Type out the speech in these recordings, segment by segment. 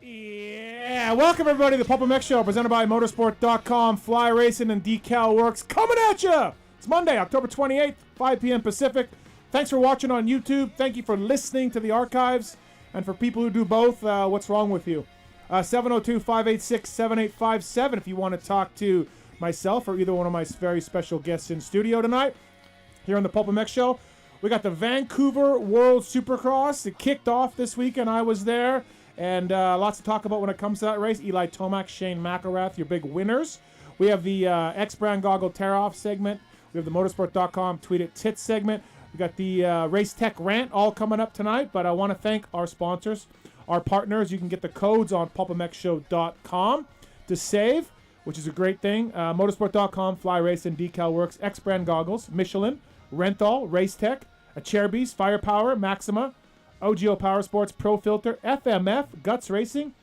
Yeah, welcome everybody to the PulpMX Show, presented by Motorsport.com, Fly Racing, and Decal Works. Coming at you! It's Monday, October 28th, 5 p.m. Pacific. Thanks for watching on YouTube. Thank you for listening to the archives. And for people who do both, what's wrong with you? 702-586-7857 if you want to talk to myself or either one of my very special guests in studio tonight here on the PulpMX Show. We got the Vancouver World Supercross. It kicked off this weekend. I was there. And lots to talk about when it comes to that race. Eli Tomac, Shane McElrath, your big winners. We have the X-Brand Goggle Tear-Off segment. We have the Motorsport.com Tweet at Tits segment. We got the Race Tech Rant all coming up tonight. But I want to thank our sponsors, our partners. You can get the codes on PulpMXShow.com to save, which is a great thing. Motorsport.com, Fly Racing, Decal Works, X-Brand Goggles, Michelin, Renthal, Race Tech, Checkerz, Firepower, Maxima, OGO Power Sports, Pro Filter, FMF, Guts Racing,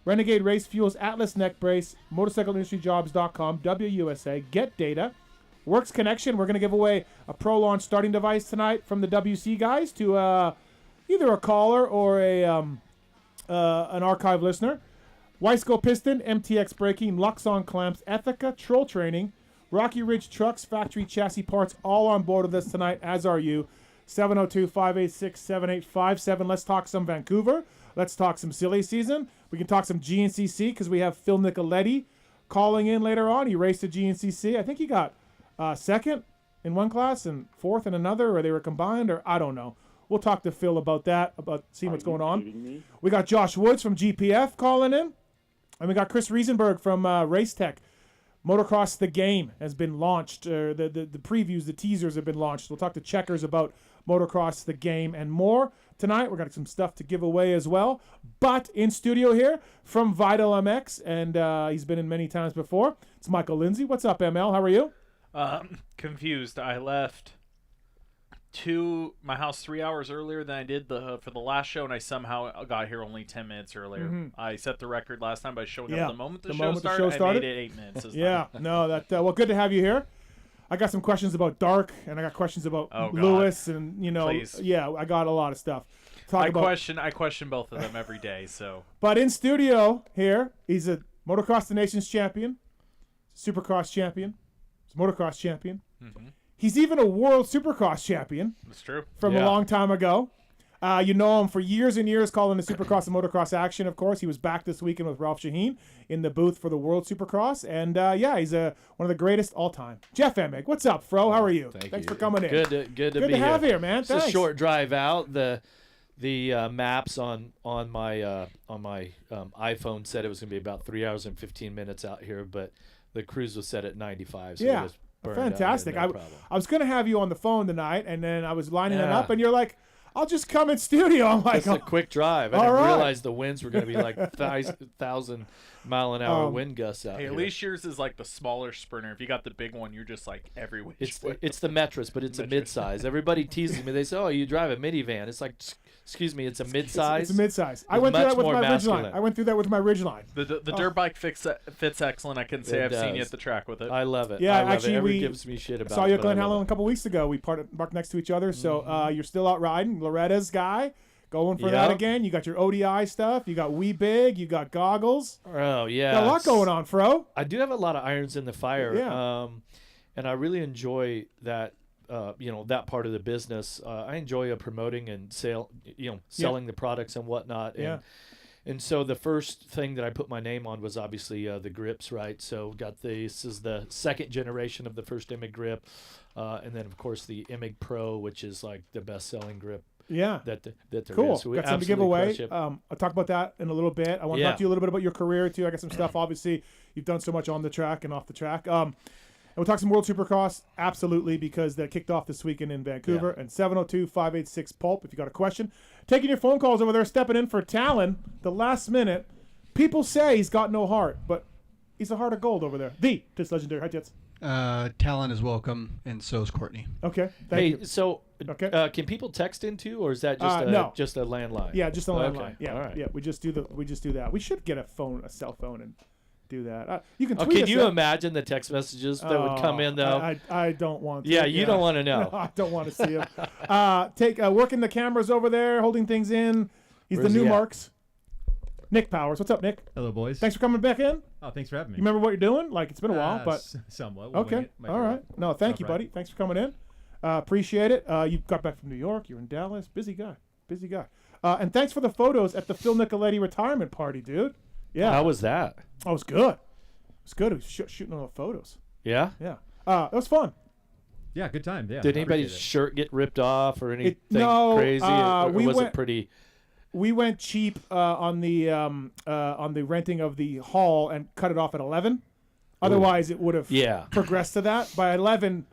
Renegade Race Fuels, Atlas Neck Brace, MotorcycleIndustryJobs.com, WUSA, Get Data, Works Connection. We're going to give away a Pro Launch starting device tonight from the WC guys to either a caller or an archive listener. Weisco Piston, MTX Braking, Luxon Clamps, Ethica, Troll Training, Rocky Ridge Trucks, Factory Chassis Parts, all on board with us tonight, as are you. 702-586-7857. Let's talk some Vancouver. Let's talk some silly season. We can talk some GNCC because we have Phil Nicoletti calling in later on. He raced at GNCC. I think he got second in one class and fourth in another, or they were combined, or I don't know. We'll talk to Phil about that, about seeing what's going on. We got Josh Woods from GPF calling in. And we got Chris Riesenberg from Race Tech. Motocross The Game has been launched. The previews, the teasers have been launched. We'll talk to Checkerz about Motocross The Game and more. Tonight, we've got some stuff to give away as well. But in studio here from Vital MX, and he's been in many times before, it's Michael Lindsay. What's up, ML? How are you? Confused. I left to my house 3 hours earlier than I did for the last show, and I somehow got here only 10 minutes earlier. Mm-hmm. I set the record last time by showing up the moment the show started. I made it 8 minutes this time. No, that well, good to have you here. I got some questions about Dark, and I got questions about Lewis, and Please. I got a lot of stuff. I question both of them every day. So, but in studio here, he's a Motocross the Nations champion, Supercross champion, Motocross champion. Mm-hmm. He's even a World Supercross champion. That's true. From a long time ago. You know him for years and years calling the Supercross and Motocross action, of course. He was back this weekend with Ralph Shaheen in the booth for the World Supercross. And, he's one of the greatest all time. Jeff Emig, what's up, Fro? How are you? Thanks for coming in. Good to be to have here, man. It's Thanks. a short drive out. The maps on my iPhone said it was going to be about 3 hours and 15 minutes out here, but the cruise was set at 95. So it was fantastic. I was going to have you on the phone tonight, and then I was lining it up, and you're like, I'll just come in studio. I'm like, it's a quick drive. I didn't realize the winds were going to be like 1,000-mile-an-hour wind gusts out here. At least yours is like the smaller Sprinter. If you got the big one, you're just like every which way. It's the Metris, but it's a mid-size. Everybody teases me. They say, "Oh, you drive a minivan." It's like, excuse me, it's a mid-size. It's a mid-size. I went through that with my Ridgeline. The dirt bike fits excellent. I can say I've seen you at the track with it. I love it. Yeah, actually, everybody gives me shit about it. Saw you at Glen Helen a couple weeks ago. We parked next to each other, so you're still out riding. Loretta's guy. Going for that again. You got your ODI stuff. You got Wee Big. You got goggles. Oh, yeah. Got a lot going on, Fro. I do have a lot of irons in the fire. Yeah. And I really enjoy that, that part of the business. I enjoy promoting and selling the products and whatnot. And so the first thing that I put my name on was obviously the grips, right? So this is the second generation of the first Emig grip. And then, of course, the Emig Pro, which is like the best-selling grip. That there is. So got some to give away. I'll talk about that in a little bit. I want to talk to you a little bit about your career too. I got some stuff. Obviously, you've done so much on the track and off the track. And we'll talk some World Supercross, absolutely, because that kicked off this weekend in Vancouver. And 702-586-PULP if you got a question. Taking your phone calls over there, stepping in for Talon, the last minute. People say he's got no heart, but he's a heart of gold over there. The Tits Legendary. Hi, Tits. Talon is welcome, and so is Courtney. Okay, thank you. So can people text in too, or is that just no. just a landline? Yeah, just a landline. Okay. Yeah, all right. Yeah. We just do that. We should get a cell phone, and do that. You can Oh, tweet can us you at- imagine the text messages that would come in though? I don't want to. Yeah, you don't want to know. No, I don't want to see him. Working the cameras over there, holding things in. He's Where's the new he at? Marks. Nick Powers. What's up, Nick? Hello, boys. Thanks for coming back in. Oh, thanks for having me. You remember what you're doing? Like, it's been a while, but somewhat. We'll wing okay. it. Might All be right. No, thank you, All right. buddy. Thanks for coming in. Appreciate it. You got back from New York. You're in Dallas. Busy guy. And thanks for the photos at the Phil Nicoletti retirement party, dude. Yeah. How was that? Oh, it was good. It was good. It was shooting all the photos. Yeah. Yeah. It was fun. Yeah, good time. Yeah. Did I anybody's appreciate it. shirt get ripped off or anything no, crazy? Or we was went- it pretty? We went cheap on the renting of the hall and cut it off at 11. Otherwise, it would have Yeah. progressed to that. By 11,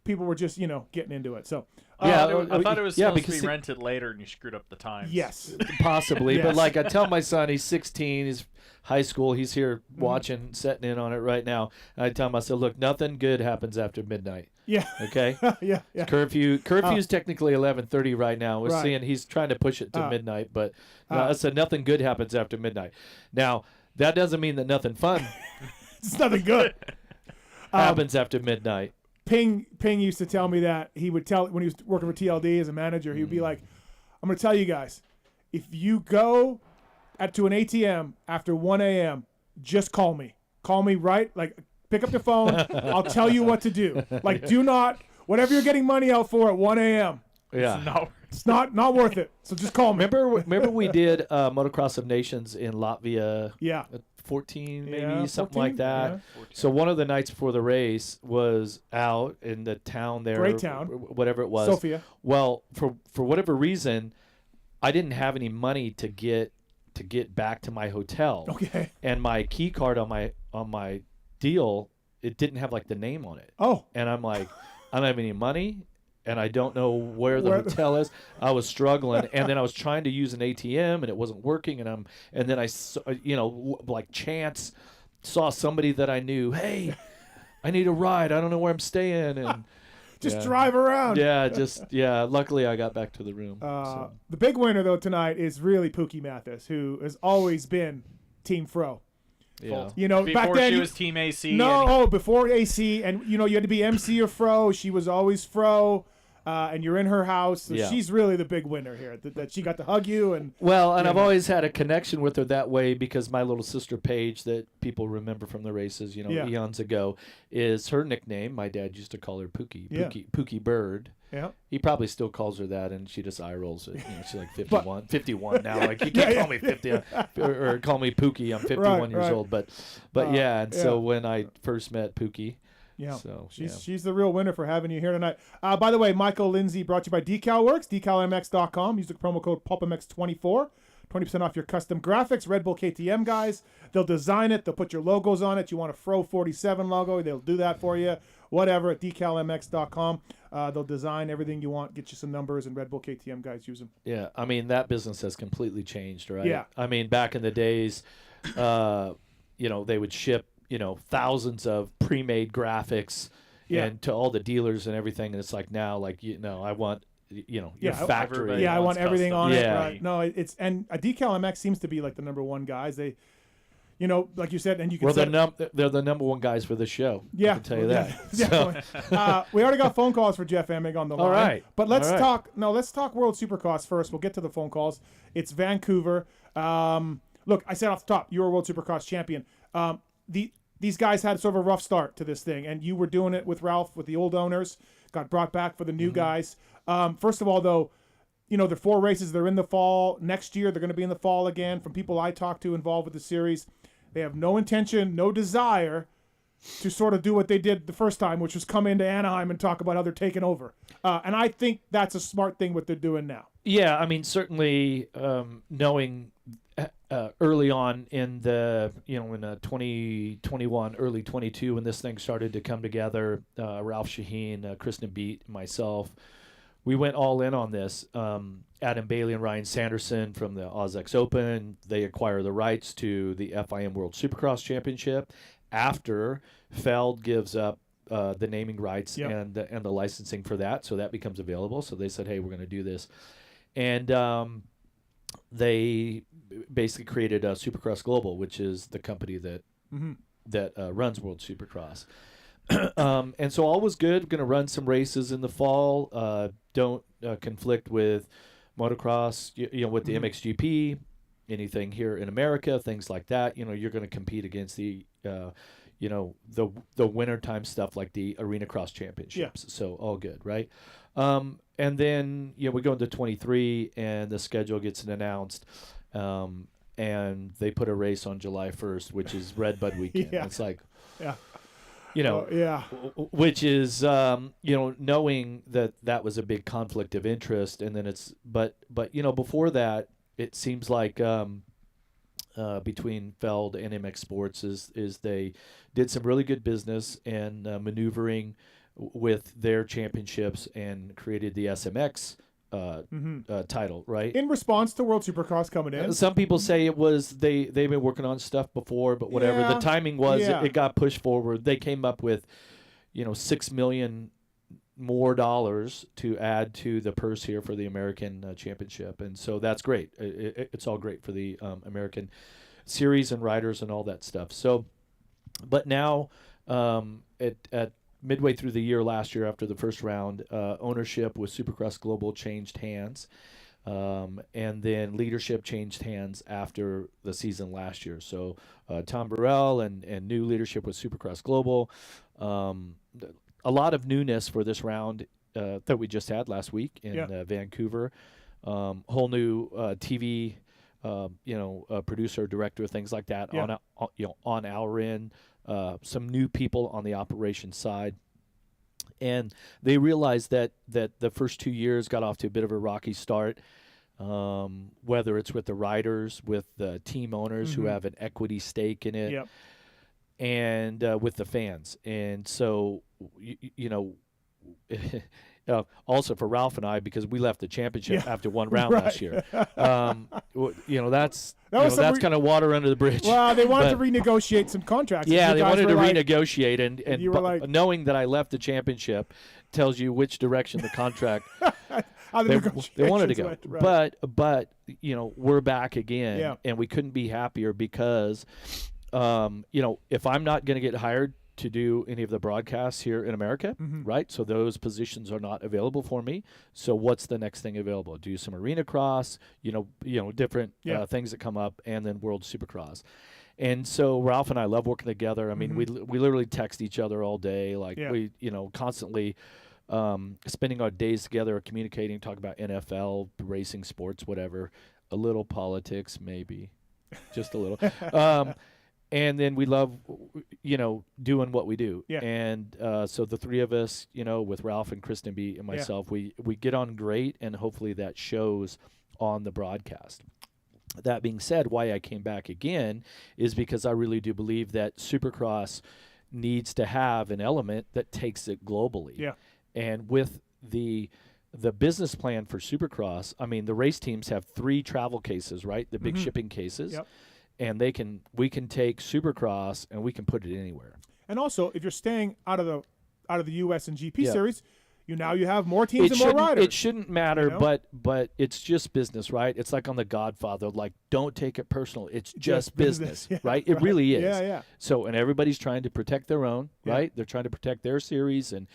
people were just getting into it. So Yeah, I thought it was yeah, supposed to because be rented later, and you screwed up the times. yes, Possibly, Yes. but like I tell my son, he's 16, he's high school, he's here watching, setting in on it right now. And I tell him, I said, look, nothing good happens after midnight. yeah, Okay, yeah. curfew's technically 11:30 right now. We're Right. seeing he's trying to push it to midnight, but uh, I said nothing good happens after midnight. Now that doesn't mean that nothing fun It's nothing good. happens after midnight. Ping used to tell me that he would tell when he was working for TLD as a manager, he would be like, "I'm going to tell you guys, if you go to an ATM after 1 a.m., just call me. Call me like pick up the phone. I'll tell you what to do. Like, do not whatever you're getting money out for at 1 a.m. Yeah. No. It's not worth it. So just call me. Remember we did Motocross of Nations in Latvia. Yeah. 14 maybe, Yeah, something 14, like that. yeah. So one of the nights before the race was out in the town there, Great town. whatever it was. Sophia. Well, for whatever reason, I didn't have any money to get back to my hotel. Okay. And my key card on my deal, it didn't have like the name on it. Oh. And I'm like, I don't have any money, and I don't know where the hotel is. I was struggling, and then I was trying to use an ATM, and it wasn't working. And then I like chance saw somebody that I knew. Hey, I need a ride. I don't know where I'm staying, and Just drive around. yeah. Luckily, I got back to the room. The big winner though tonight is really Pookie Mathis, who has always been Team Fro. Yeah. Before back then she was Team AC. before AC, and you had to be MC or Fro. She was always Fro, and you're in her house. So Yeah. she's really the big winner here. That she got to hug you and Well, and Yeah. I've always had a connection with her that way because my little sister Paige, that people remember from the races, Yeah. eons ago, is her nickname. My dad used to call her Pookie, Yeah. Pookie Bird. yeah. He probably still calls her that, and she just eye rolls it. She's like 51 now. Like, you can't call me 50 or call me Pookie. I'm 51 years right. old. But yeah. And so when I first met Pookie, Yeah, so she's the real winner for having you here tonight. By the way, Michael Lindsay brought to you by Decal Works, decalmx.com. Use the promo code PulpMX24, 20% off your custom graphics. Red Bull KTM guys, they'll design it. They'll put your logos on it. You want a Fro 47 logo, they'll do that for you. Whatever at decalmx.com. They'll design everything you want, get you some numbers, and Red Bull KTM guys use them. Yeah, I mean, that business has completely changed, right? Yeah. I mean, back in the days, they would ship, thousands of pre-made graphics Yeah. and to all the dealers and everything. And it's like now, like, I want, your factory. everybody Yeah, I want wants everything custom. on it. Yeah. Right. No, it's and Decal MX seems to be like the number one guys. They, like you said, and you can. Well, set they're the number one guys for the show. Yeah, I can tell you yeah, that. definitely. We already got phone calls for Jeff Emig on the line. All right. But let's All right. talk. No, let's talk World Supercross first. We'll get to the phone calls. It's Vancouver. Look, I said off the top, you're a World Supercross champion. These guys had sort of a rough start to this thing, and you were doing it with Ralph, with the old owners. Got brought back for the new guys. First of all, though, they're 4 races. They're in the fall. Next year, they're going to be in the fall again. From people I talked to involved with the series, they have no intention, no desire to sort of do what they did the first time, which was come into Anaheim and talk about how they're taking over. And I think that's a smart thing what they're doing now. Yeah, I mean, certainly knowing early on in the, in 2021, early 22, when this thing started to come together, Ralph Shaheen, Kristen Beat, myself, we went all in on this. Adam Bailey and Ryan Sanderson from the AUS-X Open, they acquire the rights to the FIM World Supercross Championship after Feld gives up the naming rights and the licensing for that, so that becomes available. So they said, hey, we're going to do this. And they basically created Supercross Global, which is the company that that runs World Supercross. And so all was good. Going to run some races in the fall. Don't conflict with motocross, with the MXGP, anything here in America, things like that. You're going to compete against the wintertime stuff like the Arena Cross Championships. So all good, right? And then we go into 23 and the schedule gets announced. And they put a race on July 1st, which is Red Bud Weekend. It's like, which is, knowing that was a big conflict of interest. And then but before that, it seems like between Feld and MX Sports is they did some really good business and maneuvering with their championships and created the SMX title, right? In response to World Supercross coming in. Some people say it was they've been working on stuff before, but whatever. The timing was, it got pushed forward. They came up with, $6 million more dollars to add to the purse here for the American Championship, and so that's great. It's all great for the American series and riders and all that stuff. So, but now at midway through the year last year, after the first round, ownership with Supercross Global changed hands, and then leadership changed hands after the season last year. So Tom Burrell and new leadership with Supercross Global. A lot of newness for this round that we just had last week in Vancouver. Whole new TV, producer, director, things like that on our end. Some new people on the operations side, and they realized that the first 2 years got off to a bit of a rocky start, whether it's with the riders, with the team owners who have an equity stake in it, and with the fans. And so, also for Ralph and I, because we left the championship after one round last year. That's kind of water under the bridge. Well, they wanted to renegotiate some contracts. Yeah, they wanted to renegotiate, and you were knowing that I left the championship tells you which direction the contract they wanted to go. Went, right. But we're back again, and we couldn't be happier because if I'm not going to get hired to do any of the broadcasts here in America, right? So those positions are not available for me. So what's the next thing available? Do some Arena Cross, different things that come up, and then World Supercross. And so Ralph and I love working together. I mean, we literally text each other all day, we constantly spending our days together, communicating, talking about NFL, racing, sports, whatever, a little politics, maybe, just a little. And then we love, doing what we do. Yeah. And so the three of us, with Ralph and Kristen B and myself, we get on great, and hopefully that shows on the broadcast. That being said, why I came back again is because I really do believe that Supercross needs to have an element that takes it globally. Yeah. And with the business plan for Supercross, I mean, the race teams have 3 travel cases, right? The big shipping cases. Yep. And we can take Supercross and we can put it anywhere. And also, if you're staying out of the US and GP series, you have more teams and more riders. It shouldn't matter, but it's just business, right? It's like on The Godfather, like, don't take it personal. It's just business, right? It really is. Yeah. So, and everybody's trying to protect their own, right? They're trying to protect their series and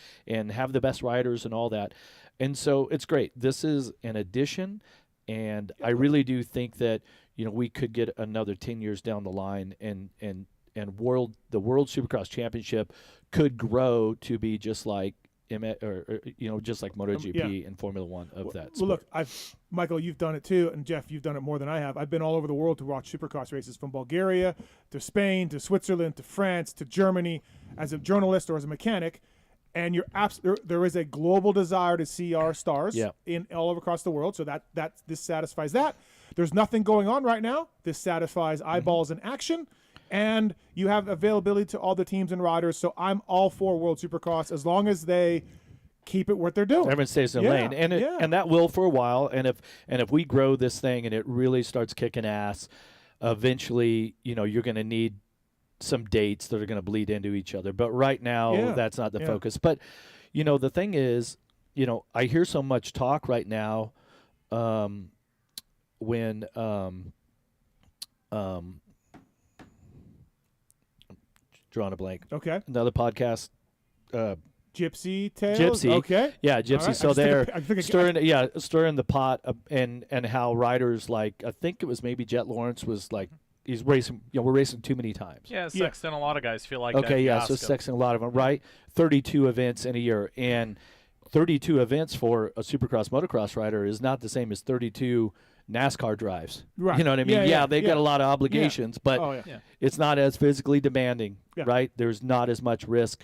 have the best riders and all that. And so it's great. This is an addition, and I really do think that we could get another 10 years down the line, and the World Supercross Championship could grow to be just like just like MotoGP and Formula One of that sport. Well, look, Michael, you've done it too, and Jeff, you've done it more than I have. I've been all over the world to watch Supercross races, from Bulgaria to Spain to Switzerland to France to Germany, as a journalist or as a mechanic. And there is a global desire to see our stars in all over across the world. So this satisfies that. There's nothing going on right now. This satisfies eyeballs in action, and you have availability to all the teams and riders. So I'm all for World Supercross as long as they keep it what they're doing. Everyone stays in lane, and that will for a while. And if we grow this thing and it really starts kicking ass, eventually, you're going to need some dates that are going to bleed into each other. But right now, that's not the focus. But the thing is, I hear so much talk right now. When I'm drawing a blank. Okay. Another podcast. Gypsy Tales. Gypsy. Okay. Yeah, Gypsy. Right. So they're stirring. stirring the pot, and how riders like, I think it was maybe Jet Lawrence was like, he's racing. We're racing too many times. Yeah, Sexton. A lot of guys feel like that. Okay, yeah. So Sexton, a lot of them, right? 32 events in a year, and 32 events for a Supercross motocross rider is not the same as 32 NASCAR drives. Right. You know what I mean? Yeah, they've got a lot of obligations, but it's not as physically demanding, right? There's not as much risk.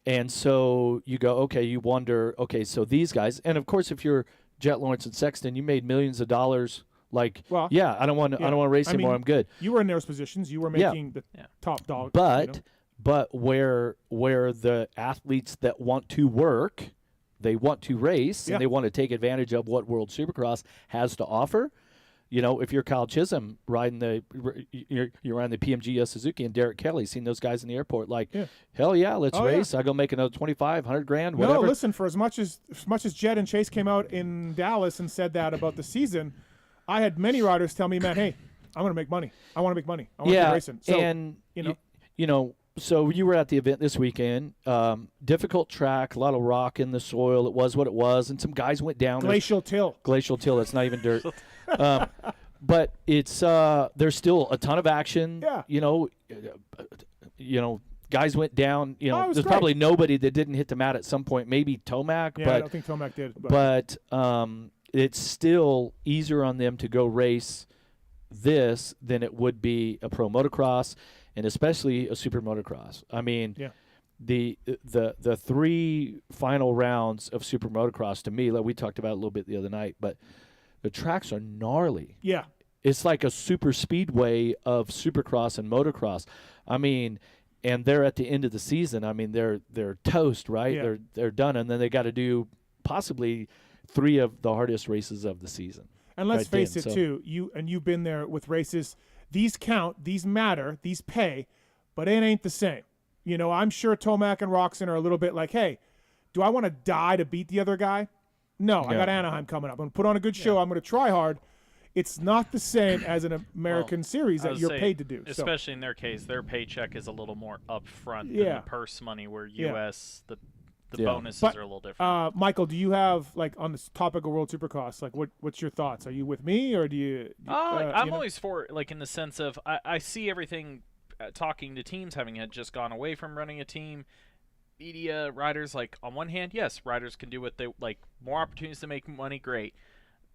And so you go, okay, you wonder, okay, so these guys, and of course, if you're Jet Lawrence and Sexton, you made millions of dollars. Like, I don't want to race anymore. I'm good. You were in those positions. You were making the top dog. But where the athletes that want to work, they want to race, and they want to take advantage of what World Supercross has to offer. If you're Kyle Chisholm riding you're riding the PMG Suzuki and Derek Kelly, seeing those guys in the airport, like, hell yeah, let's race. I go make another 25, $100,000, whatever. No, listen, for as much as Jed and Chase came out in Dallas and said that about the season, I had many riders tell me, man, hey, I want to make money. I want to make money. I want to be racing. So, and so you were at the event this weekend. Difficult track, a lot of rock in the soil. It was what it was, and some guys went down. Glacial till. That's not even dirt. But it's there's still a ton of action. Yeah. Guys went down. There's great. probably nobody that didn't hit the mat at some point. Maybe Tomac. Yeah, but I don't think Tomac did. But it's still easier on them to go race this than it would be a pro motocross, and especially a super motocross. I mean, the 3 final rounds of super motocross, to me, like we talked about a little bit the other night, but the tracks are gnarly. Yeah. It's like a super speedway of supercross and motocross. I mean, and they're at the end of the season. I mean, they're toast, right? Yeah. They're done, and then they got to do possibly 3 of the hardest races of the season. And let's face it, too, you've been there with races. These count, these matter, these pay, but it ain't the same. I'm sure Tomac and Roxon are a little bit like, hey, do I want to die to beat the other guy? No, I got Anaheim coming up. I'm going to put on a good show. I'm going to try hard. It's not the same as an American series that you're paid to do. Especially in their case, their paycheck is a little more upfront than the purse money, where U.S., the bonuses are a little different. Michael, do you have, like, on this topic of World Supercross, like, what's your thoughts? Are you with me, or do you I'm always for it, like, in the sense of I see everything, talking to teams, having had just gone away from running a team, media, riders, like, on one hand, yes, riders can do what they like, more opportunities to make money, great.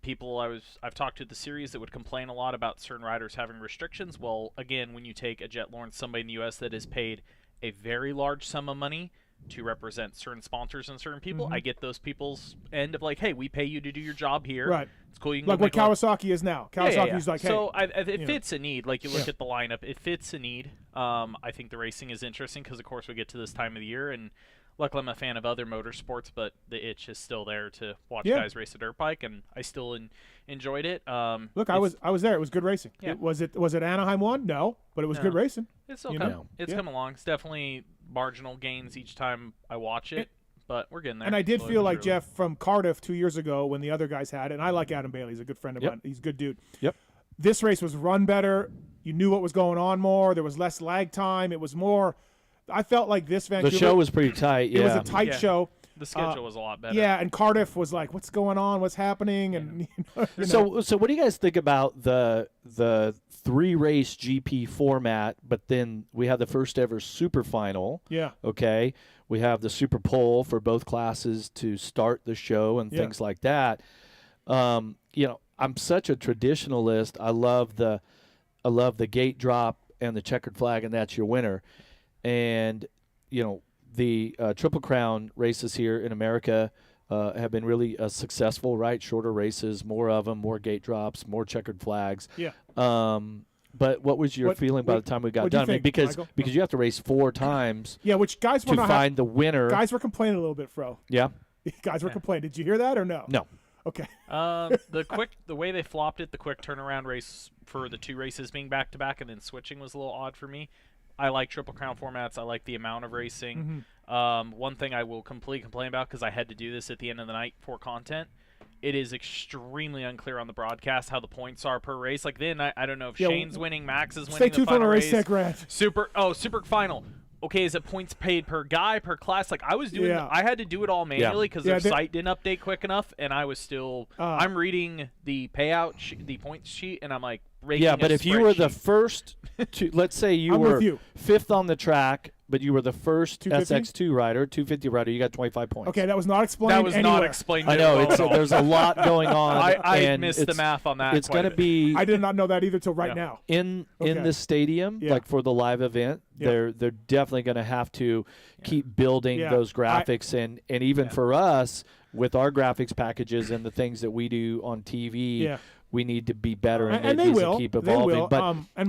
People I've talked to the series that would complain a lot about certain riders having restrictions. Well, again, when you take a Jet Lawrence, somebody in the U.S. that is paid a very large sum of money to represent certain sponsors and certain people, I get those people's end of like, hey, we pay you to do your job here. Right. It's cool. You can like go what Kawasaki is now. Kawasaki's like, hey. So it fits a need. Like, you look at the lineup, it fits a need. I think the racing is interesting because, of course, we get to this time of the year, and luckily I'm a fan of other motorsports, but the itch is still there to watch guys race a dirt bike, and I still enjoyed it. Look, I was there. It was good racing. Yeah. Was it Anaheim 1? No, but it was good racing. It's still come along. It's definitely marginal gains each time I watch it, but we're getting there. And I did feel like Jeff from Cardiff 2 years ago when the other guys had it, and I like Adam Bailey. He's a good friend of mine. He's a good dude. Yep. This race was run better. You knew what was going on more. There was less lag time. It was more – I felt like this Vancouver – the show was pretty tight, It was a tight show. The schedule was a lot better. Yeah, and Cardiff was like, what's going on? What's happening? And So what do you guys think about the 3-race GP format, but then we have the first ever super final? Yeah. Okay. We have the super pole for both classes to start the show and things like that. I'm such a traditionalist. I love the gate drop and the checkered flag, and that's your winner. And, the Triple Crown races here in America have been really successful, right? Shorter races, more of them, more gate drops, more checkered flags. Yeah. But what was your feeling by the time we got done? Think, because Michael? you have to race 4 times. Yeah, which guys were to find the winner. Guys were complaining a little bit, Fro. Yeah. Guys were complaining. Did you hear that or no? No. Okay. The way they flopped it, the quick turnaround race for the 2 races being back to back and then switching was a little odd for me. I like Triple Crown formats. I like the amount of racing. One thing I will completely complain about, because I had to do this at the end of the night for content, it is extremely unclear on the broadcast how the points are per race. Like, then I don't know if Shane's winning, Max is winning. Stay tuned for the race tech rant. Super final. okay, is it points paid per guy, per class? Like I was doing, I had to do it all manually because their site didn't update quick enough, and I was still. I'm reading the payout, the points sheet, and I'm like, but if you were the first, let's say you were fifth on the track, but you were the first SX2 rider, 250 rider, you got 25 points. Okay, that was not explained. That was not explained. I know there's a lot going on. I missed the math on that. It's going to be. I did not know that either till right now. In the stadium, like for the live event, they're definitely going to have to keep building those graphics, and even for us with our graphics packages and the things that we do on TV. We need to be better, and they will keep evolving. They will. But and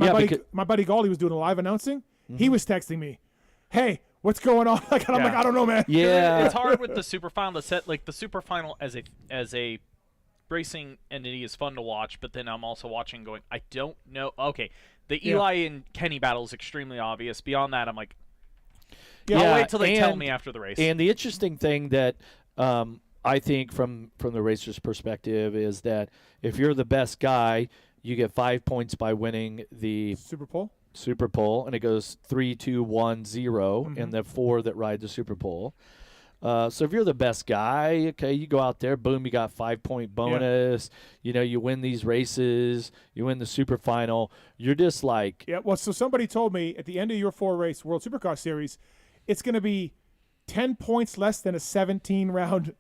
my buddy Galdi was doing a live announcing. He was texting me, "Hey, what's going on?" Like, I'm like, I don't know, man. Yeah, it's hard with the super final to set. Like the super final as a racing entity is fun to watch, but then I'm also watching, going, I don't know. Okay, the Eli and Kenny battle is extremely obvious. Beyond that, I'm like, I'll wait till they tell me after the race. And the interesting thing that I think from the racer's perspective is that if you're the best guy, you get 5 points by winning the Super Pole, and it goes 3, 2, 1, 0 in the 4 that ride the Super Pole. So if you're the best guy, okay, you go out there, boom, you got 5-point bonus. You know, you win these races, you win the super final. You're just like Well, so somebody told me at the end of your 4-race World Supercross series, it's going to be 10 points less than a 17-round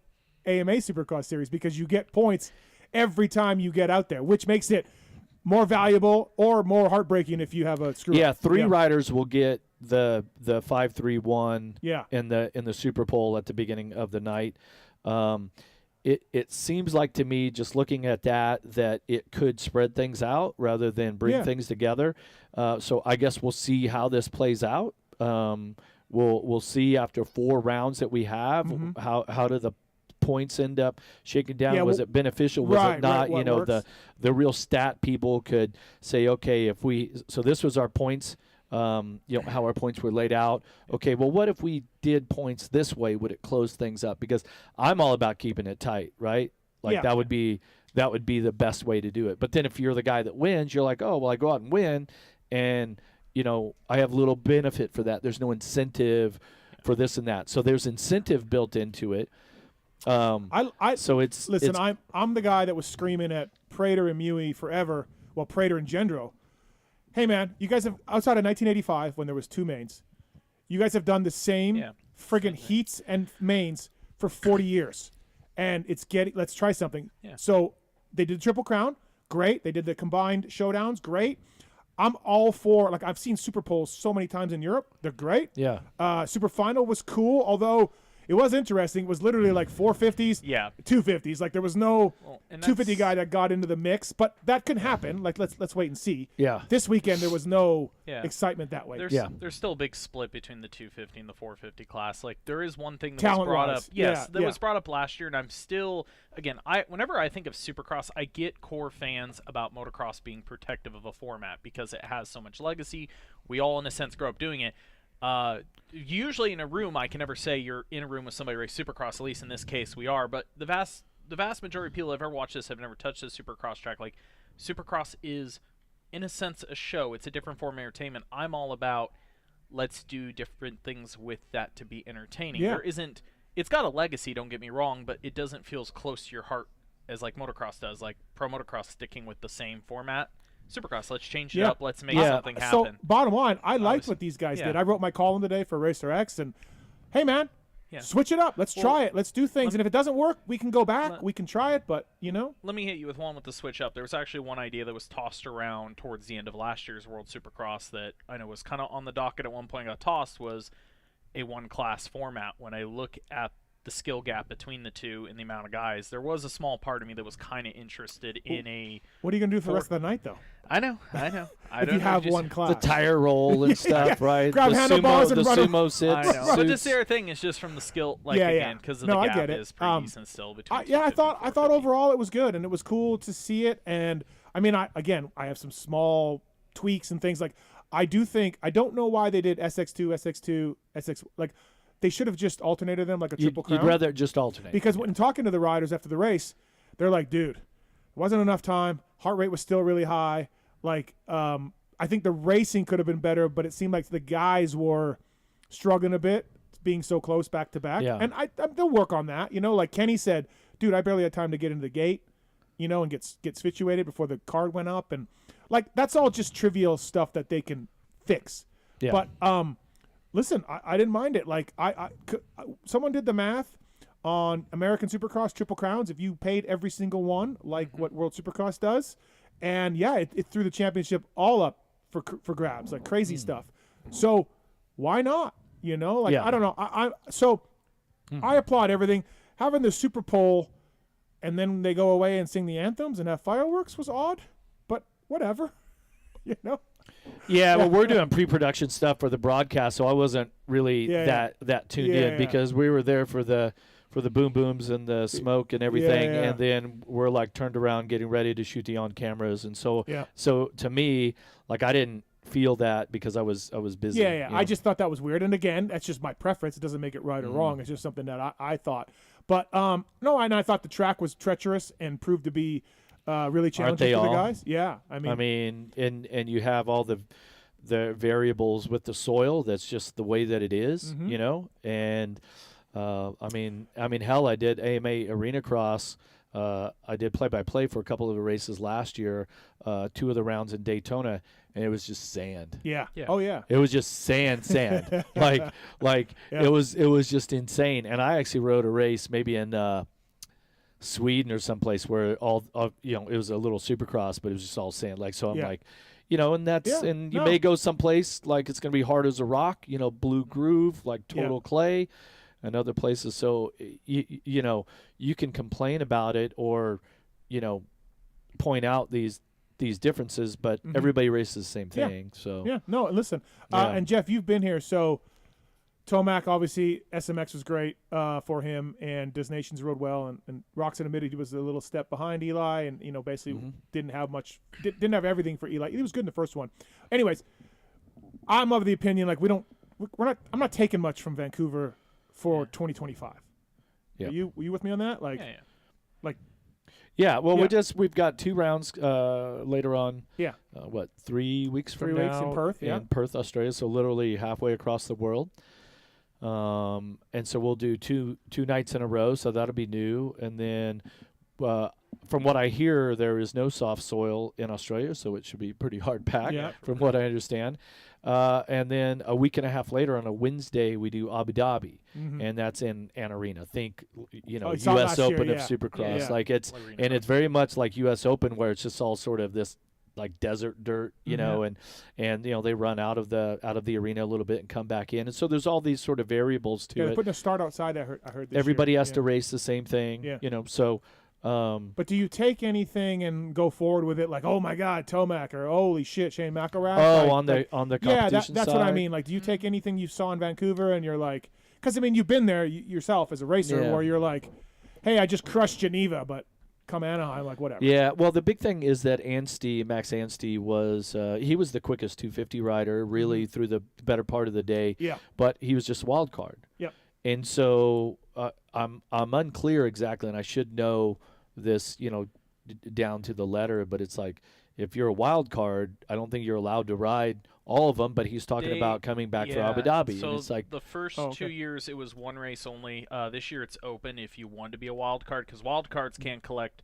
AMA Supercross series because you get points every time you get out there, which makes it more valuable or more heartbreaking if you have a screw up. 3 riders will get the 5-3-1 in the Super Pole at the beginning of the night. It seems like to me, just looking at that it could spread things out rather than bring things together. So I guess we'll see how this plays out. We'll see after 4 rounds that we have how do the points end up shaking down. Was it beneficial? Was it not? You know, the real stat people could say, okay, so this was our points, how our points were laid out. Okay, well, what if we did points this way? Would it close things up? Because I'm all about keeping it tight, right? Like that would be the best way to do it. But then if you're the guy that wins, you're like, oh, well, I go out and win, and I have little benefit for that. There's no incentive for this and that. So there's incentive built into it. I'm the guy that was screaming at Prater and Mui forever. Well, Prater and Gendro. Hey man, you guys have outside of 1985 when there was 2 mains, you guys have done the same friggin' heats and mains for 40 years, and let's try something. So they did the Triple Crown, great. They did the combined showdowns, great. I'm all for, like, I've seen Super Poles so many times in Europe, they're great. Super Final was cool, although it was interesting. It was literally like 450s, 250s. Like there was no 250 guy that got into the mix, but that could happen. Like let's wait and see. This weekend there was no excitement that way. There's still a big split between the 250 and the 450 class. Like there is one thing that was brought up. That was brought up last year, and I'm still whenever I think of Supercross, I get core fans about motocross being protective of a format because it has so much legacy. We all in a sense grow up doing it. Usually in a room, I can never say you're in a room with somebody race Supercross. At least in this case, we are. But the vast majority of people that have ever watched this have never touched a Supercross track. Like Supercross is, in a sense, a show. It's a different form of entertainment. I'm all about let's do different things with that to be entertaining. There isn't. It's got a legacy. Don't get me wrong, but it doesn't feel as close to your heart as like motocross does. Like pro motocross sticking with the same format. Supercross, let's change it up. Let's make something happen. So, bottom line, I liked what these guys did. I wrote my column today for Racer X, and hey, man, switch it up. Let's try it. Let's do things. And if it doesn't work, we can go back. We can try it, but, Let me hit you with one with the switch up. There was actually one idea that was tossed around towards the end of last year's World Supercross that I know was kind of on the docket at one point, got tossed, was a one-class format. When I look at the skill gap between the two and the amount of guys, there was a small part of me that was kind of interested in a... What are you going to do for the rest of the night, though? I know. If you have one class. The tire roll and stuff, right? Grab handlebars and run sumo sits. I know. But just the other thing is just from the skill, again, because the gap is pretty decent still between I thought overall it was good, and it was cool to see it. And, I mean, I have some small tweaks and things. Like, I don't know why they did SX2, SX, like, they should have just alternated them like a Triple Crown. You'd rather just alternate. Because when talking to the riders after the race, they're like, dude, it wasn't enough time. Heart rate was still really high. Like, I think the racing could have been better, but it seemed like the guys were struggling a bit, being so close back to back. Yeah. And they'll work on that. You know, like Kenny said, dude, I barely had time to get into the gate, you know, and get situated before the card went up. And, like, that's all just trivial stuff that they can fix. Yeah. But, listen, I didn't mind it. Like, someone did the math on American Supercross Triple Crowns. If you paid every single one, like what World Supercross does, and, yeah, it threw the championship all up for grabs, like crazy stuff. So why not? You know, like, I don't know. I applaud everything. Having the Super Bowl and then they go away and sing the anthems and have fireworks was odd, but whatever, you know. Yeah, well, we're doing pre-production stuff for the broadcast, so I wasn't really that tuned in because we were there for the boom booms and the smoke and everything, and then we're like turned around getting ready to shoot the on cameras, and so to me, like, I didn't feel that because I was busy. Yeah. You know? I just thought that was weird, and again, that's just my preference. It doesn't make it right or wrong. It's just something that I thought. But no, and I thought the track was treacherous and proved to be really challenging for the guys. Yeah, I mean, and you have all the variables with the soil. That's just the way that it is, you know. And I mean, hell, I did AMA Arena Cross. I did play-by-play for a couple of the races last year, 2 of the rounds in Daytona, and it was just sand. Yeah. Oh yeah. It was just sand. like it was just insane. And I actually rode a race maybe in Sweden or someplace where all you know, it was a little Supercross, but it was just all sand. Like, so I'm like, you know, and that's and you may go someplace like it's going to be hard as a rock, you know, blue groove, like total clay. And other places, so you know, you can complain about it or, you know, point out these differences, but everybody races the same thing. So no, listen, and Jeff, you've been here, so Tomac, obviously SMX was great for him, and Destinations rode well, and Roxon admitted he was a little step behind Eli, and, you know, basically didn't have everything for Eli. He was good in the first one. Anyways, I'm of the opinion, like, I'm not taking much from Vancouver for 2025. Yeah. Were you with me on that? Like, well, we've got 2 rounds later on. Yeah. 3 weeks from 3 now? weeks in Perth. In Perth, Australia. So literally halfway across the world. And so we'll do two nights in a row. So that'll be new. And then, from what I hear, there is no soft soil in Australia, so it should be pretty hard packed. From what I understand. And then a week and a half later on a Wednesday, we do Abu Dhabi, and that's in an arena. Think, you know, U.S. Open of Supercross. Like it's very much like U.S. Open, where it's just all sort of this like desert dirt, you know, and you know, they run out of the arena a little bit and come back in, and so there's all these sort of variables to it. They're putting a start outside. I heard. This Everybody year. has to race the same thing, you know. So. But do you take anything and go forward with it like, oh my God, Tomac, or holy shit, Shane McElrath? Oh, on the competition that's side? what I mean. Like, do you take anything you saw in Vancouver and you're like, because I mean, you've been there yourself as a racer, where you're like, hey, I just crushed Geneva, but come Anaheim, like whatever. Yeah, well, the big thing is that Max Anstey was he was the quickest 250 rider really through the better part of the day. Yeah, but he was just a wild card. Yep. And so I'm unclear exactly, and I should know this, you know, down to the letter, but it's like, if you're a wild card, I don't think you're allowed to ride all of them, but he's talking about coming back for Abu Dhabi. So and it's like the first 2 years it was one race only. This year it's open if you want to be a wild card, because wild cards can't collect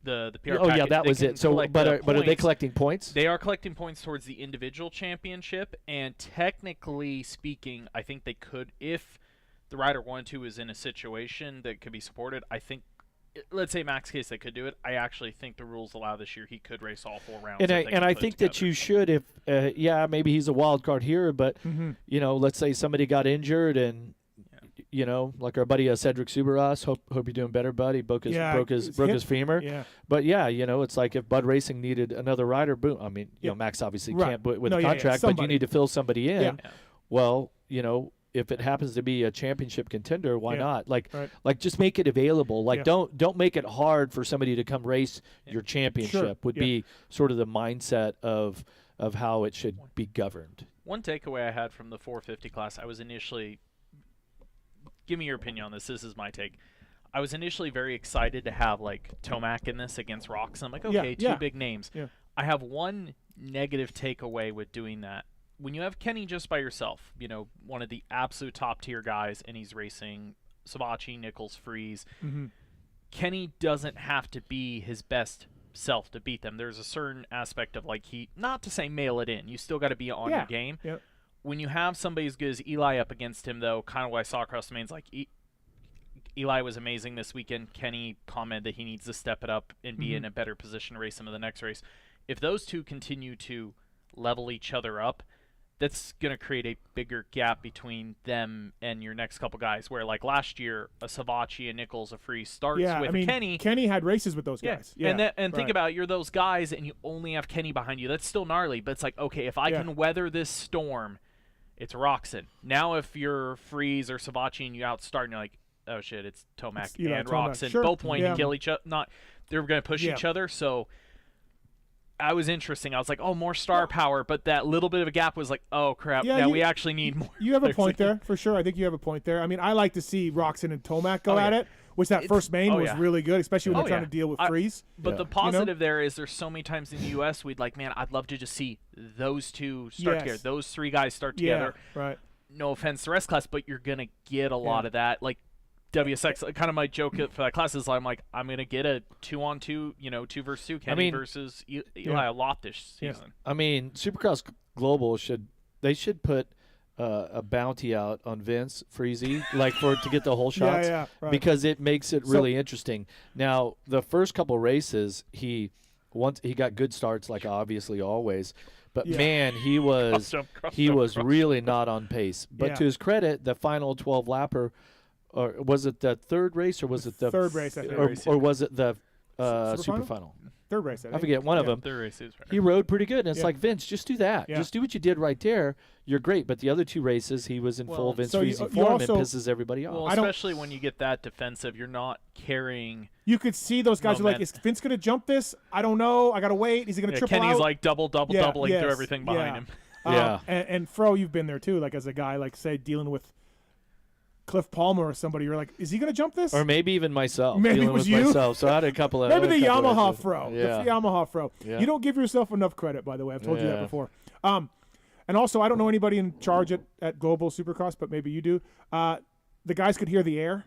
the PR package. Oh yeah, that was it. So but are they collecting points? They are collecting points towards the individual championship, and technically speaking, I think they could, if the rider wanted to, is in a situation that could be supported. I think, let's say Max case, they could do it. I actually think the rules allow this year he could race all 4 rounds. And I think that you should, if maybe he's a wild card here, but you know, let's say somebody got injured and you know, like our buddy Cedric Subaras, hope you're doing better, buddy. Broke his femur. Yeah. But you know, it's like if Bud Racing needed another rider, boom. I mean, you know, Max obviously can't with a contract, but you need to fill somebody in. Yeah. Well, you know, if it happens to be a championship contender, why not? Like, just make it available. Like, don't make it hard for somebody to come race your championship. Would be sort of the mindset of how it should be governed. One takeaway I had from the 450 class, I was initially, give me your opinion on this. This is my take. I was initially very excited to have like Tomac in this against Rocks. I'm like, okay, two big names. Yeah. I have one negative takeaway with doing that. when you have Kenny just by yourself, one of the absolute top tier guys, and he's racing Savatgy, Nichols, Freeze. Mm-hmm. Kenny doesn't have to be his best self to beat them. There's a certain aspect of not to say mail it in. You still got to be on your game. Yep. When you have somebody as good as Eli up against him, though, kind of what I saw across the mains, Eli was amazing this weekend. Kenny commented that he needs to step it up and be in a better position to race him in the next race. If those two continue to level each other up, that's going to create a bigger gap between them and your next couple guys, where last year, a Savatgy, a Nichols, a Freeze starts with Kenny. Kenny had races with those guys. Yeah. And think about it, you're those guys and you only have Kenny behind you. That's still gnarly, but it's okay, if I can weather this storm, it's Roczen. Now if you're Freeze or Savatgy and you outstart and you're like, oh shit, it's Tomac and Roczen, both wanting to kill each other. They're going to push each other, so I was interesting. I was like, oh, more star power, but that little bit of a gap was oh, crap, now we actually need more. You have a point there, for sure. I think you have a point there. I mean, I like to see Roczen and Tomac go at it, which that first main was really good, especially when they're trying to deal with Freeze. But the positive there is there's so many times in the U.S. we'd man, I'd love to just see those two start together, those three guys start together. Right. No offense to the rest class, but you're going to get a lot of that. WSX, kind of my joke for that class is I'm going to get a 2-on-2, 2 versus 2 Kenny versus Eli a lot this season. I mean, Supercross Global should put a bounty out on Vince Freezy, to get the whole shots, right. because it makes it really interesting. Now, the first couple races, he got good starts, obviously always, but man, he was really not on pace. But to his credit, the final 12 lapper. Or was it the third race, or was it the third race? I think. Or was it the super final? Third race. I forget one of them. Third race is right. He rode pretty good, and it's Vince, just do that. Just do what you did right there. You're great. But the other two races, he was in full Vince Freezy form and pisses everybody off. Well, especially when you get that defensive, you're not carrying. You could see those guys are is Vince going to jump this? I don't know. I got to wait. Is he going to triple Kenny's out? doubling through everything behind him. And Fro, you've been there too, as a guy, say, dealing with Cliff Palmer or somebody, you're is he going to jump this? Or maybe even myself. Maybe it was you. Myself, so I had a couple of. Maybe the Yamaha Fro. Yeah. The Yamaha Fro. Yeah. You don't give yourself enough credit, by the way. I've told you that before. And also, I don't know anybody in charge at Global Supercross, but maybe you do. The guys could hear the air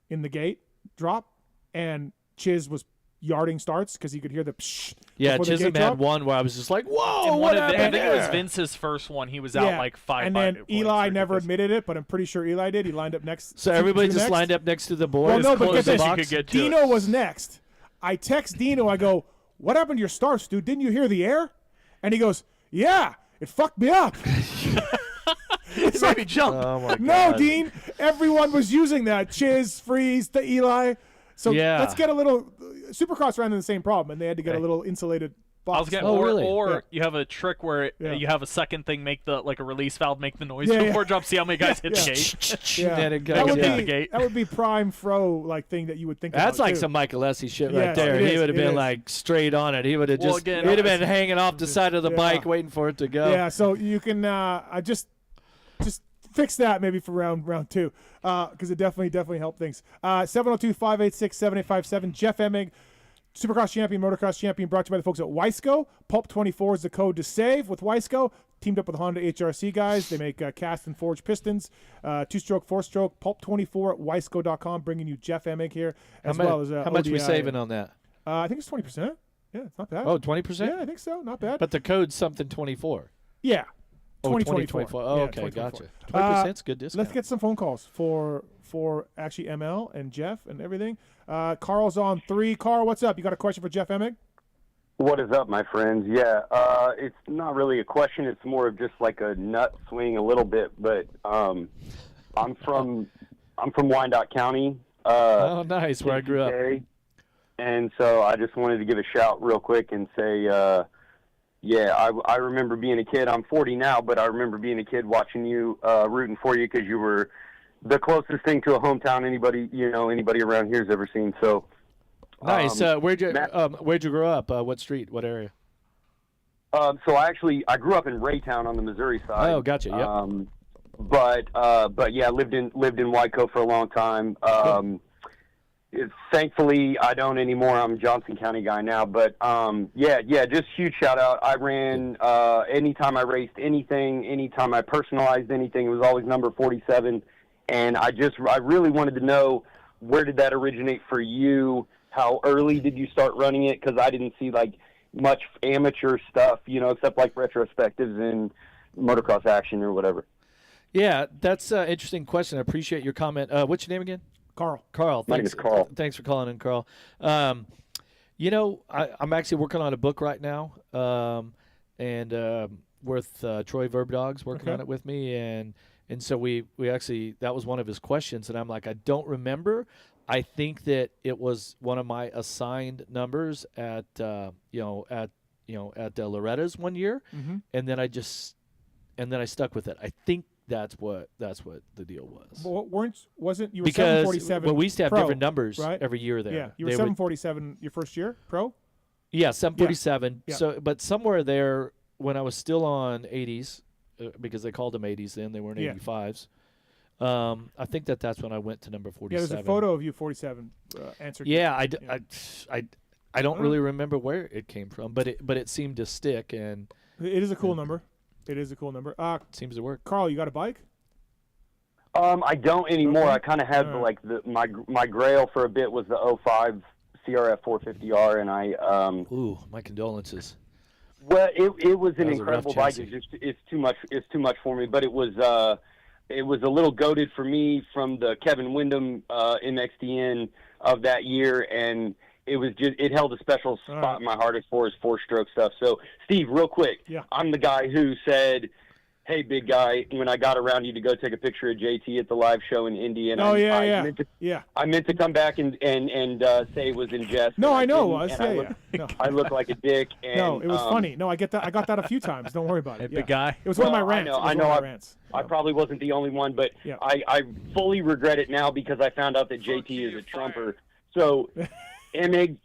in the gate drop, and Chiz was yarding starts because he could hear the psh. Yeah, Chisholm had one where I was just whoa, and what happened I think it was Vince's first one. He was out 5. And then Eli never admitted it, but I'm pretty sure Eli did. He lined up next. So everybody just lined up next to the board? Well, no, but get this. You could get to Dino was next. I text Dino. I go, what happened to your starts, dude? Didn't you hear the air? And he goes, yeah, it fucked me up. It's made me jump. Oh my God. No, Dean. Everyone was using that. Chiz, Freeze, the Eli. So let's get a little. Supercross ran into the same problem, and they had to get a little insulated box. I was getting, or you have a trick where you have a second thing make the a release valve make the noise before it drops. See how many guys hit the gate. That would be prime Fro thing that you would think. That's about some Michael Essie shit right there. He would have been straight on it. He would have he'd have been hanging off the side of the bike waiting for it to go. Yeah, so you can just fix that maybe for round two because it definitely helped things. 702-586-7857. Jeff Emig, Supercross champion, motocross champion, brought to you by the folks at Wiseco. Pulp24 is the code to save with Wiseco. Teamed up with the Honda HRC guys. They make cast and forged pistons, 2-stroke, 4-stroke. Pulp24 at Wiseco.com, bringing you Jeff Emig here how much are we saving on that? I think it's 20%. Yeah, it's not bad. Oh, 20%? Yeah, I think so. Not bad. But the code's something 24. Yeah. 2024. Oh, okay, gotcha. 20% is good discount. Let's get some phone calls for actually ML and Jeff and everything. Carl's on 3. Carl, what's up? You got a question for Jeff Emig? What is up, my friends? Yeah, it's not really a question. It's more of just a nut swing a little bit. But I'm from Wyandotte County. Oh, nice, where I grew up. And so I just wanted to give a shout real quick and say, I remember being a kid. I'm 40 now, but I remember being a kid watching you, rooting for you because you were the closest thing to a hometown anybody around here's ever seen. So nice. Where'd you grow up? What street? What area? So I grew up in Raytown on the Missouri side. Oh, gotcha. Yep. But yeah, lived in Whitecoat for a long time. Thankfully, I don't anymore. I'm a Johnson County guy now. But, just huge shout-out. I ran anytime I raced anything, anytime I personalized anything, it was always number 47. And I really wanted to know, where did that originate for you? How early did you start running it? Because I didn't see, much amateur stuff, except, retrospectives and motocross action or whatever. Yeah, that's an interesting question. I appreciate your comment. What's your name again? Carl. My name is Carl. Thanks for calling in, Carl. I'm actually working on a book right now, and with Troy Verbdog's working on it with me, and so we actually, that was one of his questions, and I'm like, I don't remember. I think that it was one of my assigned numbers at Loretta's one year, and then I stuck with it. I think that's what the deal was. Well, wasn't you were because 747? We used to have pro, different numbers right? every year there. Yeah, you were 747 your first year pro. Yeah, 747. Yeah. So, but somewhere there, when I was still on 80s, because they called them 80s then, they weren't 85s. I think that's when I went to number 47. Yeah, there's a photo of you 47 answered. Yeah, I don't really remember where it came from, but it seemed to stick, and it is a cool number. It is a cool number. Seems to work. Carl, you got a bike? I don't anymore. Okay. I kind of had my grail for a bit was the 05 CRF 450R, and I ooh, my condolences. Well, it was an That was a incredible rough bike. chassis. It's too much for me, but it was a little goated for me from the Kevin Windham MXDN of that year, and it held a special spot in my heart as far as four-stroke stuff. So, Steve, real quick, I'm the guy who said, "Hey, big guy," when I got around you to go take a picture of JT at the live show in Indy, and I meant to come back and say it was in jest. No, I know. I look like a dick. And, no, it was funny. No, I get that. I got that a few times. Don't worry about it. Big guy. It was one of my rants. I know. I probably wasn't the only one, but I fully regret it now because I found out that JT is a trumper. So, Emig,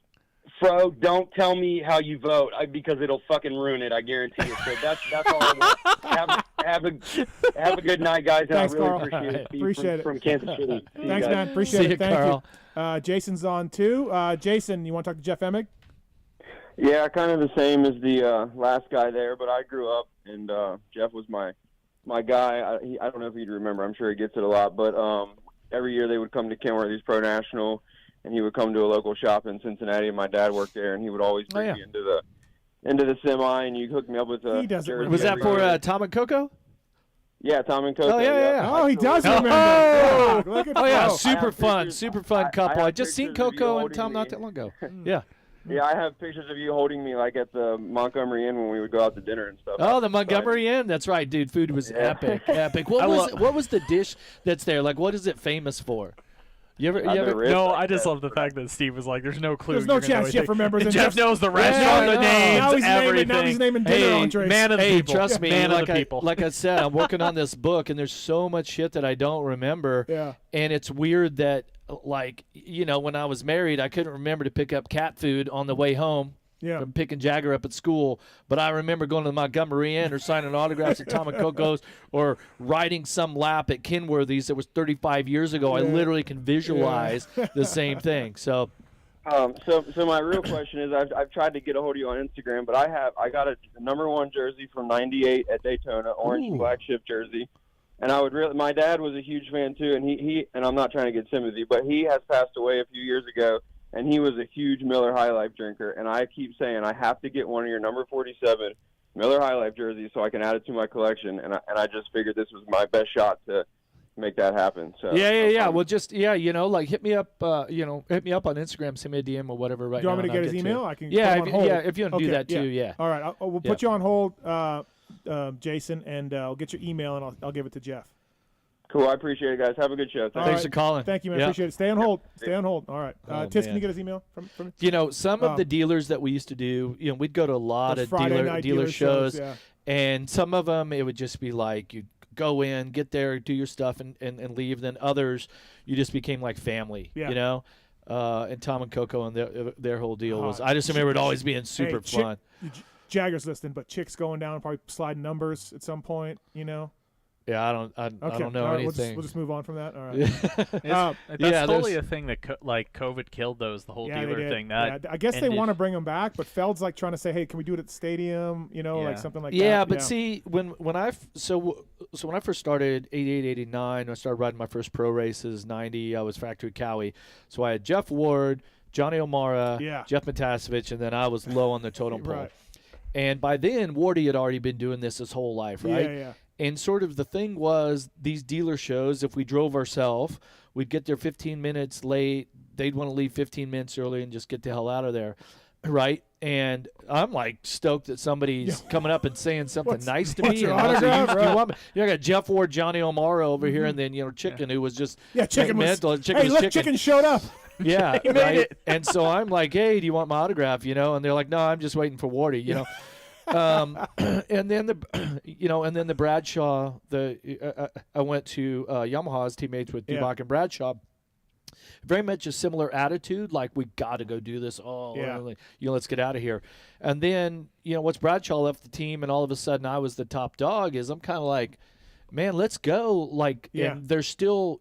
Fro, don't tell me how you vote because it'll fucking ruin it. I guarantee it. So that's all I want. Have a good night, guys. And Thanks, I really Carl. appreciate it. From Kansas City. Thanks, man. Appreciate it. Thank Carl. you. Jason's on too. Jason, you want to talk to Jeff Emig? Yeah, kind of the same as the last guy there, but I grew up and Jeff was my guy. I don't know if he'd remember. I'm sure he gets it a lot, but every year they would come to Kenworthy's Pro National, and he would come to a local shop in Cincinnati, and my dad worked there, and he would always bring me into the semi, and you hooked me up with a jersey. Was that for Tom and Coco? Yeah, Tom and Coco. Oh, yeah. Oh, he does remember. Yeah, super fun couple. I just seen Coco and Tom not that long ago. Yeah. Yeah, I have pictures of you holding me like at the Montgomery Inn when we would go out to dinner and stuff. Oh, the Montgomery Inn. That's right, dude. Food was epic. What was the dish that's there? Like, what is it famous for? You ever? No, I just love the fact that Steve was like, "There's no clue." There's no chance Jeff remembers. And Jeff knows the restaurant, the names, everything. Now he's naming dinner entrees. Man of the people. Trust me. Man like of the people. Like I said, I'm working on this book, and there's so much shit that I don't remember. Yeah. And it's weird that, when I was married, I couldn't remember to pick up cat food on the way home. Yeah. From picking Jagger up at school, but I remember going to the Montgomery Inn or signing autographs at Tom and Coco's or riding some lap at Kenworthy's that was 35 years ago. Yeah. I literally can visualize the same thing. So my real question is, I've tried to get a hold of you on Instagram, but I got a #1 jersey from '98 at Daytona, orange and black shift jersey, and my dad was a huge fan too, and he and I'm not trying to get sympathy, but he has passed away a few years ago. And he was a huge Miller High Life drinker. And I keep saying I have to get one of your number 47 Miller High Life jerseys so I can add it to my collection. And I just figured this was my best shot to make that happen. So yeah. Well, just hit me up. Hit me up on Instagram, send me a DM or whatever. Right. Do you want now, me to get his email? I can. Put him on hold. If you want to do that too. Yeah. All right. We'll put you on hold, Jason, and I'll get your email and I'll give it to Jeff. Cool. I appreciate it, guys. Have a good show. Thanks for calling. Thank you, man. Appreciate it. Stay on hold. All right. Tits, can you get his email from some of the dealers that we used to do, we'd go to a lot of dealer shows, and some of them it would just be like you go in, get there, do your stuff, and leave. Then others, you just became like family, and Tom and Coco and their whole deal was. I just remember it always being super fun. Jagger's listening, but chicks going down and probably sliding numbers at some point, Yeah, I don't know All right, anything. We'll just move on from that. All right. That's totally a thing that COVID killed those. The whole Yeah, dealer they did. thing. That I guess they ended. want to bring them back, but Feld's like trying to say, hey, can we do it at the stadium? Like something like that. Yeah, but see, when I first started 88, 89, I started riding my first pro races. 90, I was factory Cowie. So I had Jeff Ward, Johnny O'Mara, Jeff Matasevich, and then I was low on the totem pole. Right. And by then, Wardy had already been doing this his whole life, right? Yeah. And sort of the thing was, these dealer shows, if we drove ourselves, we'd get there 15 minutes late. They'd want to leave 15 minutes early and just get the hell out of there, right? And I'm like stoked that somebody's coming up and saying something nice to me. your And I was like, autograph? you want me? I got Jeff Ward, Johnny O'Mara over here, and then Chicken, who was just Chicken was. mental. Hey, look, Chicken showed up. Yeah, He made right. it. And so I'm like, hey, do you want my autograph? And they're like, no, I'm just waiting for Wardy. And then the Bradshaw. I went to Yamaha's teammates with Dubach and Bradshaw. Very much a similar attitude, like we got to go do this. Let's get out of here. And then once Bradshaw left the team, and all of a sudden I was the top dog. I'm kind of like, man, let's go. And there's still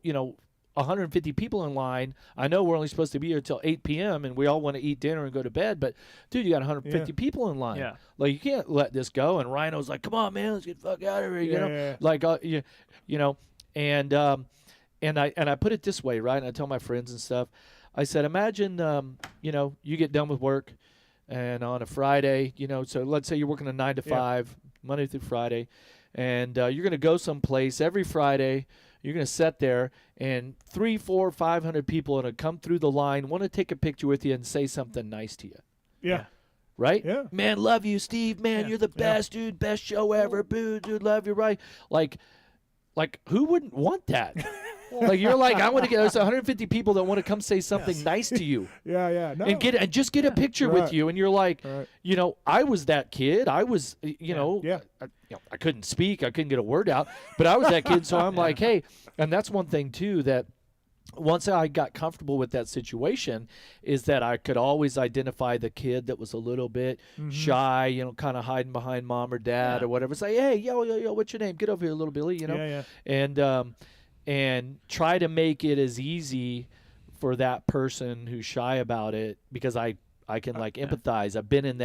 150 people in line. I know we're only supposed to be here till 8 p.m. and we all want to eat dinner and go to bed, but dude, you got 150 people in line. Yeah. Like, you can't let this go. And Rhino's like, come on, man, let's get the fuck out of here. And I put it this way, right? And I tell my friends and stuff. I said, imagine, you get done with work and on a Friday, so let's say you're working a 9 to 5, Monday through Friday, and you're going to go someplace every Friday. You're going to sit there, and 300, 400, 500 people are going to come through the line, want to take a picture with you and say something nice to you. Yeah. Right? Yeah. Man, love you, Steve. Man, you're the best, dude. Best show ever. Boo, dude, love you, right? Like, who wouldn't want that? You're like, I want to get, there's 150 people that want to come say something nice to you. Yeah. No. And just get a picture with you. And you're like, I was that kid. I was, I couldn't speak. I couldn't get a word out. But I was that kid. So I'm like, hey. And that's one thing, too, that once I got comfortable with that situation is that I could always identify the kid that was a little bit shy, kind of hiding behind mom or dad or whatever. Say, hey, yo, what's your name? Get over here, little Billy, And try to make it as easy for that person who's shy about it, because I can empathize. I've been in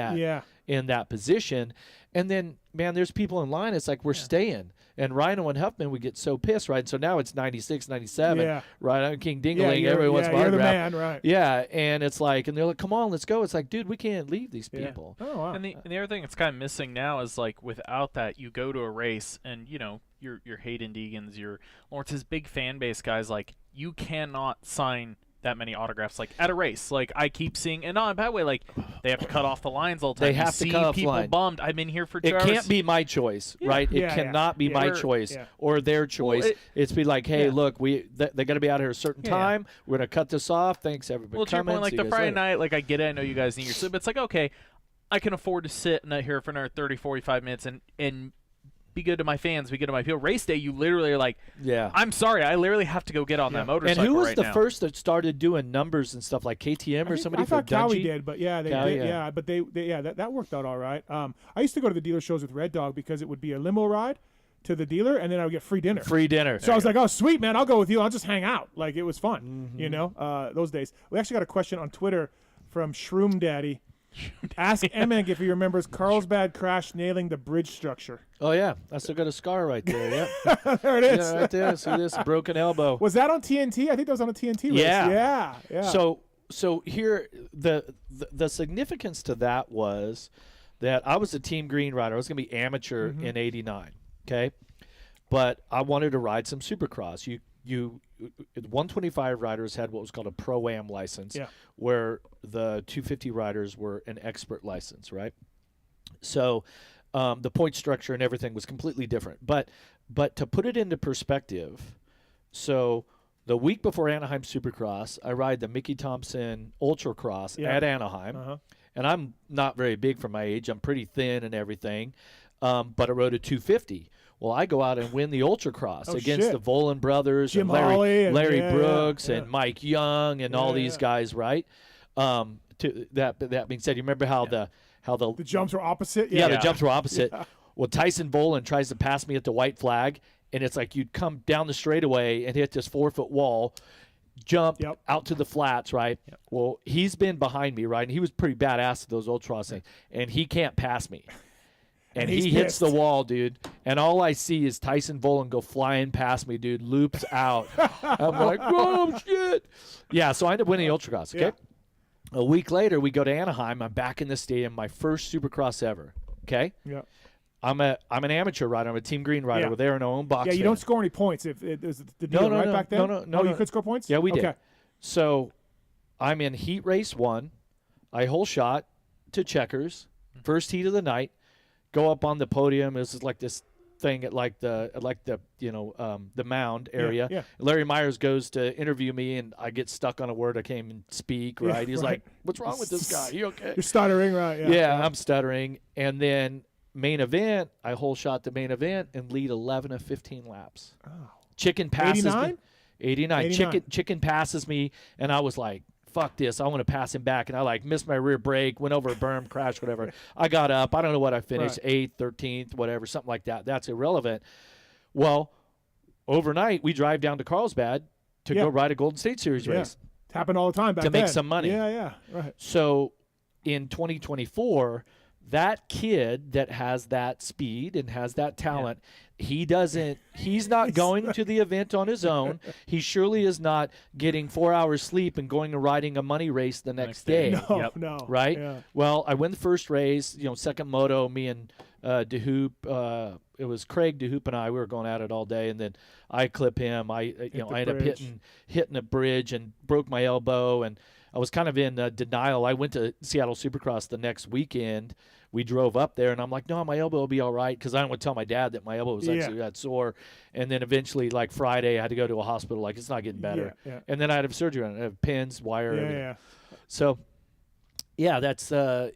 that position. And then, man, there's people in line. It's like we're staying. And Rhino and Huffman would get so pissed, right? So now it's 96, 97, right? I'm King Dingling. Everyone's you're the man, right? Yeah, and it's like, and they're like, come on, let's go. It's like, dude, we can't leave these people. Oh, wow. And the other thing that's kind of missing now is, like, without that, you go to a race and, your Hayden Deegans, your Lawrence's big fan base guys, like, you cannot sign that many autographs at a race. Like, I keep seeing, and not in a bad way, like, they have to cut off the lines all the time. They have to cut off people line. bummed. I've been here for 2 It hours. can't be my choice, right? It cannot be my choice or their choice. It's be like, hey, look, they got to be out here a certain time. We're gonna cut this off. Thanks, everybody. Well, to your point, like the Friday night, like, I get it. I know you guys need your sleep. But it's like, okay, I can afford to sit here for another 30, 45 minutes and be good to my fans, be good to my people. Race day, you literally are like, I'm sorry, I literally have to go get on that motorcycle. And who was right the now. first that started doing numbers and stuff, like KTM or somebody? I thought from Cowie Dungey? did, but they did, but that worked out all right. I used to go to the dealer shows with Red Dog because it would be a limo ride to the dealer, and then I would get free dinner. So I was like, oh, sweet, man, I'll go with you. I'll just hang out. Like, it was fun, those days. We actually got a question on Twitter from Shroom Daddy. Ask Emig if he remembers Carlsbad crash nailing the bridge structure. Oh, yeah. I still got a scar right there. Yeah. There it is. Yeah, right there. See this? Broken elbow. Was that on TNT? I think that was on a TNT race. Yeah. So here, the significance to that was that I was a Team Green rider. I was going to be amateur in 89, okay? But I wanted to ride some Supercross. You 125 riders had what was called a Pro-Am license, where the 250 riders were an expert license, right? So the point structure and everything was completely different. But to put it into perspective, so the week before Anaheim Supercross, I ride the Mickey Thompson Ultra Cross at Anaheim, and I'm not very big for my age. I'm pretty thin and everything, but I rode a 250. Well, I go out and win the Ultra Cross against the Volan brothers, Jim and Hawley, Larry Brooks, and Mike Young, and all these guys, right? That being said, you remember how the jumps were opposite? The jumps were opposite. Well, Tyson Volan tries to pass me at the white flag, and it's like you'd come down the straightaway and hit this 4-foot wall, jump out to the flats, right? Yep. Well, he's been behind me, right? And he was pretty badass at those ultras things, and he can't pass me. And he hits the wall, dude. And all I see is Tyson Volan go flying past me, dude. Loops out. I'm like, oh, shit. Yeah, so I ended up winning the Ultracross, okay? Yeah. A week later, we go to Anaheim. I'm back in the stadium, my first Supercross ever, okay? Yeah. I'm an amateur rider. I'm a Team Green rider. Yeah. We're there in our own box. Yeah, you van. don't score any points. If it is the deal right back then? No. You could score points? Yeah, we did. Okay. So I'm in heat race 1. I hole shot to Checkerz, first heat of the night. Go up on the podium. This is like this thing at like the the mound area. Yeah. Larry Myers goes to interview me, and I get stuck on a word I can't even speak. Right? Yeah, He's like, "What's wrong with this guy? You okay?" You're stuttering, right? Yeah, I'm stuttering. And then main event, I hole shot the main event and lead 11 of 15 laps. Oh. Chicken passes 89? me. 89. Chicken passes me, and I was like, fuck this, I want to pass him back. And I like missed my rear brake, went over a berm, crashed, whatever. I got up. I don't know what I finished, 8th, 13th, whatever, something like that. That's irrelevant. Well, overnight, we drive down to Carlsbad to go ride a Golden State Series race. It's happened all the time back to then. make some money. Yeah, right. So in 2024, that kid that has that speed and has that talent, he's not going to the event on his own. He surely is not getting 4 hours sleep and going and riding a money race the next day. No. Right? Yeah. Well, I win the first race, second moto, me and DeHoop, it was Craig DeHoop and I, we were going at it all day, and then I clip him. I ended up hitting a bridge and broke my elbow, and I was kind of in denial. I went to Seattle Supercross the next weekend. We drove up there, and I'm like, no, my elbow will be all right, because I didn't want to tell my dad that my elbow was actually that sore. And then eventually, like Friday, I had to go to a hospital. Like, it's not getting better. Yeah. And then I had to have surgery on it. I have pins, wire. Yeah. So, yeah, that's the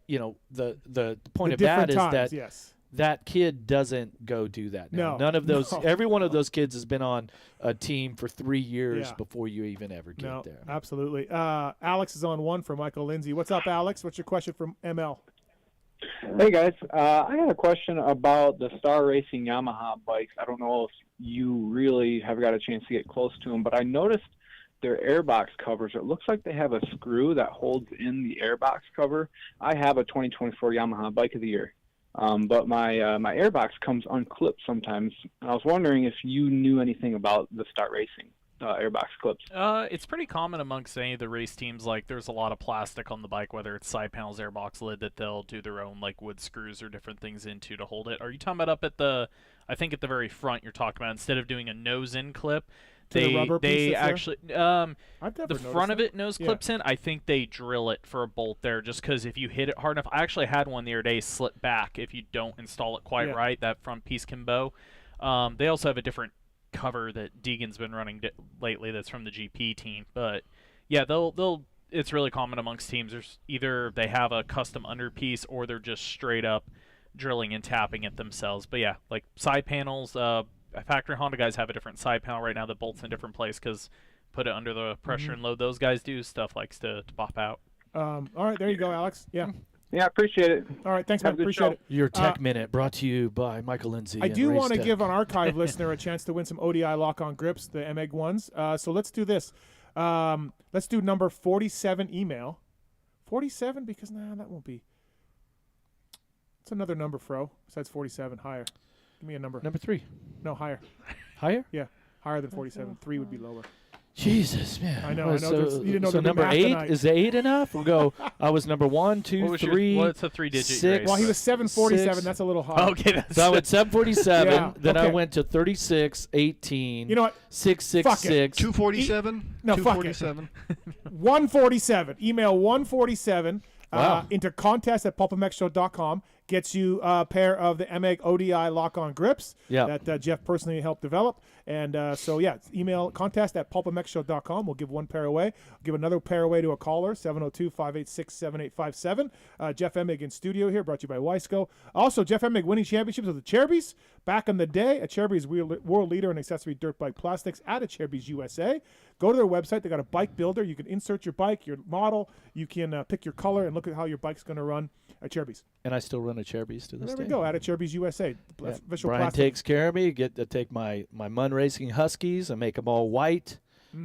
point of that is that that kid doesn't go do that now. None of those. Every one of those kids has been on a team for 3 years before you even ever get there. Absolutely. Alex is on one for Michael Lindsay. What's up, Alex? What's your question from ML? Hey guys, I had a question about the Star Racing Yamaha bikes. I don't know if you really have got a chance to get close to them, but I noticed their airbox covers. It looks like they have a screw that holds in the airbox cover. I have a 2024 Yamaha Bike of the Year, but my airbox comes unclipped sometimes. I was wondering if you knew anything about the Star Racing airbox clips. It's pretty common amongst any of the race teams. Like, there's a lot of plastic on the bike, whether it's side panels, airbox lid, that they'll do their own like wood screws or different things into to hold it. Are you talking about up at I think at the very front you're talking about, instead of doing a nose-in clip, they actually the front of it nose clips in. I think they drill it for a bolt there, just because if you hit it hard enough. I actually had one the other day slip back if you don't install it quite right. That front piece can bow. They also have a different cover that Deegan's been running lately that's from the GP team, but yeah, they'll it's really common amongst teams. There's either they have a custom underpiece or they're just straight up drilling and tapping it themselves. But yeah, like side panels, factory Honda guys have a different side panel right now that bolts in a different place, because put it under the pressure and load those guys do, stuff likes to pop out. All right, there you go, Alex. Yeah, I appreciate it. All right, thanks, man. Appreciate it. Your Tech Minute brought to you by Michael Lindsay. I do want to give an archive listener a chance to win some ODI lock-on grips, the Emig ones. So let's do this. Let's do number 47 email. 47? Because, that won't be. It's another number, Fro, besides 47. Higher. Give me a number. Number 3. No, higher. Higher? Yeah, higher than 47. 3 would be lower. Jesus, man. I know. You didn't know so number 8, is 8 enough? We'll go, I was number 1, 2, 3. What's a 3-digit 6? race? Well, he was 747. That's a little high. Okay, so I went 747. Yeah, then I went to 36, 18. You know what? 666. 247? No, fuck it. 247? 147. Email 147 into contest@pulpmxshow.com. Gets you a pair of the Emig ODI lock-on grips that Jeff personally helped develop. And email contest@pulpmxshow.com. We'll give one pair away. We'll give another pair away to a caller, 702-586-7857. Jeff Emig in studio here, brought to you by Wiseco. Also, Jeff Emig winning championships with the Checkerz. Back in the day, a Checkerz world leader in accessory dirt bike plastics at a Checkerz USA. Go to their website. They got a bike builder. You can insert your bike, your model. You can pick your color and look at how your bike's going to run at Checkerz. And I still run at Checkerz to this There day. we go. At Checkerz USA. Yeah. Official Brian plastic. takes care of me. Get to take my Mun Racing Huskies and make them all white.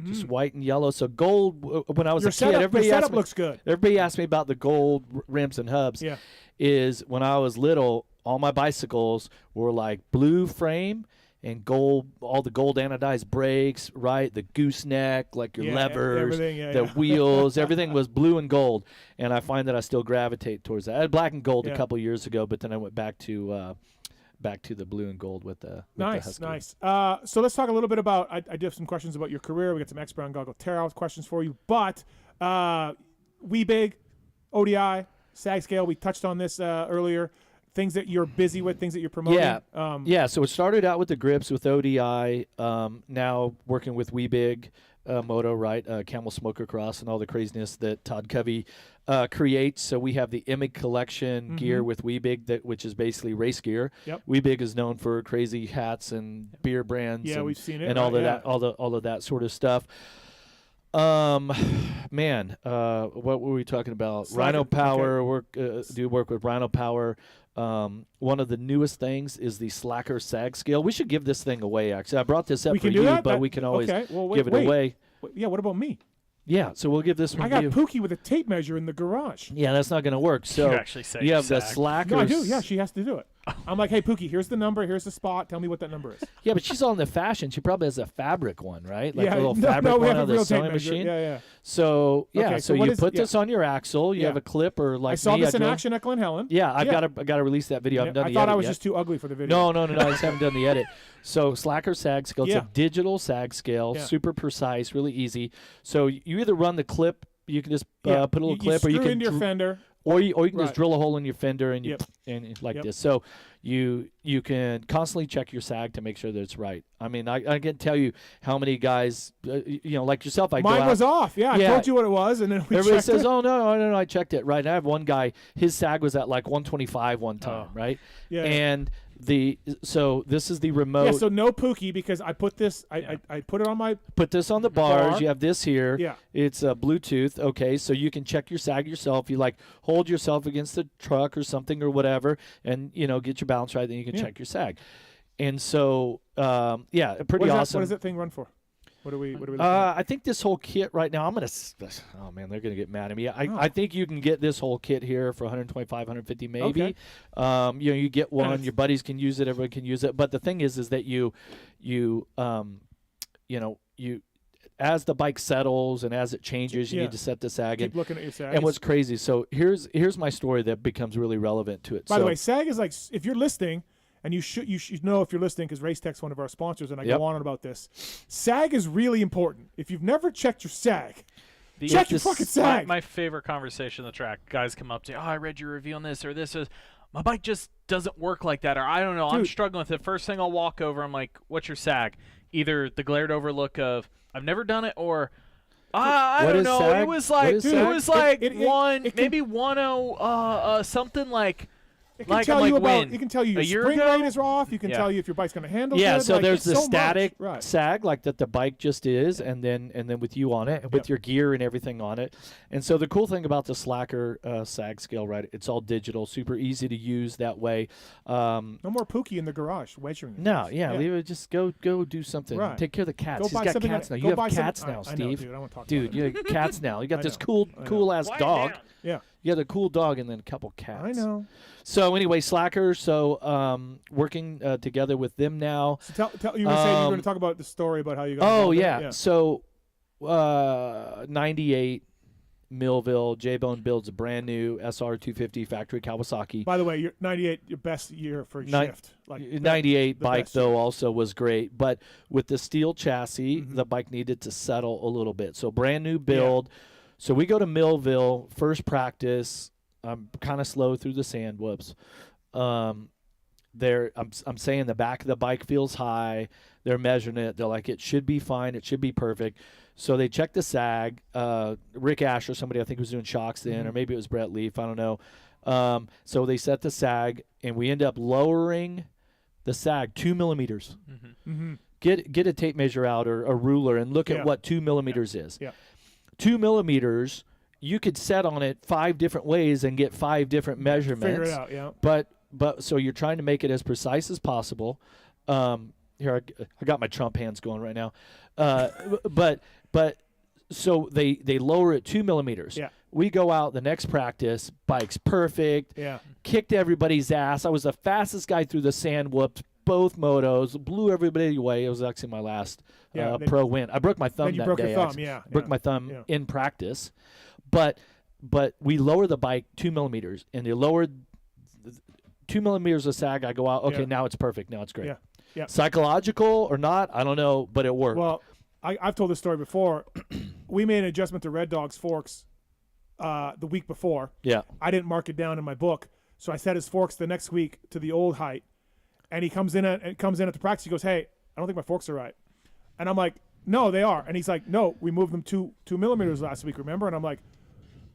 Just white and yellow. So gold, when I was Your a kid, setup, everybody your asked setup me, looks good. everybody asked me about the gold rims and hubs. Yeah. Is when I was little, all my bicycles were like blue frame and gold, all the gold anodized brakes, right? The gooseneck, like your levers, everything, the wheels, everything was blue and gold. And I find that I still gravitate towards that. I had black and gold a couple years ago, but then I went back to the blue and gold with the Nice. Husky. So let's talk a little bit about. I do have some questions about your career. We got some X Brown Goggle Tear Out questions for you, but Weebig, ODI, SAG scale. We touched on this earlier. Things that you're busy with, things that you're promoting. Yeah. So it started out with the grips with ODI. Now working with Weebig Moto, right? Camel Smoker Cross and all the craziness that Todd Covey creates. So we have the Emig collection gear with Weebig, which is basically race gear. Yep. Weebig is known for crazy hats and beer brands. Yeah, and, we've seen it. and all of that, all of that sort of stuff. Man, what were we talking about? Rhino Power. Do work with Rhino Power. One of the newest things is the Slacker SAG scale. We should give this thing away. Actually, I brought this up for you, but we can always give it away. Yeah. What about me? Yeah, so we'll give this one. I got to you. Pookie with a tape measure in the garage. Yeah, that's not going to work. So You actually say you have the SAG. Slackers. No, I do. Yeah, she has to do it. I'm like, hey, Pookie, here's the number. Here's the spot. Tell me what that number is. Yeah, but she's on the fashion. She probably has a fabric one, right? Like a little no, fabric we one have on a the real tape sewing measure. machine. Yeah. So Okay, so so what you is- put yeah. this on your axle. You Yeah. have a clip, or like I saw me, this in drilled- action at Glen Helen. Yeah, I've got to release that video. I haven't done I the thought edit I was yet. just too ugly for the video. No, I just haven't done the edit. So Slacker SAG scale. It's Yeah. a digital SAG scale, Yeah. super precise, really easy. So you either run the clip. You can just Yeah. put a little you clip, or you screw can into your fender. or you can Right. just drill a hole in your fender and Yep. and like Yep. this. So you can constantly check your SAG to make sure that it's right. I mean, I can tell you how many guys, like yourself, I go Mine out. was off. Yeah, I Yeah. told you what it was, and then we Everybody checked says, it. "Oh no, I checked it right." And I have one guy, his SAG was at like 125 one time, right? Yeah. And so this is the remote. Yeah, so no Pookie because I put this. I put it on my. Put this on the bars. Bar. You have this here. Yeah. It's Bluetooth. Okay, so you can check your SAG yourself. You like hold yourself against the truck or something or whatever, and get your balance right. Then you can check your SAG. And so, pretty awesome. What does that thing run for? What are we looking at? I think this whole kit right now, oh man, they're gonna get mad at me. I think you can get this whole kit here for 125, 150 maybe. Okay. You get one, your buddies can use it, everyone can use it. But the thing is that you as the bike settles and as it changes, you need to set the SAG. Keep looking at your SAG. And what's crazy? So here's my story that becomes really relevant to it. By the way, SAG is like if you're listening. And you should know if you're listening because Racetech's one of our sponsors, and I go on about this. SAG is really important. If you've never checked your SAG, check your fucking SAG. My favorite conversation on the track, guys come up to you, I read your review on this, or this is, my bike just doesn't work like that, or I don't know, I'm struggling with it. First thing I'll walk over, I'm like, what's your SAG? Either the glared over look of, I've never done it, or I don't know. SAG? It was like maybe 10 something like. It can tell you about. It can tell you your a year spring ago? rate is off. You can tell you if your bike's going to handle. Yeah, good. so like, there's the it's so static much. SAG like that the bike just is, and then with you on it, with your gear and everything on it. And so the cool thing about the Slacker SAG scale, right? It's all digital, super easy to use that way. No more Pookie in the garage wedging. No, leave it. Just go do something. Right. Take care of the cats. Go He's buy got something cats that- now. go You buy have cats something- now, I know, Steve. dude, I won't talk Dude, about you have cats now. You got this cool ass Quiet dog. down. Yeah. You got a cool dog and then a couple cats. I know. So anyway, Slacker. So working together with them now. So tell you were saying you were going to talk about the story about how you got. Oh involved in yeah. it? So 98 Millville, J-Bone builds a brand new SR250 factory Kawasaki. By the way, your 98, your best year for a shift. Like 98 the bike best though year. also was great, but with the steel chassis, the bike needed to settle a little bit. So brand new build. So we go to Millville, first practice. I'm kind of slow through the sand. Whoops. I'm saying the back of the bike feels high. They're measuring it. They're like, it should be fine. It should be perfect. So they check the SAG. Rick Asher, somebody I think was doing shocks then, or maybe it was Brett Leaf. I don't know. So they set the SAG, and we end up lowering the SAG 2 millimeters. Get a tape measure out or a ruler and look at what 2 millimeters is. Yeah. 2 millimeters you could set on it 5 different ways and get 5 different measurements. Figure it out, yeah. But so you're trying to make it as precise as possible. Here, I got my Trump hands going right now. But so they lower it 2 millimeters. Yeah. We go out the next practice, bike's perfect. Yeah. Kicked everybody's ass. I was the fastest guy through the sand, whooped both motos, blew everybody away. It was actually my last pro win. I broke my thumb Then you that broke day. your thumb, actually. yeah. Broke yeah. my thumb Yeah. in practice. But we lower the bike 2 millimeters, and they lowered 2 millimeters of sag. I go out, okay, Yeah. now it's perfect. Now it's great. Yeah. Yeah. Psychological or not, I don't know, but it worked. Well, I've told this story before. We made an adjustment to Red Dog's forks the week before. Yeah. I didn't mark it down in my book, so I set his forks the next week to the old height. And he comes in at the practice. He goes, "Hey, I don't think my forks are right." And I'm like, "No, they are." And he's like, "No, we moved them 2 millimeters last week, remember?" And I'm like,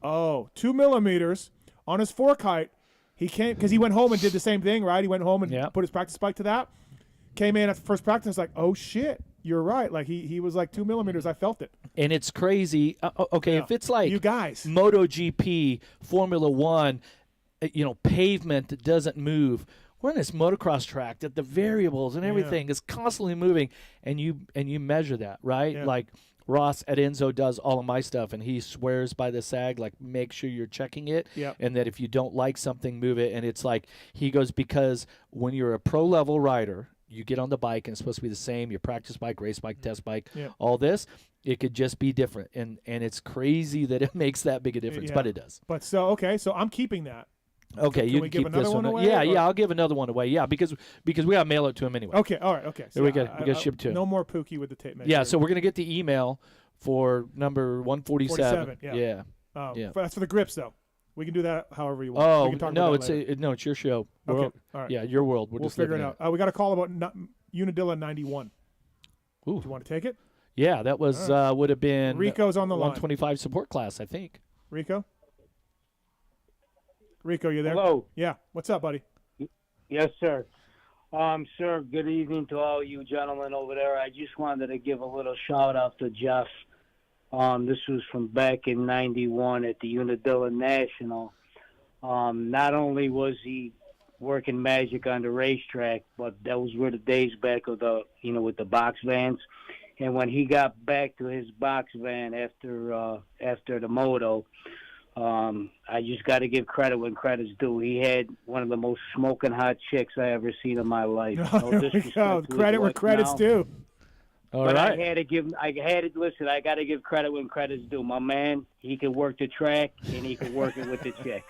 "Oh, 2 millimeters on his fork height." He came because he went home and did the same thing, right? He went home and put his practice bike to that. Came in after first practice, like, "Oh shit, you're right." Like he was like 2 millimeters. I felt it. And it's crazy. Okay, Yeah. if it's like You guys. MotoGP, Formula One, pavement that doesn't move. We're on this motocross track that the variables and everything is constantly moving, and you measure that, right? Yeah. Like Ross at Enzo does all of my stuff, and he swears by the sag, like make sure you're checking it, Yep. and that if you don't like something, move it. And it's like he goes, because when you're a pro level rider, you get on the bike and it's supposed to be the same. Your practice bike, race bike, test bike, all this. It could just be different, and it's crazy that it makes that big a difference, Yeah. but it does. But so I'm keeping that. Okay, Can you we can give keep another this one one. away, Yeah, or- yeah, I'll give another one away. Yeah, because we gotta mail it to him anyway. Okay, all right, okay. So we gotta ship to him. No more Pookie with the tape measure. Yeah, so we're gonna get the email for number 147. 47, Yeah. yeah. That's for the grips though. We can do that however you want. Oh we can talk no, about it's that later. it's your show. Okay, World. all right. Yeah, your world. We'll just figure it living out. We got a call about Unadilla 91. Ooh. Do you want to take it? Yeah, that was would have been Rico's on the line. 125 support class, I think. Rico, you there? Hello. Yeah. What's up, buddy? Yes, sir. Sir, good evening to all you gentlemen over there. I just wanted to give a little shout out to Jeff. This was from back in '91 at the Unadilla National. Not only was he working magic on the racetrack, but those were the days back of with the box vans. And when he got back to his box van after the moto, I just got to give credit when credit's due. He had one of the most smoking hot chicks I ever seen in my life. No, there we go. Credit where credit's due. All but right. I got to give credit when credit's due. My man, he could work the track and he could work it with the chicks.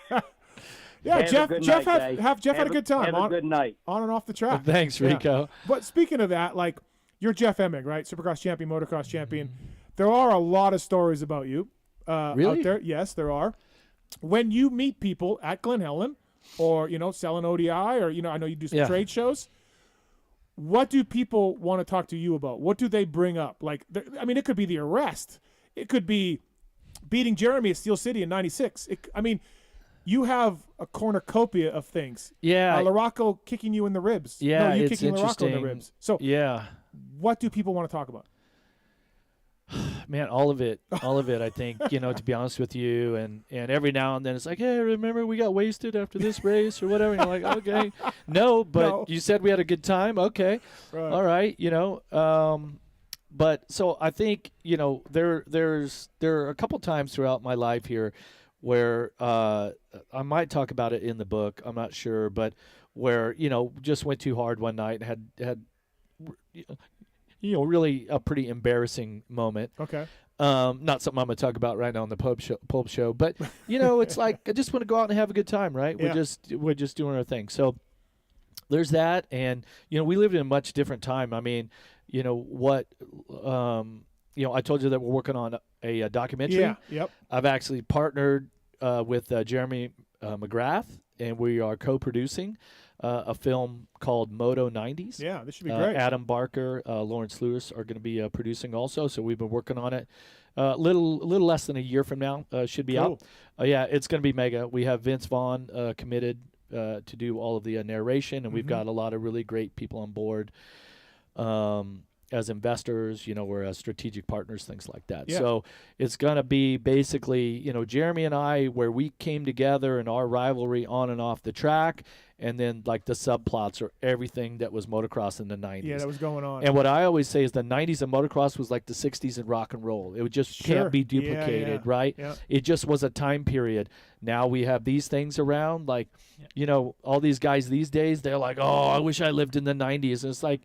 Yeah, Jeff had a good time. Have a good night. On and off the track. Thanks, Rico. Yeah. But speaking of that, like, you're Jeff Emig, right? Supercross champion, motocross champion. There are a lot of stories about you really? out there. Yes, there are. When you meet people at Glen Helen or, selling ODI or, I know you do some trade shows, what do people want to talk to you about? What do they bring up? Like, it could be the arrest. It could be beating Jeremy at Steel City in 96. You have a cornucopia of things. Yeah. LaRocco kicking you in the ribs. Yeah, no, you it's kicking LaRocco in the ribs. So yeah. What do people want to talk about? Man, all of it, I think, to be honest with you. And every now and then it's like, hey, remember we got wasted after this race or whatever. And you're like, okay. No, but you said we had a good time. Okay. Right. All right. But so I think, there are a couple times throughout my life here where I might talk about it in the book. I'm not sure. But where, just went too hard one night and had really a pretty embarrassing moment. Okay. Not something I'm going to talk about right now on the Pulp Show, but it's like I just want to go out and have a good time, right? Yeah. We're just doing our thing. So there's that, and we lived in a much different time. I mean, what I told you that we're working on a documentary. Yeah. Yep. I've actually partnered with Jeremy McGrath, and we are co-producing a film called Moto 90s. Yeah, this should be great. Adam Barker, Lawrence Lewis are going to be producing also, so we've been working on it. Little less than a year from now should be out. Yeah, it's going to be mega. We have Vince Vaughn committed to do all of the narration, and we've got a lot of really great people on board. as investors, or as strategic partners, things like that. Yeah. So it's going to be basically, Jeremy and I, where we came together in our rivalry on and off the track, and then like the subplots or everything that was motocross in the 90s. Yeah, that was going on. And what I always say is the 90s of motocross was like the 60s in rock and roll. It just Sure. can't be duplicated, Yeah. right? Yeah. It just was a time period. Now we have these things around, like, all these guys these days, they're like, oh, I wish I lived in the 90s. And it's like,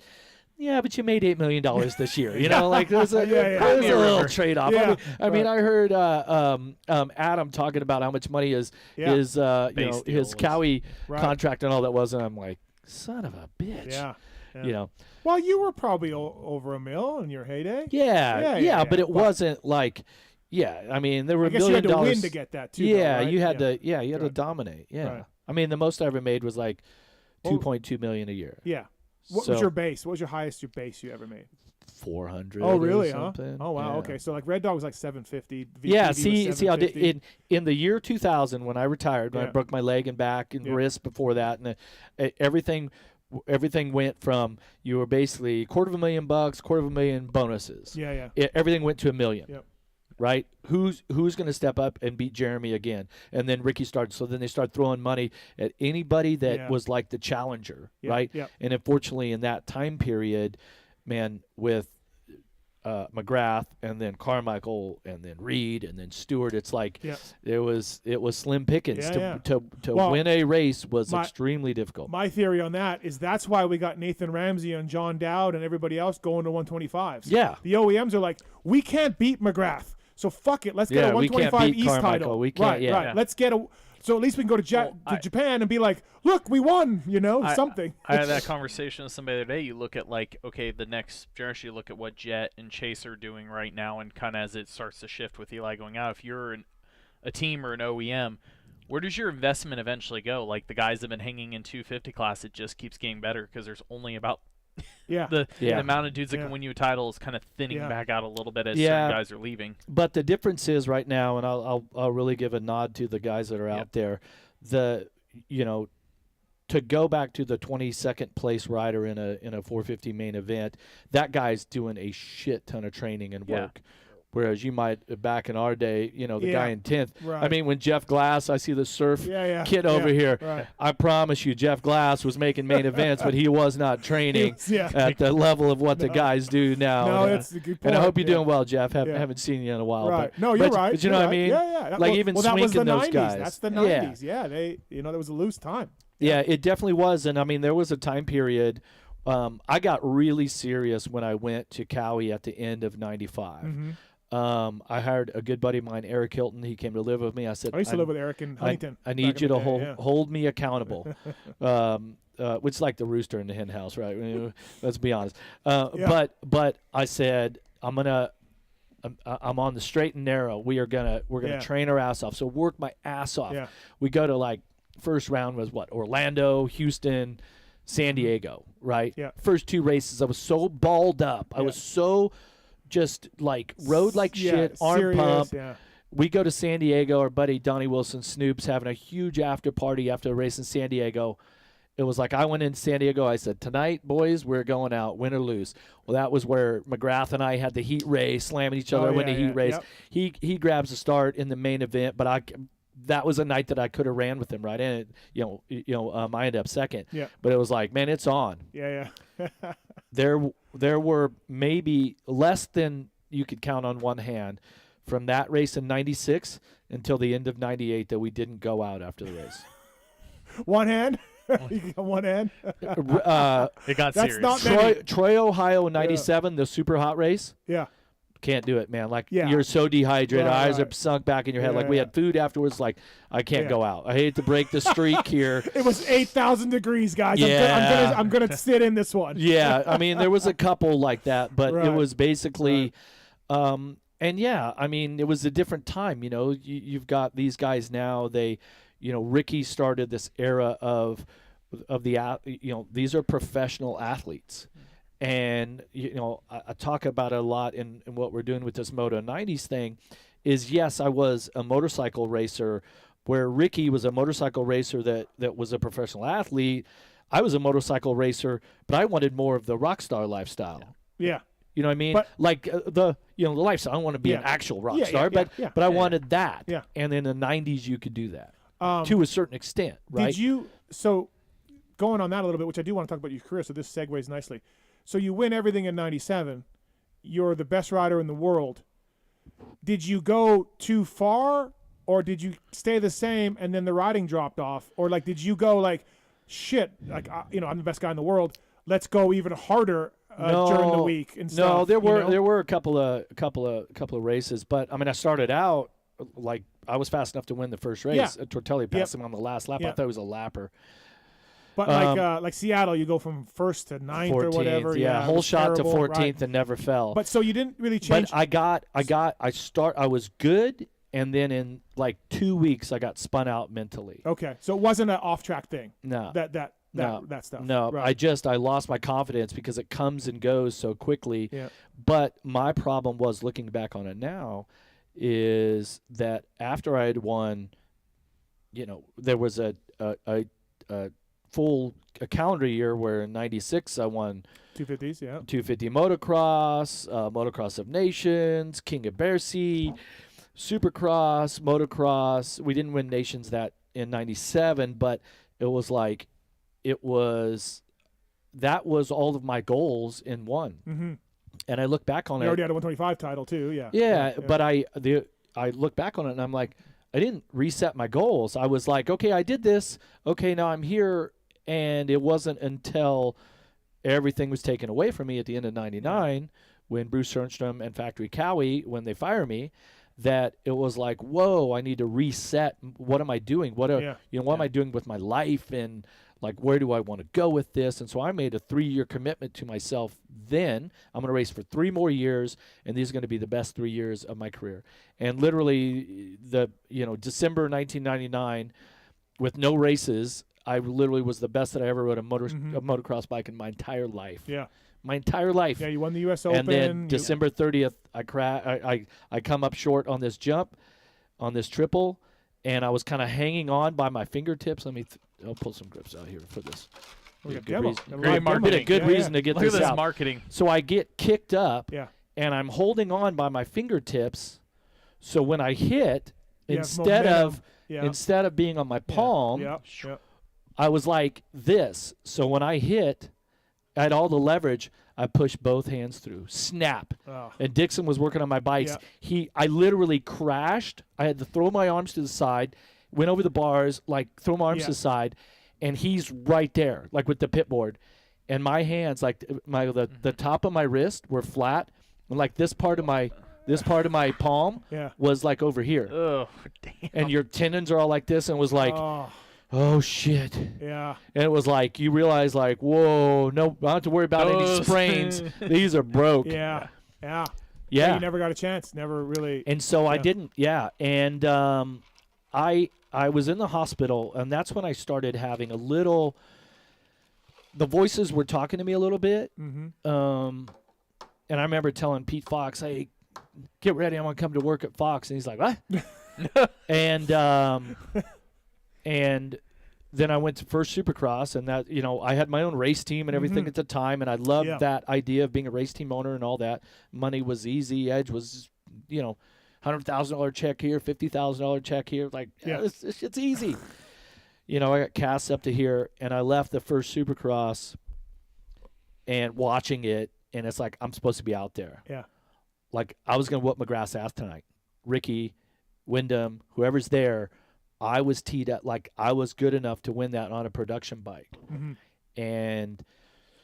yeah, but you made $8 million this year. Like there's a, there's a little trade-off. Yeah. I mean, I heard Adam talking about how much money his Cowie contract and all that was, and I'm like, son of a bitch. Yeah. Well, you were probably over $1 million in your heyday. Yeah, but it wasn't like. Yeah, I mean there were I guess $1 million. You had to win to get that too. Yeah, though, right? you had to. Yeah, you had to dominate. Yeah, Right. I mean the most I ever made was like $2.2 million a year. Yeah. What was your base? What was your highest base you ever made? 400. Oh, really? Huh? Oh, wow. Yeah. Okay, so like Red Dog was like 750. Yeah. VTV See, I did in the year 2000 when I retired, when I broke my leg and back and wrist before that, and everything went from you were basically $250,000, $250,000 bonuses. Yeah. Everything went to $1 million. Yep. Right? Who's going to step up and beat Jeremy again? And then Ricky started. So then they start throwing money at anybody that was like the challenger, right? Yep. And unfortunately, in that time period, man, with McGrath and then Carmichael and then Reed and then Stewart, it's like it was slim pickings to win a race was extremely difficult. My theory on that is that's why we got Nathan Ramsey and John Dowd and everybody else going to 125s. Yeah. The OEMs are like, we can't beat McGrath. So fuck it. Let's get a 125 East Carmichael. title. We can't, right. Let's get a. So at least we can go to Japan and be like, look, we won. Something. I had that conversation with somebody the other day. You look at like, okay, the next generation. You look at what Jet and Chase are doing right now, and kind of as it starts to shift with Eli going out. If you're a team or an OEM, where does your investment eventually go? Like the guys that have been hanging in 250 class, it just keeps getting better because there's only about. The amount of dudes that can win you a title is kind of thinning back out a little bit as certain guys are leaving. But the difference is right now, and I'll really give a nod to the guys that are out there, to go back to the 22nd place rider in a 450 main event, that guy's doing a shit ton of training and work. Whereas you might, back in our day, the guy in 10th. Right. I mean, when Jeff Glass, I see the surf kid over here. Right. I promise you, Jeff Glass was making main events, but he was not training at the level of what the guys do now. No, that's a good point. And I hope you're doing well, Jeff. Haven't seen you in a while. Right. But, no, you're right. But you know what I mean? Yeah. Like even that was the Swink and those 90s. guys. That's the 90s. Yeah. They, there was a loose time. Yeah, it definitely was. And I mean, there was a time period. I got really serious when I went to Cowie at the end of 95. Mm-hmm. I hired a good buddy of mine, Eric Hilton. He came to live with me. I said, I used to live with Eric in Huntington. I need you to hold me accountable. Which is like the rooster in the hen house, right? Let's be honest. But I said, I'm on the straight and narrow. We're gonna train our ass off. So work my ass off. Yeah. We go to like first round was what? Orlando, Houston, San Diego, right? Yeah. First two races, I was so balled up. I was so just like rode like shit, arm pump. Yeah. We go to San Diego. Our buddy Donnie Wilson Snoop's having a huge after party after a race in San Diego. It was like I went in San Diego. I said, tonight, boys, we're going out, win or lose. Well, that was where McGrath and I had the heat race, slamming each other, winning the heat race. Yep. He grabs the start in the main event, but that was a night that I could have ran with him, right? And I ended up second. Yeah. But it was like, man, it's on. Yeah. There were maybe less than you could count on one hand from that race in 96 until the end of 98 that we didn't go out after the race. One hand? You got one hand? It got That's serious. not Troy, Ohio in 97, the super hot race. Yeah. Can't do it, man. Like, you're so dehydrated. Eyes are sunk back in your head. Like, we had food afterwards. Like, I can't go out. I hate to break the streak here. It was 8,000 degrees, guys. Yeah. I'm gonna sit in this one. Yeah. I mean, there was a couple like that, but it was basically and yeah, I mean, it was a different time. You've got these guys now. They, Ricky started this era of the, these are professional athletes. And, I talk about it a lot in what we're doing with this Moto 90s thing is, yes, I was a motorcycle racer where Ricky was a motorcycle racer that was a professional athlete. I was a motorcycle racer, but I wanted more of the rock star lifestyle. Yeah. You know what I mean? But- like the lifestyle. I don't want to be an actual rock star, but I wanted that. Yeah. And in the 90s, you could do that Um, to a certain extent, right? Did you so going on that a little bit, which I do want to talk about your career, so this segues nicely. So you win everything in 97. You're the best rider in the world. Did you go too far, or did you stay the same and then the riding dropped off? Or like did you go like shit, like I'm the best guy in the world. Let's go even harder during the week and stuff. No, there were a couple of races, but I mean I started out like I was fast enough to win the first race. Tortelli passed him on the last lap. I thought he was a lapper. But like Seattle, you go from first to ninth 14th, or whatever. Yeah, whole shot terrible, to 14th right. and never fell. But so you didn't really change. But I was good, and then in like 2 weeks I got spun out mentally. Okay, so it wasn't an off-track thing. No. That stuff. No, right. I lost my confidence because it comes and goes so quickly. Yeah. But my problem was, looking back on it now, is that after I had won, there was a full calendar year where in 96 I won 250s, 250 motocross, motocross of nations, King of Bearsea, supercross, motocross. We didn't win nations that in 97, but that was all of my goals in one. Mm-hmm. And I look back on it. You already had a 125 title too, Yeah, but I look back on it and I'm like, I didn't reset my goals. I was like, okay, I did this. Okay, now I'm here. And it wasn't until everything was taken away from me at the end of 99 when Bruce Sernstrom and Factory Cowie, when they fire me, that it was like, whoa, I need to reset. What am I doing? What am I doing with my life? And like, where do I want to go with this? And so I made a 3-year commitment to myself then. I'm going to race for 3 more years, and these are going to be the best 3 years of my career. And literally December 1999, with no races, I literally was the best that I ever rode a motocross bike in my entire life. Yeah. My entire life. Yeah, you won the U.S. Open. And then December 30th, I come up short on this jump, on this triple, and I was kind of hanging on by my fingertips. I'll pull some grips out here for this. Great marketing. A good reason to get Look this at this out. Marketing. So I get kicked up, Yeah. and I'm holding on by my fingertips. So when I hit, instead of being on my palm, I was like this. So when I hit, I had all the leverage. I pushed both hands through. Snap. Oh. And Dixon was working on my bikes. I literally crashed. I had to throw my arms to the side, went over the bars, like throw my arms to the side, and he's right there, like with the pit board. And my hands, like the top of my wrist were flat, and like this part of my palm was like over here. Oh, damn. And your tendons are all like this, and it was like, oh shit. Yeah. And it was like, you realize like, whoa, no, I don't have to worry about any sprains. These are broke. Yeah. Yeah. You never got a chance. Never really. And so I didn't. Yeah. And I was in the hospital, and that's when I started having the voices were talking to me a little bit. Mm-hmm. And I remember telling Pete Fox, hey, get ready, I'm going to come to work at Fox. And he's like, what? And then I went to First Supercross, and that, I had my own race team and everything at the time, and I loved that idea of being a race team owner and all that. Money was easy. Edge was, $100,000 check here, $50,000 check here. Like, it's easy. I got cast up to here, and I left the First Supercross and watching it, and it's like, I'm supposed to be out there. Yeah. Like, I was going to whoop McGrath's ass tonight. Ricky, Wyndham, whoever's there, I was teed up. Like, I was good enough to win that on a production bike. Mm-hmm. And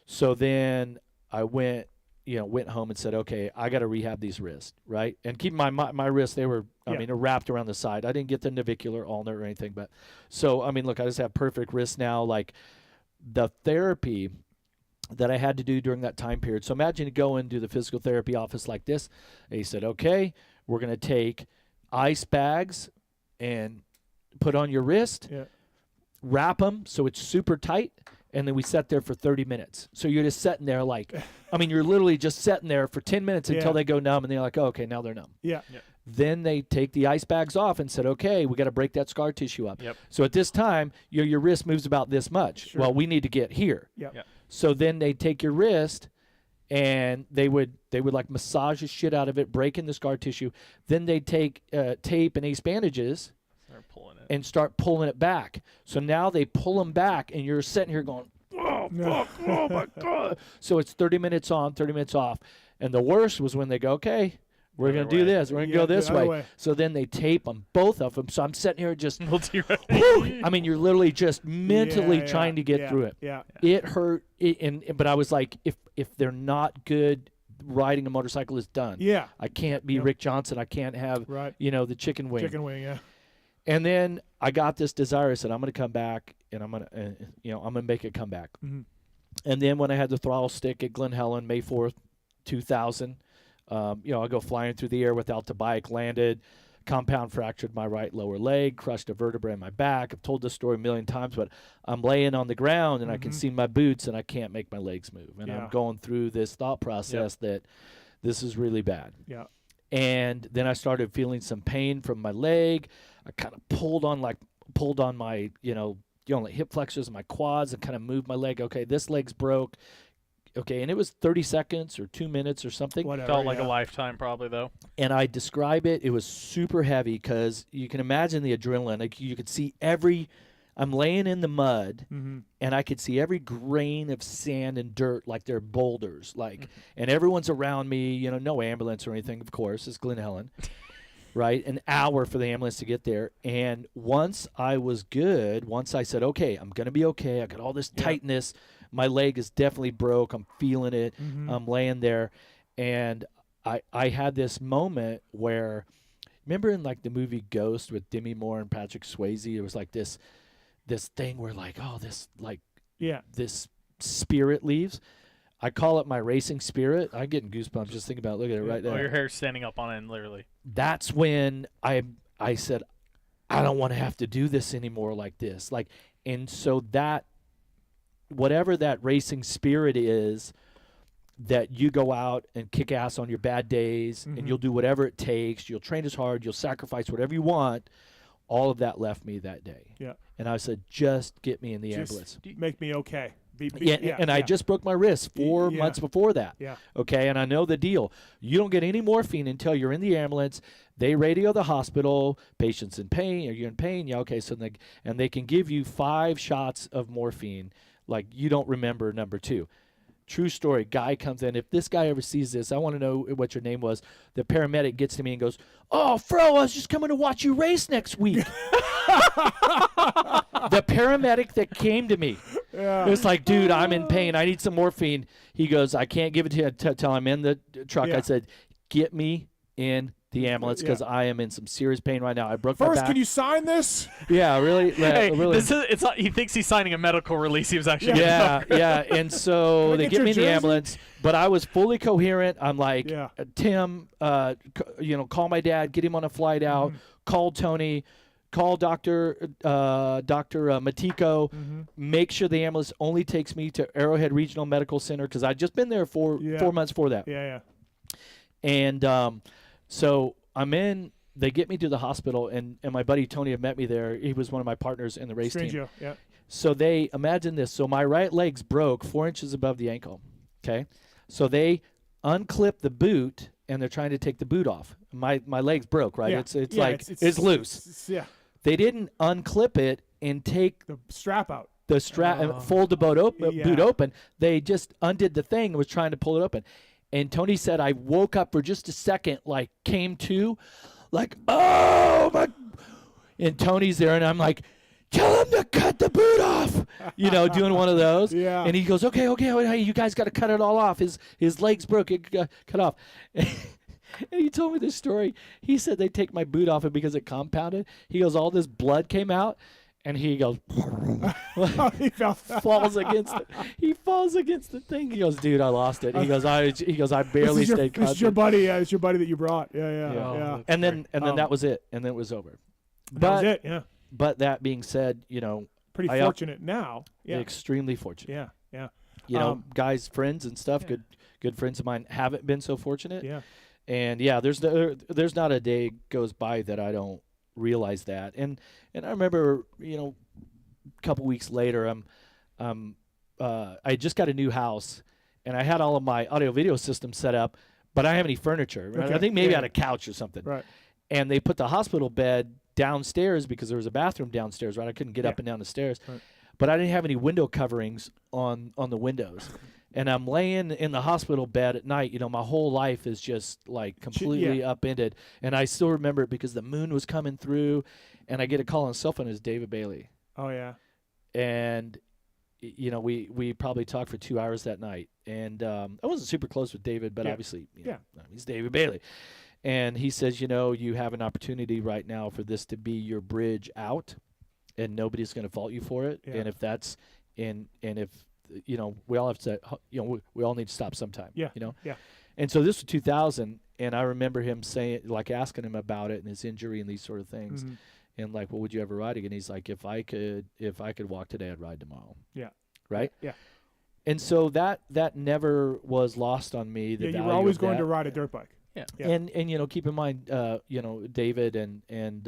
so then I went home and said, okay, I got to rehab these wrists, right? And keep my wrists, they were, they're wrapped around the side. I didn't get the navicular ulnar or anything. But so, look, I just have perfect wrists now. Like, the therapy that I had to do during that time period. So imagine you go into the physical therapy office like this. And he said, okay, we're going to take ice bags and put on your wrist, wrap them so it's super tight, and then we sat there for 30 minutes. So you're just sitting there like, you're literally just sitting there for 10 minutes until they go numb, and they're like, oh, okay, now they're numb. Yeah. Then they take the ice bags off and said, okay, we got to break that scar tissue up. Yep. So at this time, your wrist moves about this much. Sure. Well, we need to get here. Yep. So then they take your wrist and they would like massage the shit out of it, breaking the scar tissue. Then they'd take tape and ace bandages and start pulling it back. So now they pull them back, and you're sitting here going, oh, fuck, oh, my God. So it's 30 minutes on, 30 minutes off. And the worst was when they go, okay, we're going to do this. We're going to go this way. So then they tape them, both of them. So I'm sitting here just, I mean, you're literally just mentally trying to get through it. Yeah. It hurt. But I was like, if they're not good, riding a motorcycle is done. Yeah. I can't be Rick Johnson. I can't have, the chicken wing. Chicken wing, yeah. And then I got this desire. I said, I'm going to come back, and I'm going to, I'm going to make a comeback. Mm-hmm. And then when I had the throttle stick at Glen Helen, May 4th, 2000, I go flying through the air without the bike, landed, compound fractured my right lower leg, crushed a vertebrae in my back. I've told this story a million times, but I'm laying on the ground, and I can see my boots, and I can't make my legs move. And I'm going through this thought process that this is really bad. Yeah. And then I started feeling some pain from my leg. I kind of pulled on my, like hip flexors and my quads and kind of moved my leg. Okay, this leg's broke. Okay, and it was 30 seconds or 2 minutes or something. Whatever, felt like a lifetime probably, though. And I describe it. It was super heavy because you can imagine the adrenaline. Like you could see I'm laying in the mud, and I could see every grain of sand and dirt like they're boulders. And everyone's around me, no ambulance or anything, of course. It's Glen Helen. Right, an hour for the ambulance to get there. And once I was good, once I said, okay, I'm going to be okay. I got all this tightness. My leg is definitely broke. I'm feeling it. I'm laying there. And I had this moment where, remember in like the movie Ghost with Demi Moore and Patrick Swayze, it was like this thing where like, oh, this spirit leaves. I call it my racing spirit. I'm getting goosebumps just thinking about it. Look at it right there. Oh, your hair's standing up on it, literally. That's when I said, I don't want to have to do this anymore like this. And so that, whatever that racing spirit is, that you go out and kick ass on your bad days, and you'll do whatever it takes. You'll train as hard. You'll sacrifice whatever you want. All of that left me that day. Yeah. And I said, just get me in the ambulance. Make me okay. I just broke my wrist 4 months before that. Yeah. Okay, and I know the deal. You don't get any morphine until you're in the ambulance. They radio the hospital. Patient's in pain. Are you in pain? Yeah. Okay. So they can give you 5 shots of morphine. Like you don't remember number 2. True story. Guy comes in. If this guy ever sees this, I want to know what your name was. The paramedic gets to me and goes, "Oh, Fro, I was just coming to watch you race next week." The paramedic that came to me. It was like, dude, I'm in pain. I need some morphine. He goes, I can't give it to you until I'm in the truck. I said, get me in the ambulance because I am in some serious pain right now. I broke my back. First, can you sign this? Yeah, really. Hey, really. He thinks he's signing a medical release. He was actually yeah. And so they get me in the ambulance, but I was fully coherent. I'm like, Tim, call my dad, get him on a flight out, call Tony, call Dr. Matiko, make sure the ambulance only takes me to Arrowhead Regional Medical Center because I'd just been there for 4 months before that. Yeah. And so I'm in. They get me to the hospital, and my buddy Tony had met me there. He was one of my partners in the race team. Yeah. So they imagine this. So my right leg's broke 4 inches above the ankle. Okay. So they unclip the boot, and they're trying to take the boot off. My leg's broke, right? Yeah. It's loose. They didn't unclip it and take the strap out. The strap, fold the boot open. They just undid the thing and was trying to pull it open. And Tony said, I woke up for just a second, like came to, like, oh my. And Tony's there, and I'm like, tell him to cut the boot off, doing one of those. Yeah. And he goes, okay, you guys got to cut it all off. His leg's broke, it got cut off. And he told me this story. He said they take my boot off, and because it compounded, he goes, all this blood came out, and he goes, he falls against it. He falls against the thing. He goes, dude, I lost it. He goes, I barely stayed conscious. This is your buddy. It's your buddy that you brought. Yeah. And then that was it. And then it was over. That was it. Yeah. But that being said, pretty fortunate now. Yeah. Extremely fortunate. Yeah. Guys, friends and stuff. Good friends of mine haven't been so fortunate. Yeah. And there's not a day goes by that I don't realize that. And I remember, a couple weeks later, I just got a new house, and I had all of my audio video systems set up, but I didn't have any furniture. Right? Okay. I think maybe Yeah. I had a couch or something. Right. And they put the hospital bed downstairs because there was a bathroom downstairs, right? I couldn't get up and down the stairs. Right. But I didn't have any window coverings on the windows. And I'm laying in the hospital bed at night. You know, my whole life is just like completely upended. And I still remember it because the moon was coming through, and I get a call on the cell phone. It's David Bailey. Oh, yeah. And you know, we probably talked for 2 hours that night. And I wasn't super close with David, but obviously, you know, he's David Bailey. And he says, you know, you have an opportunity right now for this to be your bridge out, and nobody's going to fault you for it. Yeah. And if that's and if you know, we all have to, you know, we all need to stop sometime. Yeah. You know. Yeah. And so this was 2000, and I remember him saying, like, asking him about it and his injury and these sort of things, and like, well, would you ever ride again? He's like, if I could walk today, I'd ride tomorrow. Yeah. Right. Yeah. And so that never was lost on me. The you value were always of going that. to ride a dirt bike. Yeah. And you know, keep in mind, you know, David and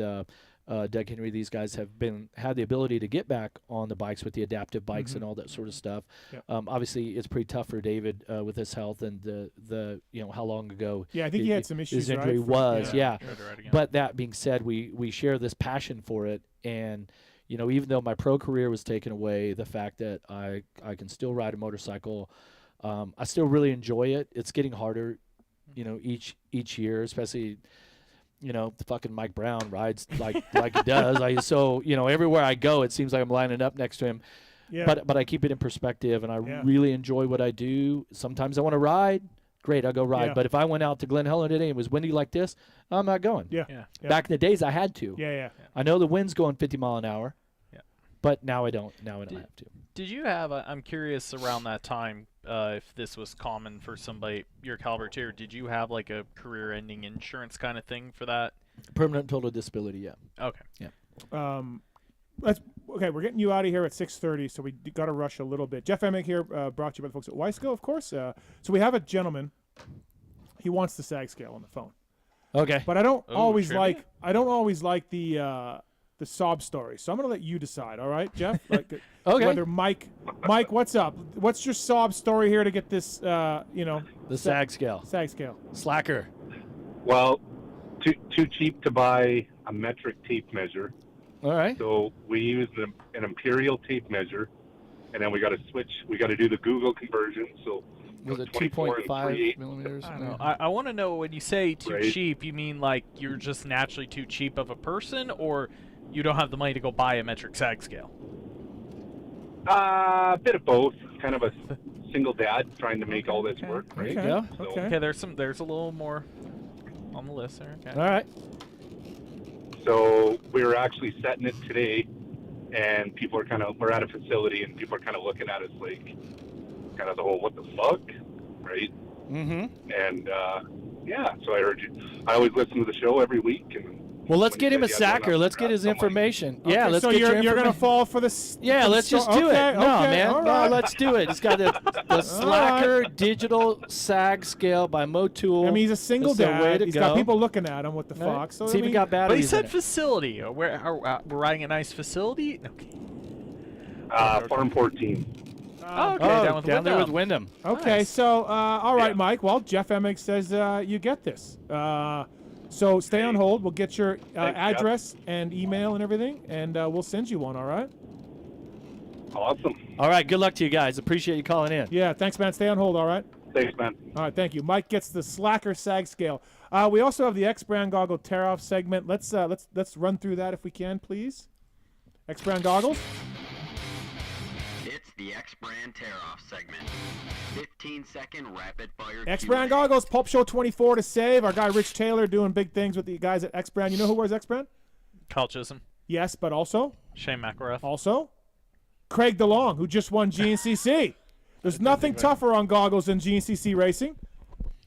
Doug Henry, these guys have had the ability to get back on the bikes with the adaptive bikes and all that sort of stuff. Yep. Obviously, it's pretty tough for David with his health and the you know, how long ago. Yeah, I think he had some issues. His injury right? was, yeah. Tried to ride again. But that being said, we share this passion for it, and you know, even though my pro career was taken away, the fact that I can still ride a motorcycle, I still really enjoy it. It's getting harder, you know, each year, especially. You know, the fucking Mike Brown rides like he does. So you know, everywhere I go, it seems like I'm lining up next to him. Yeah. But I keep it in perspective, and I really enjoy what I do. Sometimes I want to ride. Great, I'll go ride. Yeah. But if I went out to Glen Helen today and it was windy like this, I'm not going. Yeah. Back in the days, I had to. Yeah. I know the wind's going 50 mile an hour. Yeah. But now I don't. Now I don't have to. Did you have? I'm curious around that time. If this was common for somebody your caliber too, did you have like a career-ending insurance kind of thing for that? Permanent total disability, yeah. Okay. Yeah. Okay, we're getting you out of here at 6:30, so we got to rush a little bit. Jeff Emig here, brought to you by the folks at Weisco, of course. So we have a gentleman. He wants the SAG scale on the phone. Okay. But I don't always trivia? like the sob story. So I'm gonna let you decide. All right, Jeff. Like, okay. Whether Mike, what's up? What's your sob story here to get this? You know, the SAG scale. SAG scale. Slacker. Well, too cheap to buy a metric tape measure. All right. So we use an imperial tape measure, and then we got to switch. We got to do the Google conversion. So was it 24 and 2.5 3/8. millimeters? I don't know. I want to know, when you say too Right. cheap, you mean like you're just naturally too cheap of a person, or you don't have the money to go buy a metric SAG scale? A bit of both. Kind of a single dad trying to make all this work. There Right? you go. So, Okay. There's a little more on the list there. Okay. All right. So we were actually setting it today, and people are we're at a facility, and people are kind of looking at us like, kind of the whole, what the fuck, right? Mm-hmm. And so I heard you. I always listen to the show every week, and Well, let's when get you him a said you had one sacker. up, Let's get his I'm like, information. Okay, Yeah, let's so get your you're gonna information. fall for this. Yeah, let's just do it. Okay, No, okay, man. all No, right. let's do it. It's got the Slacker digital SAG scale by Motul. I mean, he's a single That's the way dad. to He's go. got people looking at him. What the Right. fuck? So It's I even mean, got But he batteries in said it. facility. We're riding a nice facility. Okay. Farm 14. Okay, Oh, down there with Wyndham. Wyndham. Okay, Nice. so all right, Yeah. Mike. Well, Jeff Emig says you get this. So stay on hold. We'll get your Thanks, address and email and everything, and we'll send you one. All right? Awesome. All right, good luck to you guys. Appreciate you calling in. Yeah. Thanks, man. Stay on hold. All right. Thanks, man. All right. Thank you. Mike gets the Slacker SAG scale. We also have the X Brand Goggle Tear Off segment. Let's run through that if we can, please. X Brand Goggles. It's the X Brand Tear-Off segment. 15-second rapid-fire X Q&A. Brand Goggles. Pulp Show 24 to save. Our guy Rich Taylor doing big things with the guys at X Brand. You know who wears X Brand? Kyle Chisholm, Yes, but also. Shane McElrath. Also, Craig DeLong, who just won GNCC. There's nothing tougher on goggles than GNCC racing.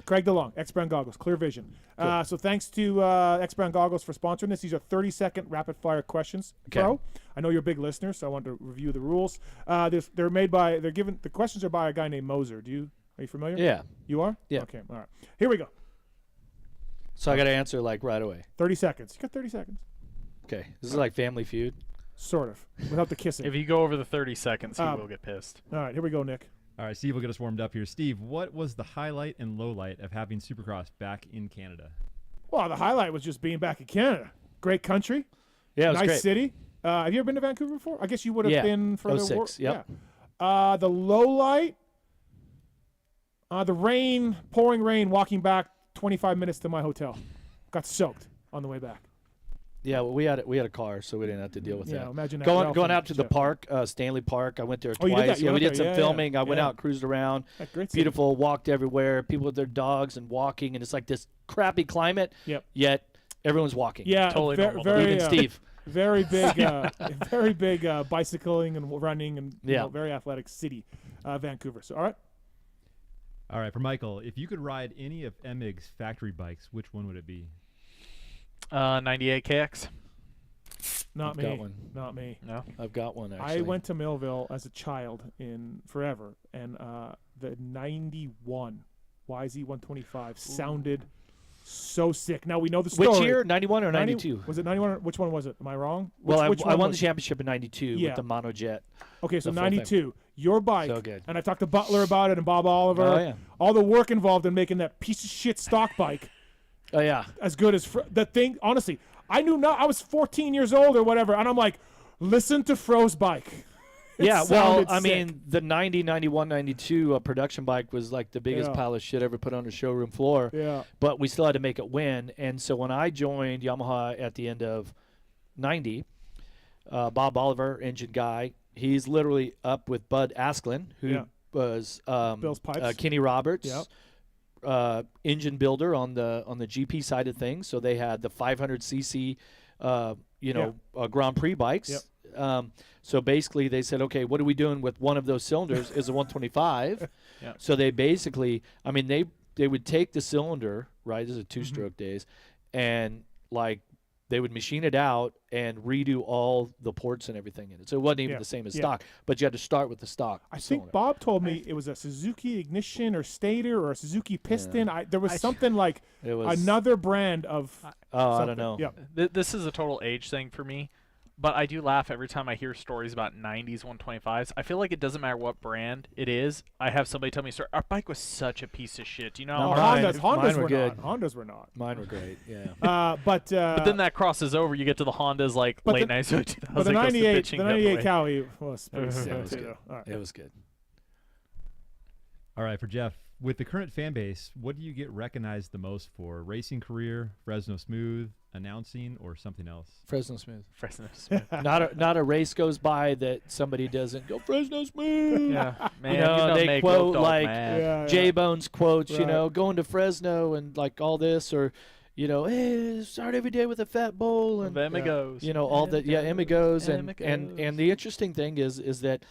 Craig DeLong, X Brand Goggles, clear vision. So thanks to X Brand Goggles for sponsoring this. These are 30-second rapid-fire questions, Okay. Pro. I know you're a big listener, so I wanted to review the rules. The questions are by a guy named Moser. Are you familiar? Yeah. You are? Yeah. Okay, all right. Here we go. So I got to answer like right away. 30 seconds. You got 30 seconds. Okay. This is like Family Feud. Sort of, without the kissing. If you go over the 30 seconds, he Um, will get pissed. All right, here we go, Nick. All right, Steve will get us warmed up here. Steve, what was the highlight and low light of having Supercross back in Canada? Well, the highlight was just being back in Canada. Great country. Yeah, it was nice great. city. Have you ever been to Vancouver before? I guess you would have been for the 06, yep. Yeah. The low light, the rain, pouring rain, walking back 25 minutes to my hotel. Got soaked on the way back. Yeah, well, we had a car, so we didn't have to deal with Yeah, that. imagine that. Going out to the park, Stanley Park. I went there Oh, you did twice. that? You We went did there. some Yeah, filming. I went yeah. out, cruised around. Great city. Beautiful. Walked everywhere. People with their dogs and walking, and it's like this crappy climate. Yep. Yet everyone's walking. Yeah, Totally normal. very Even Steve. Very big, very big bicycling and running and you know, very athletic city, Vancouver. So, all right, for Michael, if you could ride any of Emig's factory bikes, which one would it be? 98 KX. Not I've me. got one. Not me. No. I've got one, actually. I went to Millville as a child in forever, and the 91 YZ125 sounded so sick. Now we know the story. Which year? 91 or 92? Was it 91? Which one was it? Am I wrong? Well, which I one won was the championship in 92 with the Monojet. Okay, so the full thing. 92. Your bike. So good. And I talked to Butler about it and Bob Oliver. Oh, yeah. All the work involved in making that piece of shit stock bike. Oh, yeah. As good as the thing. Honestly, I knew not. I was 14 years old or whatever, and I'm like, listen to Fro's bike. Yeah, well, sounded I sick. mean, the 90, 91, 92 production bike was like the biggest pile of shit ever put on the showroom floor. Yeah. But we still had to make it win. And so when I joined Yamaha at the end of 90, Bob Oliver, engine guy, he's literally up with Bud Asklin, who was Bill's Pipes. Kenny Roberts, engine builder on the GP side of things. So they had the 500cc, Grand Prix bikes. Yep. So basically they said, okay, what are we doing with one of those cylinders is a 125. So they basically, I mean, they would take the cylinder, right, this is a two-stroke days, and like they would machine it out and redo all the ports and everything in it. So it wasn't even the same as stock, but you had to start with the stock I cylinder. think Bob told me it was a Suzuki ignition or stator or a Suzuki piston. There was something like it was another brand of I don't know. Yeah. This is a total age thing for me, but I do laugh every time I hear stories about 90s 125s. I feel like it doesn't matter what brand it is. I have somebody tell me, "Sir, our bike was such a piece of shit." Do you know? No, Hondas mine were were good. not. Hondas were not. Mine were great, yeah. But then that crosses over. You get to the Hondas like But late the- 90s, 2000. But the goes to 98, bitching the the other 98 way. Cowie was pretty It sick was too. good. Though. All right. It was good. All right, for Jeff, with the current fan base, what do you get recognized the most for? Racing career, Fresno Smooth, announcing, or something else? Fresno Smooth. Fresno Smooth. not a race goes by that somebody doesn't go Fresno Smooth. Yeah, man, you know, you don't they make quote Low Dog like mad. J Bones quotes, you Right. know, going to Fresno and like all this, or hey, start every day with a fat bowl and Emigos. you know all the Emigos and Emigos. the interesting thing is that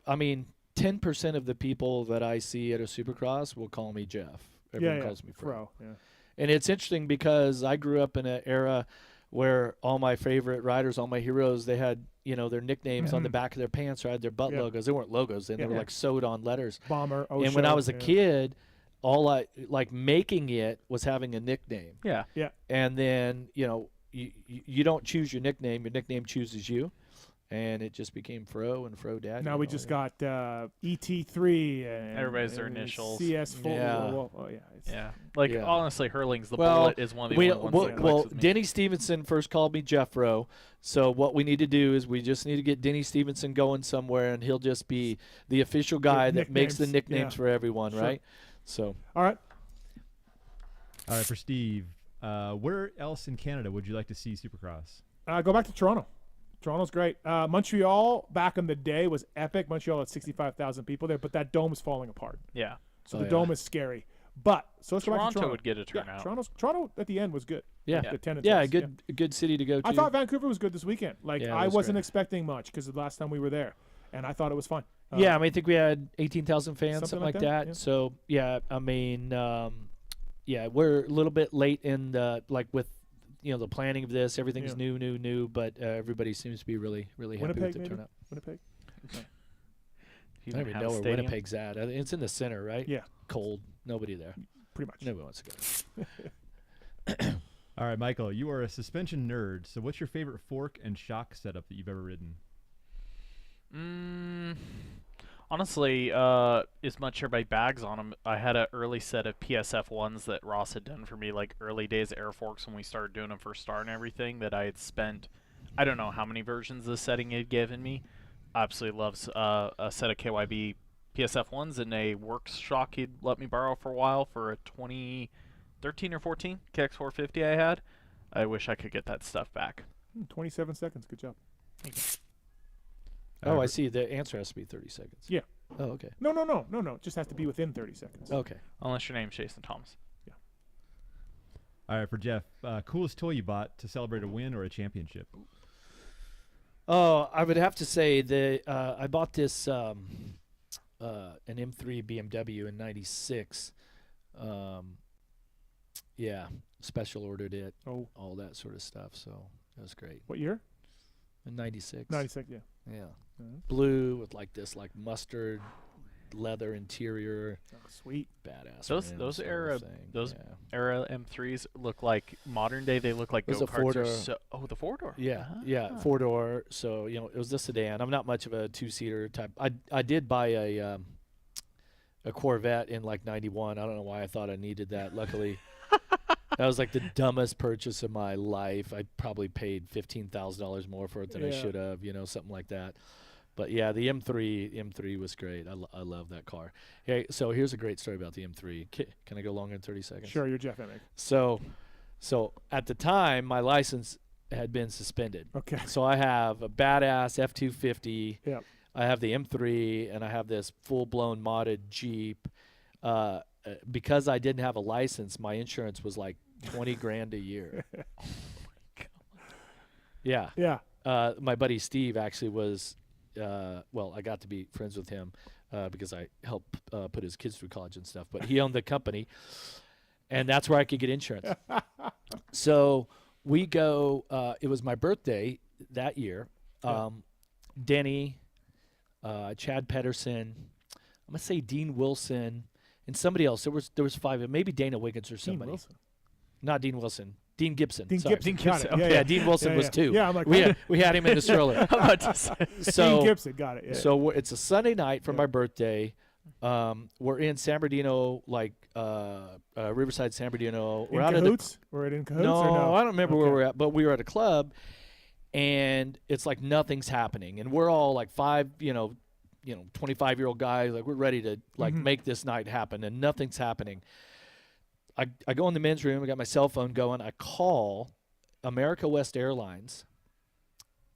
I mean 10% of the people that I see at a Supercross will call me Jeff. Everyone calls me Fro. Yeah. And it's interesting because I grew up in an era where all my favorite riders, all my heroes, they had, their nicknames on the back of their pants or had their butt logos. They weren't logos then. They were like sewed on letters. Bomber, And when I was a kid, all I like making it was having a nickname. Yeah. Yeah. And then, you don't choose your nickname chooses you. And it just became Fro and Fro Daddy. Now we just got ET3 and Everybody's their initials. CS4. Yeah. Well, Yeah. Like, Yeah. honestly, Hurling's the bullet is one of the only ones that well, clicks with me. Denny Stevenson first called me Jeff Rowe. So what we need to do is we just need to get Denny Stevenson going somewhere, and he'll just be the official guy that makes the nicknames for everyone, right? So. All right. All right, for Steve, where else in Canada would you like to see Supercross? Go back to Toronto. Toronto's great. Montreal back in the day was epic. Montreal had 65,000 people there, but that dome's falling apart. Yeah. So the dome is scary. But so let's go back to Toronto Toronto. would get a turnout. Toronto at the end was good. Yeah. The attendance Yeah, was, a good city to go to. I thought Vancouver was good this weekend. Like Yeah, it I was wasn't great. expecting much because the last time we were there, and I thought it was fun. Yeah, I mean, I think we had 18,000 fans, something something like like that, that. yeah. So, yeah, I mean, we're a little bit late in the, like with, the planning of this. Everything's new, but everybody seems to be really, really happy Winnipeg, with the maybe? turnout. Winnipeg. I don't even know where Winnipeg's at. It's in the center, right? Yeah. Cold. Nobody there. Pretty much. Nobody wants to go. All right, Michael, you are a suspension nerd. So what's your favorite fork and shock setup that you've ever ridden? Honestly, as much as my bags on them, I had an early set of PSF ones that Ross had done for me, like early days Air Forks when we started doing them for Star and everything, that I had spent, I don't know how many versions of the setting he had given me. Absolutely loves a set of KYB PSF ones and a Works shock he'd let me borrow for a while for a 2013 or 14 KX450 I had. I wish I could get that stuff back. 27 seconds. Good job. Thank you. Oh, I see. The answer has to be 30 seconds. Yeah. Oh, okay. No. It just has to be within 30 seconds. Okay. Unless your name's Jason Thomas. Yeah. All right, for Jeff, coolest toy you bought to celebrate a win or a championship? Oh, I would have to say that I bought this an M3 BMW in '96. Yeah, special ordered it. Oh. All that sort of stuff. So it was great. What year? In '96. 96, yeah. Yeah. Mm-hmm. Blue with like this mustard leather interior. Oh, sweet. Badass. Those era yeah. era M3s look like modern day. They look like It was a go-karts. four-door. The 4-door. Yeah, Ah. yeah, 4-door. So it was the sedan. I'm not much of a 2-seater type. I did buy a Corvette in like '91. I don't know why I thought I needed that. Luckily, that was like the dumbest purchase of my life. I probably paid $15,000 more for it than I should have. Something like that. But yeah, the M3 was great. I love that car. Hey, so here's a great story about the M3. Can I go longer than 30 seconds? Sure, you're Jeff Emig. So at the time, my license had been suspended. Okay. So I have a badass F-250. Yeah. I have the M3, and I have this full-blown modded Jeep. Because I didn't have a license, my insurance was like $20,000 a year. Oh my God. Yeah. Yeah. My buddy Steve actually was. I got to be friends with him because I helped put his kids through college and stuff. But he owned the company, and that's where I could get insurance. So we go. It was my birthday that year. Denny, Chad Pedersen, I'm gonna say Dean Wilson, and somebody else. There was 5. Maybe Dana Wiggins or somebody. Dean Wilson. Not Dean Wilson. Dean Gibson. Dean Sorry. Gibson. Got it. Okay. Yeah, Dean Wilson was 2. Yeah, I'm like, we had him in the stroller. Dean Gibson. Got it. Yeah. So it's a Sunday night for my birthday. We're in San Bernardino, like Riverside, San Bernardino. We're in out Cahoots? We're in Cahoots? No, or no, I don't remember where we're at, but we were at a club, and it's like nothing's happening, and we're all like 25-year-old guys, like we're ready to make this night happen, and nothing's happening. I go in the men's room. I got my cell phone going. I call America West Airlines.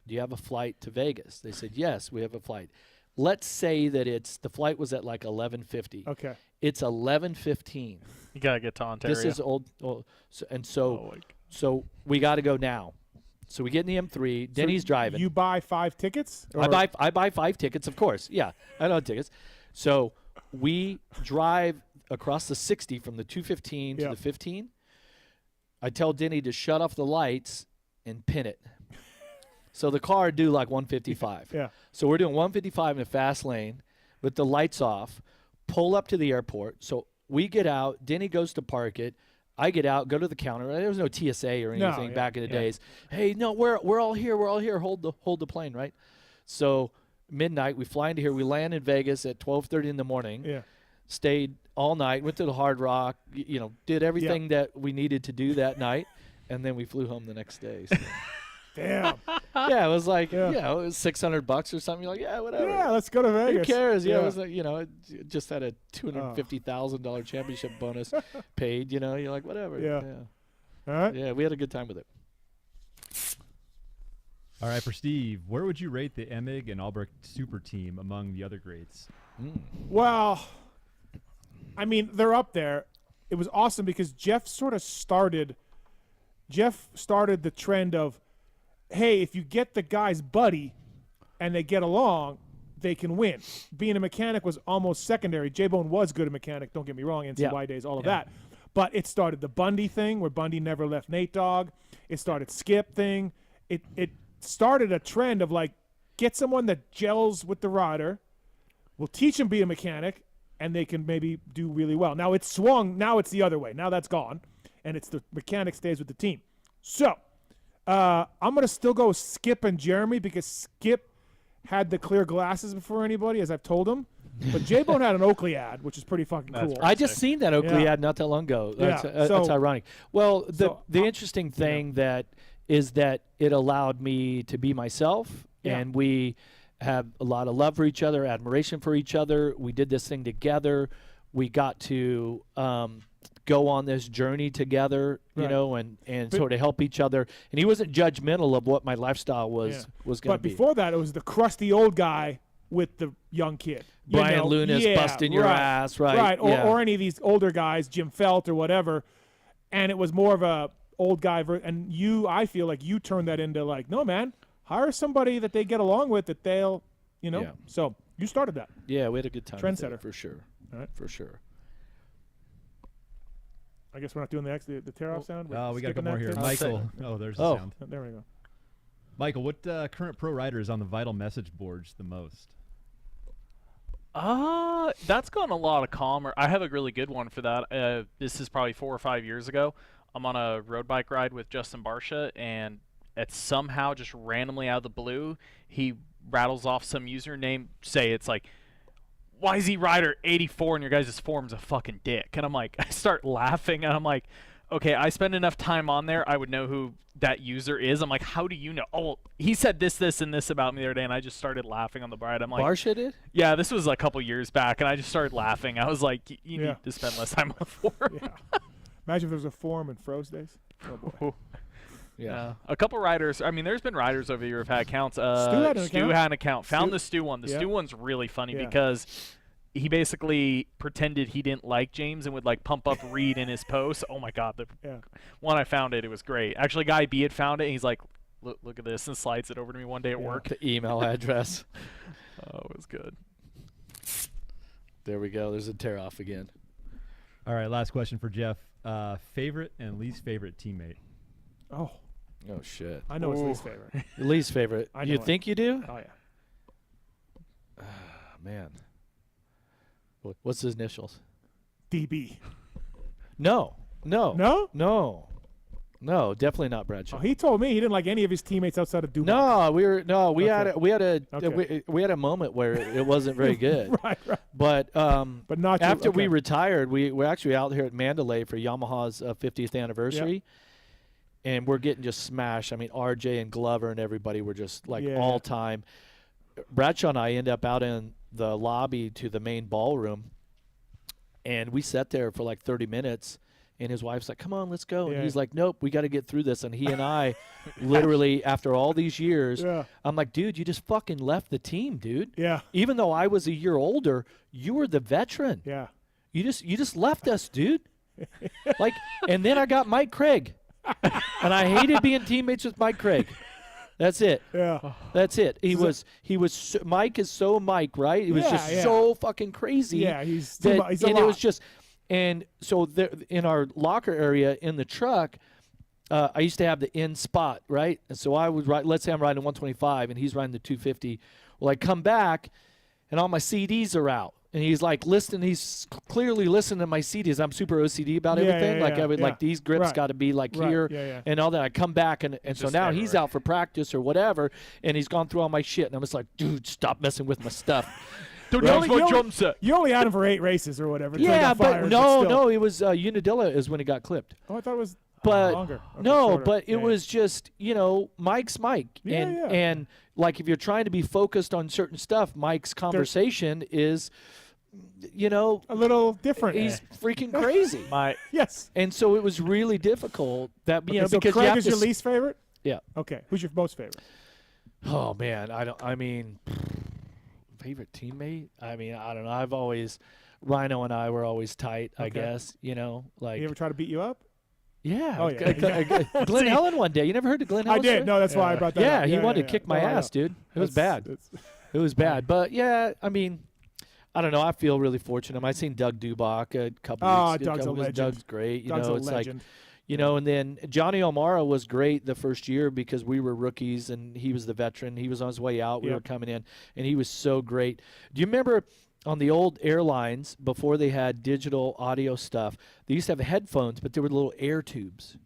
Do you have a flight to Vegas? They said, yes, we have a flight. Let's say that the flight was at like 11:50. Okay. It's 11:15. You gotta get to Ontario. This is old. So we got to go now. So we get in the M3. Denny's driving. You buy 5 tickets? I buy 5 tickets, of course. Yeah, I know tickets. So we drive across the 60 from the 215 to the 15. I tell Denny to shut off the lights and pin it. So the car would do like 155. Yeah. So we're doing 155 in a fast lane with the lights off, pull up to the airport. So we get out. Denny goes to park it. I get out, go to the counter. There was no TSA or anything back in the days. Hey, no, we're all here. We're all here. Hold the plane, right? So midnight, we fly into here. We land in Vegas at 12:30 in the morning. Yeah. Stayed all night. Went to the Hard Rock. Did everything that we needed to do that night, and then we flew home the next day. So. Damn. Yeah, it was like it was $600 or something. You're like, yeah, whatever. Yeah, let's go to Vegas. Who cares? Yeah, it was like it just had a $250,000 championship bonus paid. You're like, whatever. Yeah. All right. Yeah, we had a good time with it. All right, for Steve, where would you rate the Emig and Albrecht super team among the other greats? Well, I mean, they're up there. It was awesome because Jeff started the trend of, hey, if you get the guy's buddy and they get along, they can win. Being a mechanic was almost secondary. J-Bone was good at mechanic, don't get me wrong, NCY days, all of that. But it started the Bundy thing where Bundy never left Nate Dogg. It started Skip thing. It started a trend of like, get someone that gels with the rider, we'll teach them be a mechanic, and they can maybe do really well. Now it's swung. Now it's the other way. Now that's gone, and it's the mechanic stays with the team. So I'm going to still go Skip and Jeremy because Skip had the clear glasses before anybody, as I've told him. But J-Bone had an Oakley ad, which is pretty fucking cool. I just seen that Oakley Yeah. ad not that long ago. Yeah. That's ironic. Well, the So, interesting thing that is that it allowed me to be myself, Yeah. and we have a lot of love for each other, admiration for each other. We did this thing together. We got to go on this journey together, you Right. know, and sort of help each other. And he wasn't judgmental of what my lifestyle was going to But be. before that, it was the crusty old guy with the young kid. You Brian know? Lunas Yeah, busting your right. ass, right? Right, Yeah. or any of these older guys, Jim Felt or whatever. And it was more of a old guy. And I feel like you turned that into like, no, man, hire somebody that they get along with, that they'll, you know. Yeah. So you started that. Yeah, we had a good time. with it, Trendsetter. for sure. All right. For sure. I guess we're not doing the tear-off sound. We're We got a skipping couple more that here. too? Michael. Oh, there's the Oh. sound. There we go. Michael, what current pro rider is on the vital message boards the most? That's gone a lot of calmer. I have a really good one for that. This is probably 4 or 5 years ago. I'm on a road bike ride with Justin Barsha, and it's somehow just randomly out of the blue, he rattles off some username. Say it's like YZ Rider 84, and your guys' forum's a fucking dick. And I'm like, I start laughing, and I'm like, okay, I spend enough time on there, I would know who that user is. I'm like, how do you know? Oh, he said this, and this about me the other day, and I just started laughing on the ride. I'm like, Barsha did? yeah, this was a couple years back, and I just started laughing. I was like, you need to spend less time on the forum. Yeah. Imagine if there was a forum in Froze days. Oh, boy. Yeah. A couple riders. I mean, there's been riders over the year who've had accounts. Stu had an account. had an account. Found Stu- the Stu one. The yeah. Stu one's really funny Yeah. because he basically pretended he didn't like James and would like pump up Reed in his posts. Oh my God, the one I found it was great. Actually, Guy B had found it, and he's like, look at this, and slides it over to me one day at work. The email address. Oh, it was good. There we go. There's a tear off again. All right, last question for Jeff. Favorite and least favorite teammate? Oh, shit. I know his least favorite. Your least favorite. I know You it. think you do? Oh, yeah. Man. What's his initials? DB. No. No? No, definitely not Bradshaw. Oh, he told me he didn't like any of his teammates outside of Dubai. No, we Okay. had a moment where it wasn't very good. Right. But not after we okay. retired, we're actually out here at Mandalay for Yamaha's 50th anniversary, and we're getting just smashed. I mean, RJ and Glover and everybody were just like all time. Bradshaw and I end up out in the lobby to the main ballroom, and we sat there for like 30 minutes. And his wife's like, come on, let's go. And he's like, nope, we got to get through this. And he and I literally, after all these years, I'm like, dude, you just fucking left the team, dude. Yeah. Even though I was a year older, you were the veteran. Yeah. You just left us, dude. Like, and then I got Mike Craig. And I hated being teammates with Mike Craig. That's it. Yeah. That's it. Mike is so Mike, right? It was just so fucking crazy. Yeah, he's that, a and lot. it was just. And so there, in our locker area in the truck, I used to have the in spot, right? And so I would ride, let's say I'm riding 125 and he's riding the 250. Well, I come back and all my CDs are out. And he's like listening, he's clearly listening to my CDs. I'm super OCD about everything. I would like these grips got to be like here and all that. I come back and so now he's out for practice or whatever. And he's gone through all my shit. And I'm just like, dude, stop messing with my stuff. You only had him for 8 races or whatever. Yeah, but no, it was Unadilla is when it got clipped. Oh, I thought it was longer. Okay, no, but it yeah. was just, Mike's Mike. And like if you're trying to be focused on certain stuff, Mike's conversation is, a little different. He's freaking crazy. Yes. And so it was really difficult that, so because Craig you have is your least favorite? Yeah. Okay. Who's your most favorite? Oh, man. Favorite teammate? I don't know. I've always, Rhino and I were always tight, I guess, like. He ever try to beat you up? Yeah. Oh, yeah. Glenn Helen one day. You never heard of Glenn Helen? I did. No, that's why I brought that up. Yeah, he wanted to kick my ass, dude. It was bad. It was bad. But, yeah, I don't know. I feel really fortunate. I've seen Doug Dubach a couple weeks ago. Doug's a legend. Doug's great. Doug's a It's legend. like, and then Johnny O'Mara was great the first year because we were rookies and he was the veteran. He was on his way out. We were coming in, and he was so great. Do you remember on the old airlines before they had digital audio stuff, they used to have headphones, but there were little air tubes?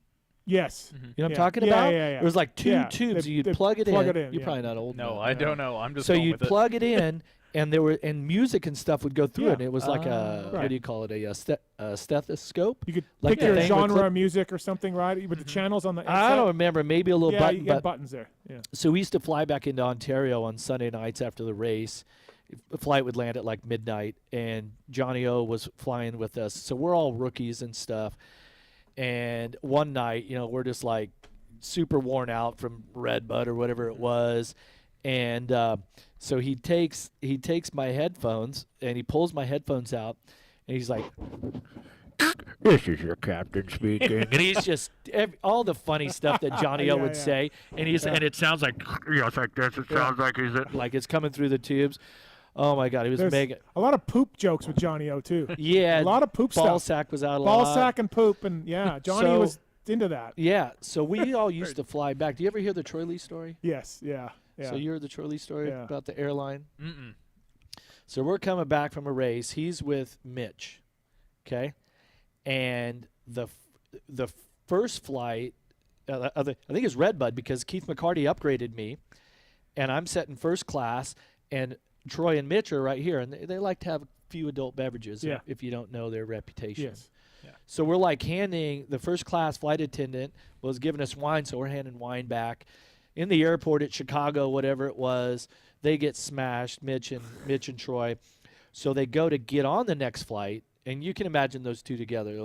Yes. You know what I'm talking about? Yeah. It was like two tubes. You'd plug it in. You're yeah. probably not old No, enough. I don't know. I'm just So going you'd with it. plug it in, and music and stuff would go through it. And it was like a Right. what do you call it? A stethoscope. You could like pick your thing with genre of music or something, right? With the channels on the inside. I don't remember. Maybe a little yeah, button. you but get buttons there. Yeah. So we used to fly back into Ontario on Sunday nights after the race. The flight would land at like midnight, and Johnny O was flying with us. So we're all rookies and stuff. And one night, we're just like super worn out from Red Bud or whatever it was. And so he takes my headphones and he pulls my headphones out, and he's like, "This is your captain speaking," and he's just all the funny stuff that Johnny O would say, and and it sounds like it's like this. It sounds like it's coming through the tubes. Oh my God, he was mega. A lot of poop jokes with Johnny O too. Yeah, a lot of poop ball stuff. sack was out a lot. Ball sack and poop, and Johnny was into that. Yeah, so we all used to fly back. Do you ever hear the Troy Lee story? Yes, yeah. So you heard the Troy Lee story about the airline? Mm-mm. So we're coming back from a race. He's with Mitch, okay? And the first flight, I think it was Red Bud, because Keith McCarty upgraded me, and I'm sitting first class, and Troy and Mitch are right here, and they like to have a few adult beverages if you don't know their reputation. Yes. Yeah. So we're like handing the first class flight attendant was giving us wine, so we're handing wine back. In the airport at Chicago, whatever it was, they get smashed, Mitch and Troy. So they go to get on the next flight, and you can imagine those two together. They're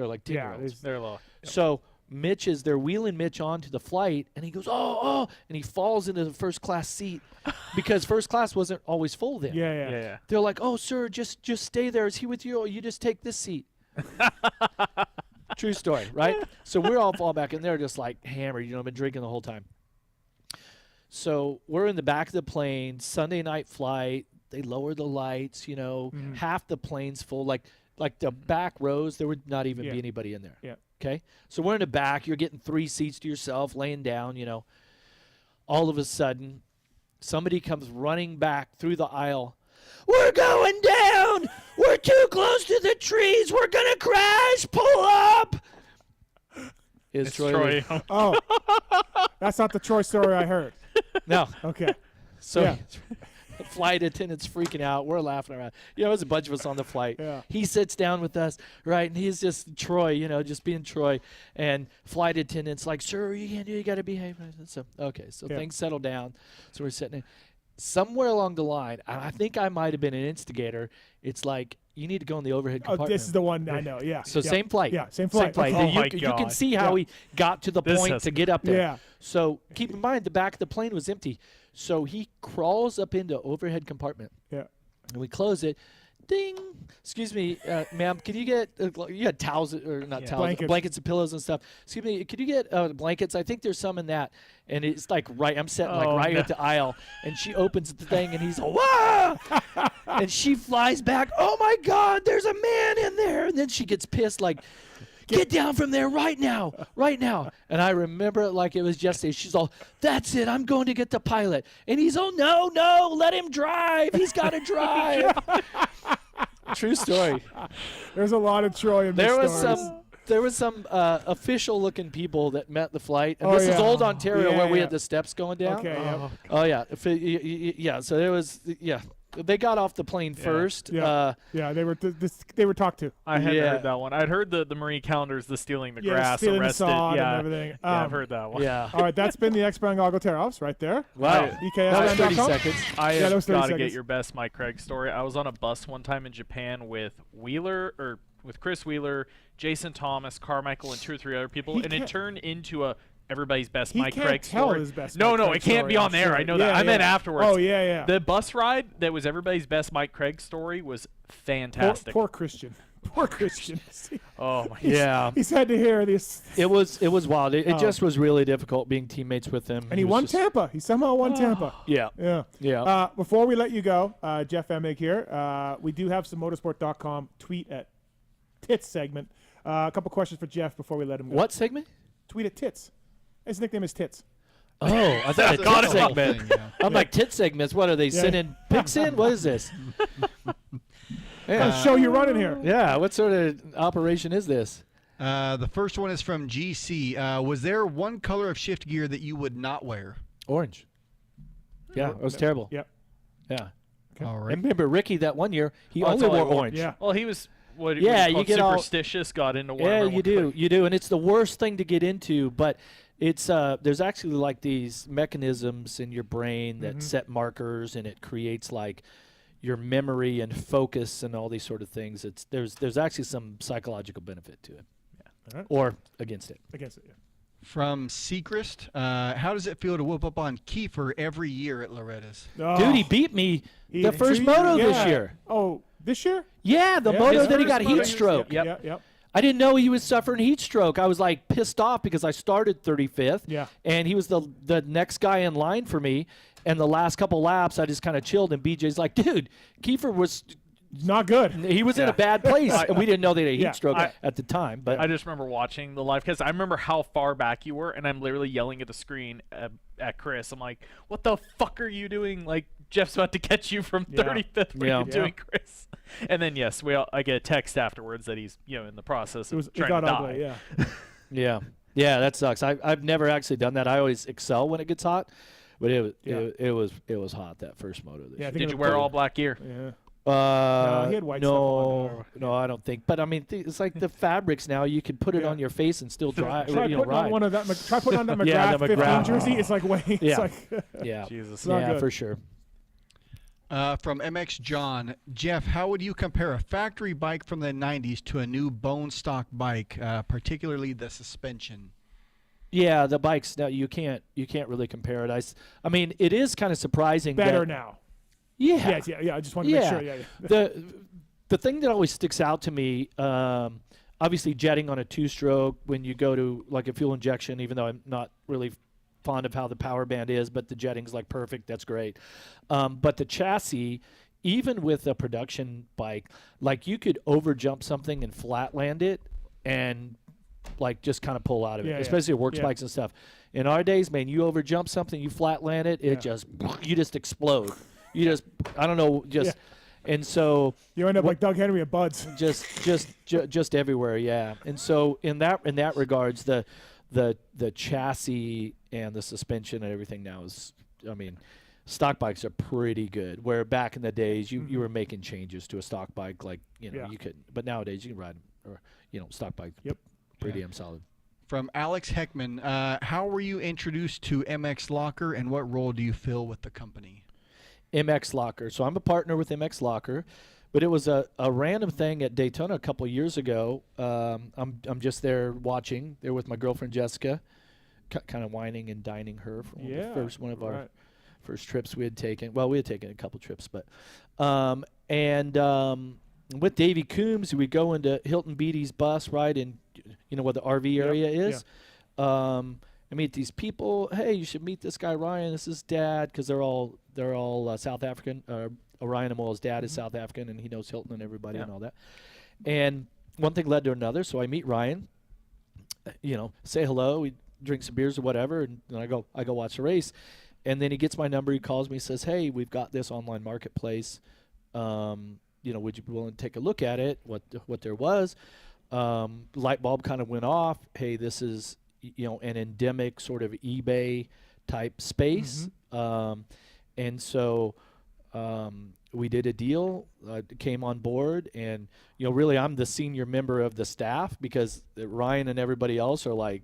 like 10-year-olds. They're low. Yep. So they're wheeling Mitch onto the flight, and he goes, oh, and he falls into the first class seat because first class wasn't always full then. Yeah. They're like, "Oh, sir, just stay there. Is he with you? Or you just take this seat." True story, right? So we're all fall back, and they're just like hammered. Been drinking the whole time. So we're in the back of the plane, Sunday night flight. They lower the lights, half the plane's full. Like the back rows, there would not even be anybody in there. Yeah. Okay? So we're in the back. You're getting 3 seats to yourself, laying down, All of a sudden, somebody comes running back through the aisle. "We're going down! We're too close to the trees! We're going to crash! Pull up!" It's Troy. Oh, that's not the Troy story I heard. No. Okay. So the flight attendant's freaking out. We're laughing around. There's a bunch of us on the flight. Yeah. He sits down with us, right, and he's just Troy, just being Troy. And flight attendant's like, "Sir, you can't do it. You got to behave." So things settle down. So we're sitting there. Somewhere along the line, and I think I might have been an instigator, it's like, you need to go in the overhead compartment. Oh, this is the one I know, yeah. So same flight. Yeah, same flight. Oh you can see how he got to the point to get up there. Yeah. So keep in mind, the back of the plane was empty. So he crawls up into overhead compartment. Yeah. And we close it. Ding. Excuse me, ma'am, can you get you had towels or not towels, blankets and pillows and stuff. Excuse me, could you get blankets? I think there's some in that. And it's like I'm sitting at the aisle, and she opens the thing, and he's like, "Whoa!" And she flies back. "Oh my God, there's a man in there!" And then she gets pissed, like, "Get down from there right now, right now!" And I remember it like it was yesterday. She's all, "That's it, I'm going to get the pilot." And he's all, no, let him drive. He's got to drive. True story. There's a lot of Troy in this story. There was some official-looking people that met the flight. And this is old Ontario where we had the steps going down. Okay, Oh, yeah. Yeah, so there was, they got off the plane first. Yeah, they were talked to. I hadn't heard that one. I'd heard the Marie Callender's the stealing the grass, stealing arrested. the sod yeah, and everything. I've heard that one. Yeah. All right, that's been the X-Brand Goggle Tear-Offs right there. Wow. EKS That was 30 seconds. I have that was 30 got to seconds. get your best Mike Craig story. I was on a bus one time in Japan with Chris Wheeler, Jason Thomas, Carmichael, and 2 or 3 other people, and it turned into everybody's best Mike Craig story. His best no, Mike Craig it can't be story, on there. sure. I know that. I meant afterwards. Oh, yeah. The bus ride that was everybody's best Mike Craig story was fantastic. Poor Christian. Poor Christian. Oh my. Yeah. He's had to hear this. It was wild. It just was really difficult being teammates with him. And he won Tampa. He somehow won Tampa. Yeah. Before we let you go, Jeff Emig here. We do have some motorsport.com tweet at Tits segment. A couple questions for Jeff before we let him go. What segment? Tweet at Tits. His nickname is Tits. Oh, I thought a tit segment. I'm like, tit segments. What are they sending pics in? What is this? Show you running here. Yeah. What sort of operation is this? The first one is from GC. Was there one color of shift gear that you would not wear? Orange. Yeah, it was terrible. Yep. Yeah. All right. And remember, Ricky, that one year, he Oh, that's only all wore he orange. Yeah. Well, he was what Yeah, you you get all- superstitious, got into Yeah, whatever. you do, and it's the worst thing to get into. But it's there's actually like these mechanisms in your brain that set markers, and it creates like your memory and focus and all these sort of things. There's actually some psychological benefit to it, All right. or against it. Against it, yeah. From Seacrest, how does it feel to whoop up on Kiefer every year at Loretta's? Oh, Dude, he beat me the first 2 moto years? this Yeah. year. Oh, this year? Yeah, the Yeah, moto his that he first got moto, heat stroke. Yep. I didn't know he was suffering heat stroke. I was like pissed off because I started 35th. Yeah. And he was the next guy in line for me. And the last couple laps, I just kind of chilled. And BJ's like, dude, Kiefer was not good. He was in a bad place. And we didn't know they had a heat stroke I- at the time. But I just remember watching the live because I remember how far back you were, and I'm literally yelling at the screen at Chris. I'm like, "What the fuck are you doing? Like Jeff's about to catch you from 35th. What are you doing, Chris?" And then yes, I get a text afterwards that he's in the process of trying got to die. ugly, yeah. yeah, that sucks. I've never actually done that. I always excel when it gets hot. But it was hot that first moto. This year. Did you wear all black gear? Yeah. No, he had white stuff on. no, I don't think. But I mean, it's like the fabrics now. You can put it on your face and still dry. Try putting ride. on one of that. Try putting on that McGrath, Yeah, the 15 McGrath. jersey. It's like way. It's Yeah. like Yeah, Jesus. not yeah, good. for sure. From MX John, Jeff, how would you compare a factory bike from the 90s to a new bone stock bike, particularly the suspension? Yeah, the bikes now you can't really compare it. I mean, it is kind of surprising. better that, now. Yeah, Yeah. I just want to make sure. Yeah. The thing that always sticks out to me, obviously jetting on a two-stroke when you go to like a fuel injection, even though I'm not really fond of how the power band is, but the jetting's like perfect. That's great. But the chassis, even with a production bike, like you could overjump something and flat land it and like just kind of pull out of it, especially work bikes and stuff. In our days, man, you overjump something, you flat land it, you just explode. You just, I don't know, and so you end up like Doug Henry at Buds. Just everywhere, yeah. And so in that regards, the chassis and the suspension and everything now is, I mean, stock bikes are pretty good. Where back in the days, you were making changes to a stock bike, like you couldn't. But nowadays, you can ride or stock bike. Yep. Pretty damn solid. From Alex Heckman, how were you introduced to MX Locker, and what role do you fill with the company? MX Locker. So I'm a partner with MX Locker, but it was a random thing at Daytona a couple of years ago. I'm just there watching. There with my girlfriend Jessica, kind of whining and dining her for one of our first trips we had taken. Well, we had taken a couple trips, but with Davey Coombs, we go into Hilton Beatty's bus, right in where the RV area is. I meet these people. Hey, you should meet this guy Ryan. This is Dad, because they're all South African. Ryan Amoy's dad is South African, and he knows Hilton and everybody and all that. And one thing led to another, so I meet Ryan. Say hello. We drink some beers or whatever, and then I go watch the race. And then he gets my number. He calls me, says, "Hey, we've got this online marketplace. Would you be willing to take a look at it? What there was?" Light bulb kind of went off. Hey, this is an endemic sort of eBay type space. And so we did a deal, came on board, and really I'm the senior member of the staff because Ryan and everybody else are like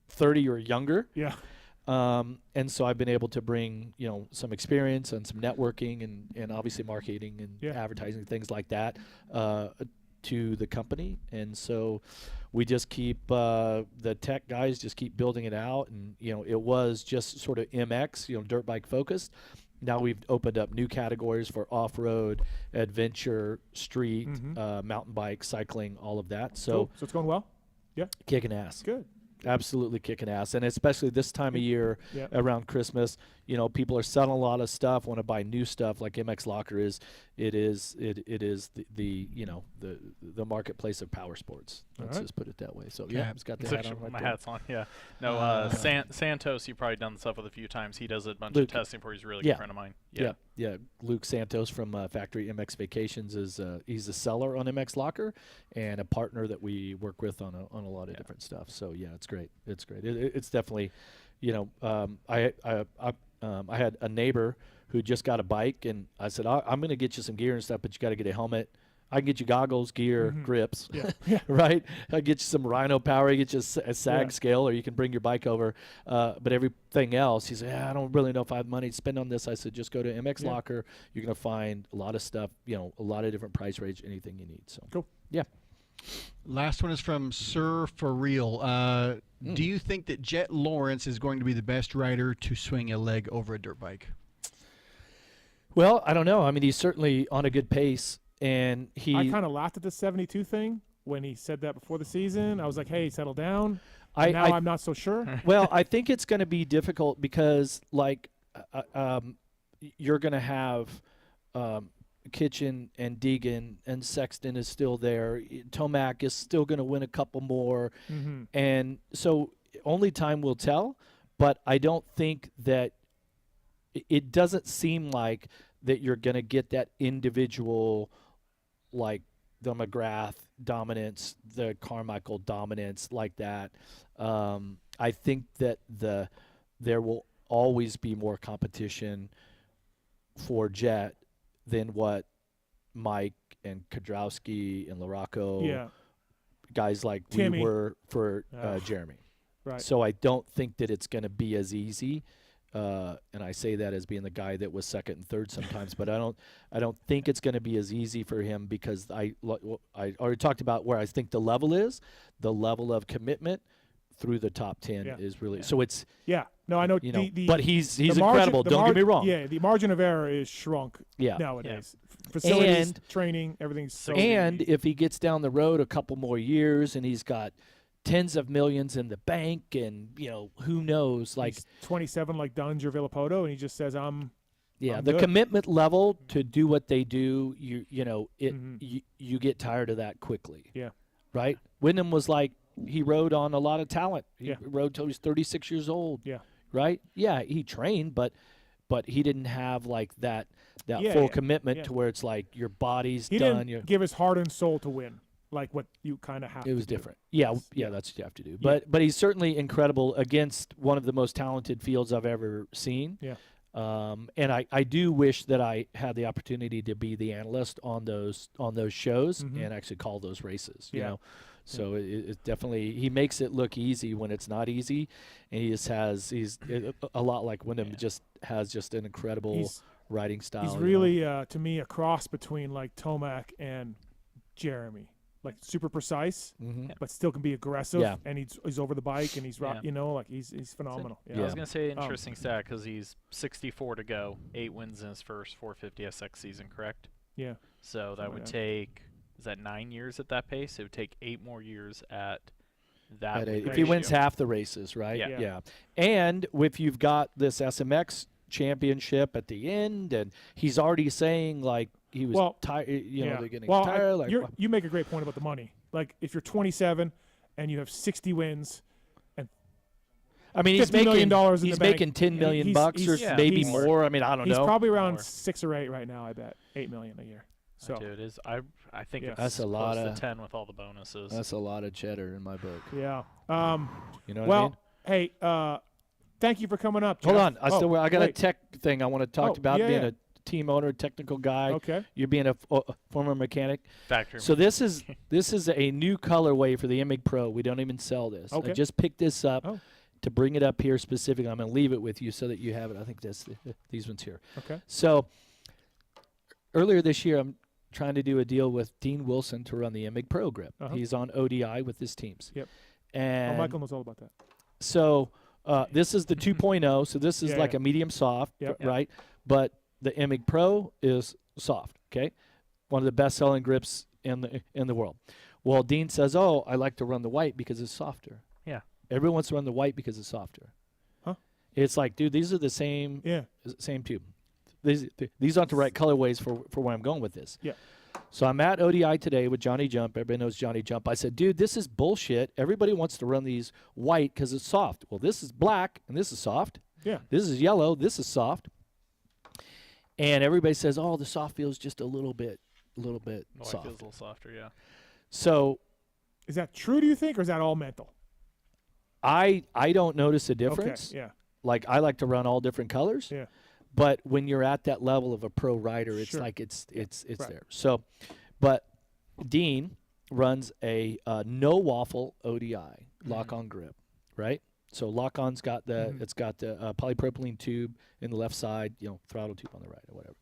30 or younger. Yeah. And so I've been able to bring some experience and some networking and obviously marketing and advertising, things like that, to the company. And so we just keep the tech guys just keep building it out. And it was just sort of MX, dirt bike focused. Now we've opened up new categories for off-road, adventure, street, mountain bike, cycling, all of that. So, cool. So it's going well. Yeah. Kicking ass. Good. Absolutely kicking ass, and especially this time of year around Christmas, people are selling a lot of stuff, want to buy new stuff like MX Locker is. It is the marketplace of power sports. Let's just put it that way. So it's got the hat on right my there. hat's on. Yeah. No, Santos, you've probably done stuff with a few times. He does a bunch of testing for. He's a really good friend of mine. Yeah. Luke Santos from Factory MX Vacations is he's a seller on MX Locker and a partner that we work with on a lot of different stuff. So it's great. It's great. It's definitely, I had a neighbor who just got a bike, and I said, I'm going to get you some gear and stuff, but you got to get a helmet. I can get you goggles, gear, grips, right? I get you some Rhino power, I get you a sag scale, or you can bring your bike over. But everything else, he said, I don't really know if I have money to spend on this. I said, just go to MX Locker. You're going to find a lot of stuff, a lot of different price range, anything you need. So cool. Yeah. Last one is from Sir For Real. Do you think that Jet Lawrence is going to be the best rider to swing a leg over a dirt bike? Well, I don't know. I mean, he's certainly on a good pace. And I kind of laughed at the 72 thing when he said that before the season. I was like, hey, settle down. I'm not so sure. Well, I think it's going to be difficult because, you're going to have Kitchen and Deegan, and Sexton is still there. Tomac is still going to win a couple more. And so only time will tell. But I don't think that it doesn't seem like that you're going to get that individual, like the McGrath dominance, the Carmichael dominance like that. I think that there will always be more competition for Jet than what Mike and Kodrowski and LaRocco, guys like Timmy. we were for Jeremy. Right. So I don't think that it's going to be as easy. And I say that as being the guy that was second and third sometimes, but I don't think it's going to be as easy for him because I already talked about where I think the level of commitment through the top 10 is really so it's no, I know, but he's incredible. Don't get me wrong. Yeah, the margin of error is shrunk nowadays. Facilities, training, everything's so and if he gets down the road a couple more years and he's got tens of millions in the bank, and who knows? Like he's 27, like Dunge or Villapoto, and he just says, "I'm." Yeah, I'm the good. commitment level to do what they do, you get tired of that quickly. Yeah. Right. Wyndham was like he rode on a lot of talent. He rode till he was 36 years old. Yeah. Right. Yeah, he trained, but he didn't have like that full commitment to where it's like your body's he done. Didn't give his heart and soul to win. Like what you kind of have. It was different. Yeah, that's what you have to do. But he's certainly incredible against one of the most talented fields I've ever seen. Yeah. And I do wish that I had the opportunity to be the analyst on those shows and actually call those races. You know, so it definitely he makes it look easy when it's not easy, and he's a lot like Wyndham. Just has an incredible riding style. He's really to me a cross between like Tomac and Jeremy. Like super precise, but still can be aggressive, and he's over the bike, and he's he's phenomenal. I was gonna say interesting stat because he's 64 to go, 8 wins in his first 450 SX season, correct? Yeah. So that would take 9 years at that pace? It would take 8 more years at that. If he wins half the races, right? Yeah. And if you've got this SMX championship at the end, and he's already saying like. He was tired, they're getting tired. You make a great point about the money. Like, if you're 27 and you have 60 wins, and I mean, he's making $10 million bucks or maybe more. I mean, I don't know. He's probably around 6 or 8 right now. I bet $8 million a year. So dude, I think that's a lot of 10 with all the bonuses. That's a lot of cheddar in my book. Yeah. You know what I mean? Hey, thank you for coming up, Jeff. Hold on, I got a tech thing I want to talk about. Being a team owner, technical guy. Okay. You're being a former mechanic. Factory. So this is a new colorway for the Emig Pro. We don't even sell this. Okay. I just picked this up to bring it up here specifically. I'm going to leave it with you so that you have it. I think these ones here. Okay. So earlier this year, I'm trying to do a deal with Dean Wilson to run the Emig Pro grip. He's on ODI with his teams. Yep. And Michael knows all about that. So this is the 2.0. So this is like a medium soft, right? But the Emig Pro is soft, okay? One of the best-selling grips in the world. Well, Dean says, I like to run the white because it's softer. Yeah. Everyone wants to run the white because it's softer. Huh? It's like, dude, these are the same tube. These aren't the right colorways for where I'm going with this. Yeah. So I'm at ODI today with Johnny Jump. Everybody knows Johnny Jump. I said, dude, this is bullshit. Everybody wants to run these white because it's soft. Well, this is black, and this is soft. Yeah. This is yellow. This is soft. And everybody says, the soft feels just a little bit soft. It feels a little softer, yeah. So, is that true? Do you think, or is that all mental? I don't notice a difference. Okay, yeah. like I like to run all different colors. Yeah. But when you're at that level of a pro rider, it's Sure. like it's Right. there. So, but Dean runs a no waffle ODI lock on grip, right? So lock on's got the it's got the polypropylene tube in the left side, throttle tube on the right or whatever.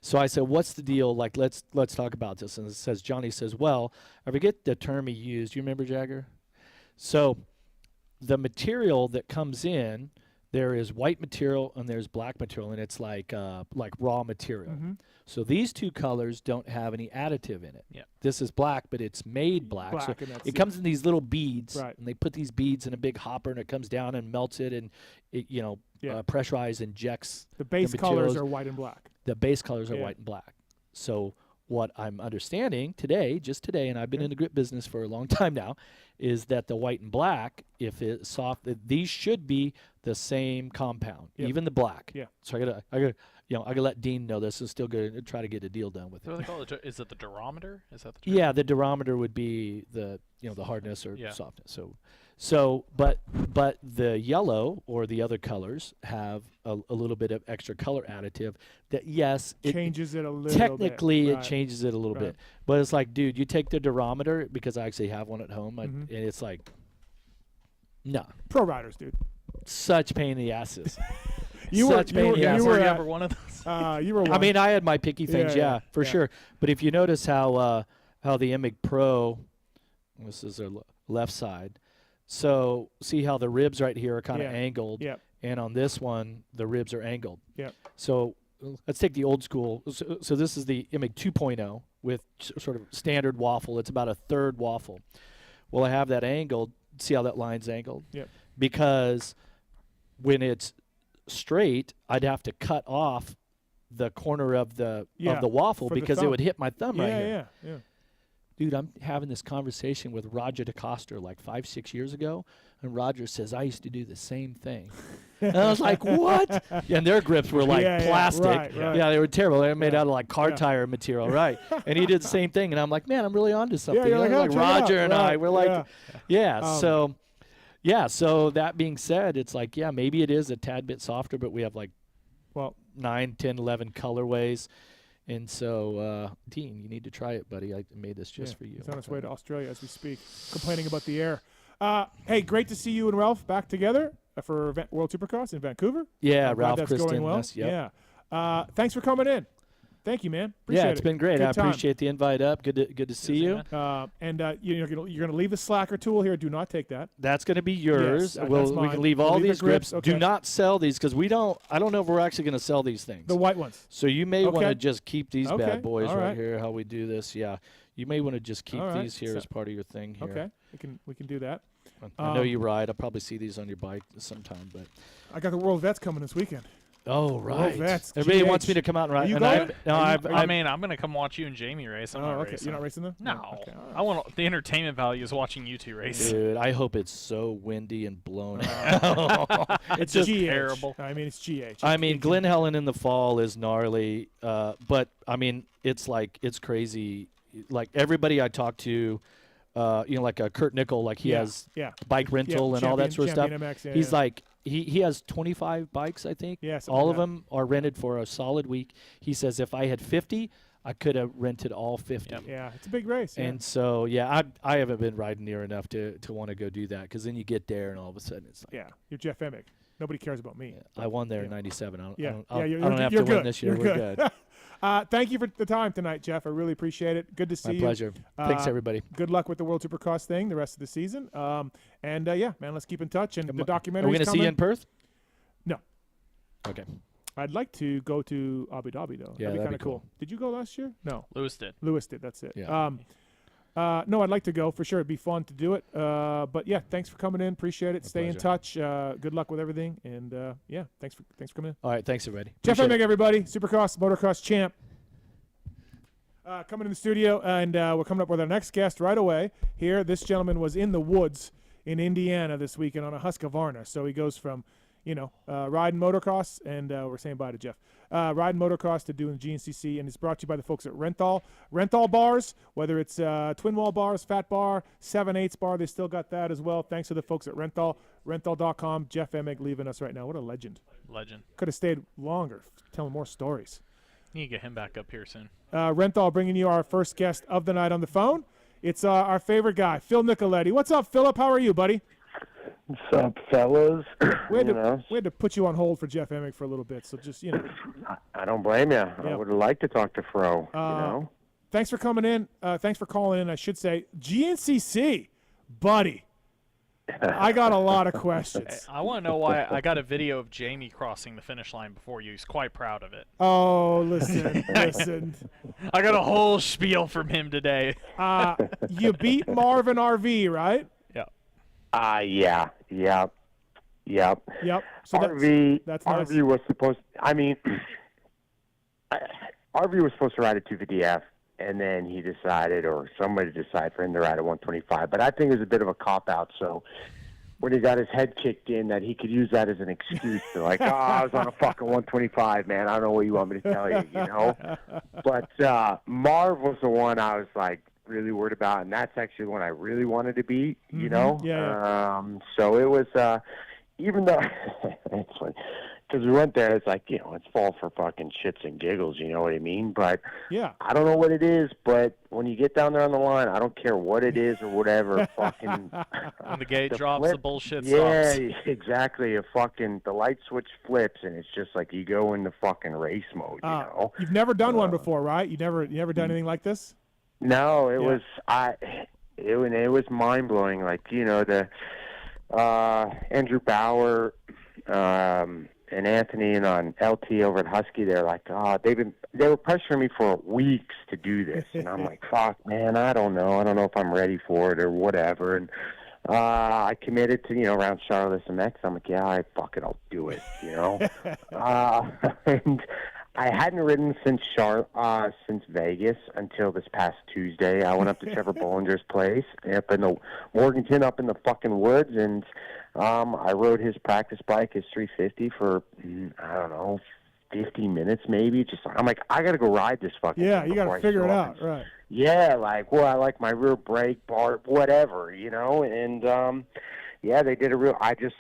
So I said, what's the deal? Like, let's talk about this. And Johnny says, well, I forget the term he used. You remember, Jagger? So the material that comes in, there is white material and there's black material, and it's like raw material. So these two colors don't have any additive in it. Yeah. This is black, but it's made black. So and that's it comes in these little beads, Right. and they put these beads in a big hopper, and it comes down and melts it, and it pressurized injects The base colors materials. are white and black. The base colors are Yeah. white and black. So what I'm understanding just today, and I've been in the grip business for a long time now, is that the white and black, if it's soft, these should be the same compound, Yep. even the black. Yeah. So I gotta let Dean know this, and still gonna try to get a deal done with What do it. they call it? Is it the durometer? Is that the term? Yeah, the durometer would be the the hardness or Yeah. softness. So but the yellow or the other colors have a little bit of extra color additive that it Changes it a little technically bit. it Right. changes it a little Right. bit. But it's like, dude, you take the durometer, because I actually have one at home, and it's like, no, Pro riders, dude. such pain in the asses. You were Such pain in the asses. Were you at- ever one of those? you were one. I mean, I had my picky things, Yeah, for yeah. sure. But if you notice how the Emig Pro, this is their left side. So see how the ribs right here are kind of Yeah. angled, Yep. and on this one the ribs are angled. Yep. So let's take the old school. So this is the Emig 2.0 with sort of standard waffle. It's about a third waffle. Well, I have that angled. See how that line's angled? Yep. Because when it's straight, I'd have to cut off the corner of the waffle for the because it thumb. would hit my thumb right Yeah, here. yeah. Dude, I'm having this conversation with Roger DeCoster like 5-6 years ago, and Roger says, I used to do the same thing. And I was like, what? And their grips were like Yeah, yeah, plastic. right. Yeah, they were terrible. They were made out of like car Yeah. tire material, right? And he did the same thing, and I'm like, man, I'm really onto something. you're like, You know, oh, check it Roger out. and I, Right, we're like, yeah. So that being said, it's like, maybe it is a tad bit softer, but we have like 9, 10, 11 colorways. And so, Dean, you need to try it, buddy. I made this just for you. He's on his way to Australia as we speak, complaining about the air. Hey, great to see you and Ralph back together for World Supercross in Vancouver. Yeah, I'm glad Ralph, that's Kristen, going well. us, yep. Yeah. Thanks for coming in. Thank you, man. Appreciate It's it. been great. Good I time. appreciate the invite up. Good to see you. You're gonna leave the slacker tool here. Do not take that. That's going to be yours. Yes, we that's can mine. leave We'll all leave the these grips. grips, okay. Do not sell these because I don't know if we're actually going to sell these things. The white ones. So you may want Okay. to just keep these Okay, bad boys all right right. here. How we do this, yeah. You may want to just keep All right. these here So- as part of your thing here. Okay, we can do that. I know you ride. I'll probably see these on your bike sometime, but. I got the World Vets coming this weekend. Oh right. Vets, Everybody GH. wants me to come out and ride. Are you and going? I mean, I'm gonna come watch you and Jamie race. I'm not okay. racing. You're not racing them? No. Okay, all right. I want the entertainment value is watching you two race. Dude, I hope it's so windy and blown out. It's just GH. terrible. I mean, it's GH. I mean, Glen Helen in the fall is gnarly, but I mean, it's crazy. Like everybody I talk to, like Kurt Nickel, like he has bike rental and all that sort of stuff. Champion MX, He's like he has 25 bikes, I think. Yeah, something all like of them are rented for a solid week. He says if I had 50, I could have rented all 50. Yeah, it's a big race. Yeah. And so I haven't been riding near enough to want to go do that because then you get there and all of a sudden it's like you're Jeff Emig. Nobody cares about me. I won there in '97. I don't you're have to good. win this year. You're We're good. Thank you for the time tonight, Jeff. I really appreciate it. Good to see you. My pleasure. Thanks, everybody. Good luck with the World Supercross thing the rest of the season. Man, let's keep in touch. And the documentary. Are we going to see you in Perth? No. Okay. I'd like to go to Abu Dhabi though. Yeah, that'd be that'd kind be of cool. cool. Did you go last year? No. Lewis did. Lewis did. That's it. Yeah. No, I'd like to go for sure. It'd be fun to do it. But yeah, thanks for coming in. Appreciate it. Stay in touch. Good luck with everything. And thanks for coming in. All right, thanks everybody. Jeff Appreciate Emig, everybody, Supercross, Motocross champ. Coming in the studio, and we're coming up with our next guest right away. Here, this gentleman was in the woods in Indiana this weekend on a Husqvarna. So he goes from, riding motocross, and we're saying bye to Jeff. Riding motocross to doing GNCC, and it's brought to you by the folks at Renthal. Renthal bars, whether it's twin wall bars, fat bar, 7/8 bar, they still got that as well. Thanks to the folks at Renthal. Renthal.com. Jeff Emig leaving us right now. What a legend. Legend. Could have stayed longer, telling more stories. You need to get him back up here soon. Renthal bringing you our first guest of the night on the phone. It's our favorite guy, Phil Nicoletti. What's up, Philip? How are you, buddy? What's up, fellas? We had to put you on hold for Jeff Emig for a little bit, so just, I don't blame you. I would have liked to talk to Fro, Thanks for coming in. Thanks for calling in, I should say. GNCC, buddy. I got a lot of questions. I want to know why I got a video of Jamie crossing the finish line before you. He's quite proud of it. Oh, listen. I got a whole spiel from him today. You beat Marvin RV, right? Yeah. Yep. So that's nice. RV was supposed. RV was supposed to ride a 250F, and then he decided, or somebody decided for him to ride a 125. But I think it was a bit of a cop out. So when he got his head kicked in, that he could use that as an excuse to I was on a fucking 125, man. I don't know what you want me to tell you, But Marv was the one I was really worried about, and that's actually the one I really wanted to beat, so it was even though it's funny because we went there, it's it's fall for fucking shits and giggles, you know what I mean? But I don't know what it is, but when you get down there on the line, I don't care what it is or whatever, fucking when the gate drops, the bullshit stops. Yeah, exactly. The light switch flips, and it's just you go into fucking race mode, You've never done one before, right? You never done anything like this? No, it was it was mind blowing. The Andrew Bauer and Anthony and on LT over at Husky, they're they were pressuring me for weeks to do this, and I'm like, fuck, man, I don't know if I'm ready for it or whatever, and I committed to around Charlotte MX. I'm like, yeah, fuck it, I'll do it, and I hadn't ridden since Vegas until this past Tuesday. I went up to Trevor Bollinger's place up in the Morganton, up in the fucking woods, and I rode his practice bike, his 350, for I don't know, 15 minutes maybe. I'm like, I gotta go ride this fucking. Yeah, you gotta figure it out, right? Yeah, I like my rear brake bar, whatever, and they did I just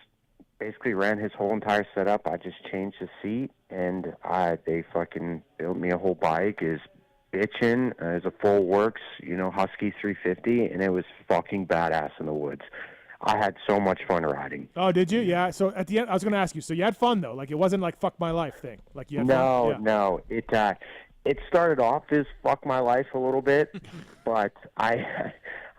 basically ran his whole entire setup. I just changed the seat, and they fucking built me a whole bike. Is bitchin', is a full works, Husky 350, and it was fucking badass in the woods. I had so much fun riding. Oh, did you? Yeah. So at the end, I was going to ask you. So you had fun though, it wasn't fuck my life thing. You had fun? Yeah. No. It started off as fuck my life a little bit, but I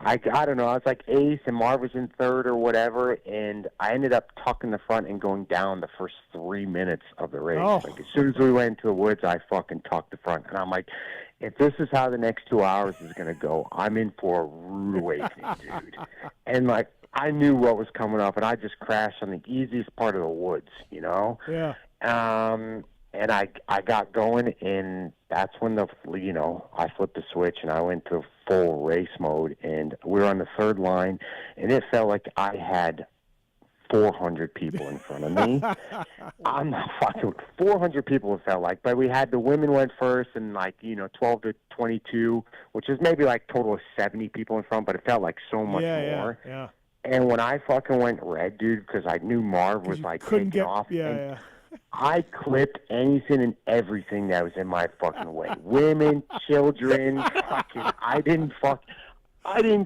don't know. I was eighth, and Marv was in third or whatever, and I ended up tucking the front and going down the first 3 minutes of the race. Oh. As soon as we went into the woods, I fucking tucked the front, and I'm like, if this is how the next 2 hours is gonna go, I'm in for a rude awakening, dude. And I knew what was coming up, and I just crashed on the easiest part of the woods, Yeah. And I got going, and that's when I flipped the switch, and I went to full race mode, and we were on the third line, and it felt like I had 400 people in front of me. I'm not fucking 400 people it felt like, but we had the women went first, and 12 to 22, which is maybe total of 70 people in front, but it felt like so much more. Yeah. And when I fucking went red, dude, because I knew Marv was taking off. Yeah. I clipped anything and everything that was in my fucking way. Women, children, fucking. I didn't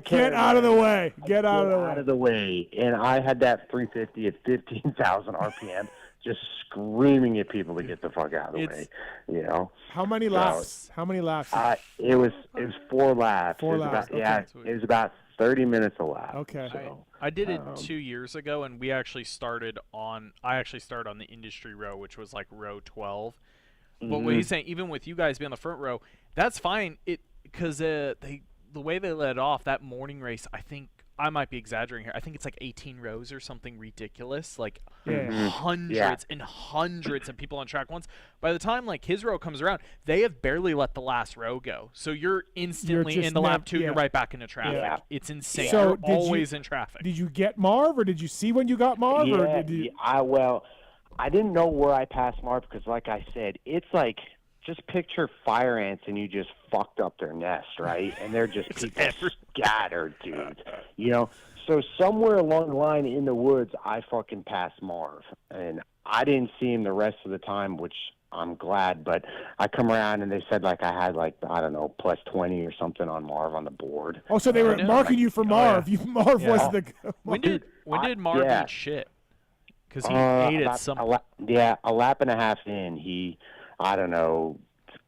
care. Get out of the way. Get out of the way. And I had that 350 at 15,000 RPM, just screaming at people to get the fuck out of the way. How many laps? It was 4 laps. Four laps. It was about 30 minutes a lap. Okay. So, I did it 2 years ago, and I actually started on the industry row, which was row 12. But what he's saying, even with you guys being on the front row, that's fine. Because the way they let off that morning race, I think I might be exaggerating here. I think it's 18 rows or something ridiculous, hundreds and hundreds of people on track once. By the time his row comes around, they have barely let the last row go. So you're instantly in the lap 2. You're right back into traffic. Yeah. It's insane. So you're always in traffic. Did you get Marv, or did you see when you got Marv? Yeah, or did you... I didn't know where I passed Marv because, like I said, it's like just picture fire ants and you just fucked up their nest, right? And they're just people scattered, dude. You know? So somewhere along the line in the woods, I fucking passed Marv. And I didn't see him the rest of the time, which I'm glad. But I come around and they said, like, I had, like, I don't know, plus 20 or something on Marv on the board. Oh, so they were marking you for Marv. Marv was the... When did Marv eat shit? Because he ate it some... a lap and a half in, he, I don't know,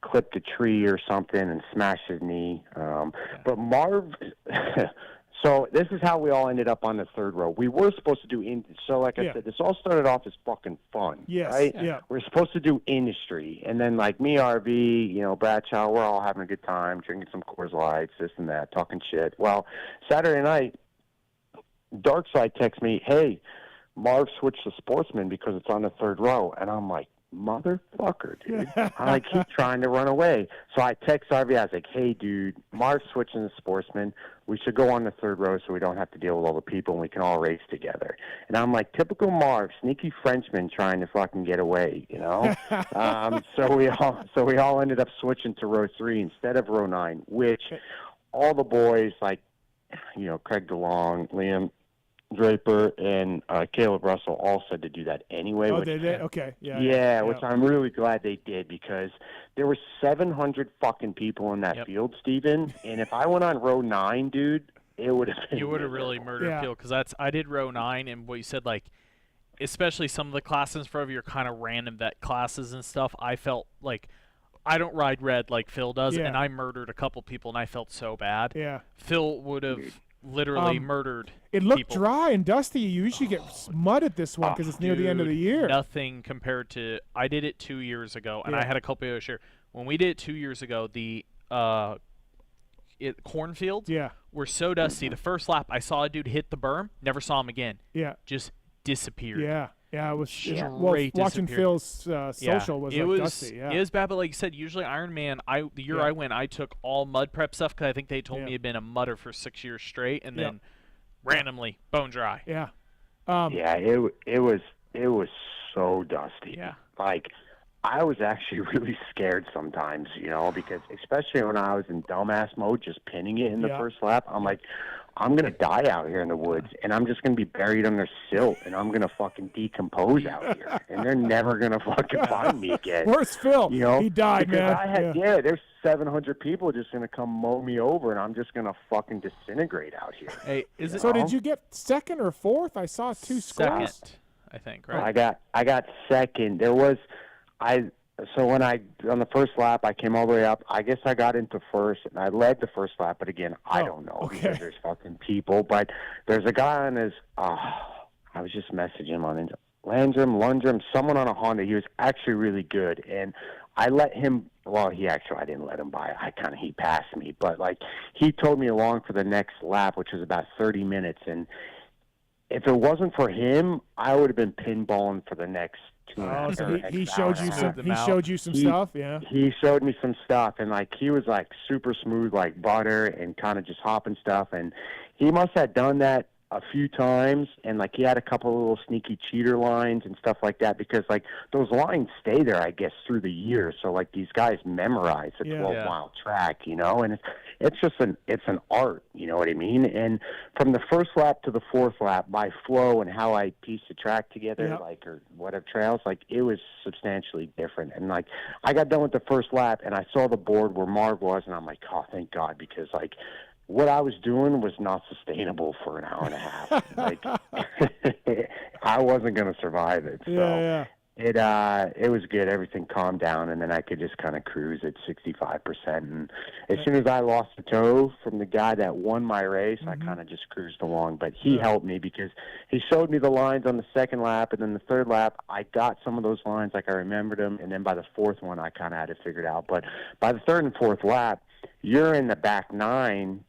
clipped a tree or something and smashed his knee. But Marv... So this is how we all ended up on the third row. We were supposed to do so like I said, this all started off as fucking fun, right? Yeah. We're supposed to do industry, and then like me, RV, you know, Bradshaw, we're all having a good time, drinking some Coors Lights, this and that, talking shit. Well, Saturday night, Darkside texts me, "Hey, Marv switched to Sportsman because it's on the third row," and I'm like, motherfucker, dude. I'm like, he's trying to run away. So I text RV, I was like, "Hey, dude, Marv's switching to Sportsman. We should go on the third row so we don't have to deal with all the people and we can all race together." And I'm like, typical Marv, sneaky Frenchman trying to fucking get away, you know? So we all ended up switching to row 3 instead of row 9, which all the boys, like, you know, Craig DeLong, Liam Draper, and Caleb Russell all said to do that anyway. Oh, which, they did? Okay. Yeah, which I'm really glad they did because there were 700 fucking people in that field, Steven. And if I went on row 9, dude, it would have been... You would have really murdered field because I did row 9, and what you said, like, especially some of the classes in front of your kind of random vet classes and stuff, I felt like I don't ride red like Phil does, and I murdered a couple people, and I felt so bad. Yeah. Phil would have... literally murdered It looked people. dry and dusty. You usually get mud at this one because it's near the end of the year. Nothing compared to... I did it 2 years ago, and I had a couple of years. When we did it 2 years ago, the cornfields were so dusty. The first lap, I saw a dude hit the berm, never saw him again. Yeah. Just disappeared. Yeah. Yeah, it was straight watching Phil's social was like dusty. Yeah. It was bad, but like you said, usually Ironman, the year I went, I took all mud prep stuff because I think they told me I'd been a mudder for 6 years straight, and then randomly bone dry. Yeah. It was so dusty. Yeah. Like, I was actually really scared sometimes, you know, because especially when I was in dumbass mode, just pinning it in the first lap, I'm like, I'm going to die out here in the woods, and I'm just going to be buried under silt, and I'm going to fucking decompose out here, and they're never going to fucking find me again. Where's Phil? You know? He died, because man. There's 700 people just going to come mow me over, and I'm just going to fucking disintegrate out here. Hey, so did you get second or fourth? I saw 2 scores. Second, I think, right? I got second. So when on the first lap, I came all the way up. I guess I got into first, and I led the first lap. But again, I don't know because there's fucking people. But there's a guy on his. I was just messaging him on Lundrum, someone on a Honda. He was actually really good, and I let him. Well, I didn't let him by. He passed me, but like he told me along for the next lap, which was about 30 minutes, and if it wasn't for him, I would have been pinballing for the next. So he showed you some. He showed you some stuff. Yeah. He showed me some stuff, and like he was like super smooth, like butter, and kind of just hopping stuff. And he must have done that a few times, and like he had a couple of little sneaky cheater lines and stuff like that because like those lines stay there, I guess, through the years. So like these guys memorize a 12-mile track, you know, and it's just an art, you know what I mean? And from the first lap to the fourth lap, by flow and how I piece the track together, like or whatever trails, like it was substantially different. And like I got done with the first lap, and I saw the board where Marv was, and I'm like, oh, thank God, because like. What I was doing was not sustainable for an hour and a half. Like, I wasn't going to survive it. So it was good. Everything calmed down, and then I could just kind of cruise at 65%. And as soon as I lost the toe from the guy that won my race, I kind of just cruised along. But he helped me because he showed me the lines on the second lap, and then the third lap, I got some of those lines like I remembered them, and then by the fourth one, I kind of had it figured out. But by the third and fourth lap, you're in the back 9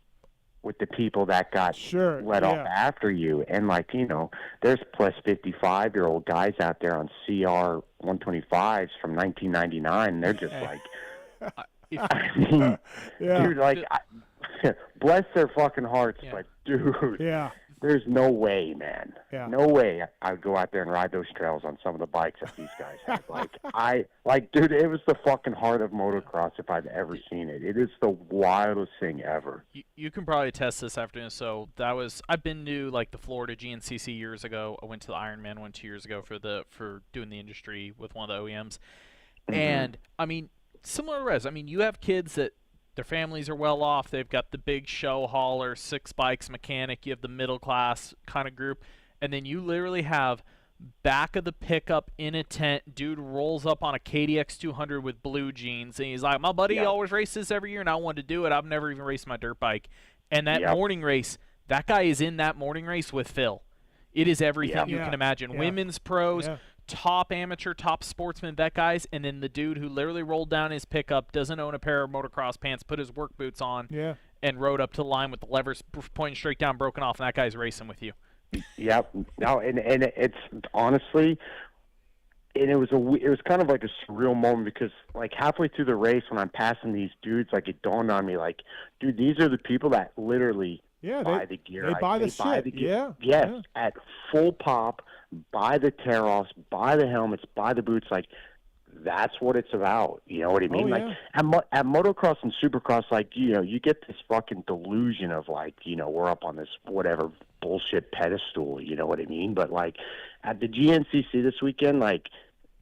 with the people that got let off after you. And, like, you know, there's plus 55-year-old guys out there on CR 125s from 1999, and they're just like, I mean, dude, like, bless their fucking hearts, but, dude. Yeah. There's no way, man. Yeah. No way I would go out there and ride those trails on some of the bikes that these guys had. Dude, it was the fucking heart of motocross if I've ever seen it. It is the wildest thing ever. You can probably test this afternoon. So I've been to like the Florida GNCC years ago. I went to the Ironman one 2 years ago for doing the industry with one of the OEMs. And I mean, similar to Rez. I mean, you have kids that their families are well off. They've got the big show hauler, 6 bikes mechanic. You have the middle class kind of group. And then you literally have back of the pickup in a tent. Dude rolls up on a KDX 200 with blue jeans. And he's like, my buddy always races every year, and I wanted to do it. I've never even raced my dirt bike. And that morning race, that guy is in that morning race with Phil. It is everything you can imagine. Women's pros, top amateur, top sportsman, vet guys, and then the dude who literally rolled down his pickup, doesn't own a pair of motocross pants, put his work boots on, and rode up to the line with the levers pointing straight down, broken off, and that guy's racing with you. Yep. No, and it's honestly, and it was kind of like a surreal moment because like halfway through the race when I'm passing these dudes, like it dawned on me like, dude, these are the people that literally buy the gear. They buy the shit. The gear. Yes, at full pop. Buy the tear-offs, buy the helmets, buy the boots. Like, that's what it's about. You know what I mean? At motocross and supercross, like, you know, you get this fucking delusion of, like, you know, we're up on this whatever bullshit pedestal, you know what I mean? But, like, at the GNCC this weekend, like,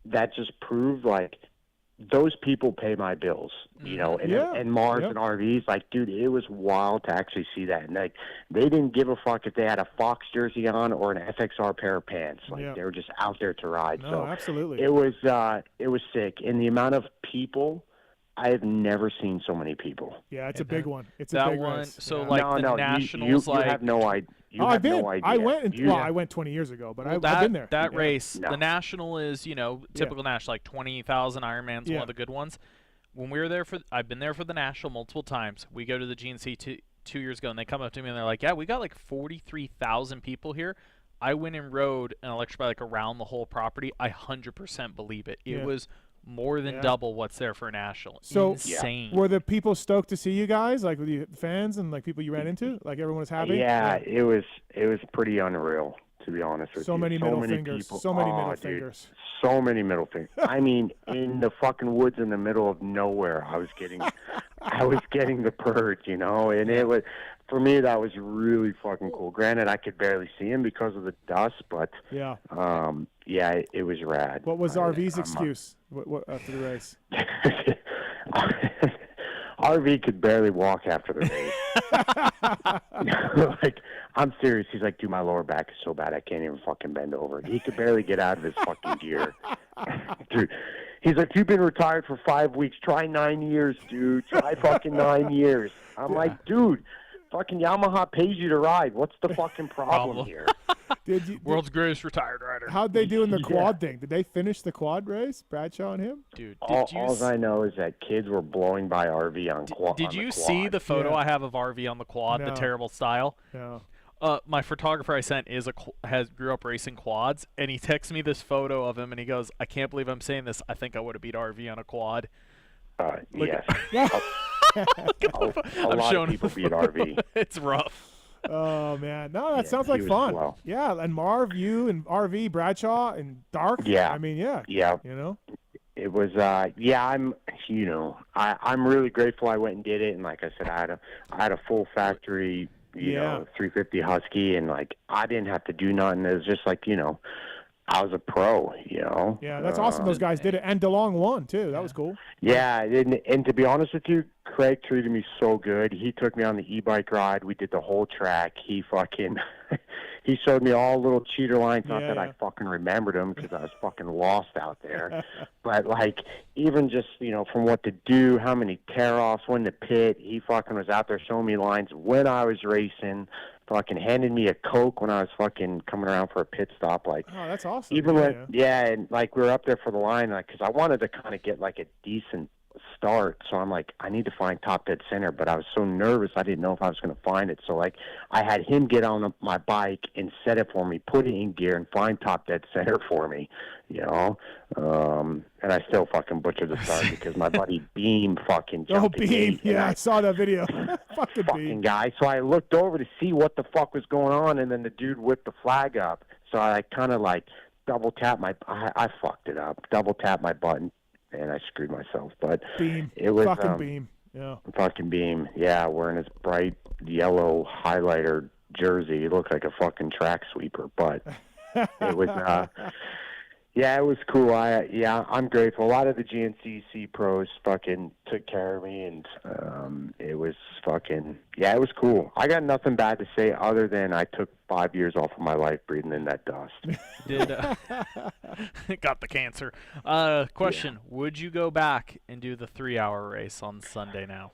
that just proved, like, those people pay my bills, you know, and Mars and RVs, like, dude, it was wild to actually see that. And like, they didn't give a fuck if they had a Fox jersey on or an FXR pair of pants. Like, they were just out there to ride. No, so absolutely. It was sick. And the amount of people, I have never seen so many people. Yeah, it's a big one. It's a big one. So like the Nationals, you have no idea. I've been. No idea. I went. I went 20 years ago, but I've been there. That race, the National is, you know, typical National, like 20,000. Ironman's one of the good ones. When we were there I've been there for the National multiple times. We go to the GNC 2 years ago, and they come up to me and they're like, "Yeah, we got like 43,000 people here." I went and rode an electric bike around the whole property. I 100% believe it. It was more than double what's there for a National. So insane. Were the people stoked to see you guys, like with the fans and like people you ran into? Like everyone was happy? Yeah, it was pretty unreal, to be honest with you. So many middle fingers. People. So many middle fingers. So many middle fingers. I mean, in the fucking woods in the middle of nowhere, I was getting the purge, you know, and it was, for me, that was really fucking cool. Granted, I could barely see him because of the dust, but it was rad. What was RV's excuse after the race? RV could barely walk after the race. Like, I'm serious. He's like, dude, my lower back is so bad I can't even fucking bend over. He could barely get out of his fucking gear. Dude, he's like, you've been retired for 5 weeks. Try 9 years, dude. Try fucking 9 years. I'm like, dude, fucking Yamaha pays you to ride. What's the fucking problem here? World's greatest retired rider. How'd they do in the quad thing? Did they finish the quad race, Bradshaw and him? Dude, all I know is that kids were blowing by RV on quad. Did you see the photo I have of RV on the quad, the terrible style? No. My photographer I sent grew up racing quads, and he texts me this photo of him, and he goes, "I can't believe I'm saying this. I think I would have beat RV on a quad." Yes. I'm lot showing of people beat RV. It's rough. Oh man, no, that sounds like fun. Slow. Yeah, and Marv, you and RV, Bradshaw, and Dark. Yeah. I mean, yeah. You know, it was. I'm really grateful I went and did it, and like I said, I had a full factory, you know, 350 Husky, and like I didn't have to do nothing. It was just like, you know, I was a pro, you know. Yeah, that's awesome. Those guys did it, and DeLong won too. That was cool. Yeah, and to be honest with you, Craig treated me so good. He took me on the e-bike ride. We did the whole track. He fucking, he showed me all little cheater lines. Not that I fucking remembered them because I was fucking lost out there. But like, even just, you know, from what to do, how many tear-offs, when to pit, he fucking was out there showing me lines when I was racing. Fucking handed me a Coke when I was fucking coming around for a pit stop. Like, oh, that's awesome. Even when, and like we were up there for the line, like, because I wanted to kind of get like a decent start. So I'm like, I need to find top dead center, but I was so nervous I didn't know if I was going to find it. So like, I had him get on my bike and set it for me, put it in gear, and find top dead center for me. You know, and I still fucking butchered the start because my buddy Beam fucking jumped the Beam, gate, and I saw that video. fucking Beam guy. So I looked over to see what the fuck was going on, and then the dude whipped the flag up. So I kind of like double tapped I fucked it up, double tapped my button, and I screwed myself. But Beam, it was fucking Beam, yeah, fucking Beam, yeah, wearing his bright yellow highlighter jersey. He looked like a fucking track sweeper, but it was. Yeah, it was cool. I'm grateful. A lot of the GNCC pros fucking took care of me, and it was it was cool. I got nothing bad to say other than I took 5 years off of my life breathing in that dust. Got the cancer. Question: would you go back and do the 3-hour race on Sunday now?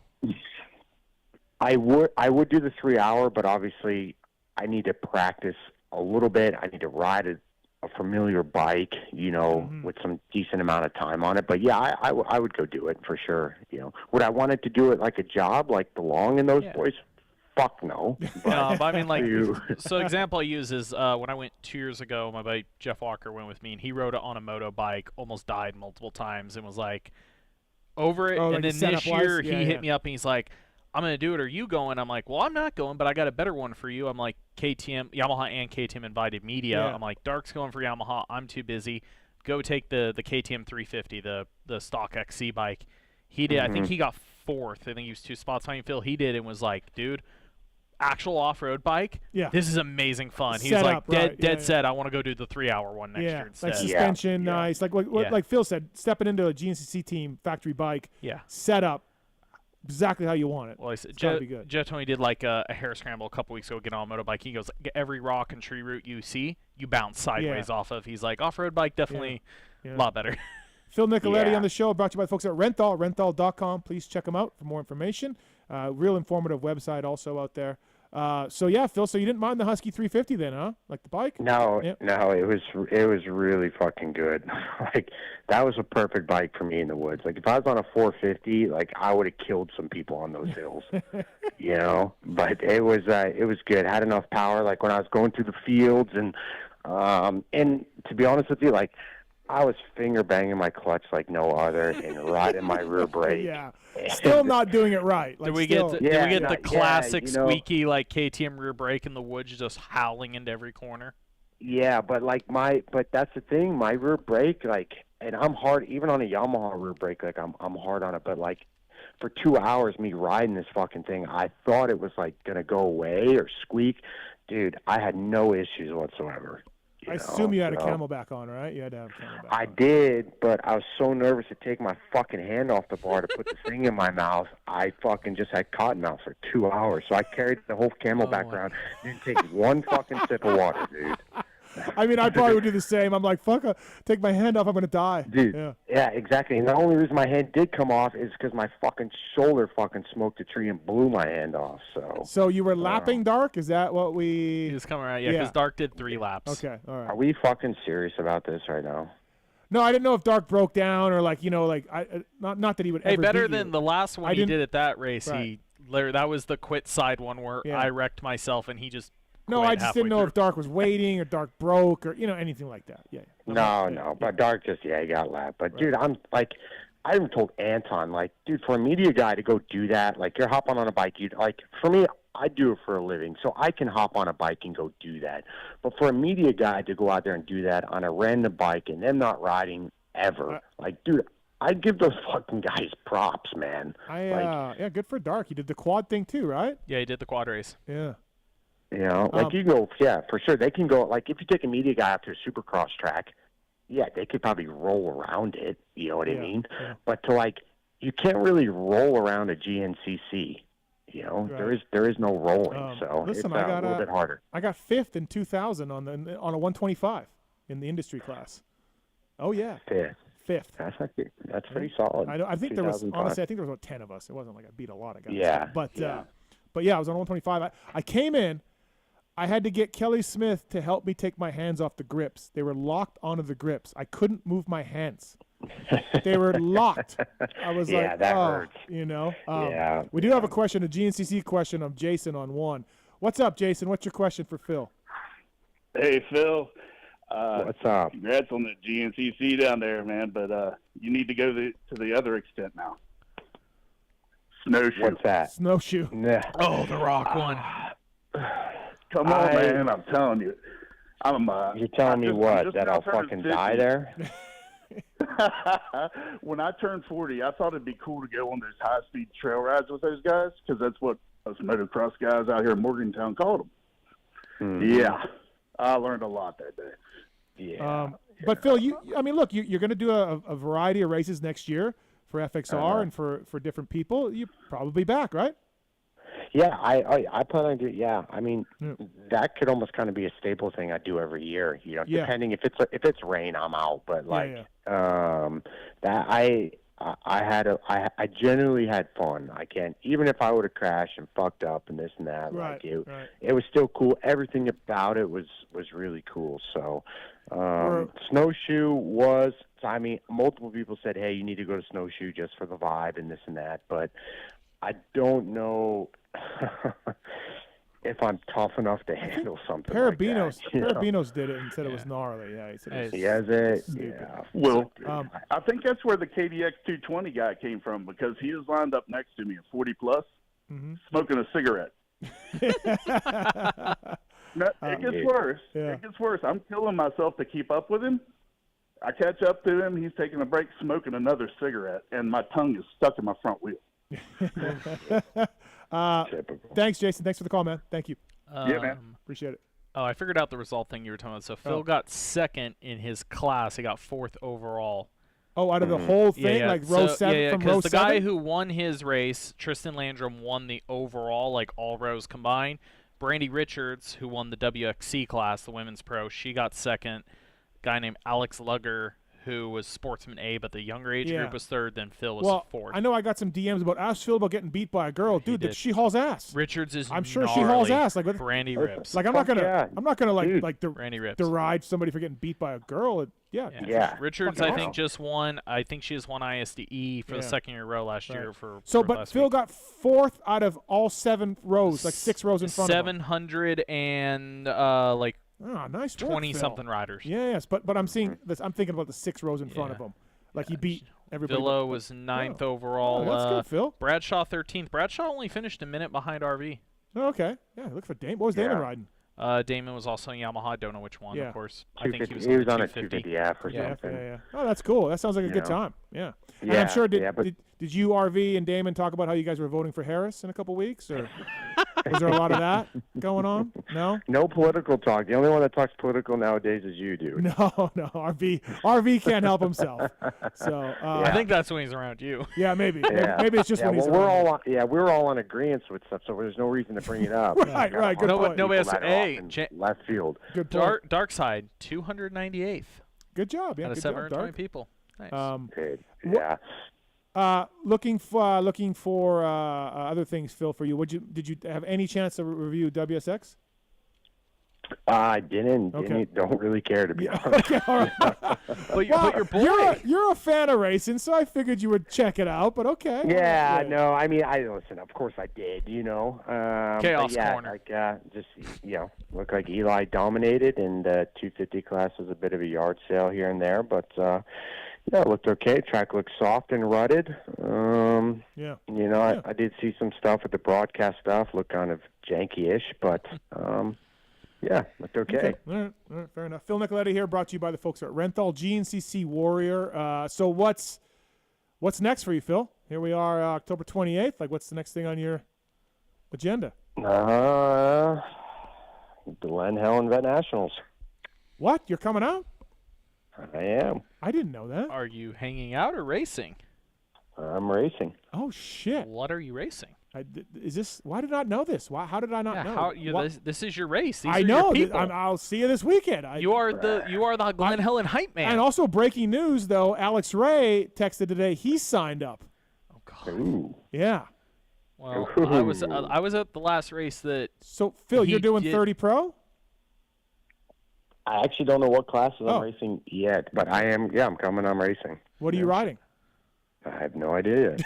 I would do the 3 hour, but obviously I need to practice a little bit. I need to ride a familiar bike, with some decent amount of time on it. But yeah, I would go do it for sure. Would I wanted to do it like a job, like belong in those boys? Fuck no. But I mean, like, so example I use is when I went 2 years ago, my buddy Jeff Walker went with me, and he rode it on a moto bike, almost died multiple times, and was like over it. And then this year he hit me up, and he's like, I'm going to do it. Are you going? I'm like, well, I'm not going, but I got a better one for you. I'm like, Yamaha and KTM invited media. Yeah. I'm like, Dark's going for Yamaha. I'm too busy. Go take the KTM 350, the stock XC bike. He did. I think he got 4th. I think he was 2 spots behind Phil. He did and was like, dude, actual off-road bike. Yeah. This is amazing fun. He's Set like, up, dead set. I want to go do the 3-hour one next year instead. Like suspension, nice. Like Phil said, stepping into a GNCC team factory bike. Yeah. Set up exactly how you want it. Well, I said, Gotta be good. Jeff Tony did like a hair scramble a couple weeks ago, get on a motorbike. He goes, every rock and tree route you see, you bounce sideways off of. He's like, off-road bike, definitely a lot better. Phil Nicoletti on the show, brought to you by the folks at Renthal, renthal.com. Please check them out for more information. Real informative website also out there. So yeah, Phil, so you didn't mind the Husky 350 then, huh? Like the bike? No, it was really fucking good. Like, that was a perfect bike for me in the woods. Like, if I was on a 450, like, I would have killed some people on those hills, But it was good. Had enough power. Like, when I was going through the fields, and to be honest with you, like, I was finger banging my clutch like no other and riding my rear brake. Still not doing it right. Like, did we get the classic squeaky like KTM rear brake in the woods, just howling into every corner? Yeah, but that's the thing. My rear brake, like, and I'm hard even on a Yamaha rear brake. Like, I'm hard on it, but like for 2 hours, me riding this fucking thing, I thought it was like gonna go away or squeak. Dude, I had no issues whatsoever. I assume you had a Camelback on, right? You had to have a Camelback. I did, but I was so nervous to take my fucking hand off the bar to put the thing in my mouth. I fucking just had cotton mouth for 2 hours. So I carried the whole Camelback around. Didn't take one fucking sip of water, dude. I mean, I probably would do the same. I'm like, fuck, take my hand off, I'm going to die. Dude, yeah, exactly. And the only reason my hand did come off is because my fucking shoulder fucking smoked a tree and blew my hand off. So you were lapping Dark? Is that what He was coming around, because Dark did 3 laps. Okay, all right. Are we fucking serious about this right now? No, I didn't know if Dark broke down or not that he would ever better beat than you. the last one he did at that race. Right. That was the quit side one where I wrecked myself and he just No, I just didn't know if Dark was waiting or Dark broke or, anything like that. Yeah. No, but Dark just, he got lapped. But, dude, I'm like, I even told Anton, like, dude, for a media guy to go do that, like, you're hopping on a bike, for me, I do it for a living, so I can hop on a bike and go do that. But for a media guy to go out there and do that on a random bike and them not riding ever, like, dude, I'd give those fucking guys props, man. Good for Dark. He did the quad thing too, right? Yeah, he did the quad race. Yeah. You go, for sure. They can go, like, if you take a media guy out to a supercross track, they could probably roll around it, you know what I mean? Yeah. But to, like, you can't really roll around a GNCC, Right. There is no rolling, so listen, it's a little bit harder. I got 5th in 2000 on a 125 in the industry class. Oh, yeah. 5th. That's pretty solid. I think there was, honestly, about 10 of us. It wasn't like I beat a lot of guys. Yeah. But I was on 125. I came in. I had to get Kelly Smith to help me take my hands off the grips. They were locked onto the grips. I couldn't move my hands. They were locked. I was Yeah, like, that oh, hurts. you know. Yeah. We do have a question, a GNCC question of Jason on one. What's up, Jason? What's your question for Phil? Hey, Phil. What's up? Congrats on the GNCC down there, man. But you need to go to the other extent now. Snowshoe. What's that? Snowshoe. Nah. Oh, the rock one. Come on, man. I'm telling you. You're telling me what? That now I'll turning fucking 50. die there? When I turned 40, I thought it'd be cool to go on those high-speed trail rides with those guys because that's what us motocross guys out here in Morgantown called them. Mm-hmm. Yeah, I learned a lot that day. Yeah. But Phil, look, you're going to do a variety of races next year for FXR and for different people. You're probably back, right? Yeah, I plan on doing. Yeah, I mean, that could almost kind of be a staple thing I do every year. You know, depending if it's rain, I'm out. But that I genuinely had fun. I can't, even if I would have crashed and fucked up and this and that. Right, it was still cool. Everything about it was really cool. So, snowshoe was. I mean, multiple people said, "Hey, you need to go to snowshoe just for the vibe and this and that." But I don't know if I'm tough enough to handle something like that. Parabinos did it and said it was gnarly. Yeah, he said it was stupid. Yeah. Well, I think that's where the KDX 220 guy came from because he was lined up next to me at 40 plus, smoking a cigarette. No, it gets worse. Yeah. It gets worse. I'm killing myself to keep up with him. I catch up to him. He's taking a break, smoking another cigarette, and my tongue is stuck in my front wheel. Thanks, Jason. Thanks for the call, man. Thank you. Yeah, man. Appreciate it. Oh, I figured out the result thing you were talking about. So Phil got second in his class. He got fourth overall. Oh, out of the whole thing, like row 7 from row 7? Because the guy who won his race, Tristan Landrum, won the overall, like all rows combined. Brandy Richards, who won the WXC class, the women's pro, she got second. Guy named Alex Lugger, who was Sportsman A, but the younger age group was third. Then Phil was fourth. I know I got some DMs about ask Phil about getting beat by a girl. Dude, she hauls ass. Richards is I'm sure she hauls ass. Like Brandy rips. Like I'm not gonna like Brandy rips. deride somebody for getting beat by a girl. Richards, I think, just won. I think she just won ISDE for the second year row last year. But Phil got fourth out of all 7 rows, like 6 rows in front of him. 700 and nice 20-something riders. Yes, but I'm seeing this. I'm thinking about the 6 rows in front of him. Like he beat everybody. Villa was 9th overall. That's good, Phil. Bradshaw 13th. Bradshaw only finished a minute behind RV. Oh, okay. Yeah, look for Damon. What was Damon riding? Damon was also in Yamaha. Don't know which one, of course. I think he was on a 250 F or something. Yeah. Oh, that's cool. That sounds like a good time. Yeah. And I'm sure. Did you, RV, and Damon talk about how you guys were voting for Harris in a couple weeks, or was there a lot of that going on? No. No political talk. The only one that talks political nowadays is you, dude. No. RV can't help himself. So I think that's when he's around you. Yeah, maybe. Maybe it's just when he's around. We're all on agreement with stuff, so there's no reason to bring it up. right. Good point. Nobody has left field. Good point. Dark side 298th. Good job. Yeah. Out of 720 people. Nice. Looking for other things, Phil. For you, did you have any chance to review WSX? I didn't. Okay. Don't really care, to be honest. Okay, all right. but your boy. You're a fan of racing, so I figured you would check it out. But okay. Yeah, no. I mean, listen. Of course, I did. Chaos corner. Like, looked like Eli dominated, and 250 class was a bit of a yard sale here and there, but. It looked okay. Track looked soft and rutted. I did see some stuff with the broadcast stuff. Looked kind of janky-ish, but looked okay. All right, fair enough. Phil Nicoletti here, brought to you by the folks at Renthal, GNCC Warrior. So what's next for you, Phil? Here we are, October 28th. Like, what's the next thing on your agenda? Glen Helen Vet Nationals. What? You're coming out? I am. I didn't know that. Are you hanging out or racing? I'm racing. Oh shit! What are you racing? Why did I not know this? How did I not know? This is your race. These I are know. your people. I'll see you this weekend. You are the Glen Helen hype man. And also breaking news though, Alex Ray texted today. He's signed up. Oh god. Ooh. Yeah. Well, I was at the last race that. So Phil, you're doing 30 Pro? I actually don't know what classes I'm racing yet, but I am. Yeah, I'm coming. I'm racing. What are you riding? I have no idea yet.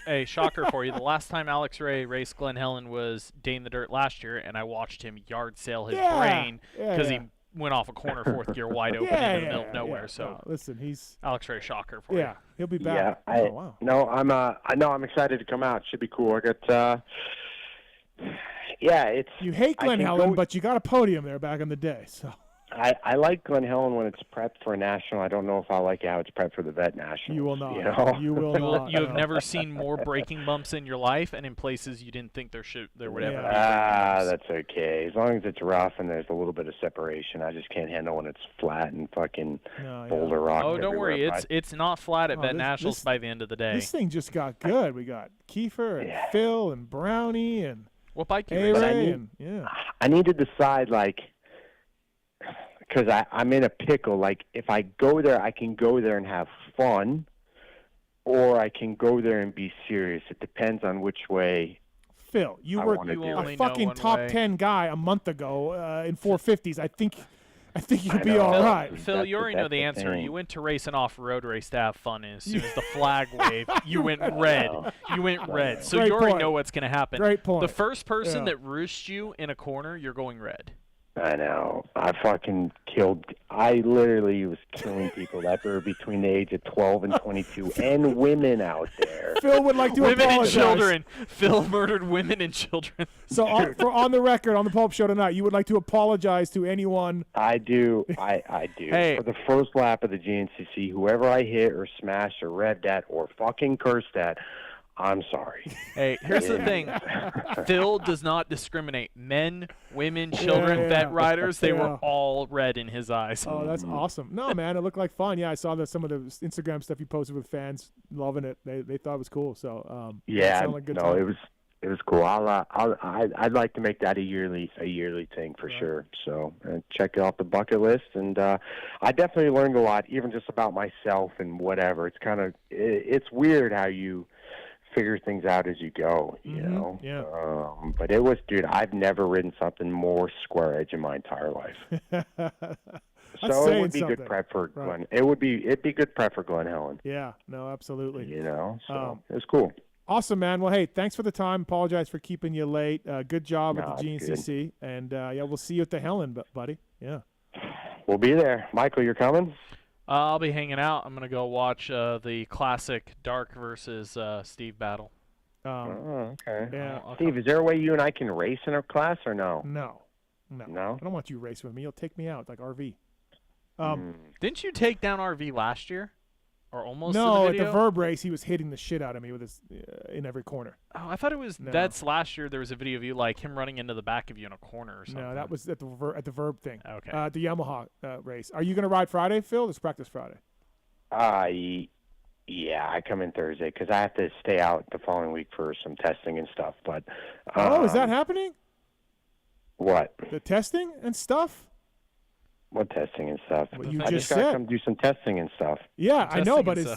Hey, shocker for you. The last time Alex Ray raced Glen Helen was Dane the Dirt last year, and I watched him yard sail his brain because he went off a corner fourth gear wide open into the middle of nowhere. So no, listen, he's Alex Ray shocker for you. Yeah, he'll be back. Yeah, wow. No, I'm excited to come out. Should be cool. I got it's you hate Glen Helen, but you got a podium there back in the day. So I like Glen Helen when it's prepped for a national. I don't know if I like how it's prepped for the vet national. You will not. You know? You will not. You have never seen more braking bumps in your life, and in places you didn't think there would ever be. That's okay. As long as it's rough and there's a little bit of separation. I just can't handle when it's flat and fucking boulder rock. Oh, don't worry. It's not flat at vet nationals by the end of the day. This thing just got good. We got Kiefer and Phil and Brownie and what bike you racing? I need to decide, because I'm in a pickle. Like, if I go there, I can go there and have fun, or I can go there and be serious. It depends on which way. Phil, you were a fucking top 10 guy a month ago in 450s. I think you'll be all right. Phil, you already know the answer. You went to race an off-road race to have fun, and as soon as the flag waved, you went red. You went red. So you already know what's going to happen. Great point. The first person that roosted you in a corner, you're going red. I know. I fucking killed. I literally was killing people that were between the age of 12 and 22, and women out there. Phil would like to women apologize. and children. Phil murdered women and children. So on the record, on the Pulp Show tonight, you would like to apologize to anyone. I do. I do. Hey. For the first lap of the GNCC, whoever I hit or smashed or revved at or fucking cursed at, I'm sorry. Hey, here's the thing. Phil does not discriminate. Men, women, children, vet riders, they were all red in his eyes. Oh, that's awesome. No, man, it looked like fun. Yeah, I saw some of the Instagram stuff you posted with fans loving it. They thought it was cool. So it was cool. I'd like to make that a yearly thing for sure. So check it off the bucket list. And I definitely learned a lot, even just about myself and whatever. It's weird how you figure things out as you go, you know. Yeah. But it was, dude, I've never ridden something more square edge in my entire life. So it would be good prep for Glen. It'd be good prep for Glen Helen. Yeah, no, absolutely. You know, so it was cool. Awesome, man. Well, hey, thanks for the time. Apologize for keeping you late. Good job at the GNCC, and we'll see you at the Helen, buddy. Yeah. We'll be there. Michael, you're coming? I'll be hanging out. I'm going to go watch the classic Dark versus Steve battle. Okay. Yeah. Steve, is there a way you and I can race in our class or no? No. I don't want you racing with me. You'll take me out like RV. Didn't you take down RV last year? Or almost No, in the at the Verb race, he was hitting the shit out of me with his in every corner. Oh, I thought it was that's last year. There was a video of you like him running into the back of you in a corner or something. No, that was at the Verb thing. Okay. The Yamaha race. Are you going to ride Friday, Phil? Let's practice Friday. Yeah, I come in Thursday because I have to stay out the following week for some testing and stuff. But is that happening? What? The testing and stuff? What testing and stuff? What you I just gotta said. come do some testing and stuff. Yeah, I know, but it's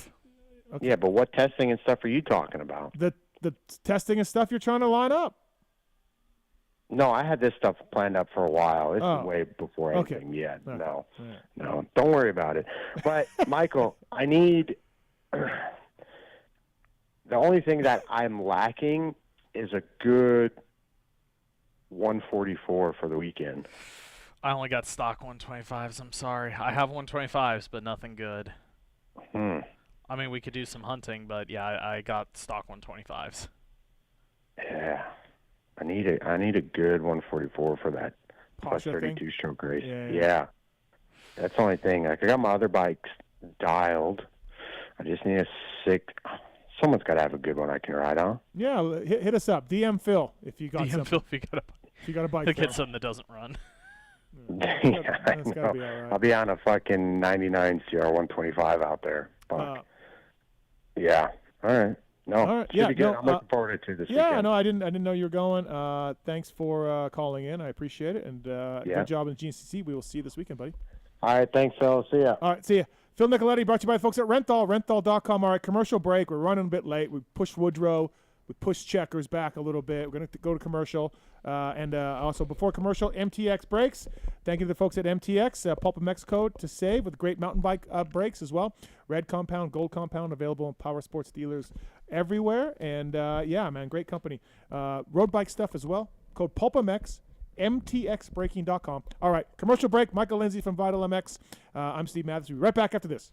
okay. Yeah, but what testing and stuff are you talking about? The testing and stuff you're trying to line up. No, I had this stuff planned up for a while. This is way before anything. Okay. Yeah, Okay. No, don't worry about it. But Michael, I need. The only thing that I'm lacking is a good 144 for the weekend. I only got stock 125s. I'm sorry. I have 125s, but nothing good. I mean, we could do some hunting, but yeah, I got stock 125s. Yeah, I need a good 144 for that plus Pasha 32 thing? stroke race. Yeah. That's the only thing. I got my other bikes dialed. I just need a sick. Someone's got to have a good one I can ride on. Yeah, hit us up. DM Phil if you got DM something. Phil if you got a bike. He'll get something that doesn't run. Yeah, I That's gotta know. be all right. I'll be on a fucking 99 CR 125 out there. Fuck. Yeah. All right. No. All right. Should be good. I'm looking forward to this Yeah, weekend. no, I didn't know you were going. Thanks for calling in. I appreciate it. And good job in GNCC. We will see you this weekend, buddy. All right. Thanks, Phil. See ya. All right. See ya. Phil Nicoletti brought to you by the folks at Renthal, renthal.com. All right, commercial break. We're running a bit late. We pushed Woodrow. We pushed Checkerz back a little bit. We're going to go to commercial. And also, before commercial, MTX brakes. Thank you to the folks at MTX. PulpMX code to save with great mountain bike brakes as well. Red compound, gold compound, available in power sports dealers everywhere. And, yeah, man, great company. Road bike stuff as well. Code PulpMX, mtxbraking.com. All right, commercial break. Michael Lindsay from Vital MX. I'm Steve Mathis. We'll be right back after this.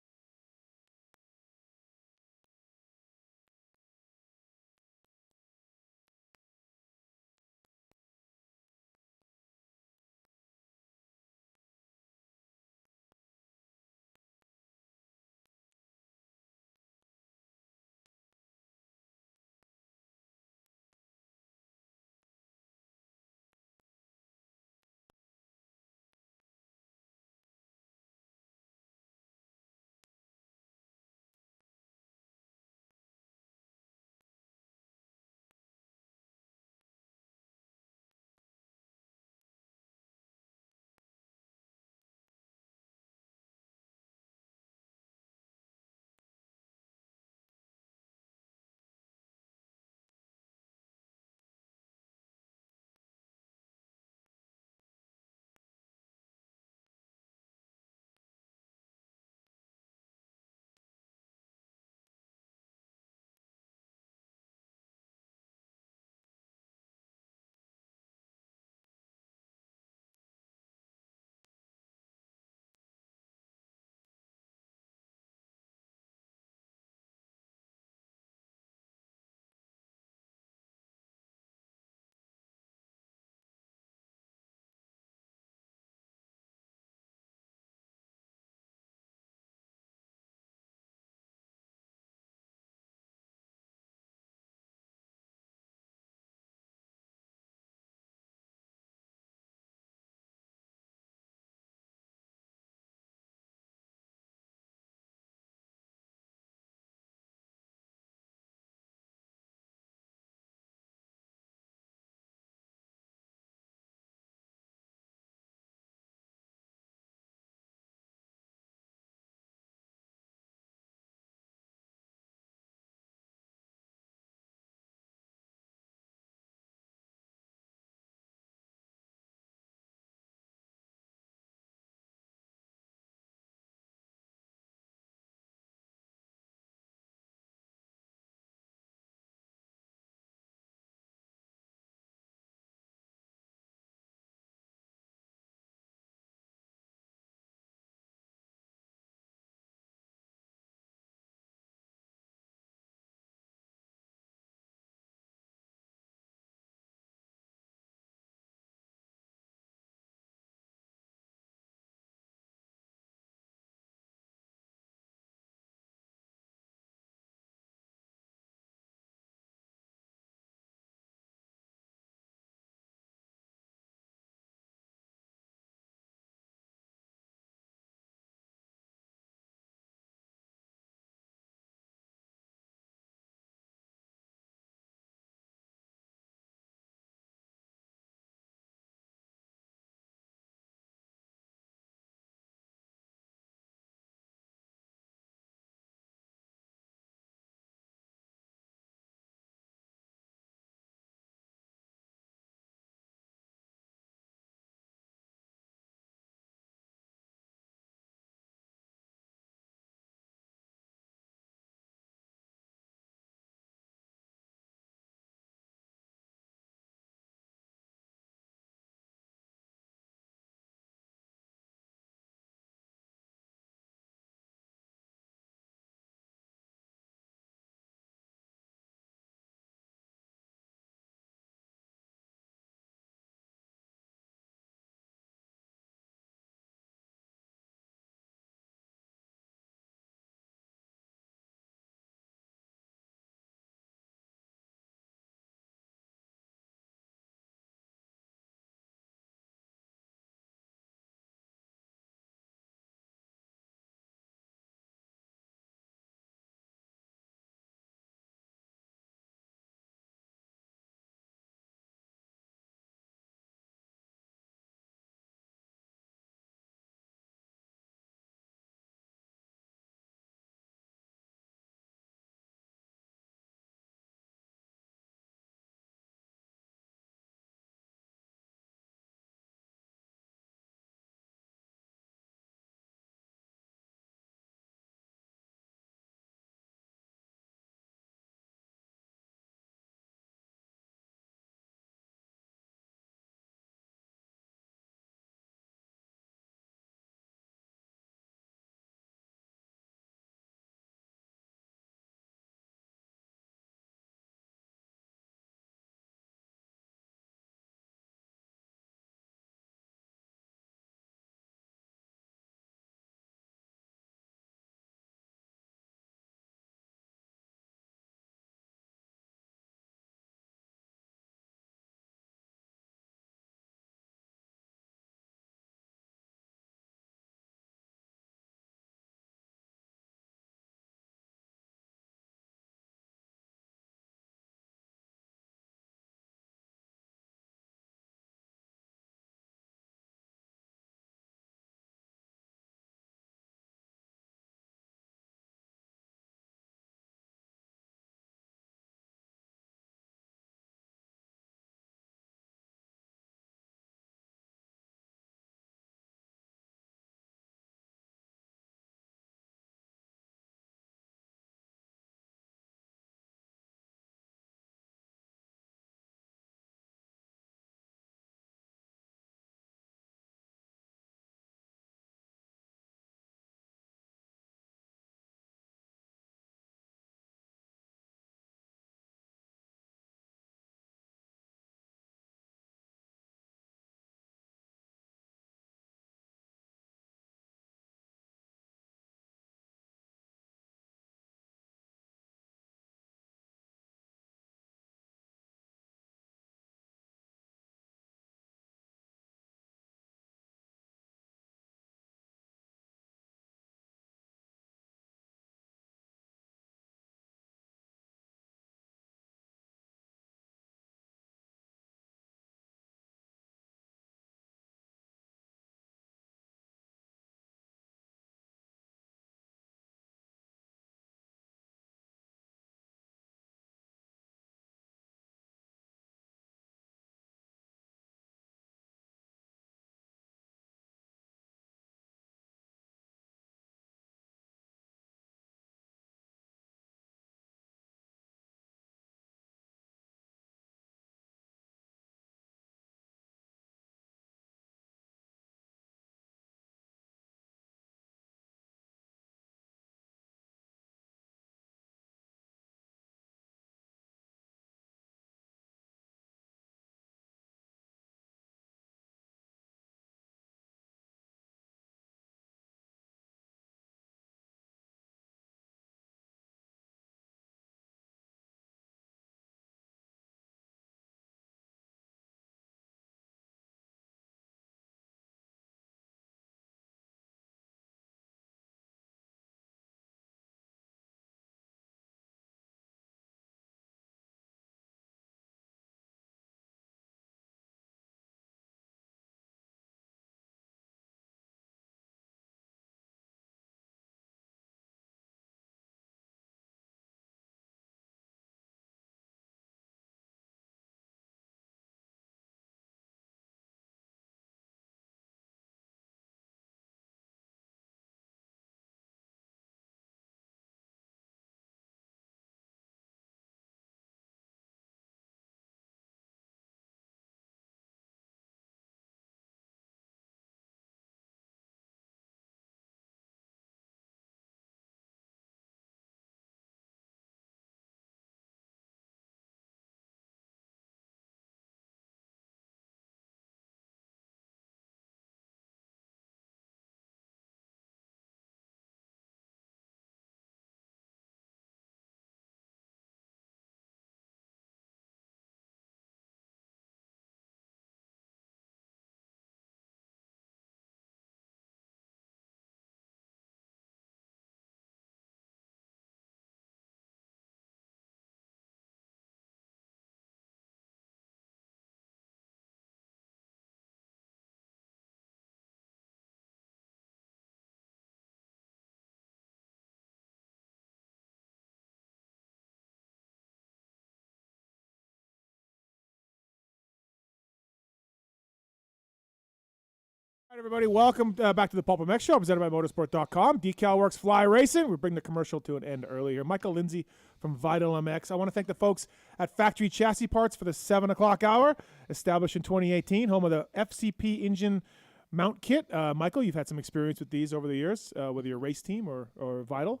All right, everybody, welcome back to the PulpMX Show, presented by Motorsport.com. Decal Works Fly Racing. We bring the commercial to an end early here. Michael Lindsay from Vital MX. I want to thank the folks at Factory Chassis Parts for the 7 o'clock hour, established in 2018, home of the FCP engine mount kit. Michael, you've had some experience with these over the years, whether your race team or Vital.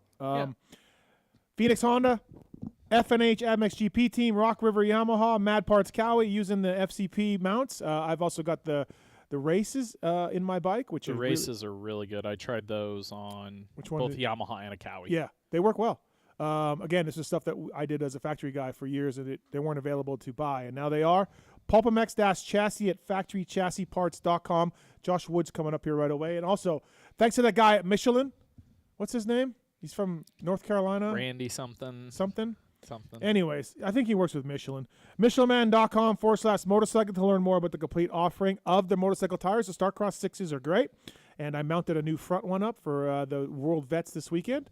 Phoenix Honda, FNH Admex GP team, Rock River Yamaha, Mad Parts Cowie using the FCP mounts. I've also got the races in my bike, which the races are really good. I tried those on both Yamaha and a Cowie. Yeah, they work well. Again, this is stuff that I did as a factory guy for years, and they weren't available to buy, and now they are. PulpMX-chassis at factorychassisparts.com. Josh Wood's coming up here right away. And also, thanks to that guy at Michelin. What's his name? He's from North Carolina. Randy something. Anyways, I think he works with Michelin. MichelinMan.com/motorcycle to learn more about the complete offering of the motorcycle tires. The Starcross 6s are great. And I mounted a new front one up for the World Vets this weekend.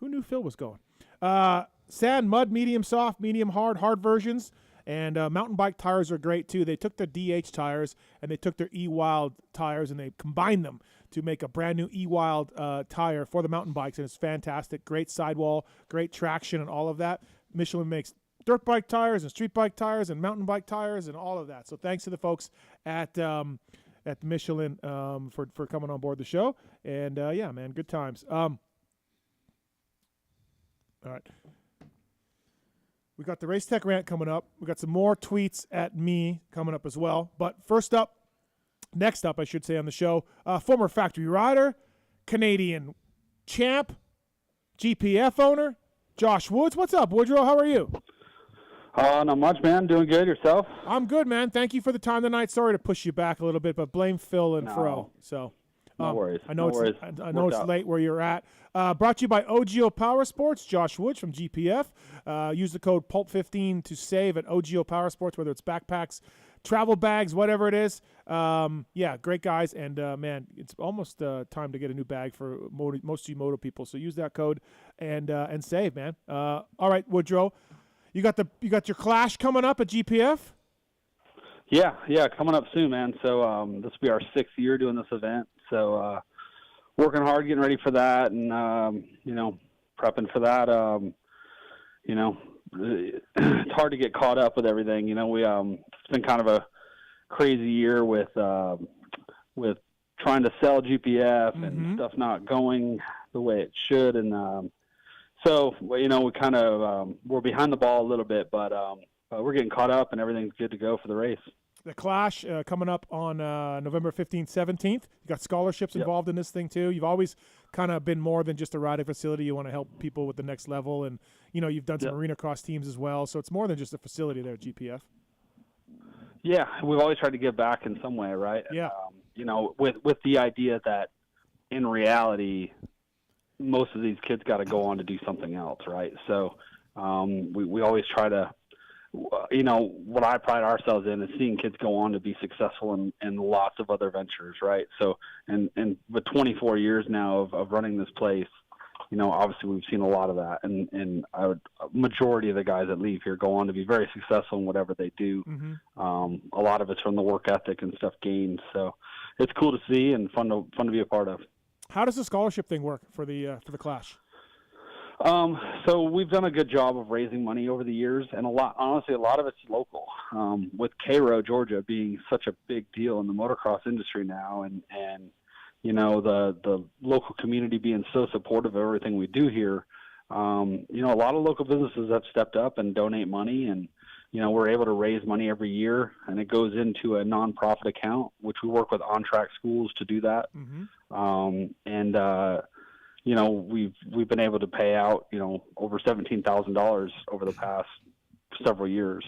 Who knew Phil was going? Sand, mud, medium soft, medium hard, hard versions. And mountain bike tires are great, too. They took their DH tires and they took their E-Wild tires and they combined them to make a brand new E-Wild tire for the mountain bikes. And it's fantastic. Great sidewall, great traction and all of that. Michelin makes dirt bike tires and street bike tires and mountain bike tires and all of that. So thanks to the folks at Michelin for coming on board the show. And, yeah, man, good times. All right. We got the Race Tech Rant coming up. We got some more tweets at me coming up as well. But next up, I should say, on the show, former factory rider, Canadian champ, GPF owner, Josh Woods. What's up, Woodrow? How are you? Not much, man. Doing good. Yourself? I'm good, man. Thank you for the time tonight. Sorry to push you back a little bit, but blame Phil and Fro. So. No worries. I know it's late where you're at. Brought to you by OGO Power Sports. Josh Woods from GPF. Use the code PULP15 to save at OGO Power Sports, whether it's backpacks, travel bags, whatever it is. Yeah, great guys. And, man, it's almost time to get a new bag for most of you moto people. So use that code and save, man. All right, Woodrow. You got your Clash coming up at GPF? Yeah, coming up soon, man. So this will be our 6th year doing this event. So working hard, getting ready for that, and prepping for that. It's hard to get caught up with everything. We it's been kind of a crazy year with trying to sell GPF and stuff not going the way it should, and so we kind of we're behind the ball a little bit, but we're getting caught up, and everything's good to go for the race. The Clash coming up on November 15th, 17th. You got scholarships involved in this thing, too. You've always kind of been more than just a riding facility. You want to help people with the next level. And, you've done some arena cross teams as well. So it's more than just a facility there at GPF. Yeah, we've always tried to give back in some way, right? Yeah. And, with the idea that in reality, most of these kids got to go on to do something else, right? So we always try to, what I pride ourselves in is seeing kids go on to be successful in lots of other ventures, right? So, and with 24 years now of running this place, obviously we've seen a lot of that, and majority of the guys that leave here go on to be very successful in whatever they do. A lot of it's from the work ethic and stuff gained. So it's cool to see and fun to be a part of. How does the scholarship thing work for the Clash? So we've done a good job of raising money over the years, and a lot of it's local. With Cairo, Georgia being such a big deal in the motocross industry now, and the local community being so supportive of everything we do here, a lot of local businesses have stepped up and donate money, and we're able to raise money every year, and it goes into a nonprofit account, which we work with on-track schools to do that. We've been able to pay out, over $17,000 over the past several years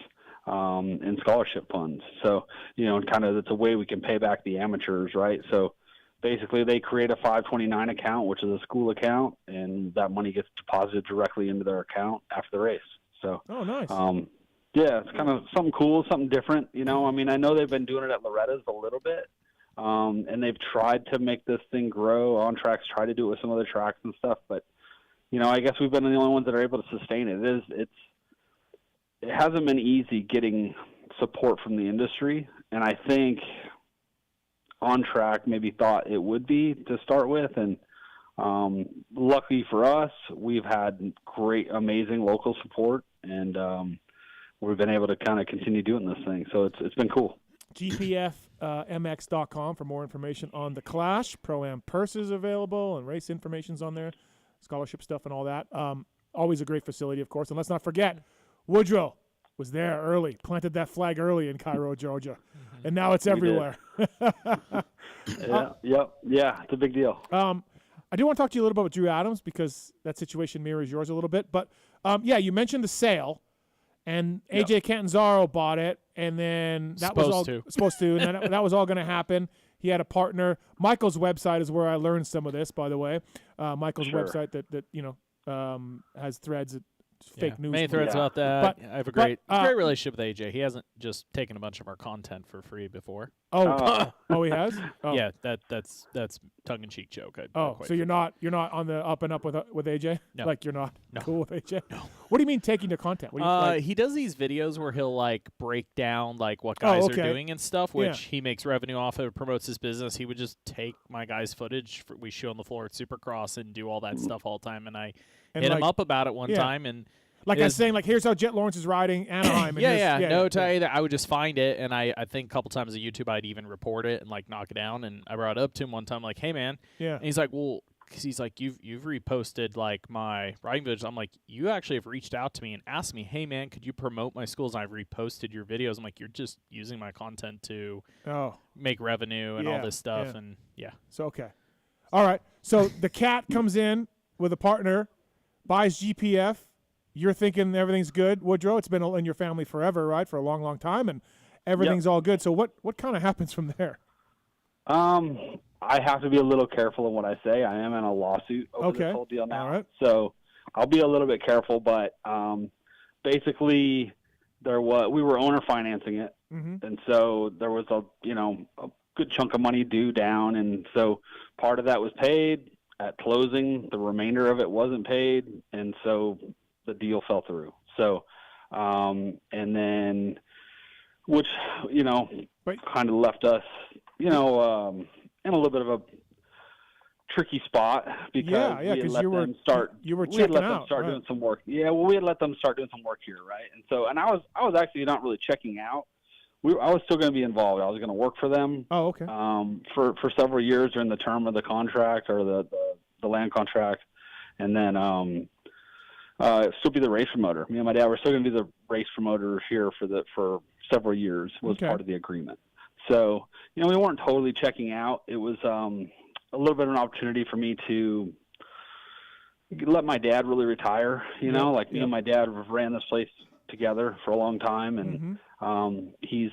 in scholarship funds. So, kind of it's a way we can pay back the amateurs, right? So basically they create a 529 account, which is a school account, and that money gets deposited directly into their account after the race. So, oh, nice. Yeah, it's kind of something cool, something different. I know they've been doing it at Loretta's a little bit. And they've tried to make this thing grow. On tracks try to do it with some other tracks and stuff, but I guess we've been the only ones that are able to sustain it. It hasn't been easy getting support from the industry, and I think on track maybe thought it would be to start with. And luckily for us, we've had great, amazing local support, and we've been able to kind of continue doing this thing. So it's been cool. GPFMX.com for more information on the Clash. Pro-Am purses available and race information's on there, scholarship stuff and all that. Always a great facility, of course. And let's not forget, Woodrow was there early, planted that flag early in Cairo, Georgia. And now it's everywhere. Yeah, it's a big deal. I do want to talk to you a little bit about Drew Adams because that situation mirrors yours a little bit. But, you mentioned the sale, and AJ Catanzaro bought it, and then that was all supposed to, and then that was all going to happen. He had a partner. Michael's website is where I learned some of this, by the way. Michael's website that has threads that fake news. Many threads about that. I have a great relationship with AJ. He hasn't just taken a bunch of our content for free before. Oh, he has? Oh. Yeah, that's tongue in cheek joke. So you're not on the up and up with AJ? No. Like you're not cool with AJ? No. What do you mean taking the content? What do you, he does these videos where he'll like break down like what guys are doing and stuff, which he makes revenue off of, promotes his business. He would just take my guys' footage we show on the floor at Supercross and do all that stuff all the time, and I hit him up about it one time, and like I was saying, like here's how Jet Lawrence is riding Anaheim. And I would just find it, and I think a couple times on YouTube I'd even report it and like knock it down, and I brought it up to him one time like, hey man, and he's like, well, because he's like, you've reposted like my riding videos. I'm like, you actually have reached out to me and asked me, hey man, could you promote my schools? And I've reposted your videos. I'm like, you're just using my content to make revenue and all this stuff, and So all right. So the cat comes in with a partner, buys GPF. You're thinking everything's good, Woodrow. It's been in your family forever, right? For a long, long time, and everything's all good. So what kind of happens from there? I have to be a little careful in what I say. I am in a lawsuit over this whole deal now. All right. So I'll be a little bit careful, but basically we were owner financing it. And so there was a good chunk of money due down, and so part of that was paid at closing. The remainder of it wasn't paid, and so the deal fell through. So and then which kind of left us in a little bit of a tricky spot because we had let them start doing some work. Yeah, well, we had let them start doing some work here, right? And so, and I was actually not really checking out. I was still going to be involved. I was going to work for them. Oh, okay. For several years during the term of the contract or the land contract, and then still be the race promoter. Me and my dad were still going to be the race promoter here for several years. Was part of the agreement. So we weren't totally checking out. It was a little bit of an opportunity for me to let my dad really retire. Me and my dad have ran this place together for a long time, and he's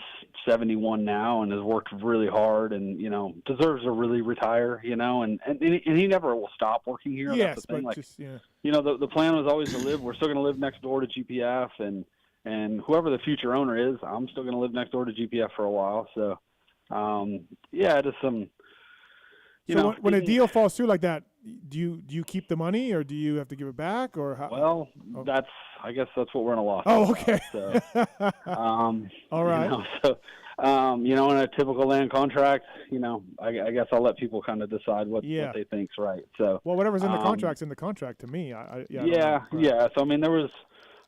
71 now and has worked really hard and deserves to really retire. And he never will stop working here. Yes, that's the thing. but Like, the plan was always to live. We're still going to live next door to GPF, and whoever the future owner is, I'm still going to live next door to GPF for a while. So, just some. When a deal falls through like that, do you keep the money or do you have to give it back or how? Well, I guess that's what we're in a lawsuit. Oh, okay. About, so, all right. In a typical land contract, I guess I'll let people kind of decide what they think's right. So, well, whatever's in the contract's in the contract to me. So I mean, there was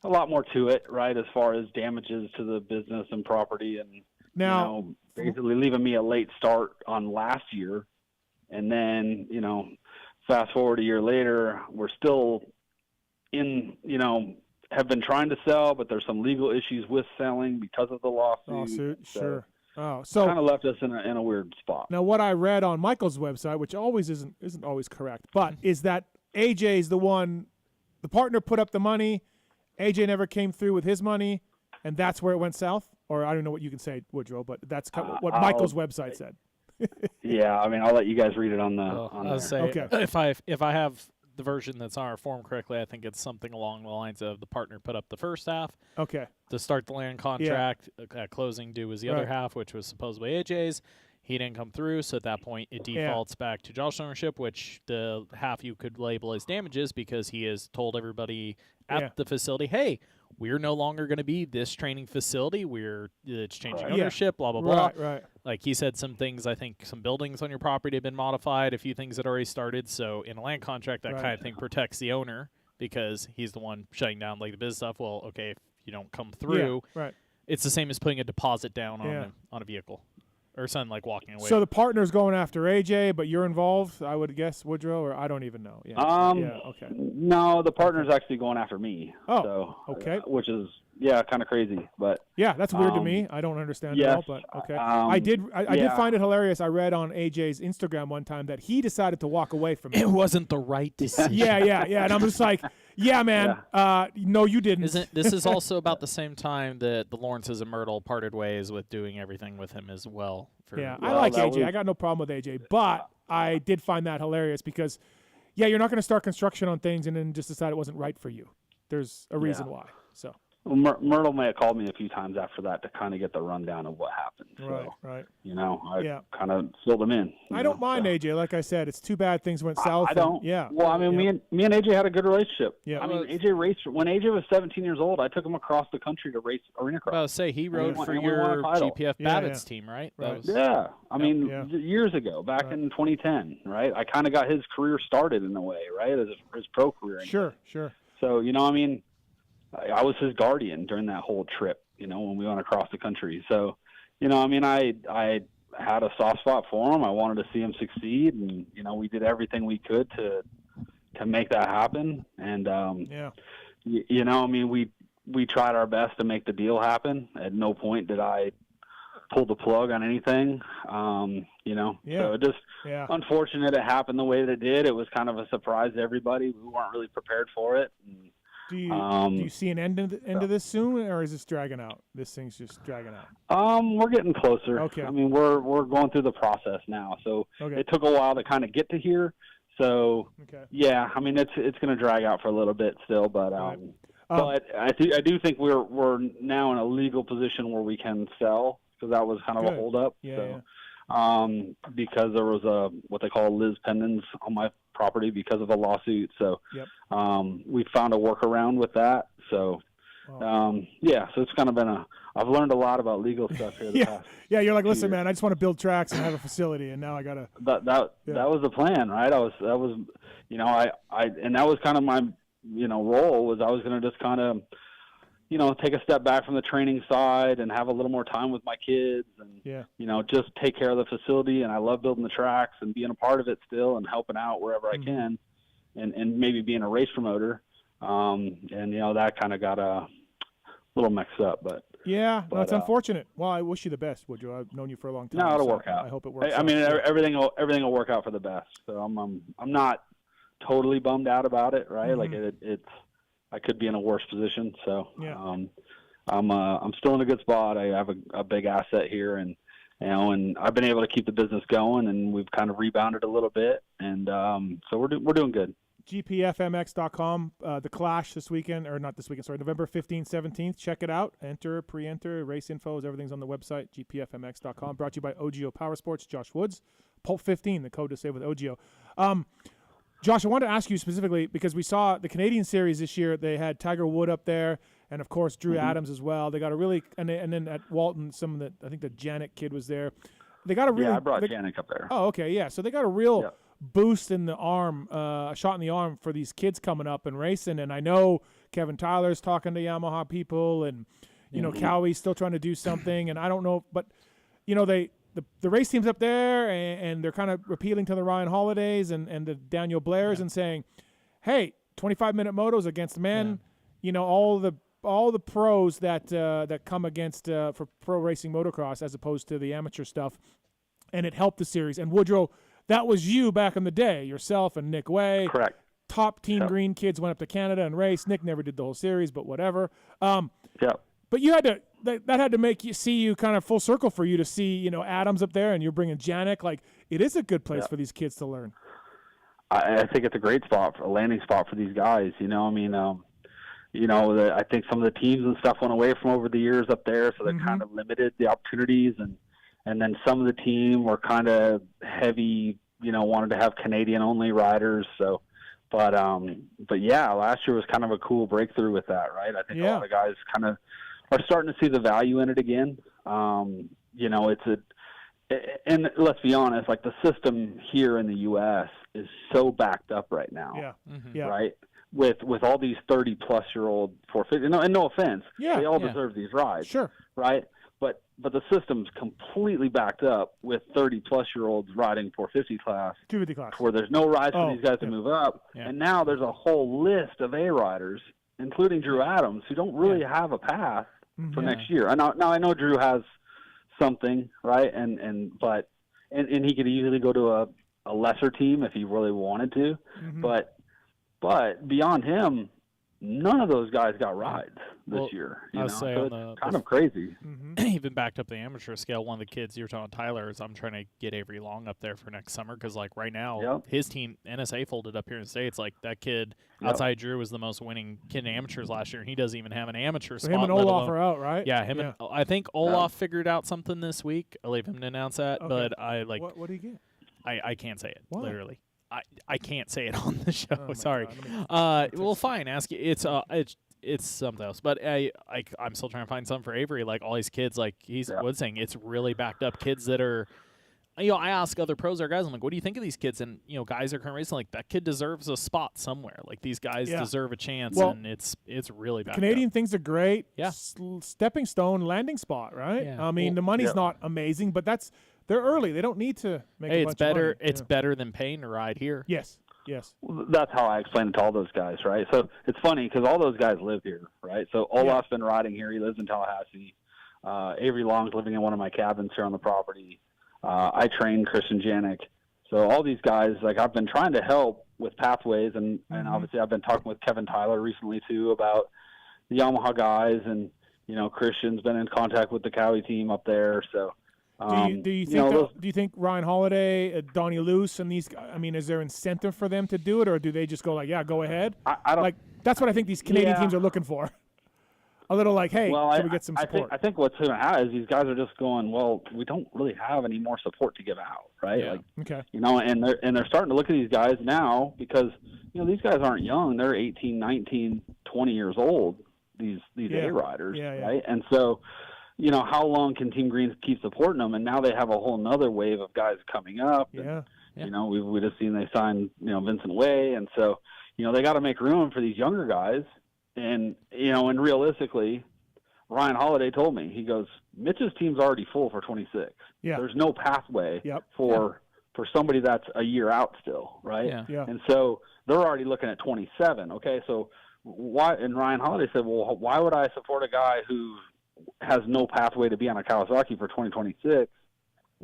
a lot more to it, right, as far as damages to the business and property, and now basically leaving me a late start on last year. And then, fast forward a year later, we're still have been trying to sell, but there's some legal issues with selling because of the lawsuit. Sure. Oh, so kind of left us in a weird spot. Now, what I read on Michael's website, which always isn't always correct, but is that AJ's the one, the partner put up the money, AJ never came through with his money, and that's where it went south? Or I don't know what you can say, Woodrow, but that's what Michael's website said. Yeah, I mean, I'll let you guys read it on the. I'll say okay. If I have the version that's on our form correctly, I think it's something along the lines of the partner put up the first half. Okay. To start the land contract, at closing due was the other half, which was supposedly AJ's. He didn't come through, so at that point it defaults back to Josh's ownership, which the half you could label as damages because he has told everybody at the facility, hey, we're no longer going to be this training facility. It's changing Right. ownership, blah, blah, blah. Right. Like he said, some things, I think some buildings on your property have been modified, a few things that already started. So in a land contract, that kind of thing protects the owner because he's the one shutting down like the business stuff. Well, okay, if you don't come through, it's the same as putting a deposit down on a vehicle. Or something like walking away. So the partner's going after AJ, but you're involved, I would guess, Woodrow, or I don't even know. Okay. No, the partner's actually going after me. Oh, so, okay. Which is kind of crazy, but that's weird to me. I don't understand at all, but okay. I did find it hilarious. I read on AJ's Instagram one time that he decided to walk away from it. It wasn't the right decision. Yeah, and I'm just like, yeah, man. No, you didn't. This is also about the same time that the Lawrences and Myrtle parted ways with doing everything with him as well. I like AJ. I got no problem with AJ, but I did find that hilarious because, you're not going to start construction on things and then just decide it wasn't right for you. There's a reason why. So. Well, Myrtle may have called me a few times after that to kind of get the rundown of what happened. Right. I kind of filled him in. I don't mind AJ. Like I said, it's too bad things went south. I don't. Well, I mean, me and AJ had a good relationship. Yeah. I mean, AJ raced when AJ was 17 years old. I took him across the country to race arena cross. I was say he rode for your GPF Babbitt's team, right? I mean, years ago, back in 2010, right? I kind of got his career started in a way, right, as his pro career. Sure. So I mean. I was his guardian during that whole trip, when we went across the country. So, I mean, I had a soft spot for him. I wanted to see him succeed, and we did everything we could to make that happen. And I mean, we tried our best to make the deal happen. At no point did I pull the plug on anything. So it just unfortunate it happened the way that it did. It was kind of a surprise to everybody. We weren't really prepared for it. And, do you see an end of this soon, or is this dragging out? This thing's just dragging out. We're getting closer. Okay. I mean, we're going through the process now, so it took a while to kind of get to here. So I mean, it's going to drag out for a little bit still, but but I do think we're now in a legal position where we can sell, because that was kind of a holdup. Because there was what they call Liz pendens on my property because of a lawsuit. So we found a workaround with that. So so it's kind of been I've learned a lot about legal stuff here. You're like, listen, man, I just want to build tracks and have a facility, and now I gotta. That was the plan, right? I and that was kind of my role, was I was going to just kind of take a step back from the training side and have a little more time with my kids and, just take care of the facility. And I love building the tracks and being a part of it still and helping out wherever I can and maybe being a race promoter. That kind of got a little mixed up, but it's unfortunate. Well, I wish you the best, Woodrow. I've known you for a long time. No, it'll work out. I hope it works. I mean, everything will work out for the best. So I'm not totally bummed out about it. Right. Like it's, I could be in a worse position. So I'm still in a good spot. I have a big asset here, and and I've been able to keep the business going, and we've kind of rebounded a little bit, and so we're doing good. GPFMX.com, the Clash this weekend, or not this weekend, sorry, November 15th, 17th. Check it out. Enter, pre-enter, race infos, everything's on the website, GPFMX.com. Brought to you by OGO Power Sports, Josh Woods. Pulp15, the code to save with OGO. Josh, I wanted to ask you specifically, because we saw the Canadian Series this year. They had Tiger Wood up there, and of course Drew Adams as well. They got a really, and then at Walton, I think the Janik kid was there. They got a really. Yeah, I brought Janik up there. Oh, okay, yeah. So they got a real boost in the arm, a shot in the arm for these kids coming up and racing. And I know Kevin Tyler's talking to Yamaha people, and Cowie's still trying to do something. And I don't know, but the race team's up there, and they're kind of appealing to the Ryan Holidays and the Daniel Blairs and saying, hey, 25-minute motos against men, all the pros that come against for pro racing motocross as opposed to the amateur stuff, and it helped the series. And Woodrow, that was you back in the day, yourself and Nick Way. Correct. Top Team Green kids went up to Canada and raced. Nick never did the whole series, but whatever. But you had to that had to make you see you kind of full circle for you to see Adams up there, and you're bringing Janik. Like, it is a good place for these kids to learn. I think it's a great spot, a landing spot for these guys. I think some of the teams and stuff went away from over the years up there, so they kind of limited the opportunities, and then some of the team were kind of heavy, wanted to have Canadian only riders. So But yeah, last year was kind of a cool breakthrough with that, right? I think a lot of guys kind of are starting to see the value in it again. You know, and let's be honest, like the system here in the U.S. is so backed up right now, right? With all these 30-plus-year-old 450, and no offense, they all deserve these rides, right? But the system's completely backed up with 30-plus-year-olds riding 450 class, 250 class, where there's no rides for these guys to move up, and now there's a whole list of A riders, including Drew Adams, who don't really have a path for next year. Now I know Drew has something, right, and he could easily go to a lesser team if he really wanted to, but beyond him, none of those guys got rides this year. You know? So it's kind of crazy. Even backed up the amateur scale, one of the kids you were talking, Tyler, is I'm trying to get Avery Long up there for next summer because, like, right now, his team, NSA, folded up here in the States. Like, that kid outside Drew was the most winning kid in amateurs last year, and he doesn't even have an amateur spot. Him and Olaf are out, right? Yeah, and I think Olaf figured out something this week. I'll leave him to announce that, but I like. What do you get? I can't say it, literally. I can't say it on the show. Oh Sorry. Well, fine. Ask you. It's something else. But I'm still trying to find something for Avery. Like all these kids, like he's was saying, it's really backed up. Kids that are, you know, I ask other pros or guys, I'm like, what do you think of these kids? And you know, guys are currently racing like that kid deserves a spot somewhere. Like these guys deserve a chance, and it's really backed Canadian up. things are great. Yeah. Stepping stone landing spot, right? Yeah. I mean, the money's not amazing, but they're early. They don't need to make a bunch of money. It's better than paying to ride here. Yes. Well, that's how I explain it to all those guys, right? So it's funny because all those guys live here, right? So Olaf's been riding here. He lives in Tallahassee. Avery Long's living in one of my cabins here on the property. I train Christian Janik. So all these guys, like I've been trying to help with pathways, and obviously I've been talking with Kevin Tyler recently too about the Yamaha guys, and you know Christian's been in contact with the Cowie team up there. So do you think Ryan Holiday, Donnie Luce, and these guys? I mean, is there incentive for them to do it, or do they just go like, yeah, go ahead? I don't. Like that's what I think these Canadian teams are looking for. A little like, hey, can we get some support? I think what's going to happen is these guys are just going, well, we don't really have any more support to give out, right? Yeah. Like, okay. You know, and they're starting to look at these guys now because, you know, these guys aren't young. They're 18, 19, 20 years old, these A riders, right? And so, you know, how long can Team Green keep supporting them? And now they have a whole nother wave of guys coming up. Yeah. And, you know, we just seen they signed, you know, Vincent Way. And so, you know, they got to make room for these younger guys. And, you know, and realistically, Ryan Holiday told me, he goes, Mitch's team's already full for 26. Yeah. There's no pathway for somebody that's a year out still, right? Yeah. And so they're already looking at 27. Okay, so why? And Ryan Holiday said, well, why would I support a guy who has no pathway to be on a Kawasaki for 2026?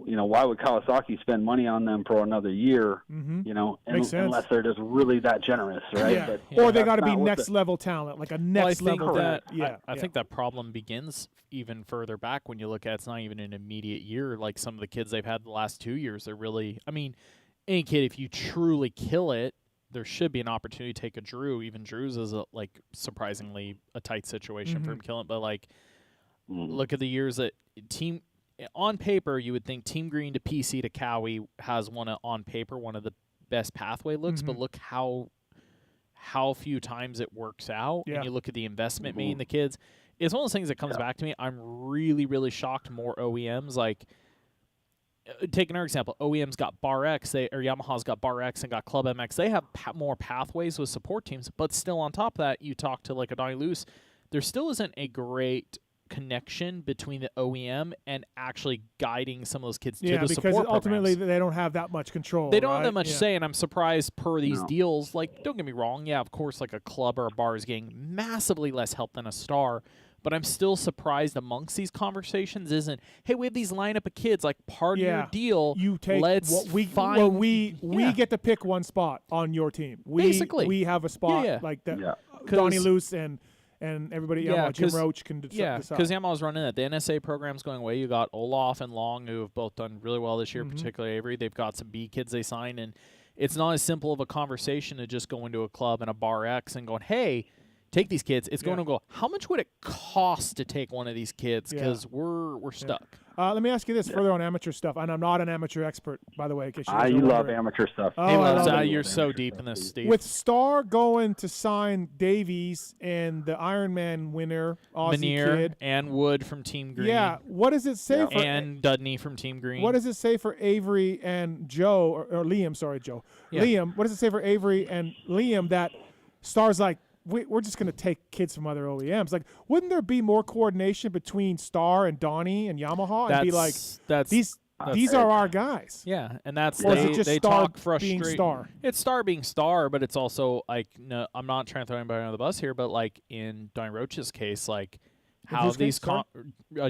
You know, why would Kawasaki spend money on them for another year? You know, unless they're just really that generous, right? Yeah. But, or they got to be next level talent, like a next level. I think that problem begins even further back when you look at it's not even an immediate year. Like some of the kids they've had the last 2 years, they're really. I mean, any kid, if you truly kill it, there should be an opportunity to take a Drew. Even Drew's is surprisingly a tight situation for him killing. But like, look at the years that team. On paper, you would think Team Green to PC to Cowie has one of the best pathway looks, but look how few times it works out. And you look at the investment made in the kids. It's one of those things that comes back to me. I'm really, really shocked more OEMs. Like, take another example. OEM's got Bar X, or Yamaha's got Bar X and got Club MX. They have more pathways with support teams, but still on top of that, you talk to like a Donnie Luce, there still isn't a great connection between the OEM and actually guiding some of those kids to the support programs. Yeah, because ultimately they don't have that much control. They don't have that much say, and I'm surprised per these deals. Like, don't get me wrong. Yeah, of course, like a club or a bar is getting massively less help than a star, but I'm still surprised amongst these conversations isn't, hey, we have these lineup of kids, like part of your deal. You take we get to pick one spot on your team. Basically, we have a spot like that. Donnie Luce and everybody, Jim Roach can decide. Yeah, because Yamaha's running that. The NSA program's going away. You got Olaf and Long, who have both done really well this year, particularly Avery. They've got some B kids they signed, and it's not as simple of a conversation to just go into a club and a Bar X and going, hey, take these kids. It's going to go, how much would it cost to take one of these kids? Because we're stuck. Let me ask you this further on amateur stuff, and I'm not an amateur expert, by the way. In case you guys are You love wondering. amateur stuff. Oh, He loves I love you're it. so deep in this, Steve. With Star going to sign Davies and the Ironman winner, Aussie Manier kid. and Wood from Team Green. Yeah, what does it say for and Dudney from Team Green. What does it say for Avery and Joe or Liam? Sorry, Joe. Yeah. Liam. What does it say for Avery and Liam that Star's like, we're just going to take kids from other OEMs? Like, wouldn't there be more coordination between Star and Donnie and Yamaha and be like, these are our guys? Yeah, and that's or is it just they Star talk being frustrate. Star? It's Star being Star, but it's also like, no, I'm not trying to throw anybody on the bus here, but like in Donnie Roach's case, like how whose these case?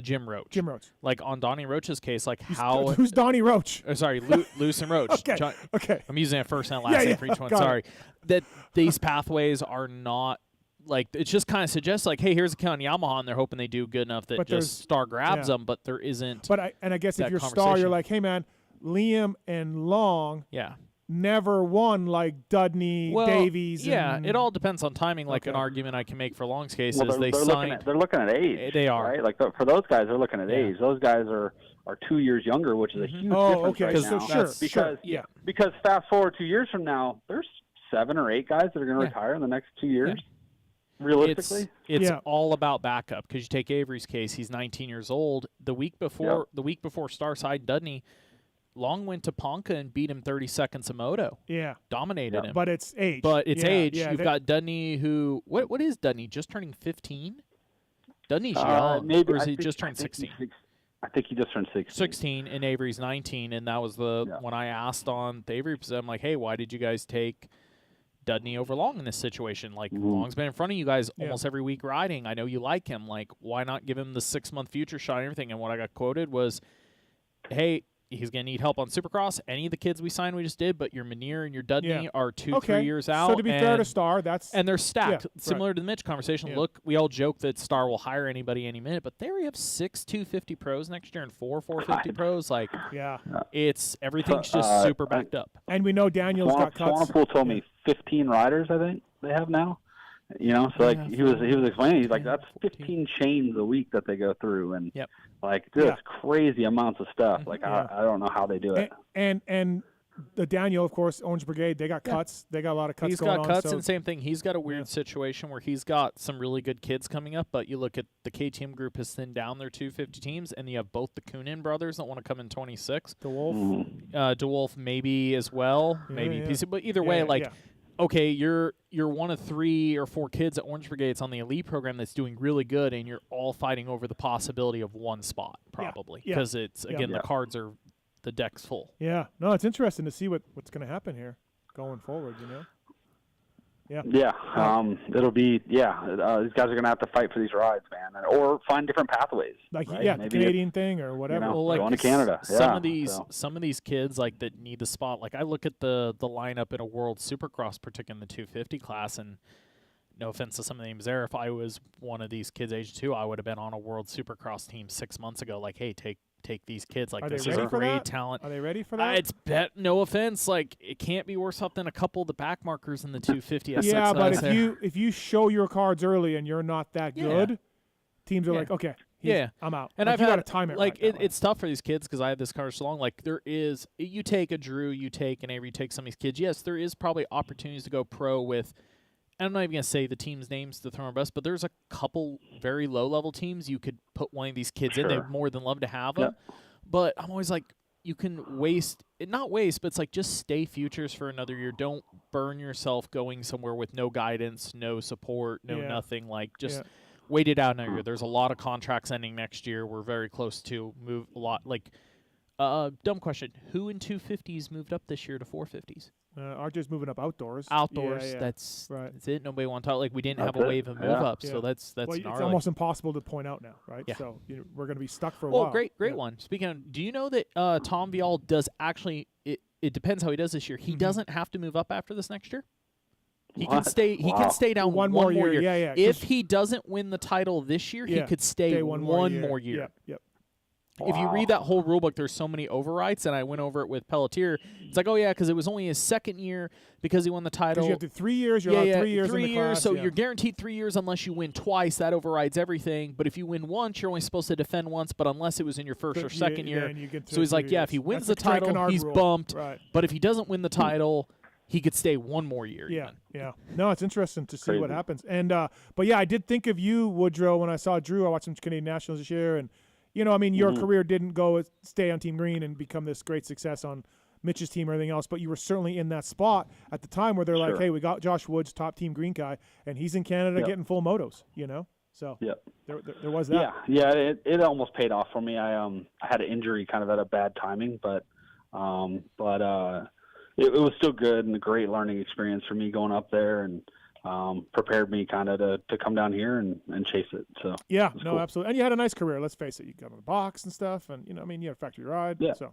Jim Roach. Jim Roach. Like on Donnie Roach's case, like how Who's Donnie Roach? Sorry, Luce and Roach. Okay. I'm using it first and last name for each one. got Sorry. it. That these pathways are not like, it just kind of suggests like, hey, here's a count Yamaha, and they're hoping they do good enough that But there's- just Star grabs yeah. them, but there isn't. But I guess if that you're Star, conversation. you're like, hey man, Liam and Long. Yeah. Never won like Dudney, Davies. Yeah, and, it all depends on timing. Like an Okay. argument I can make for Long's case Well, is they signed. they're looking at age. They are. Right? Like for those guys, they're looking at Yeah. age. Those guys are 2 years younger, which is a huge Oh, difference okay. right So now. sure. Because fast forward 2 years from now, there's 7 or 8 guys that are going to Yeah. retire in the next 2 years. Realistically, It's all about backup, because you take Avery's case, he's 19 years old. The week before Star signed Dudney, Long went to Ponca and beat him 30 seconds a moto. Yeah. Dominated him. But it's age. But it's Yeah, age. yeah, You've that- got Dudney who what is Dudney? Just turning 15? Dudney's young. maybe Or is I he think- just I turned think he's 16? I think he just turned 16. 16 and Avery's 19, and that was the when I asked on the Avery episode, I'm like, hey, why did you guys take Dudney over Long in this situation? Like, Long's been in front of you guys almost every week riding. I know you like him. Like, why not give him the 6-month future shot and everything? And what I got quoted was, hey, he's going to need help on Supercross. Any of the kids we signed, we just did, but your Manier and your Dudney are 2-3 years out. So to be fair to Star, that's... And they're stacked. Yeah, Similar right. to the Mitch conversation. Yeah. Look, we all joke that Star will hire anybody any minute, but there we have 6 250 pros next year and 4 450 pros. Like, yeah, it's everything's just super backed up. And we know Daniel's got cuts. Swanepoel told me 15 riders, I think they have now. You know, so like he was explaining, he's like, that's 15 chains a week that they go through, and like just crazy amounts of stuff. Like I don't know how they do it. And the Daniel, of course, Orange Brigade, they got cuts. They got a lot of cuts He's going got on. cuts, so and same thing. He's got a weird situation where he's got some really good kids coming up, but you look at the KTM group has thinned down their 250 teams, and you have both the Coonan brothers that want to come in 26. DeWolf. DeWolf maybe as well, maybe PC, but either way, okay, you're one of 3 or 4 kids at Orange Brigade's on the elite program that's doing really good, and you're all fighting over the possibility of one spot probably because it's again the cards are the deck's full. Yeah, no, it's interesting to see what's going to happen here going forward. You know. Yeah. Yeah. It'll be these guys are gonna have to fight for these rides, man, or find different pathways. Like right? the Canadian thing or whatever. Well, like going to Canada. Some of these kids like that need the spot. Like I look at the lineup in a World Supercross, particularly in the 250 class, and no offense to some of the names there, if I was one of these kids age 2, I would have been on a World Supercross team 6 months ago. Like, hey, take these kids. Like, this is a great talent. Are they ready for that? No offense. Like, it can't be worse off than a couple of the back markers in the 250 SX. Yeah, but if you show your cards early and you're not that good, teams are like, okay, I'm out. And I've got to time it like right. it's tough for these kids because I have this car so long. Like you take a Drew, you take an Avery, you take some of these kids. Yes, there is probably opportunities to go pro with. I'm not even going to say the team's names to throw our best, but there's a couple very low-level teams you could put one of these kids in. They'd more than love to have them. But I'm always like, you can not waste, but it's like just stay futures for another year. Don't burn yourself going somewhere with no guidance, no support, no nothing. Like, just wait it out another year. There's a lot of contracts ending next year. We're very close to move a lot. Like, dumb question. Who in 250s moved up this year to 450s? RJ's moving up outdoors. That's it. Nobody want to talk. Like, we didn't have a wave of move up, so that's well, gnarly. It's almost impossible to point out now, right? Yeah. So we're going to be stuck for a while. Great one. Speaking of, do you know that Tom Vial does actually? It depends how he does this year. He doesn't have to move up after this next year. He can stay. He can stay down one more year. Yeah. If he doesn't win the title this year, he could stay one more year. Yep. If you read that whole rule book, there's so many overrides, and I went over it with Pelletier. It's like, oh, yeah, because it was only his second year because he won the title. Because you have to 3 years. You're allowed 3 years in the class. So you're guaranteed 3 years unless you win twice. That overrides everything. But if you win once, you're only supposed to defend once, but unless it was in your first or second year. You get so he's like, yeah, if he wins the title, he's bumped. Right. But if he doesn't win the title, he could stay one more year. Yeah, even. yeah. No, it's interesting to see what happens. And but yeah, I did think of you, Woodrow, when I saw Drew. I watched some Canadian Nationals this year, and I mean, your career didn't stay on Team Green and become this great success on Mitch's team or anything else, but you were certainly in that spot at the time where they're like, hey, we got Josh Woods, top Team Green guy, and he's in Canada getting full motos. So there was that. Yeah. It almost paid off for me. I had an injury kind of at a bad timing, but it was still good and a great learning experience for me going up there, and prepared me kind of to come down here and chase it. So yeah, no, cool. absolutely. And you had a nice career. Let's face it. You got on the box and stuff, and I mean, you had a factory ride. Yeah. So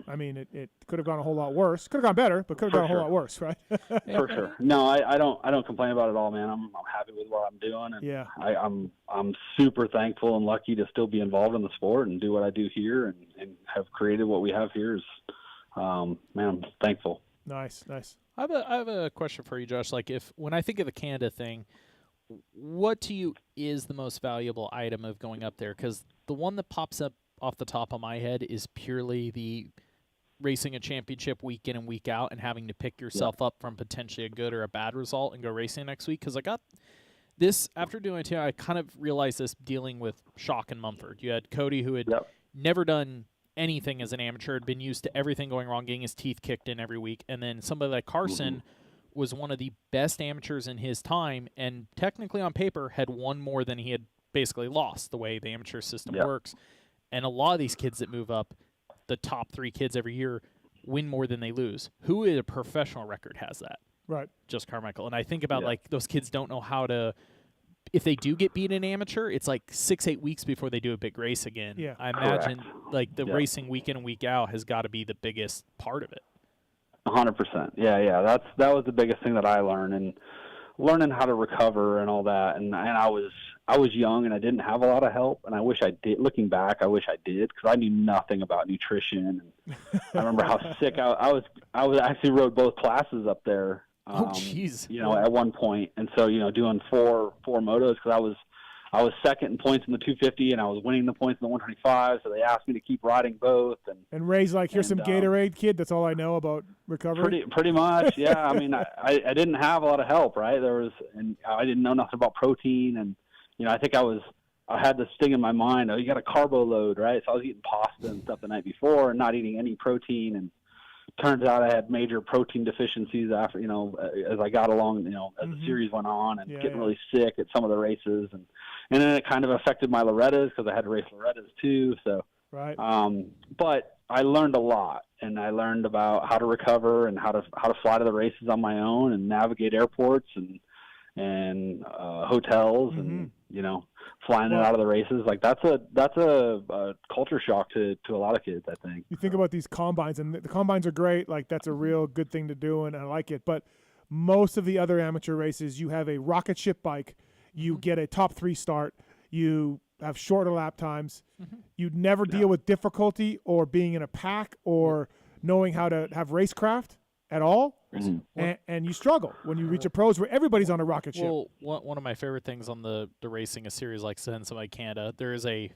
I mean, it could have gone a whole lot worse. Could have gone better, but could have gone a whole lot worse, right? For sure. No, I don't complain about it all, man. I'm happy with what I'm doing, and I'm super thankful and lucky to still be involved in the sport and do what I do here, and have created what we have here. Man, I'm thankful. Nice. I have a question for you, Josh. Like, when I think of the Canada thing, what to you is the most valuable item of going up there? Because the one that pops up off the top of my head is purely the racing a championship week in and week out and having to pick yourself up from potentially a good or a bad result and go racing next week. Because I got this after doing it. I kind of realized this dealing with Shock and Mumford. You had Cody, who had never done anything as an amateur, had been used to everything going wrong, getting his teeth kicked in every week. And then somebody like Carson was one of the best amateurs in his time, and technically on paper had won more than he had basically lost, the way the amateur system works. And a lot of these kids that move up, the top 3 kids every year, win more than they lose. Who in a professional record has that? Right. Just Carmichael. And I think about like those kids don't know how to, if they do get beat in amateur, it's like 6-8 weeks before they do a big race again. Yeah. I imagine like the racing week in and week out has got to be the biggest part of it. 100%. Yeah. That was the biggest thing that I learned, and learning how to recover and all that. And I was young and I didn't have a lot of help, and I wish I did. Looking back, I wish I did, because I knew nothing about nutrition. And I remember how sick I was. I actually rode both classes up there. Oh, jeez. At one point, and so doing four motos, because I was second in points in the 250, and I was winning the points in the 125. So they asked me to keep riding both. And Ray's like, here's some Gatorade, kid. That's all I know about recovery. Pretty much, yeah. I mean, I didn't have a lot of help, right? And I didn't know nothing about protein, and I think I had this thing in my mind. Oh, you got a carbo load, right? So I was eating pasta and stuff the night before, and not eating any protein, and turns out I had major protein deficiencies after, as I got along, as the series went on, and getting really sick at some of the races. And then it kind of affected my Loretta's, because I had to race Loretta's too. So, right. But I learned a lot, and I learned about how to recover and how to fly to the races on my own and navigate airports and hotels and, flying out of the races. Like that's a culture shock to a lot of kids, I think. You think about these combines, and the combines are great. Like that's a real good thing to do, and I like it. But most of the other amateur races, you have a rocket ship bike, you get a top 3 start, you have shorter lap times, you never deal with difficulty or being in a pack or knowing how to have racecraft at all. And you struggle when you reach a pros where everybody's on a rocket ship. Well, one of my favorite things on the racing a series like Sense like Canada, there is a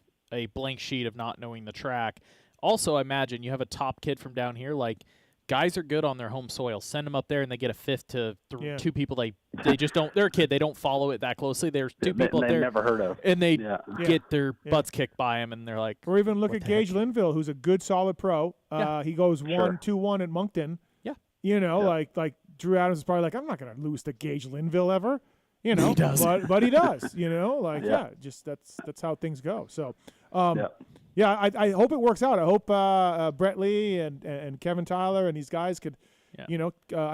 blank sheet of not knowing the track. Also, I imagine you have a top kid from down here, like guys are good on their home soil. Send them up there and they get a fifth to 2 people. They just don't. They're a kid. They don't follow it that closely. There's 2 people up there never heard of, and they get their butts kicked by them, and they're like. Or even look at Gage Linville, who's a good solid pro. He goes 1-2-1 at Moncton. Like Drew Adams is probably like, I'm not going to lose to Gage Linville ever, He does. but he does, just that's how things go. So, I hope it works out. I hope Brett Lee and Kevin Tyler and these guys could, I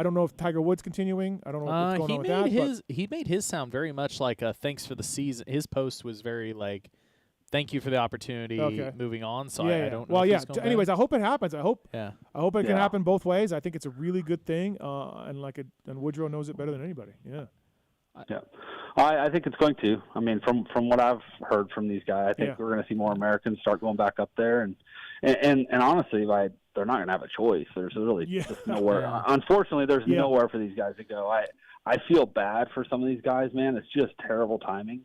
don't know if Tiger Woods continuing. I don't know what's going on with that. He made his sound very much like a thanks for the season. His post was very like, thank you for the opportunity. Moving on. So I don't know. Well, anyways, I hope it happens. I hope it can happen both ways. I think it's a really good thing. And Woodrow knows it better than anybody. Yeah. Yeah, I think it's going to. I mean, from what I've heard from these guys, I think we're going to see more Americans start going back up there, and honestly, they're not going to have a choice. There's really just nowhere. Unfortunately, there's nowhere for these guys to go. I feel bad for some of these guys, man. It's just terrible timing.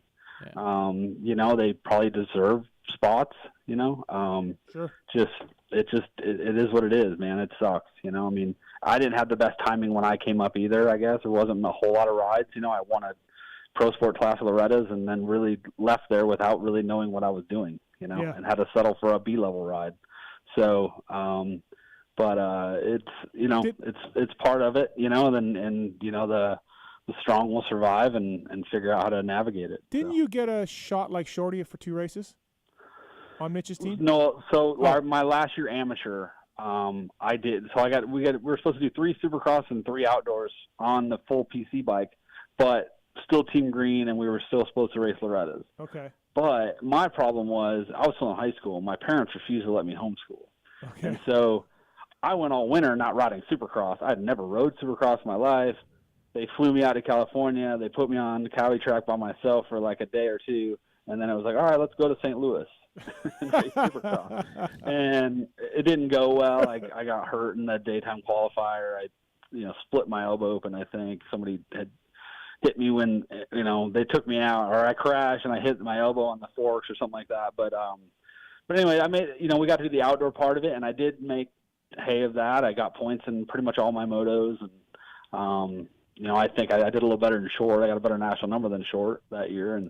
Yeah. You know, they probably deserve spots. You know, sure. It is what it is, man. It sucks. You know, I mean, I didn't have the best timing when I came up either. I guess there wasn't a whole lot of rides. You know, I won a Pro Sport Class of Loretta's and then really left there without really knowing what I was doing. You know, and had to settle for a B-level ride. So, it's, you know, it's part of it. You know, and you know the strong will survive and figure out how to navigate it. Didn't you get a shot like Shorty for 2 races on Mitch's team? No. So my last year amateur, I did. So we were supposed to do 3 Supercross and 3 outdoors on the full PC bike, but still Team Green, and we were still supposed to race Loretta's. Okay. But my problem was I was still in high school. My parents refused to let me homeschool. Okay. And so I went all winter not riding Supercross. I had never rode Supercross in my life. They flew me out to California. They put me on the Cowie track by myself for like a day or two, and then it was like, all right, let's go to St. Louis and race Supercross. And it didn't go well. I got hurt in the daytime qualifier. I, split my elbow open. I think somebody had hit me when they took me out, or I crashed and I hit my elbow on the forks or something like that. But anyway, I made we got to do the outdoor part of it, and I did make hay of that. I got points in pretty much all my motos, and I think I did a little better than short. I got a better national number than short that year, and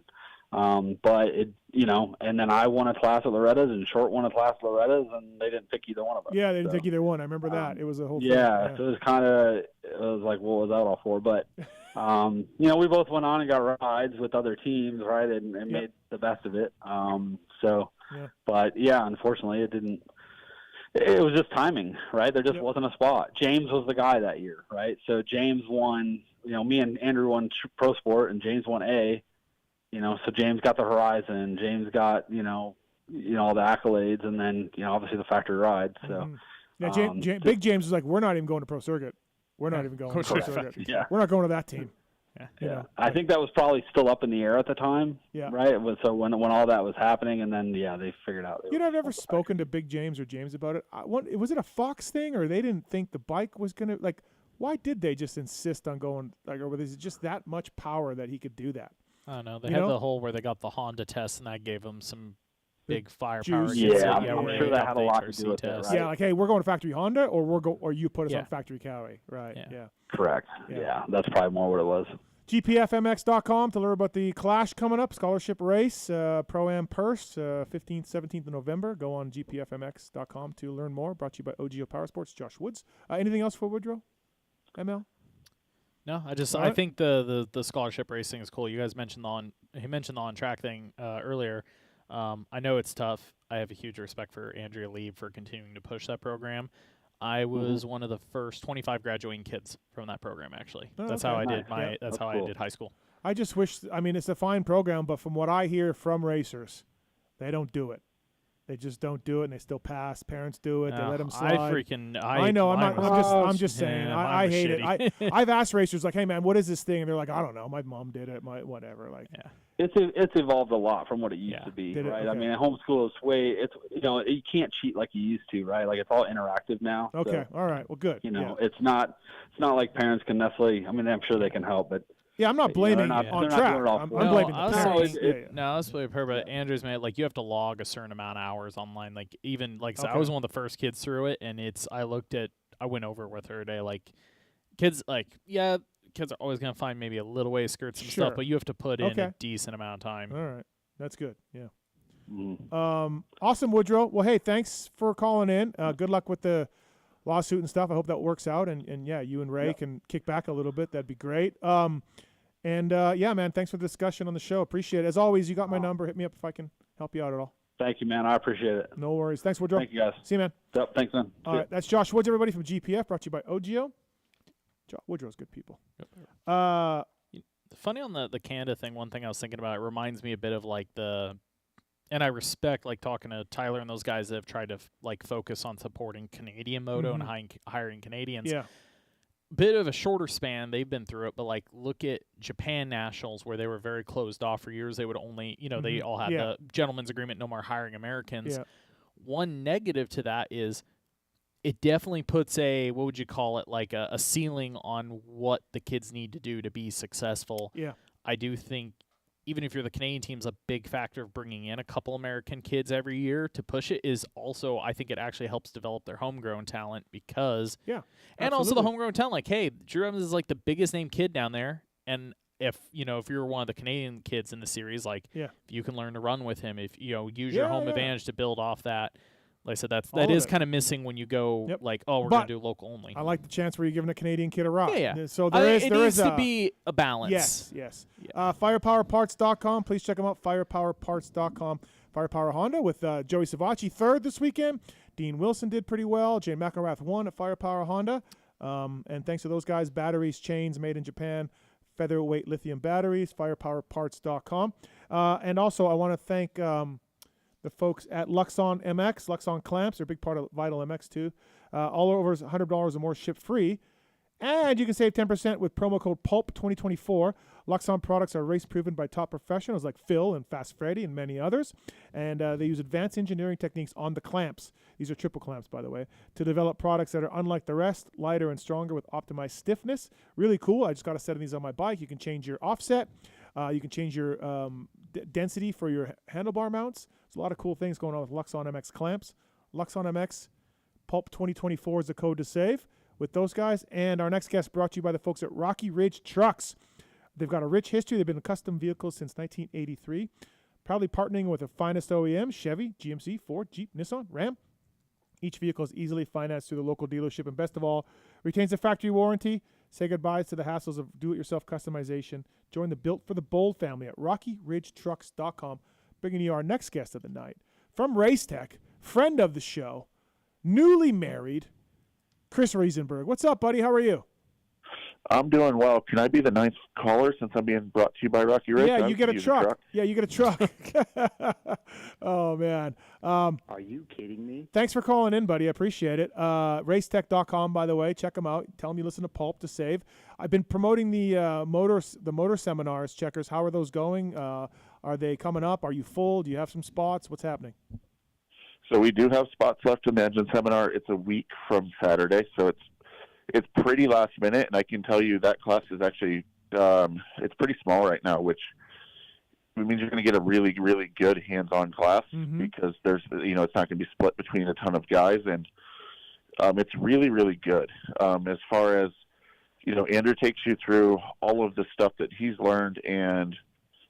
but it and then I won a class at Loretta's and short won a class at Loretta's, and they didn't pick either one of us. Yeah, they didn't pick either one. I remember that. It was a whole thing. Yeah, so it was like, what was that all for? But we both went on and got rides with other teams, right, and made the best of it. But yeah, unfortunately, it didn't. It was just timing, right? There just wasn't a spot. James was the guy that year, right? So James won. Me and Andrew won Pro Sport, and James won A. So James got the Horizon. James got all the accolades, and then obviously the factory ride. So Big James was like, we're not even going to Pro Circuit. We're not even going to Pro Circuit. Yeah. We're not going to that team. Yeah. I think that was probably still up in the air at the time. Yeah. Right. So when all that was happening, and then they figured out. I've never spoken to Big James or James about it. Was it a Fox thing, or they didn't think the bike was gonna Why did they just insist on going or was it just that much power that he could do that? I don't know. They had the whole where they got the Honda test, and that gave them some big firepower. Juice. Yeah, I'm sure that had a lot to do with it. Right? Yeah, hey, we're going to factory Honda, or you put us on factory Cowie, right? Yeah. Correct. Yeah, that's probably more what it was. GPFMX.com to learn about the Clash coming up, scholarship race, Pro-Am purse, 15th, 17th of November. Go on GPFMX.com to learn more. Brought to you by OGO Power Sports, Josh Woods. Anything else for Woodrow? ML? No, I think the scholarship racing is cool. You guys mentioned he mentioned the on-track thing earlier. I know it's tough. I have a huge respect for Andrea Lee for continuing to push that program. I was one of the first 25 graduating kids from that program, actually. That's how I did I did high school. I just wish, it's a fine program, but from what I hear from racers, they don't do it. They just don't do it, and they still pass. Parents do it. They let them slide. I know. I'm just saying. I hate it. I've asked racers hey man, what is this thing? And they're like, I don't know. My mom did it. My whatever. It's evolved a lot from what it used to be, right? Okay. I mean, homeschool is you can't cheat like you used to, right? Like it's all interactive now. Okay. So, all right. Well, good. It's not like parents can necessarily. I mean, I'm sure they can help, but. Yeah, I'm not blaming on track. I'm blaming the parents. No, that's what but Andrew's made you have to log a certain amount of hours online. So I was one of the first kids through it, and I went over it with her today. Kids kids are always gonna find maybe a little way to skirt some stuff, but you have to put in a decent amount of time. All right, that's good. Yeah. Awesome, Woodrow. Well, hey, thanks for calling in. Good luck with the lawsuit and stuff. I hope that works out, and you and Ray can kick back a little bit. That'd be great. And man, thanks for the discussion on the show. Appreciate it. As always, you got my number. Hit me up if I can help you out at all. Thank you, man. I appreciate it. No worries. Thanks, Woodrow. Thank you, guys. See you, man. Yep, thanks, man. All right, that's Josh Woods, everybody, from GPF, brought to you by OGO. Woodrow's good people. Yep. Funny on the Canada thing, one thing I was thinking about, it reminds me a bit of and I respect talking to Tyler and those guys that have tried to focus on supporting Canadian moto and hiring Canadians. Yeah. bit of a shorter span. They've been through it, but like look at Japan Nationals where they were very closed off for years. They would only, they all had the gentleman's agreement, no more hiring Americans. Yeah. One negative to that is it definitely puts a, what would you call it, like a ceiling on what the kids need to do to be successful. Yeah. I do think even if you're the Canadian team's a big factor of bringing in a couple American kids every year to push it is also, I think it actually helps develop their homegrown talent because, and also the homegrown talent, like, hey, Drew Evans is like the biggest name kid down there. And if you're one of the Canadian kids in the series, like you can learn to run with him, if, use your home advantage to build off that. Like I said, that is kind of missing when you go like, oh, we're going to do local only. I like the chance where you're giving a Canadian kid a rock. Yeah. So it needs to be a balance. Yes. Firepowerparts.com. Please check them out. Firepowerparts.com. Firepower Honda with Joey Savacci third this weekend. Dean Wilson did pretty well. Jay McElrath won at Firepower Honda. And thanks to those guys, batteries, chains made in Japan, featherweight lithium batteries, firepowerparts.com. And also I want to thank the folks at Luxon MX, Luxon Clamps. They're a big part of Vital MX too. All over $100 or more shipped free. And you can save 10% with promo code PULP2024. Luxon products are race-proven by top professionals like Phil and Fast Freddy and many others. And they use advanced engineering techniques on the clamps. These are triple clamps, by the way, to develop products that are unlike the rest, lighter and stronger with optimized stiffness. Really cool. I just got a set of these on my bike. You can change your offset. You can change your density for your handlebar mounts. There's a lot of cool things going on with Luxon MX clamps. Luxon MX, Pulp 2024 is the code to save with those guys. And our next guest brought to you by the folks at Rocky Ridge Trucks. They've got a rich history. They've been in custom vehicles since 1983. Proudly partnering with the finest OEMs, Chevy, GMC, Ford, Jeep, Nissan, Ram. Each vehicle is easily financed through the local dealership. And best of all, retains a factory warranty. Say goodbye to the hassles of do-it-yourself customization. Join the Built for the Bold family at RockyRidgeTrucks.com. Bringing you our next guest of the night. From Racetech, friend of the show, newly married, Chris Riesenberg. What's up, buddy? How are you? I'm doing well. Can I be the ninth caller since I'm being brought to you by Rocky Ridge? Yeah, you get a truck. Yeah, you get a truck. Oh, man. Are you kidding me? Thanks for calling in, buddy. I appreciate it. Racetech.com, by the way. Check them out. Tell them you listen to Pulp to save. I've been promoting the motor seminars, Checkerz. How are those going? Are they coming up? Are you full? Do you have some spots? What's happening? So we do have spots left in the engine seminar. It's a week from Saturday, so it's pretty last minute, and I can tell you that class is actually it's pretty small right now, which means you're going to get a really, really good hands-on class because there's it's not going to be split between a ton of guys, and it's really, really good. As far as Andrew takes you through all of the stuff that he's learned, and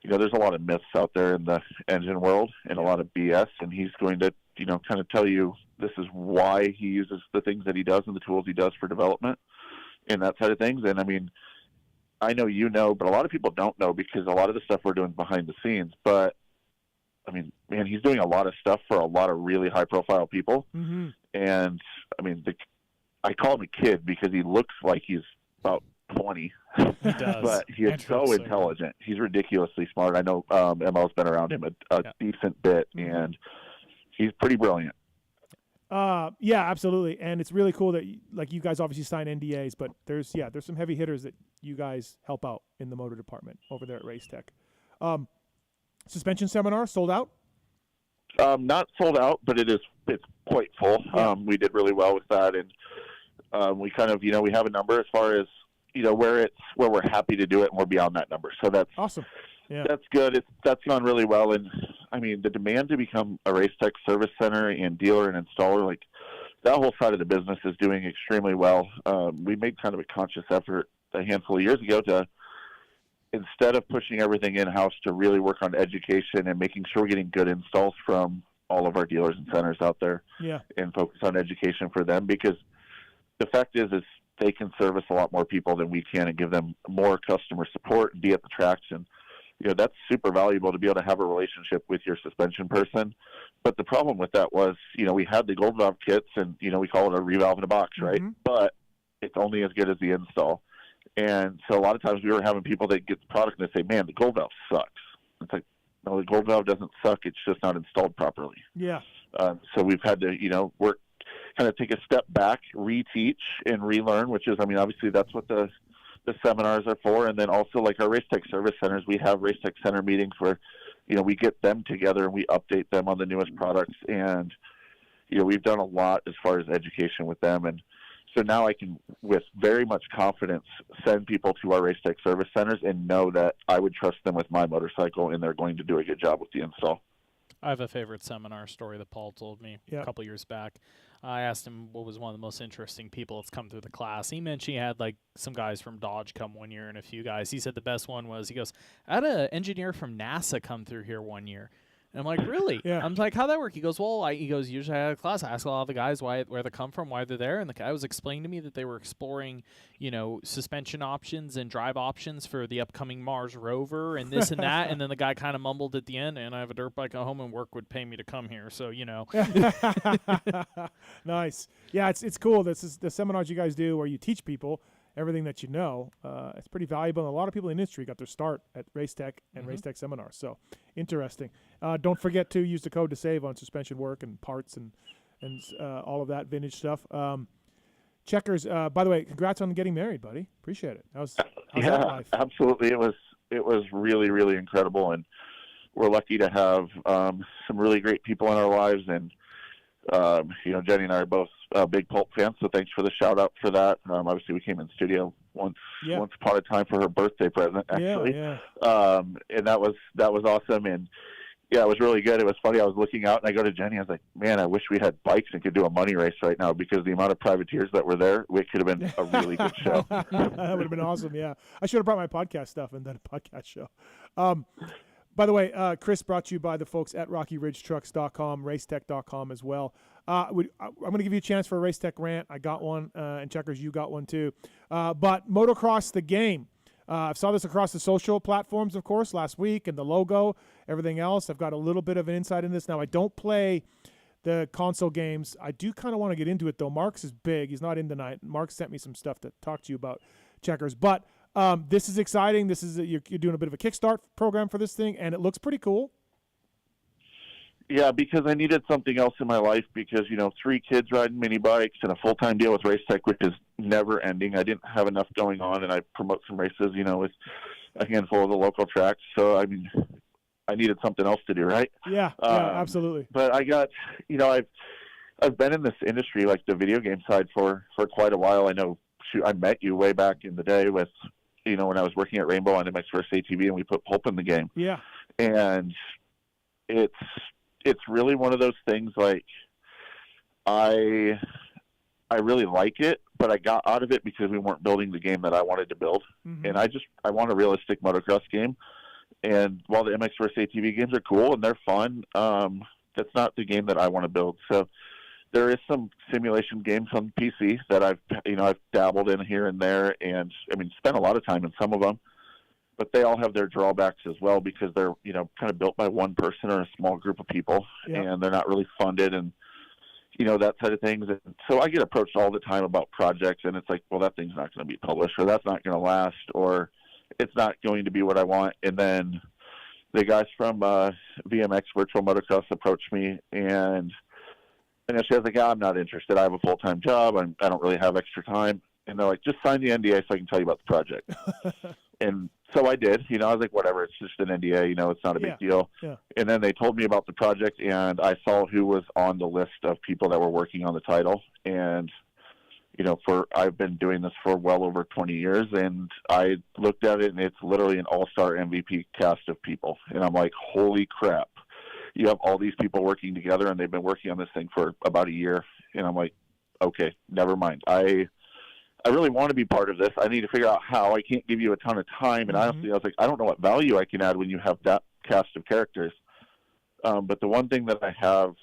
there's a lot of myths out there in the engine world and a lot of BS, and he's going to kind of tell you this is why he uses the things that he does and the tools he does for development and that side of things. And I mean, I know but a lot of people don't know because a lot of the stuff we're doing behind the scenes. But I mean, man, he's doing a lot of stuff for a lot of really high profile people. And I mean, I call him a kid because he looks like he's about 20. He does. But he is so intelligent. He's ridiculously smart. I know ML's been around him a decent bit, and he's pretty brilliant. Yeah, absolutely. And it's really cool that you guys obviously sign NDAs, but there's some heavy hitters that you guys help out in the motor department over there at Racetech. Suspension seminar sold out? Not sold out, but it's quite full. Yeah. We did really well with that, and we kind of we have a number as far as where we're happy to do it, and we're beyond that number. So that's awesome. Yeah, that's good. That's gone really well, and I mean the demand to become a Racetech service center and dealer and installer, like that whole side of the business is doing extremely well. We made kind of a conscious effort a handful of years ago to, instead of pushing everything in-house, to really work on education and making sure we're getting good installs from all of our dealers and centers out there. Yeah, and focus on education for them, because the fact is they can service a lot more people than we can and give them more customer support and be at the tracks. And that's super valuable to be able to have a relationship with your suspension person. But the problem with that was, we had the gold valve kits and, we call it a revalve in a box, right? But it's only as good as the install. And so a lot of times we were having people that get the product and they say, man, the gold valve sucks. It's like, no, the gold valve doesn't suck. It's just not installed properly. Yeah. So we've had to, work kind of take a step back, reteach and relearn, which is, I mean, obviously that's what the seminars are for. And then also like our Race Tech Service Centers, we have Race Tech Center meetings where, you know, we get them together and we update them on the newest products. And, you know, we've done a lot as far as education with them. And so now I can, with very much confidence, send people to our Race Tech Service Centers and know that I would trust them with my motorcycle and they're going to do a good job with the install. I have a favorite seminar story that Paul told me a couple years back. I asked him what was one of the most interesting people that's come through the class. He mentioned he had like some guys from Dodge come one year and a few guys. He said the best one was, he goes, I had an engineer from NASA come through here one year. And I'm like, really? I'm like, how'd that work? He goes, well, usually I have a class. I ask a lot of the guys where they come from, why they're there. And the guy was explaining to me that they were exploring, you know, suspension options and drive options for the upcoming Mars rover and this and that. And then the guy kind of mumbled at the end, and I have a dirt bike at home and work would pay me to come here. So, you know. Nice. Yeah, it's cool. This is the seminars you guys do where you teach people everything that you know. It's pretty valuable. And a lot of people in the industry got their start at Race Tech and Race Tech seminars. So interesting. Don't forget to use the code to save on suspension work and parts and all of that vintage stuff. Checkerz, by the way, congrats on getting married, buddy. Appreciate it. How's that life? Absolutely. It was really, really incredible. And we're lucky to have some really great people in our lives. And, you know, Jenny and I are both big Pulp fans, so thanks for the shout out for that. Obviously, we came in studio once upon a time for her birthday present, actually. And that was awesome. And yeah, it was really good. It was funny. I was looking out and I go to Jenny. I was like, man, I wish we had bikes and could do a money race right now, because the amount of privateers that were there, it could have been a really good show. That would have been awesome. Yeah, I should have brought my podcast stuff and done a podcast show. By the way, Chris, brought to you by the folks at RockyRidgeTrucks.com, Racetech.com as well. I'm going to give you a chance for a Race Tech rant. I got one, and Checkerz, you got one too. But Motocross the game. I saw this across the social platforms, of course, last week, and the logo, everything else. I've got a little bit of an insight in this. Now, I don't play the console games. I do kind of want to get into it, though. Mark's is big. He's not in tonight. Mark sent me some stuff to talk to you about, Checkerz. But this is exciting. This is you're doing a bit of a Kickstart program for this thing, and it looks pretty cool. Yeah, because I needed something else in my life, because, you know, 3 kids riding mini bikes and a full-time deal with Race Tech, which is never ending. I didn't have enough going on, and I promote some races, you know, with a handful of the local tracks. So, I mean, I needed something else to do, right? Yeah, absolutely. But I got, you know, I've been in this industry, like the video game side, for quite a while. I know, I met you way back in the day with, you know, when I was working at Rainbow on MX vs. ATV, and we put Pulp in the game. Yeah. And it's really one of those things, like, I really like it, but I got out of it because we weren't building the game that I wanted to build. And I want a realistic motocross game. And while the MX vs. ATV games are cool and they're fun, that's not the game that I want to build. So there is some simulation games on PC that I've dabbled in here and there, and I mean, spent a lot of time in some of them. But they all have their drawbacks as well, because they're, you know, kind of built by one person or a small group of people, and they're not really funded, and, you know, that side of things. And so I get approached all the time about projects, and it's like, well, that thing's not going to be published, or that's not going to last, or it's not going to be what I want. And then the guys from VMX Virtual Motocross approached me, and initially I was like, I'm not interested. I have a full-time job. I don't really have extra time. And they're like, just sign the NDA so I can tell you about the project. And so I did. You know, I was like, whatever, it's just an NDA, you know, it's not a big deal. Yeah. And then they told me about the project, and I saw who was on the list of people that were working on the title. And, you know, I've been doing this for well over 20 years, and I looked at it, and it's literally an all-star MVP cast of people. And I'm like, holy crap. You have all these people working together, and they've been working on this thing for about a year. And I'm like, okay, never mind. I really want to be part of this. I need to figure out how. I can't give you a ton of time. And honestly, I was like, I don't know what value I can add when you have that cast of characters. But the one thing that I have,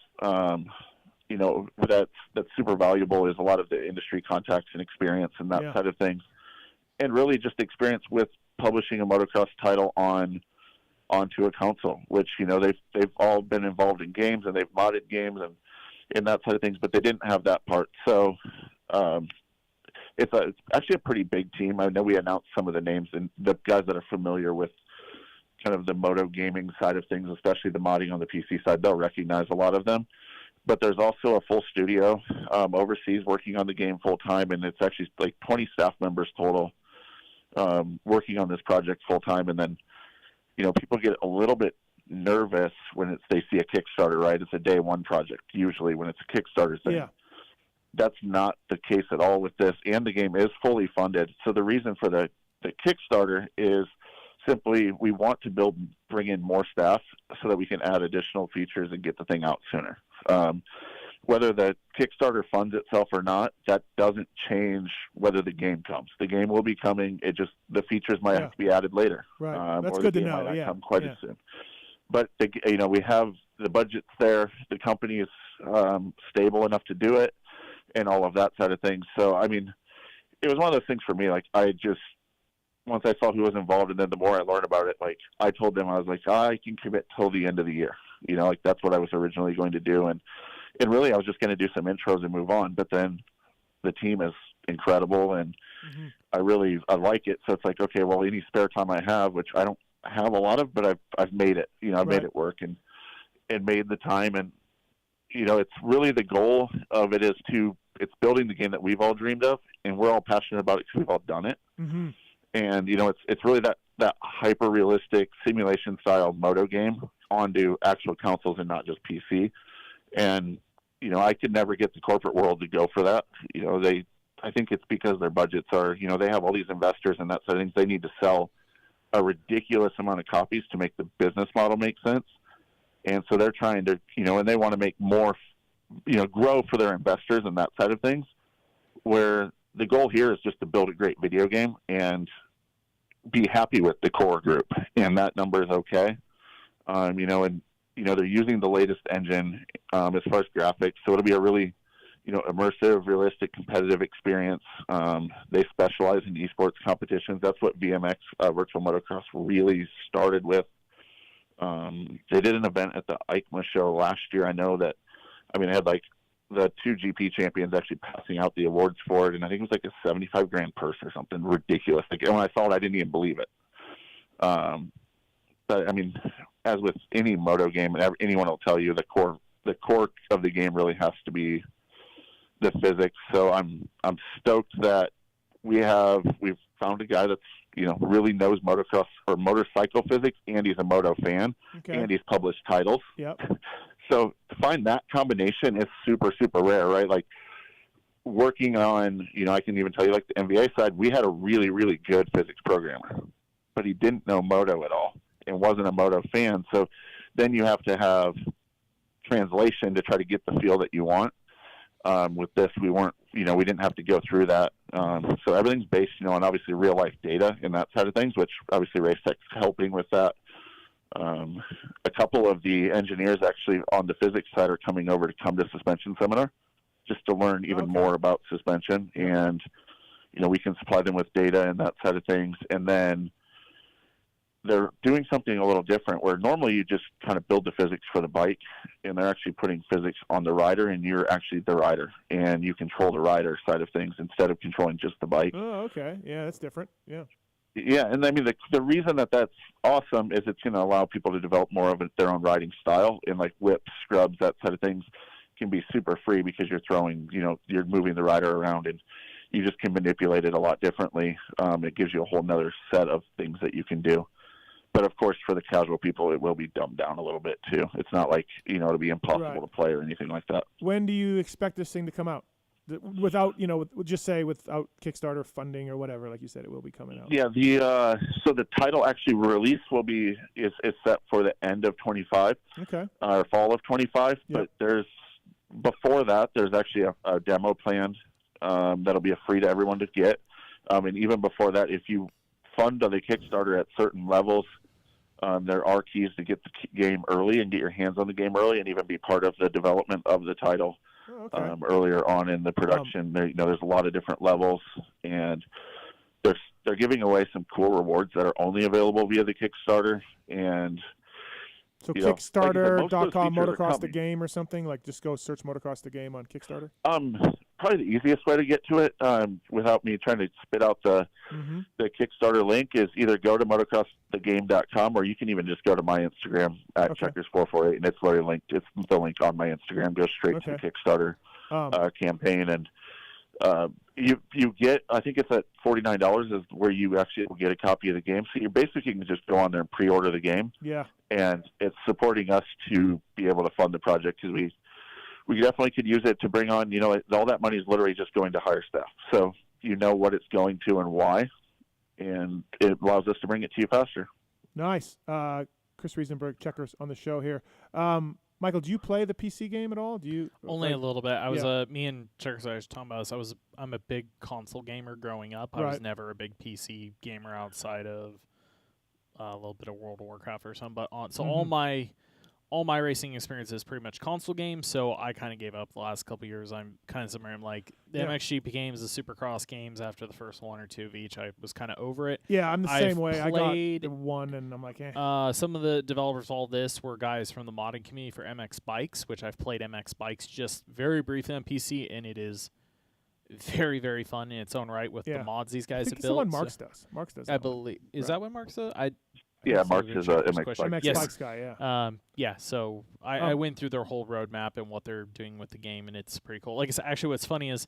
you know, that's super valuable is a lot of the industry contacts and experience and that side of things. And really just experience with publishing a motocross title onto a console, which, you know, they've all been involved in games, and they've modded games and that side of things, but they didn't have that part. So, it's actually a pretty big team. I know we announced some of the names, and the guys that are familiar with kind of the moto gaming side of things, especially the modding on the PC side, they'll recognize a lot of them. but there's also a full studio overseas working on the game full time, and it's actually like 20 staff members total working on this project full time. And then, people get a little bit nervous when they see a Kickstarter, right? It's a day one project usually when it's a Kickstarter thing. Yeah. That's not the case at all with this, and the game is fully funded. So the reason for the Kickstarter is simply we want to bring in more staff so that we can add additional features and get the thing out sooner. Whether the Kickstarter funds itself or not, that doesn't change whether the game comes. The game will be coming. The features might have to be added later. Right. That's or good the to game know. might not Yeah. come quite as soon. But we have the budgets there. The company is stable enough to do it, and all of that side of things. So I mean, it was one of those things for me. Like once I saw who was involved, and then the more I learned about it, like I told them, I was like, I can commit till the end of the year. Like that's what I was originally going to do, and really I was just going to do some intros and move on. But then the team is incredible, and I like it. So it's like, okay, well, any spare time I have, which I don't have a lot of, but I've made it. I've made it work and made the time, and it's really the goal of it is it's building the game that we've all dreamed of, and we're all passionate about it because we've all done it. Mm-hmm. And it's really that hyper realistic simulation style moto game onto actual consoles and not just PC. And I could never get the corporate world to go for that. I think it's because their budgets are, they have all these investors and that sort of things. They need to sell a ridiculous amount of copies to make the business model make sense. And so they're trying to, and they want to make more, grow for their investors and that side of things, where the goal here is just to build a great video game and be happy with the core group. And that number is okay. They're using the latest engine as far as graphics. So it'll be a really, immersive, realistic, competitive experience. They specialize in esports competitions. That's what VMX, Virtual Motocross, really started with. They did an event at the EICMA show last year. I know that, I had like the 2 GP champions actually passing out the awards for it, and I think it was like a $75,000 purse or something ridiculous. Like, when I saw it, I didn't even believe it. But as with any moto game, and anyone will tell you, the core of the game really has to be the physics. So I'm stoked that we've found a guy that's really knows motocross or motorcycle physics, and he's a moto fan, and he's published titles. Yep. So to find that combination is super, super rare, right? Like working on, I can even tell you, like the NBA side, we had a really, really good physics programmer, but he didn't know moto at all and wasn't a moto fan. So then you have to have translation to try to get the feel that you want. With this, we weren't, we didn't have to go through that. So everything's based, on obviously real life data and that side of things, which obviously RaceTech's helping with that. A couple of the engineers actually on the physics side are coming over to come to suspension seminar just to learn even more about suspension. And, we can supply them with data and that side of things. And then they're doing something a little different where normally you just kind of build the physics for the bike, and they're actually putting physics on the rider, and you're actually the rider, and you control the rider side of things instead of controlling just the bike. Oh, okay. Yeah, that's different. Yeah. Yeah, and the reason that's awesome is it's going to allow people to develop more of their own riding style, and like whips, scrubs, that side of things can be super free because you're throwing, you're moving the rider around, and you just can manipulate it a lot differently. It gives you a whole nother set of things that you can do. But of course, for the casual people, it will be dumbed down a little bit too. It's not like, it'll be impossible to play or anything like that. When do you expect this thing to come out? Without, just say without Kickstarter funding or whatever, like you said, it will be coming out. Yeah, so the title actually release is set for the end of 25. Okay. Or fall of 25. Yep. But before that, there's actually a demo planned that'll be free to everyone to get. And even before that, if you fund the Kickstarter at certain levels, there are keys to get the game early and get your hands on the game early and even be part of the development of the title. Earlier on in the production. There's a lot of different levels, and they're giving away some cool rewards that are only available via the Kickstarter. And so Kickstarter.com, Motocross the Game or something, like just go search Motocross the Game on Kickstarter. probably the easiest way to get to it, without me trying to spit out the Kickstarter link, is either go to motocrossthegame.com, or you can even just go to my Instagram at Checkerz448, and it's literally linked. It's the link on my Instagram goes straight to the Kickstarter campaign, and you get, I think it's at $49 is where you actually will get a copy of the game. So you basically can just go on there and pre-order the game. Yeah. And it's supporting us to be able to fund the project, because we definitely could use it to bring on, all that money is literally just going to hire staff. So you know what it's going to and why, and it allows us to bring it to you faster. Nice. Chris Riesenberg, Checkerz on the show here. Michael, do you play the PC game at all? Do you only a little bit? I was me and Checkerz, I was talking about this. I'm a big console gamer growing up. I was never a big PC gamer outside of a little bit of World of Warcraft or something. But all my racing experience is pretty much console games. So I kind of gave up the last couple of years. I'm kind of somewhere. I'm like the MXGP games, the Supercross games. After the first one or two of each, I was kind of over it. Yeah, I'm the same way. I got the one, and I'm like, eh. Some of the developers of all this were guys from the modding community for MX Bikes, which I've played MX Bikes just very briefly on PC, and it is very, very fun in its own right with the mods these guys have built. That's the one Marks does. Marks does. I believe. Is that what Marks does? Yeah, Marks is a MX Bikes guy, yeah. So I went through their whole roadmap and what they're doing with the game, and it's pretty cool. Like I said, actually, what's funny is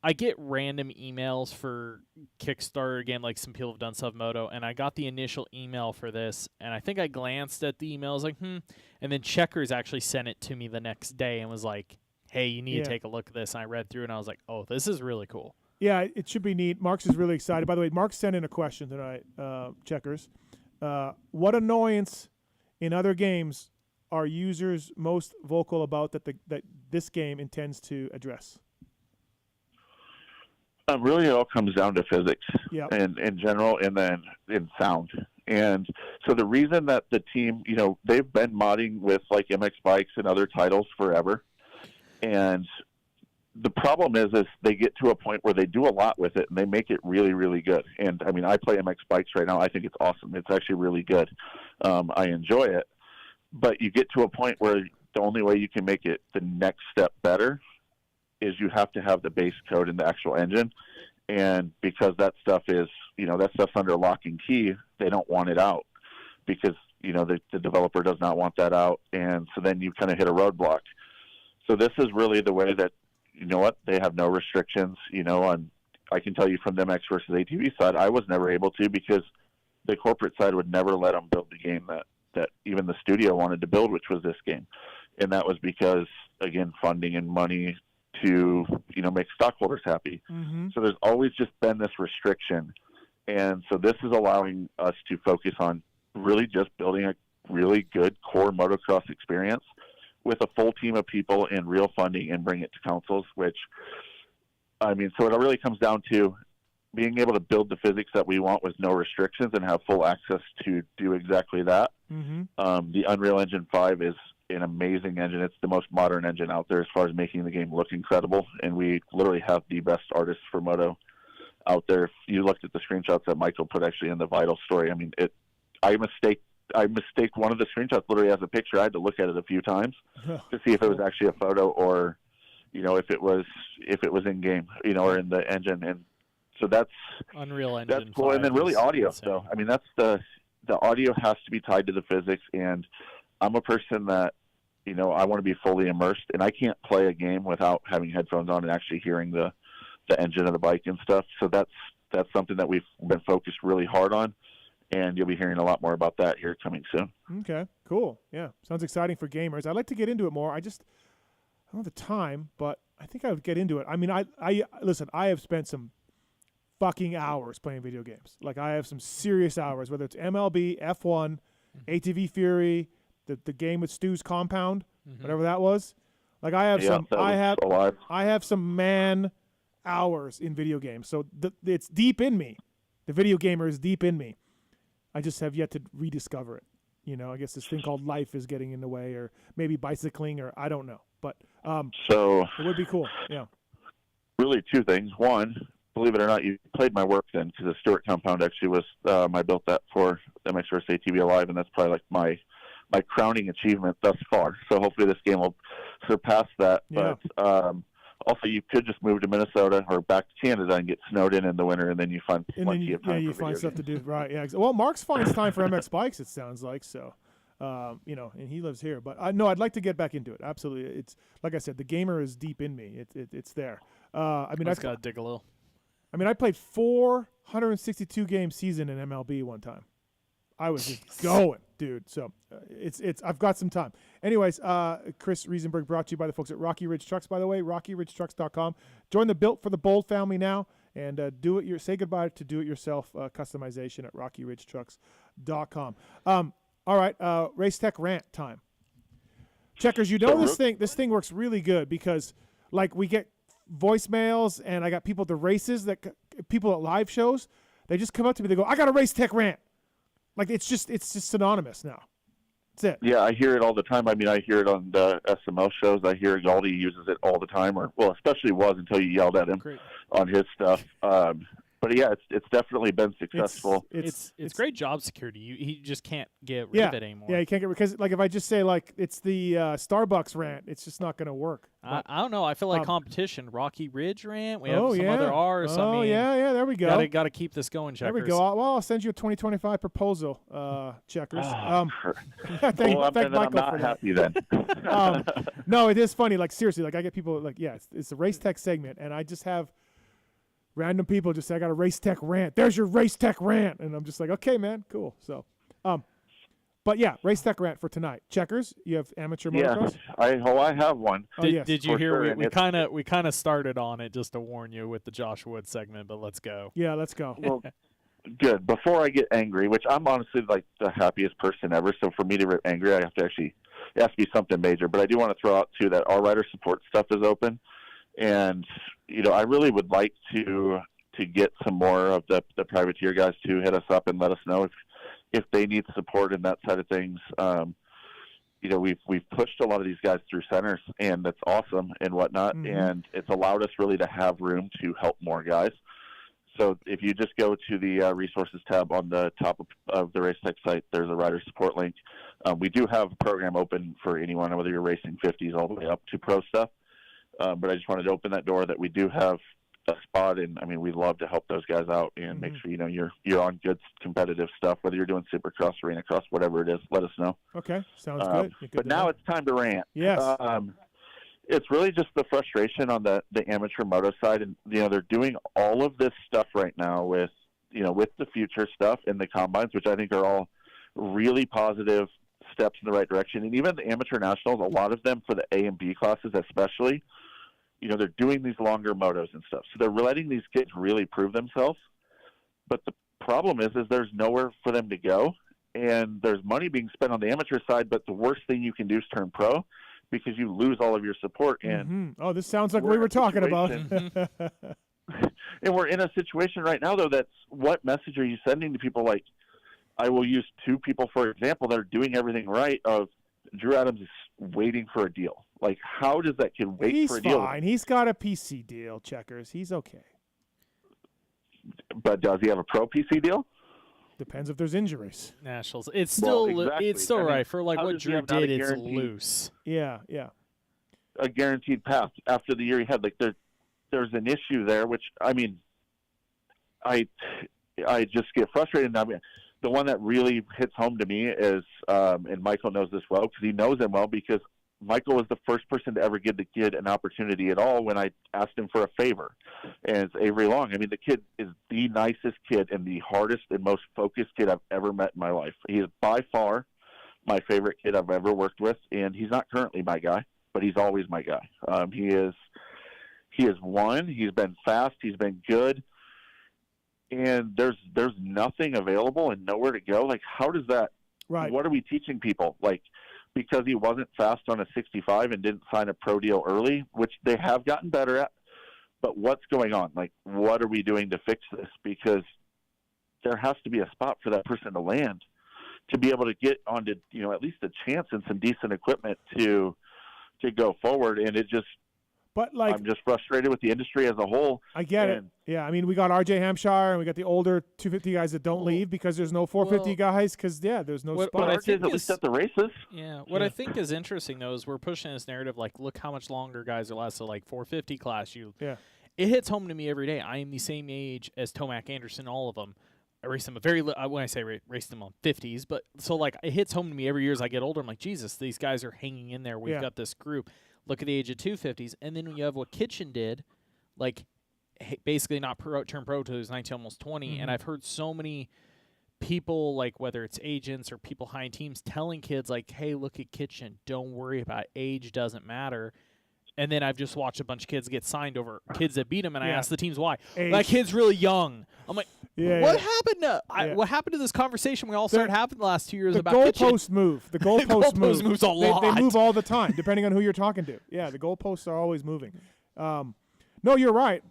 I get random emails for Kickstarter again, like some people have done stuff Moto, and I got the initial email for this, and I think I glanced at the email, I was like, and then Checkerz actually sent it to me the next day and was like, hey, you need to take a look at this, and I read through, and I was like, oh, this is really cool. Yeah, it should be neat. Marks is really excited. By the way, Mark sent in a question tonight, Checkerz. What annoyance in other games are users most vocal about that this game intends to address? Really, it all comes down to physics and in general, and then in sound. And so the reason that the team, they've been modding with like MX Bikes and other titles forever, and the problem is they get to a point where they do a lot with it and they make it really, really good. And I mean, I play MX Bikes right now. I think it's awesome. It's actually really good. I enjoy it. But you get to a point where the only way you can make it the next step better is you have to have the base code in the actual engine. And because that stuff is, that stuff's under lock and key, they don't want it out because, the developer does not want that out. And so then you kind of hit a roadblock. So this is really the way that, they have no restrictions, I can tell you from the MX versus ATV side, I was never able to because the corporate side would never let them build the game that even the studio wanted to build, which was this game. And that was because, again, funding and money to, make stockholders happy. Mm-hmm. So there's always just been this restriction. And so this is allowing us to focus on really just building a really good core motocross experience with a full team of people and real funding and bring it to consoles, which, so it really comes down to being able to build the physics that we want with no restrictions and have full access to do exactly that. Mm-hmm. The Unreal Engine 5 is an amazing engine. It's the most modern engine out there as far as making the game look incredible, and we literally have the best artists for moto out there. If you looked at the screenshots that Michael put actually in the Vital story, I mistaked one of the screenshots literally as a picture. I had to look at it a few times to see if it was actually a photo or, if it was in game, or in the engine. And so that's Unreal Engine. That's cool. And then really audio. So that's the audio has to be tied to the physics. And I'm a person that, I want to be fully immersed, and I can't play a game without having headphones on and actually hearing the engine of the bike and stuff. So that's something that we've been focused really hard on. And you'll be hearing a lot more about that here coming soon. Okay, cool. Yeah, sounds exciting for gamers. I'd like to get into it more. I don't have the time, but I think I would get into it. Listen, I have spent some fucking hours playing video games. Like, I have some serious hours, whether it's MLB, F1, ATV Fury, the game with Stu's Compound, whatever that was. Like, I have some man hours in video games. So it's deep in me. The video gamer is deep in me. I just have yet to rediscover it. I guess this thing called life is getting in the way, or maybe bicycling, or I don't know. But so it would be cool. Yeah. Really, two things. One, believe it or not, you played my work then, because the Stewart Compound actually was I built that for MX vs. ATV Alive, and that's probably like my crowning achievement thus far. So hopefully this game will surpass that. Yeah. But Also, you could just move to Minnesota or back to Canada and get snowed in the winter, and then you find plenty of time. Yeah, you find stuff to do. Right? Yeah. Well, Marks finds time for MX bikes. It sounds like so. You know, and he lives here. But no, I'd like to get back into it. Absolutely. It's like I said, the gamer is deep in me. It's there. I mean, I got to dig a little. I mean, I played 462 game season in MLB one time. I was just going, dude. So I've got some time. Anyways, Chris Riesenberg brought to you by the folks at Rocky Ridge Trucks, by the way, RockyRidgeTrucks.com. Join the Built for the Bold family now and say goodbye to do-it-yourself customization at RockyRidgeTrucks.com. All right, Race Tech Rant time. Checkerz, you know this thing works really good because, like, we get voicemails and I got people at the races, people at live shows, they just come up to me, they go, I got a Race Tech Rant. Like, it's just synonymous now. That's it. Yeah, I hear it all the time. I mean, I hear it on the SMO shows. I hear Galdi uses it all the time, especially was until you yelled at him on his stuff. But yeah, it's definitely been successful. It's great job security. He just can't get rid of it anymore. Yeah, you can't get because like if I just say like it's the Starbucks rant, it's just not going to work. I don't know. I feel like competition. Rocky Ridge rant. We have some other R's. Oh, I mean, yeah. There we go. Got to keep this going, Checkerz. There we go. Well, I'll send you a 2025 proposal, Checkerz. I'm not happy then. No, it is funny. Like seriously, like I get people like, it's a Race Tech segment, and I just have random people just say, I got a Race Tech Rant. There's your Race Tech Rant. And I'm just like, okay, man, cool. So, but yeah, Race Tech Rant for tonight. Checkerz, you have amateur motocross? I have one. Did you hear? We kind of started on it just to warn you with the Josh Wood segment, but let's go. Yeah, let's go. Well, good. Before I get angry, which I'm honestly like the happiest person ever, so for me to get angry, I have to actually, it has to be something major. But I do want to throw out too that our rider support stuff is open. And, I really would like to get some more of the privateer guys to hit us up and let us know if they need support in that side of things. We've pushed a lot of these guys through centers, and that's awesome and whatnot. Mm-hmm. And it's allowed us really to have room to help more guys. So if you just go to the resources tab on the top of the Race Tech site, there's a rider support link. We do have a program open for anyone, whether you're racing 50s all the way up to pro stuff. But I just wanted to open that door that we do have a spot, and I mean we'd love to help those guys out and make sure you're on good competitive stuff, whether you're doing Supercross, Arena Cross, whatever it is. Let us know. Okay, sounds good. But now it's time to rant. Yes. It's really just the frustration on the amateur moto side, and they're doing all of this stuff right now with the future stuff and the combines, which I think are all really positive steps in the right direction. And even the amateur nationals, a lot of them for the A and B classes especially, they're doing these longer motos and stuff. So they're letting these kids really prove themselves. But the problem is there's nowhere for them to go. And there's money being spent on the amateur side, but the worst thing you can do is turn pro because you lose all of your support. And oh, this sounds like we were talking about. And we're in a situation right now, though, that's what message are you sending to people? Like, I will use two people, for example, that are doing everything right. Of Drew Adams is waiting for a deal. Like, how does that kid wait for a deal? He's fine. He's got a PC deal, Checkerz. He's okay. But does he have a pro PC deal? Depends if there's injuries. Nationals. It's still right for like what Drew did. It's loose. Yeah. A guaranteed path after the year he had. Like there's an issue there, which I mean, I just get frustrated. I mean, the one that really hits home to me is, and Michael knows this well because he knows him well because Michael was the first person to ever give the kid an opportunity at all when I asked him for a favor. And it's Avery Long. I mean, the kid is the nicest kid and the hardest and most focused kid I've ever met in my life. He is by far my favorite kid I've ever worked with, and he's not currently my guy, but he's always my guy. He has won. He's been fast. He's been good. And there's nothing available and nowhere to go. Like, how does that? Right. What are we teaching people? Like, because he wasn't fast on a 65 and didn't sign a pro deal early, which they have gotten better at. But what's going on? Like, what are we doing to fix this? Because there has to be a spot for that person to land, to be able to get onto, at least a chance and some decent equipment to go forward. And it just, But like, I'm just frustrated with the industry as a whole. I get it. Yeah, I mean, we got RJ Hampshire and we got the older 250 guys that don't leave because there's no 450 guys because there's no spot. What I think at least at the races. Yeah. What I think is interesting though is we're pushing this narrative like, look how much longer guys are last. So like 450 class, it hits home to me every day. I am the same age as Tomac Anderson, all of them. I race them when I say race them on 50s, but so like it hits home to me every year as I get older. I'm like, Jesus, these guys are hanging in there. We've got this group. Look at the age of 250s, and then when you have what Kitchen did, like basically not turn pro till he was 19, almost 20. And I've heard so many people, like whether it's agents or people behind teams, telling kids like, "Hey, look at Kitchen. Don't worry about it. Age doesn't matter." And then I've just watched a bunch of kids get signed over kids that beat him, and I asked the teams why. That kid's really young. I'm like, what happened to what happened to this conversation we all started having the last 2 years about Kitchen? The goalpost move. The goalpost moves a lot. They move all the time, depending on who you're talking to. Yeah, the goalposts are always moving. No, you're right.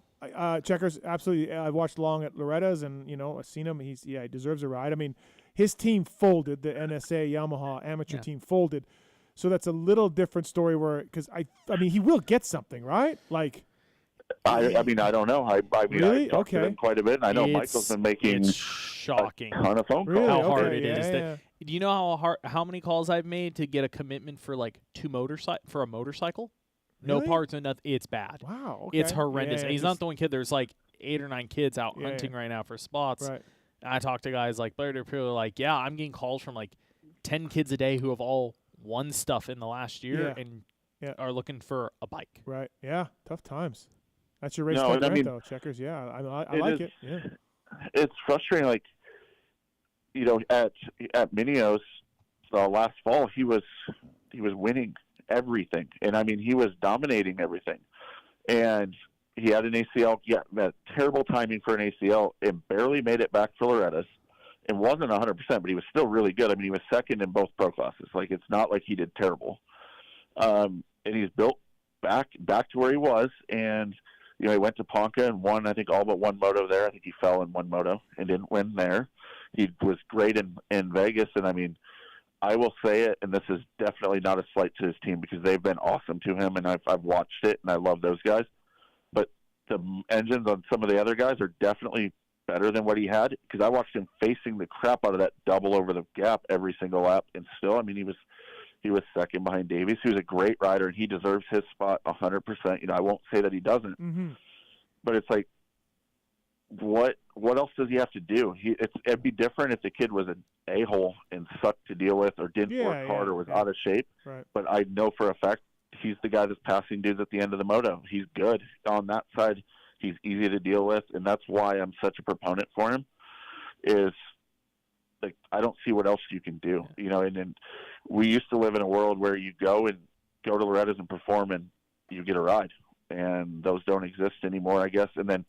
Checkerz, absolutely. I watched long at Loretta's, and I've seen him. He deserves a ride. I mean, his team folded. The NSA Yamaha amateur team folded. So that's a little different story because I mean, he will get something, right? Like, I mean, I don't know. I mean, really? I talked to him quite a bit, and I know Michael's been making shocking a ton of phone calls. Really? How hard Okay. it is. Do you know how many calls I've made to get a commitment for like for a motorcycle? No Really? parts and nothing. It's bad. Wow. Okay. It's horrendous. Yeah, and he's not the one kid. There's like 8 or 9 kids out hunting right now for spots. Right. And I talk to guys like Blair Dupree, like, yeah, I'm getting calls from like 10 kids a day who have all won stuff in the last year and are looking for a bike. Right. Yeah. Tough times. That's your race No, type, I mean, though, Checkerz. Yeah. I like it. Yeah. It's frustrating. Like, at Minios last fall, he was winning everything, and I mean, he was dominating everything. And he had an ACL. Yeah, that terrible timing for an ACL, and barely made it back for Loretta's. It wasn't 100%, but he was still really good. I mean, he was second in both pro classes. Like, it's not like he did terrible. And he's built back to where he was. And, he went to Ponca and won, I think, all but one moto there. I think he fell in one moto and didn't win there. He was great in Vegas. And, I mean, I will say it, and this is definitely not a slight to his team because they've been awesome to him, and I've watched it, and I love those guys. But the engines on some of the other guys are definitely better than what he had, because I watched him facing the crap out of that double over the gap every single lap, and still, I mean, he was second behind Davies. He was a great rider, and he deserves his spot 100%. I won't say that he doesn't, but it's like, what else does he have to do? It'd be different if the kid was an a-hole and sucked to deal with, or didn't work hard, or was out of shape. Right. But I know for a fact he's the guy that's passing dudes at the end of the moto. He's good on that side. He's easy to deal with, and that's why I'm such a proponent for him. Is like, I don't see what else you can do, And we used to live in a world where you go to Loretta's and perform, and you get a ride, and those don't exist anymore, I guess. And then,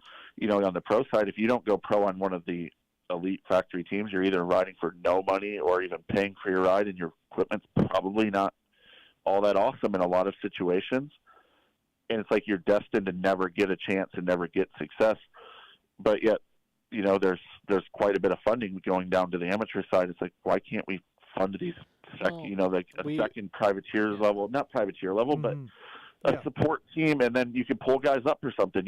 on the pro side, if you don't go pro on one of the elite factory teams, you're either riding for no money or even paying for your ride, and your equipment's probably not all that awesome in a lot of situations. And it's like you're destined to never get a chance and never get success. But yet, there's quite a bit of funding going down to the amateur side. It's like, why can't we fund these second privateer level, not privateer level, but a support team, and then you can pull guys up for something,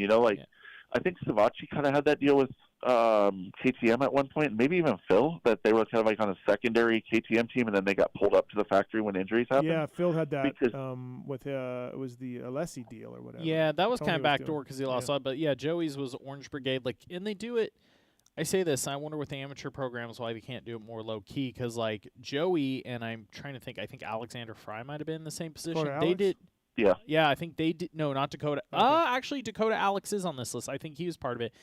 I think Savacci kind of had that deal with KTM at one point, and maybe even Phil, that they were kind of like on a secondary KTM team, and then they got pulled up to the factory when injuries happened. Yeah, Phil had that with it was the Alessi deal or whatever. Yeah, that was kind of backdoor because he lost out. But yeah, Joey's was Orange Brigade, and they do it. I say this, I wonder with the amateur programs why they can't do it more low key, because like Joey, and I'm trying to think, I think Alexander Fry might have been in the same position. They did. Yeah. Yeah, I think they did. No, not Dakota. Okay. Actually, Dakota Alex is on this list. I think he was part of it.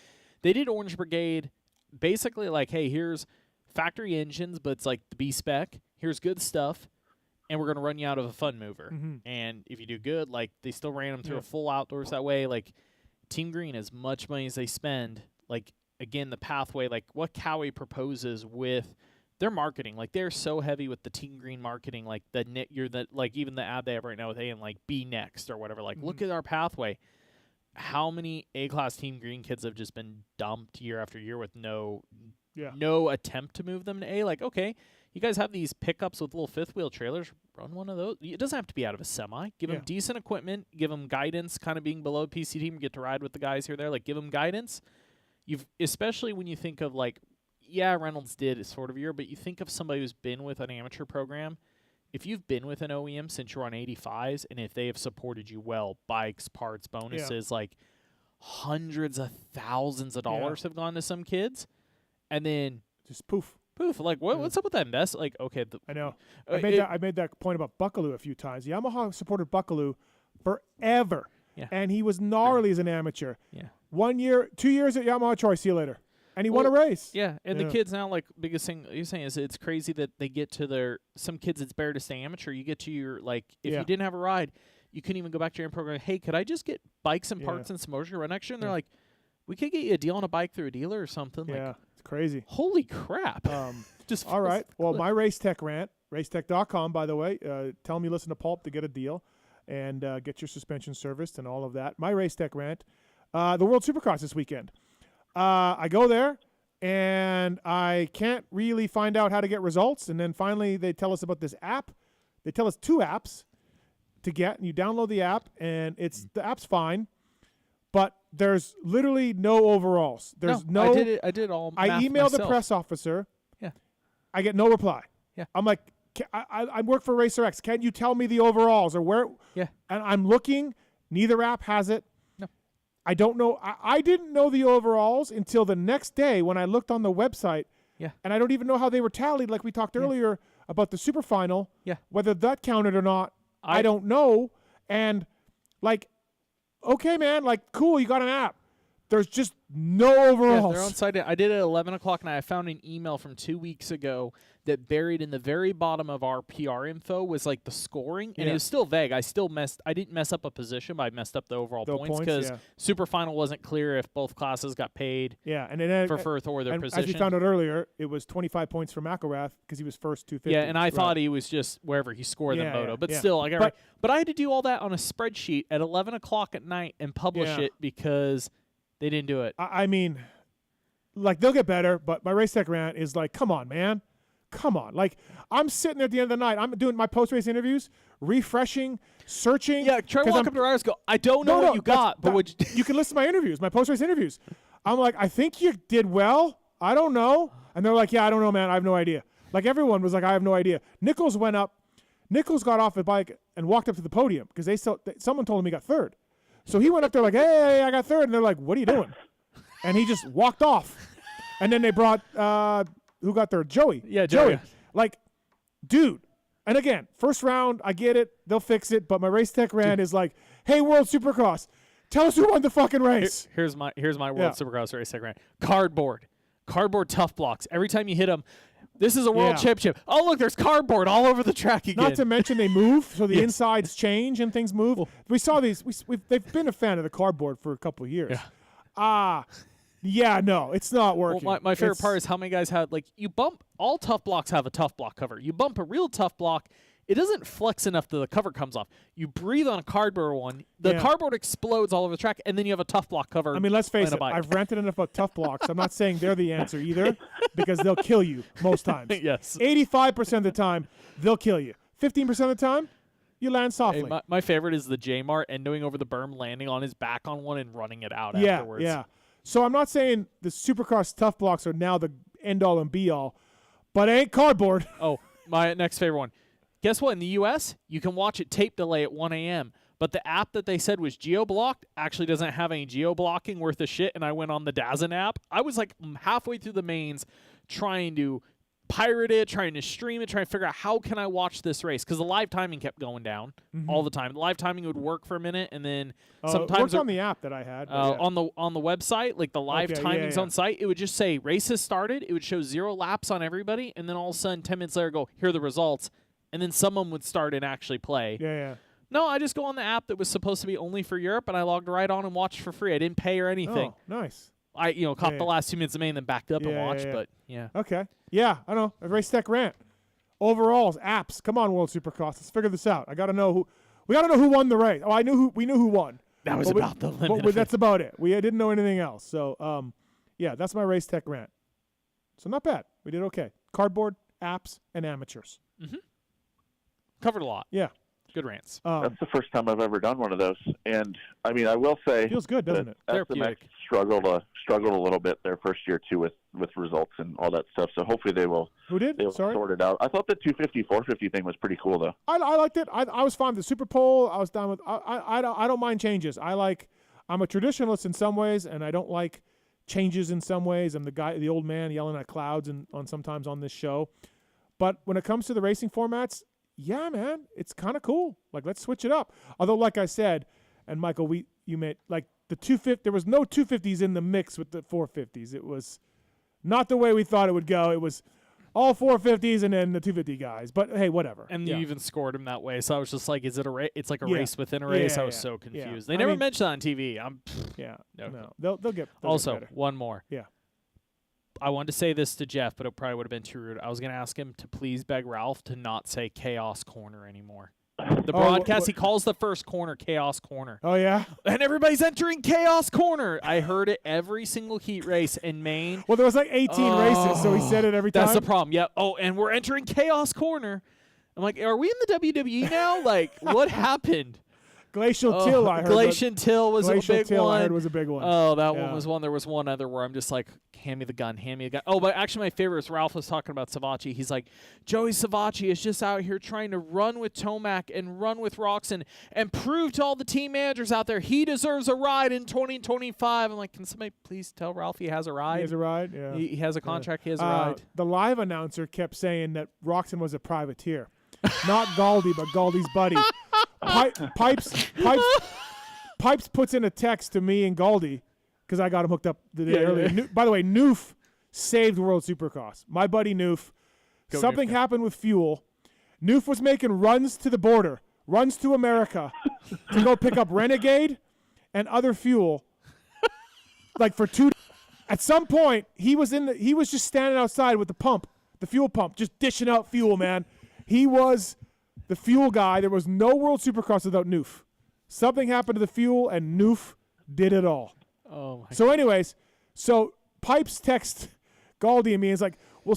They did Orange Brigade basically like, hey, here's factory engines, but it's like the B spec. Here's good stuff, and we're going to run you out of a fun mover. And if you do good, like they still ran them through a full outdoors that way. Like Team Green, as much money as they spend, like, again, the pathway, like what Cowie proposes with their marketing, like they're so heavy with the Team Green marketing, like even the ad they have right now with A and like Be Next or whatever. Like, look at our pathway. How many A-class Team Green kids have just been dumped year after year with no attempt to move them to A? Like, okay, You guys have these pickups with little fifth wheel trailers. Run one of those. It doesn't have to be out of a semi. Give them decent equipment. Give them guidance. Kind of being below PC team, get to ride with the guys here or there. Like give them guidance. Especially when you think of like, yeah, Reynolds did a sort of year, but you think of somebody who's been with an amateur program. If you've been with an OEM since you're on 85s, and if they have supported you well, bikes, parts, bonuses, like hundreds of thousands of dollars have gone to some kids, and then just poof. Like what's up with that invest? Like, okay, I know. I made that point about Buckaloo a few times. Yamaha supported Buckaloo forever, and he was gnarly as an amateur. Yeah. 1 year, 2 years at Yamaha Troy. See you later. And he won a race. Yeah, and the kids now, like, biggest thing you're saying is it's crazy that they get to some kids it's better to stay amateur. You get to your, like, if you didn't have a ride, you couldn't even go back to your own program. Hey, could I just get bikes and parts and some motors to run next year? And they're like, we could get you a deal on a bike through a dealer or something. Yeah, like, it's crazy. Holy crap. Just all right. Well, my Race Tech rant, racetech.com, by the way. Tell them you listen to Pulp to get a deal and get your suspension serviced and all of that. My Race Tech rant, the World Supercross this weekend. I go there. And I can't really find out how to get results. And then finally they tell us about this app. They tell us 2 apps to get. And you download the app, and the app's fine. But there's literally no overalls. There's no. I did all. I emailed myself. the press officer. Yeah. I get no reply. Yeah. I'm like, I work for Racer X. Can you tell me the overalls or where? Yeah. And I'm looking. Neither app has it. I don't know. I didn't know the overalls until the next day when I looked on the website. Yeah. And I don't even know how they were tallied, like we talked earlier about the super final. Yeah. Whether that counted or not, I don't know. And, like, okay, man, like, cool, you got an app. There's just no overalls. Yeah, they're on site. I did it at 11 o'clock, and I found an email from 2 weeks ago that buried in the very bottom of our PR info was like the scoring, and it was still vague. I didn't mess up a position, but I messed up the overall points because Super Final wasn't clear if both classes got paid. Yeah, and then for first or their position. As we found out earlier, it was 25 points for McElrath because he was first 250. Yeah, and I thought he was just wherever he scored the moto, but still, I got right. But I had to do all that on a spreadsheet at 11 o'clock at night and publish it because they didn't do it. I mean, like, they'll get better, but my Race Tech rant is like, come on, man. Come on. Like, I'm sitting there at the end of the night. I'm doing my post-race interviews, refreshing, searching. Yeah, try to walk up to riders and go, I don't know what you got. But you can listen to my interviews, my post-race interviews. I'm like, I think you did well. I don't know. And they're like, yeah, I don't know, man. I have no idea. Like, everyone was like, I have no idea. Nichols went up. Nichols got off the bike and walked up to the podium because someone told him he got third. So he went up there like, hey, I got third. And they're like, what are you doing? And he just walked off. And then they brought who got third? Joey. Yeah, Joey. Like, dude. And again, first round, I get it. They'll fix it. But my Race Tech rant is like, hey, World Supercross, tell us who won the fucking race. Here's my World Supercross Race Tech rant. Cardboard tough blocks. Every time you hit them, this is a world championship. Oh, look, there's cardboard all over the track again. Not to mention they move, so the insides change and things move. We saw these. They've been a fan of the cardboard for a couple of years. Yeah, no, it's not working. Well, my favorite part is how many guys had, like, you bump, all tough blocks have a tough block cover. You bump a real tough block, it doesn't flex enough that the cover comes off. You breathe on a cardboard one, the cardboard explodes all over the track, and then you have a tough block cover. I mean, let's face it, I've ranted enough about tough blocks. I'm not saying they're the answer either, because they'll kill you most times. Yes. 85% of the time, they'll kill you. 15% of the time, you land softly. Hey, my favorite is the J-Mart ending over the berm, landing on his back on one, and running it out afterwards. Yeah. So I'm not saying the Supercross tough blocks are now the end-all and be-all, but it ain't cardboard. Oh, my next favorite one. Guess what? In the U.S., you can watch it tape delay at 1 a.m., but the app that they said was geo-blocked actually doesn't have any geo-blocking worth of shit, and I went on the DAZN app. I was like halfway through the mains trying to pirate it, trying to stream it, trying to figure out how can I watch this race, because the live timing kept going down all the time. The live timing would work for a minute, and then sometimes it worked on the app that I had. on the website, like the live timings on site, it would just say race has started. It would show 0 laps on everybody, and then all of a sudden 10 minutes later go, here are the results, and then someone would start and actually play. Yeah. No, I just go on the app that was supposed to be only for Europe, and I logged right on and watched for free. I didn't pay or anything. Oh, nice. I caught the last 2 minutes of main, then backed up and watched, but yeah. Okay. Yeah, I know. A Race Tech rant. Overalls, apps. Come on, World Supercross. Let's figure this out. We gotta know who won the race. Oh, we knew who won. That was about the limit. But that's about it. We didn't know anything else. So, yeah, that's my Race Tech rant. So not bad. We did okay. Cardboard, apps, and amateurs. Mm-hmm. Covered a lot. Yeah. Good rants. That's the first time I've ever done one of those, and I mean, I will say, feels good, doesn't it? SMX struggled a little bit their first year too with results and all that stuff. So hopefully they will. Who did? They will sort it out. I thought the 250, 450 thing was pretty cool though. I liked it. I was fine with the Super Bowl. I was down with. I don't mind changes. I'm a traditionalist in some ways, and I don't like changes in some ways. I'm the old man yelling at clouds and sometimes on this show. But when it comes to the racing formats, yeah, man, it's kind of cool. Like, let's switch it up. Although, like I said, and Michael, you made like the 250. There was no 250s in the mix with the 450s. It was not the way we thought it would go. It was all 450s and then the 250 guys. But hey, whatever. And you even scored them that way. So I was just like, is it a race? It's like a race within a race. I was so confused. They never mentioned that on TV. No. They'll get also better. One more. Yeah. I wanted to say this to Jeff, but it probably would have been too rude. I was going to ask him to please beg Ralph to not say Chaos Corner anymore. The broadcast, he calls the first corner Chaos Corner. Oh, yeah? And everybody's entering Chaos Corner. I heard it every single heat race in Maine. Well, there was like 18 races, so he said it every time. That's the problem. Yeah. Oh, and we're entering Chaos Corner. I'm like, are we in the WWE now? Like, what happened? Glacial Till, I heard. Glacial Till was a big Till, one. I heard was a big one. Oh, that one was one. There was one other where I'm just like, hand me the gun, hand me a gun. Oh, but actually my favorite was Ralph was talking about Savacci. He's like, Joey Savacci is just out here trying to run with Tomac and run with Roxon and prove to all the team managers out there he deserves a ride in 2025. I'm like, can somebody please tell Ralph he has a ride? He has a ride, yeah. He has a contract, he has a ride. The live announcer kept saying that Roxon was a privateer. Not Galdi, but Galdi's buddy. Pipes puts in a text to me and Galdi because I got him hooked up the day earlier. Yeah. By the way, Noof saved World Supercross. My buddy Noof. Something happened with fuel. Noof was making runs to the border, runs to America to go pick up Renegade and other fuel. Like for 2 At some point, he was just standing outside with the fuel pump, just dishing out fuel, man. He was the fuel guy. There was no World Supercross without Noof. Something happened to the fuel, and Noof did it all. Oh my So anyways, Pipes text Galdi and me and is like, will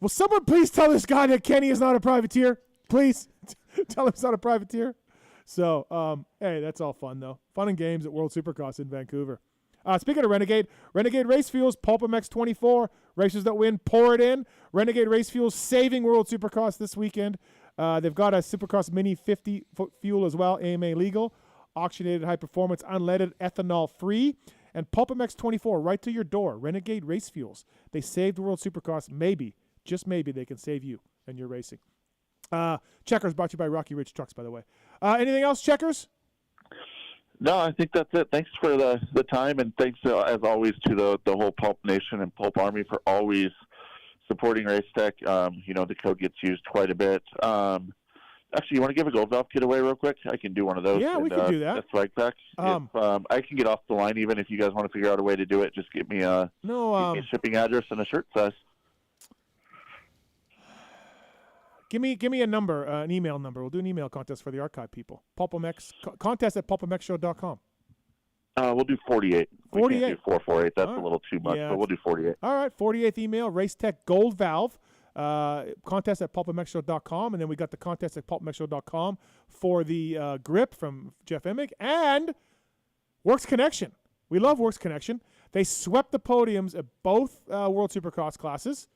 someone please tell this guy that Kenny is not a privateer? Please tell him he's not a privateer. So, hey, that's all fun, though. Fun and games at World Supercross in Vancouver. Speaking of Renegade Race Fuels, PulpMX 24, racers that win, pour it in. Renegade Race Fuels saving World Supercross this weekend. They've got a Supercross Mini 50-foot fuel as well, AMA legal, oxygenated high performance, unleaded, ethanol free, and PulpMX 24 right to your door. Renegade Race Fuels. They saved World Supercross. Maybe, just maybe, they can save you and your racing. Checkerz brought to you by Rocky Ridge Trucks, by the way. Anything else, Checkerz? No, I think that's it. Thanks for the time, and thanks as always to the whole Pulp Nation and Pulp Army for always supporting Race Tech. The code gets used quite a bit. Actually, you want to give a Gold Valve kit away real quick? I can do one of those. Yeah, we can do that. That's swag pack. I can get off the line even if you guys want to figure out a way to do it. Just give me a shipping address and a shirt size. Give me a number, an email number. We'll do an email contest for the archive people. PulpMX contest at PulpMXshow.com. We'll do 48. 48. We can't do 448. That's a little too much, but we'll do 48. All right, 48th email, Race Tech Gold Valve. Contest at PulpMXshow.com, and then we got the contest at PulpMXshow.com for the grip from Jeff Emig and Works Connection. We love Works Connection. They swept the podiums at both World Supercross classes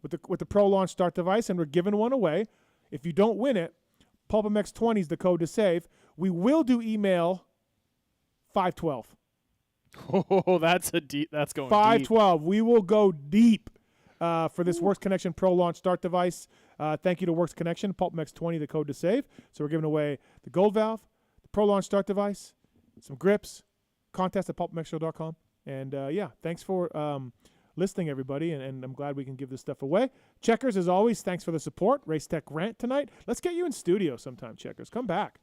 with the Pro Launch Start device, and we're giving one away. If you don't win it, PulpMX 20 is the code to save. We will do email 512. Oh, that's going 512. Deep. We will go deep for this Works Connection Pro Launch Start device. Thank you to Works Connection, PulpMX 20, the code to save. So we're giving away the Gold Valve, the Pro Launch Start device, some grips, contest at PulpMXshow.com. And, thanks for listening, everybody, and I'm glad we can give this stuff away. Checkerz, as always, thanks for the support. Race Tech Rant tonight. Let's get you in studio sometime, Checkerz. Come back.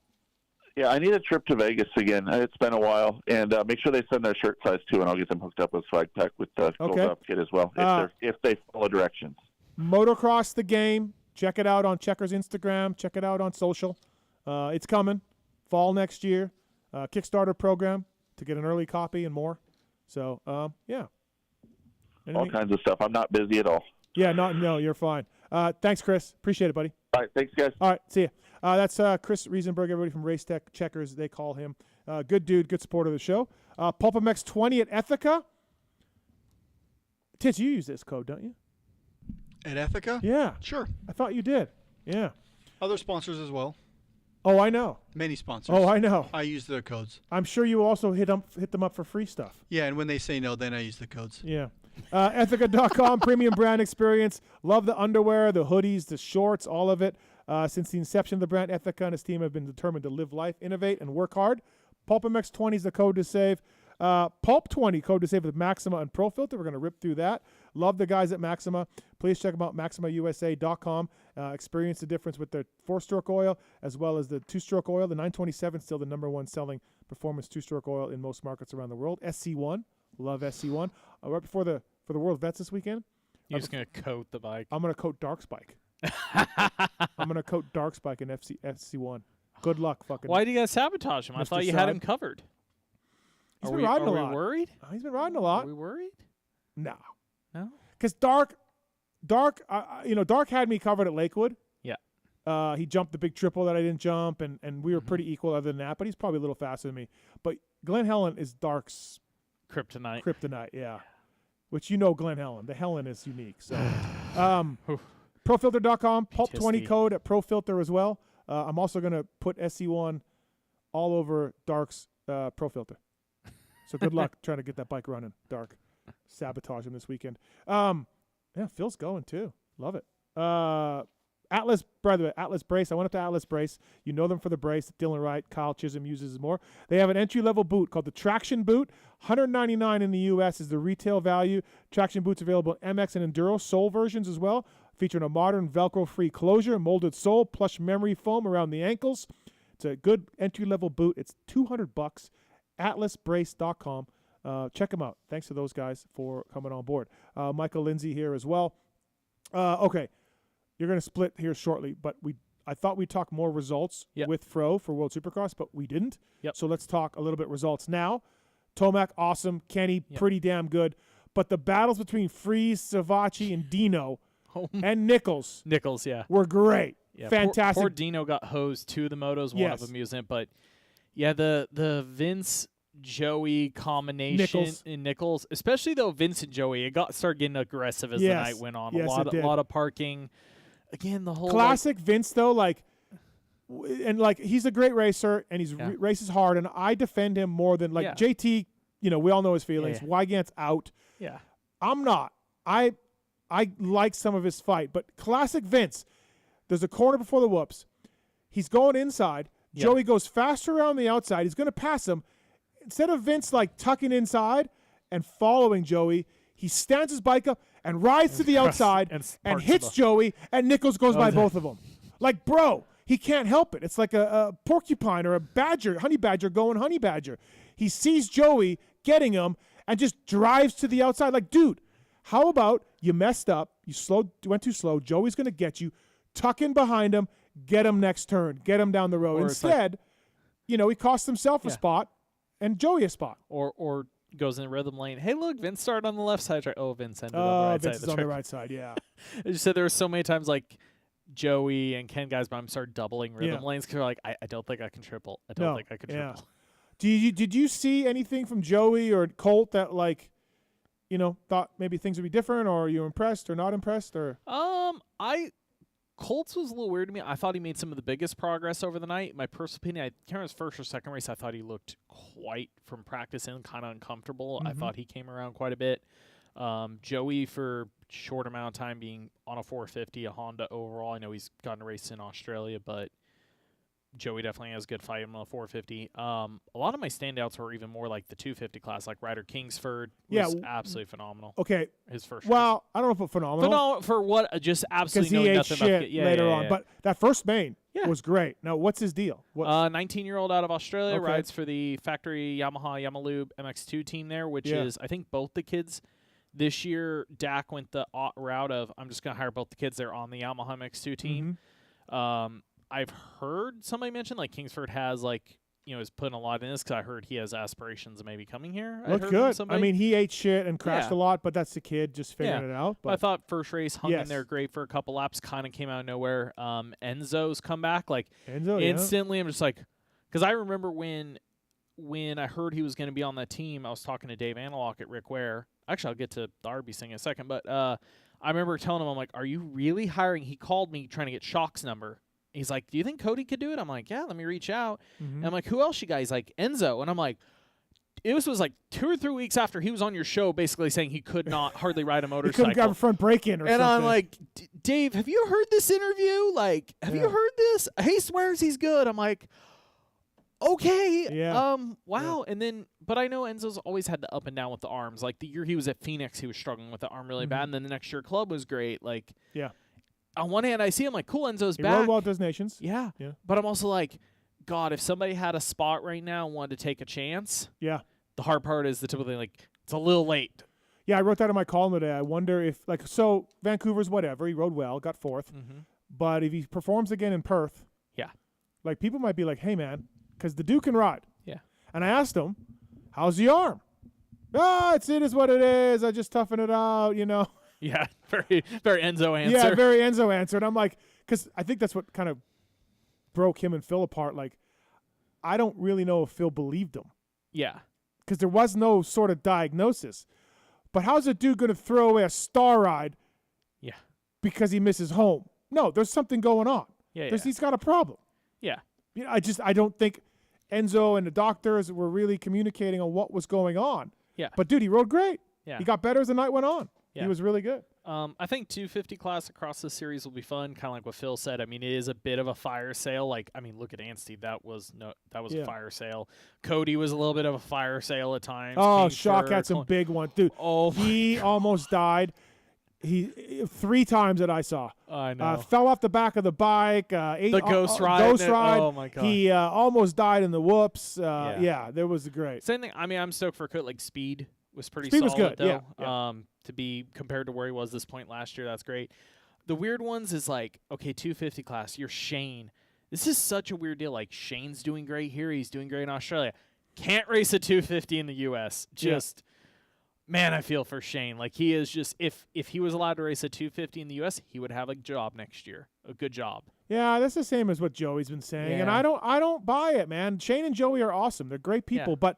Yeah, I need a trip to Vegas again. It's been a while, and make sure they send their shirt size too, and I'll get them hooked up with swag pack with the Gold Up kit as well if they follow directions. Motocross the game. Check it out on Checkerz Instagram. Check it out on social. It's coming fall next year. Kickstarter program to get an early copy and more. So Anything? All kinds of stuff. I'm not busy at all. Yeah, no, you're fine. Thanks, Chris. Appreciate it, buddy. All right, thanks, guys. All right, see ya. That's Chris Riesenberg, everybody from Race Tech Checkerz, they call him. Good dude, good supporter of the show. PulpMX 20 at Ethica. Tits, you use this code, don't you? At Ethica? Yeah. Sure. I thought you did. Yeah. Other sponsors as well. Oh, I know. Many sponsors. Oh, I know. I use their codes. I'm sure you also hit them up for free stuff. Yeah, and when they say no, then I use the codes. Yeah. Ethica.com, premium brand experience. Love the underwear, the hoodies, the shorts, all of it. Since the inception of the brand, Ethica and his team have been determined to live life, innovate, and work hard. PulpMX 20 is the code to save. Pulp20, code to save with Maxima and ProFilter. We're going to rip through that. Love the guys at Maxima. Please check them out, MaximaUSA.com. Experience the difference with their 4-stroke oil as well as the 2-stroke oil. The 927 is still the #1 selling performance 2-stroke oil in most markets around the world. SC1, love SC1. Right before the World Vets this weekend. You're just going to coat the bike. I'm going to coat Dark's bike. I'm going to coat Dark's bike in SC1. Good luck, fucking. Why do you guys sabotage him? I Mr. thought you had Side. him covered. He's been riding a lot. Are we worried? He's been riding a lot. Are we worried? No. No? Because Dark, Dark had me covered at Lakewood. Yeah. He jumped the big triple that I didn't jump, and we were pretty equal other than that, but he's probably a little faster than me. But Glen Helen is Dark's kryptonite, yeah. Which Glen Helen. The Helen is unique. So, ProFilter.com, Pulp20 code at ProFilter as well. I'm also going to put SC1 all over Dark's ProFilter. So good luck trying to get that bike running, Dark. Sabotage him this weekend. Yeah, Phil's going too. Love it. Atlas, by the way, Atlas Brace. I went up to Atlas Brace. You know them for the brace. Dylan Wright, Kyle Chisholm uses more. They have an entry-level boot called the Traction Boot. $199 in the U.S. is the retail value. Traction Boot's available in MX and Enduro sole versions as well, featuring a modern Velcro-free closure, molded sole, plush memory foam around the ankles. It's a good entry-level boot. It's $200. AtlasBrace.com. Check them out. Thanks to those guys for coming on board. Michael Lindsay here as well. Okay. You're going to split here shortly, but I thought we'd talk more results with Fro for World Supercross, but we didn't. Yep. So let's talk a little bit results now. Tomac, awesome. Kenny, pretty damn good. But the battles between Freeze, Savachi, and Dino and Nichols were great. Yeah, fantastic. Poor Dino got hosed. 2 of the motos, one of amusement. But, yeah, the Vince Joey combination in Nichols, especially though Vince and Joey, started getting aggressive as the night went on. Yes, a lot of parking. Again, the whole classic Vince though, he's a great racer and he's races hard, and I defend him more than JT. We all know his feelings. Wygant's out. Yeah, I'm not. I like some of his fight, but classic Vince. There's a corner before the whoops. He's going inside. Joey goes faster around the outside. He's going to pass him. Instead of Vince tucking inside and following Joey, he stands his bike up and rides to the outside and hits Joey, and Nichols goes by both of them. Bro, he can't help it. It's like a porcupine or a badger, honey badger going honey badger. He sees Joey getting him and just drives to the outside. Dude, how about you messed up, you went too slow, Joey's going to get you, tuck in behind him, get him next turn, get him down the road. Instead, he cost himself a spot and Joey a spot. Or goes in the rhythm lane. Hey, look, Vince started on the left side. Oh, Vince ended on the right Vince side. Is on the right side, yeah. I just said there were so many times Joey and Ken guys, but I'm started doubling rhythm lanes because I don't think I can triple. I don't think I can triple. Did you see anything from Joey or Colt that thought maybe things would be different, or are you impressed or not impressed, or? Colts was a little weird to me. I thought he made some of the biggest progress over the night. My personal opinion, I can't remember his first or second race, I thought he looked quite, from practice in, kind of uncomfortable. I thought he came around quite a bit. Joey, for short amount of time being on a 450, a Honda overall. I know he's gotten a race in Australia, but Joey definitely has a good fight on a 450. A lot of my standouts were even more like the 250 class, like Ryder Kingsford was absolutely phenomenal. Okay. His first race. I don't know if phenomenal. Phenomenal for what? Just absolutely knowing nothing about it. Later on. But that first main was great. Now, what's his deal? 19-year-old out of Australia, rides for the factory Yamaha Yamalube MX2 team there, which is, I think, both the kids. This year, Dak went the route of, I'm just going to hire both the kids. They're on the Yamaha MX2 team. I've heard somebody mention Kingsford has is putting a lot in this because I heard he has aspirations of maybe coming here. Looked good. I mean, he ate shit and crashed a lot, but that's the kid just figuring it out. But I thought first race hung in there great for a couple laps, kind of came out of nowhere. Enzo's come back. Like, instantly, I'm just like, because I remember when I heard he was going to be on that team, I was talking to Dave Analock at Rick Ware. Actually, I'll get to the Arby's thing in a second, but I remember telling him, I'm like, are you really hiring? He called me trying to get Shock's number. He's like, do you think Cody could do it? I'm like, yeah, let me reach out. And I'm like, who else you guys? He's like, Enzo. And I'm like, it was like 2 or 3 weeks after he was on your show basically saying he could not hardly ride a motorcycle. He couldn't grab a front break-in or something. And I'm like, Dave, have you heard this interview? Like, have you heard this? He swears he's good. I'm like, okay. Yeah. Wow. And then, but I know Enzo's always had the up and down with the arms. Like, the year he was at Phoenix, he was struggling with the arm really bad. And then the next year club was great. Like, on one hand, I see him like, cool, Enzo's he back. rode well at those nations. Yeah. But I'm also like, God, if somebody had a spot right now and wanted to take a chance, the hard part is the typical thing, like, it's a little late. Yeah, I wrote that in my column today. I wonder if, like, so Vancouver's whatever. He rode well, got 4th. But if he performs again in Perth, like, people might be like, hey, man, because the dude can ride. And I asked him, how's the arm? It is what it is. I just toughen it out, Yeah, very, very Enzo answer. Yeah, very Enzo answer. And I'm like, because I think that's what kind of broke him and Phil apart. Like, I don't really know if Phil believed him. Yeah. Because there was no sort of diagnosis. But how's a dude going to throw away a star ride because he misses home? No, there's something going on. He's got a problem. Yeah. I don't think Enzo and the doctors were really communicating on what was going on. Yeah. But, dude, he rode great. Yeah. He got better as the night went on. Yeah. He was really good. I think 250 class across the series will be fun, kind of like what Phil said. I mean, it is a bit of a fire sale. Like, I mean, look at Anstey. That was a fire sale. Cody was a little bit of a fire sale at times. Oh, Shock had some big ones. Dude, he almost died. He 3 times that I saw. I know. Fell off the back of the bike. The ghost ride. Oh, my God. He almost died in the whoops. There was great. Same thing. I mean, I'm stoked for Cook. Like, speed was pretty solid, was good, though. Yeah. To be compared to where he was this point last year, that's great. The weird ones is like, okay, 250 class, you're Shane. This is such a weird deal. Like, Shane's doing great here. He's doing great in Australia. Can't race a 250 in the U.S. Man, I feel for Shane. Like, he is just, if he was allowed to race a 250 in the U.S., he would have a job next year, a good job. Yeah, that's the same as what Joey's been saying, and I don't buy it, man. Shane and Joey are awesome. They're great people, but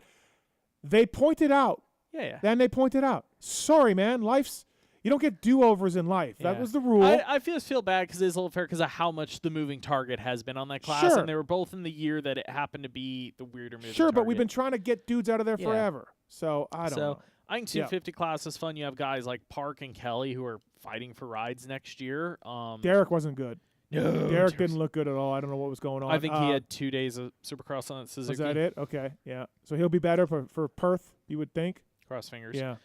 they pointed out. Then they pointed out. Sorry, man. You don't get do-overs in life. That was the rule. I feel bad because it's a little fair because of how much the moving target has been on that class, and they were both in the year that it happened to be the weirder moving target. But we've been trying to get dudes out of there forever. So I don't know. I think 250 class is fun. You have guys like Park and Kelly who are fighting for rides next year. Derek wasn't good. No, Derek didn't look good at all. I don't know what was going on. I think he had 2 days of Supercross on Suzuki. Was that it? Okay, yeah. So he'll be better for Perth, you would think. Cross fingers. Yeah.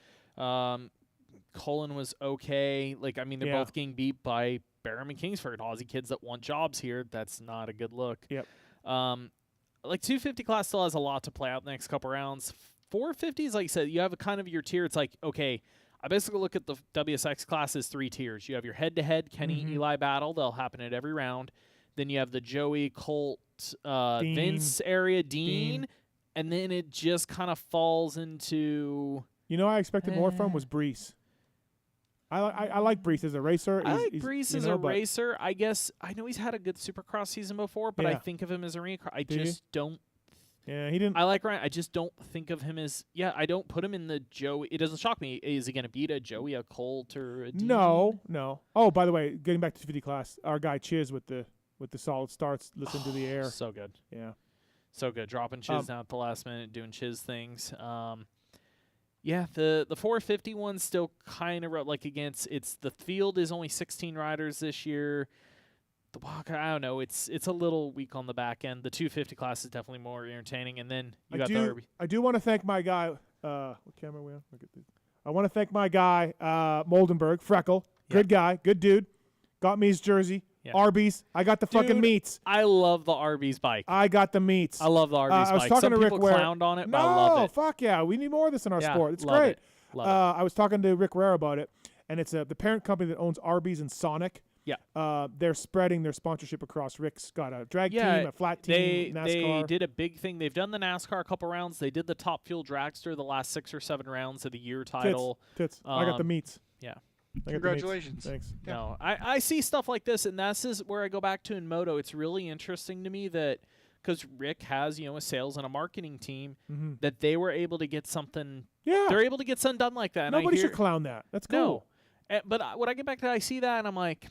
Cullen was okay. Like, I mean, they're both getting beat by Barham and Kingsford, Aussie kids that want jobs here. That's not a good look. Yep. Like, 250 class still has a lot to play out the next couple rounds. 450s, like you said, you have a kind of your tier. It's like, okay, I basically look at the WSX class as 3 tiers. You have your head-to-head Kenny-Eli battle. They'll happen at every round. Then you have the Joey, Colt, Vince area, Dean. And then it just kind of falls into... You know, I expected more from was Brees. I like Brees as a racer. I like Brees as a racer. I guess I know he's had a good Supercross season before, but I think of him as a arena car. I just don't. Yeah, he didn't. I like Ryan. I just don't think of him as. Yeah, I don't put him in the Joey. It doesn't shock me. Is he going to beat a Joey, a Colt, or a Dean? No. Oh, by the way, getting back to 250 class, our guy Chiz with the solid starts, listen to the air. So good. Yeah. So good. Dropping Chiz down at the last minute, doing Chiz things. Yeah, the 450 one's still kind of like against. It's the field is only 16 riders this year. The walk, I don't know. It's a little weak on the back end. The 250 class is definitely more entertaining, and then you got the Derby. I do want to thank my guy. What camera are we on? Look at this. I want to thank my guy Moldenberg, Freckle. Good guy, good dude. Got me his jersey. Yeah. Arby's. I got the fucking meats. I love the Arby's bike. I got the meats. I love the Arby's bike. I was talking to Rick Ware. Some people clowned on it, but I love it. Fuck yeah. We need more of this in our sport. It's great. Love it. I was talking to Rick Ware about it, and it's the parent company that owns Arby's and Sonic. Yeah. They're spreading their sponsorship across. Rick's got a drag team, a flat team, NASCAR. They did a big thing. They've done the NASCAR a couple rounds. They did the Top Fuel Dragster the last 6 or 7 rounds of the year title. Tits. I got the meats. Yeah. Congratulations. Thanks. No, I see stuff like this, and this is where I go back to in moto. It's really interesting to me that because Rick has, a sales and a marketing team, that they were able to get something. Yeah. They're able to get something done like that. Nobody should clown that. That's cool. No. But when I get back to that, I see that, and I'm like,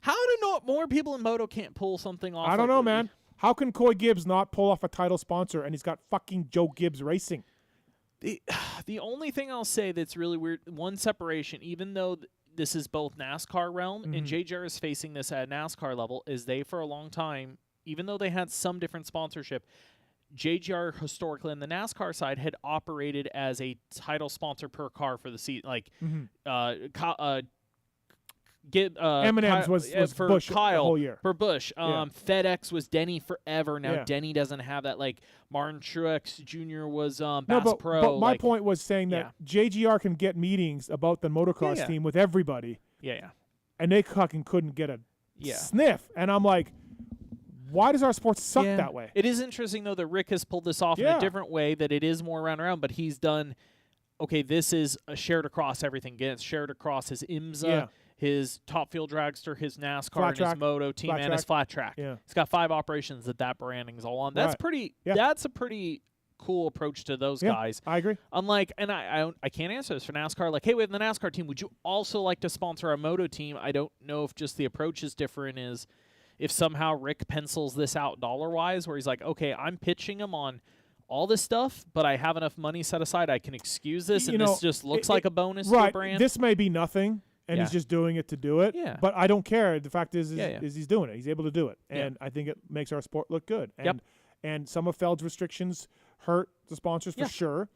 how do not more people in moto can't pull something off? I don't know, man. How can Coy Gibbs not pull off a title sponsor, and he's got fucking Joe Gibbs Racing? The only thing I'll say that's really weird, one separation, even though this is both NASCAR realm, and JGR is facing this at NASCAR level, is they for a long time, even though they had some different sponsorship, JGR historically on the NASCAR side had operated as a title sponsor per car for the season. Like, M&M's was for Busch Kyle the whole year. For Busch. FedEx was Denny forever. Now Denny doesn't have that. Like Martin Truex Jr. was Bass Pro. But my point was saying that JGR can get meetings about the motocross team with everybody. Yeah. And they fucking couldn't get a sniff. And I'm like, why does our sport suck that way? It is interesting though that Rick has pulled this off in a different way. That it is more round, but he's done. Okay, this is shared across everything. Again, it's shared across his IMSA, his Top Fuel Dragster, his NASCAR, and his moto team, and his flat track. Yeah. He's got 5 operations that branding is all on. That's pretty. Yeah. That's a pretty cool approach to those guys. I agree. Unlike, and I can't answer this for NASCAR. Like, hey, we have the NASCAR team. Would you also like to sponsor our moto team? I don't know if just the approach is different. Is if somehow Rick pencils this out dollar-wise, where he's like, okay, I'm pitching him on all this stuff, but I have enough money set aside. I can excuse this, and this just looks like a bonus to a brand. This may be nothing, and he's just doing it to do it. Yeah. But I don't care. The fact is he's doing it. He's able to do it, and I think it makes our sport look good. And some of Feld's restrictions hurt the sponsors for sure,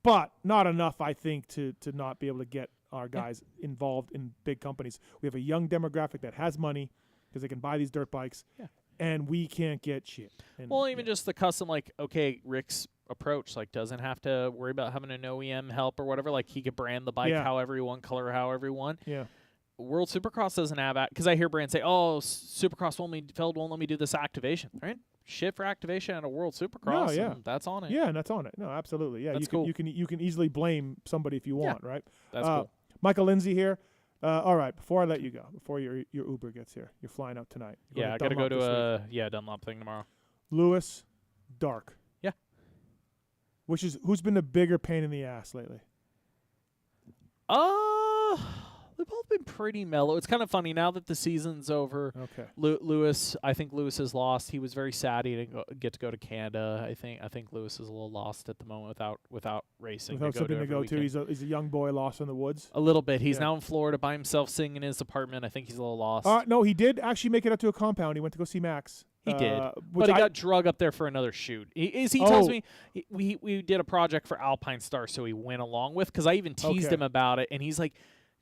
but not enough, I think, to not be able to get our guys involved in big companies. We have a young demographic that has money because they can buy these dirt bikes. Yeah. And we can't get shit. And, even just the custom, like, okay, Rick's approach, like, doesn't have to worry about having an OEM help or whatever. Like, he could brand the bike however he want, color however he want. Yeah. World Supercross doesn't have that. Because I hear brands say, oh, Supercross Feld won't let me do this activation. Right? Shit for activation at a World Supercross. No, and that's on it. Yeah, and that's on it. No, absolutely. Yeah, that's cool. You can easily blame somebody if you want, right? That's cool. Michael Lindsay here. All right, before I let you go, before your Uber gets here, you're flying out tonight. I got to go to a Dunlop thing tomorrow. Lewis, Dark. Yeah. Who's been the bigger pain in the ass lately? They've both been pretty mellow. It's kind of funny now that the season's over. Okay. Lewis, I think Lewis has lost. He was very sad he didn't get to go to Canada. I think Lewis is a little lost at the moment without racing. Without something to go to. He's a young boy lost in the woods. A little bit. He's now in Florida by himself, singing in his apartment. I think he's a little lost. No, he did actually make it up to a compound. He went to go see Max. He did, but he got drug up there for another shoot. He tells me we did a project for Alpine Star, so he went along with. Because I even teased him about it, and he's like,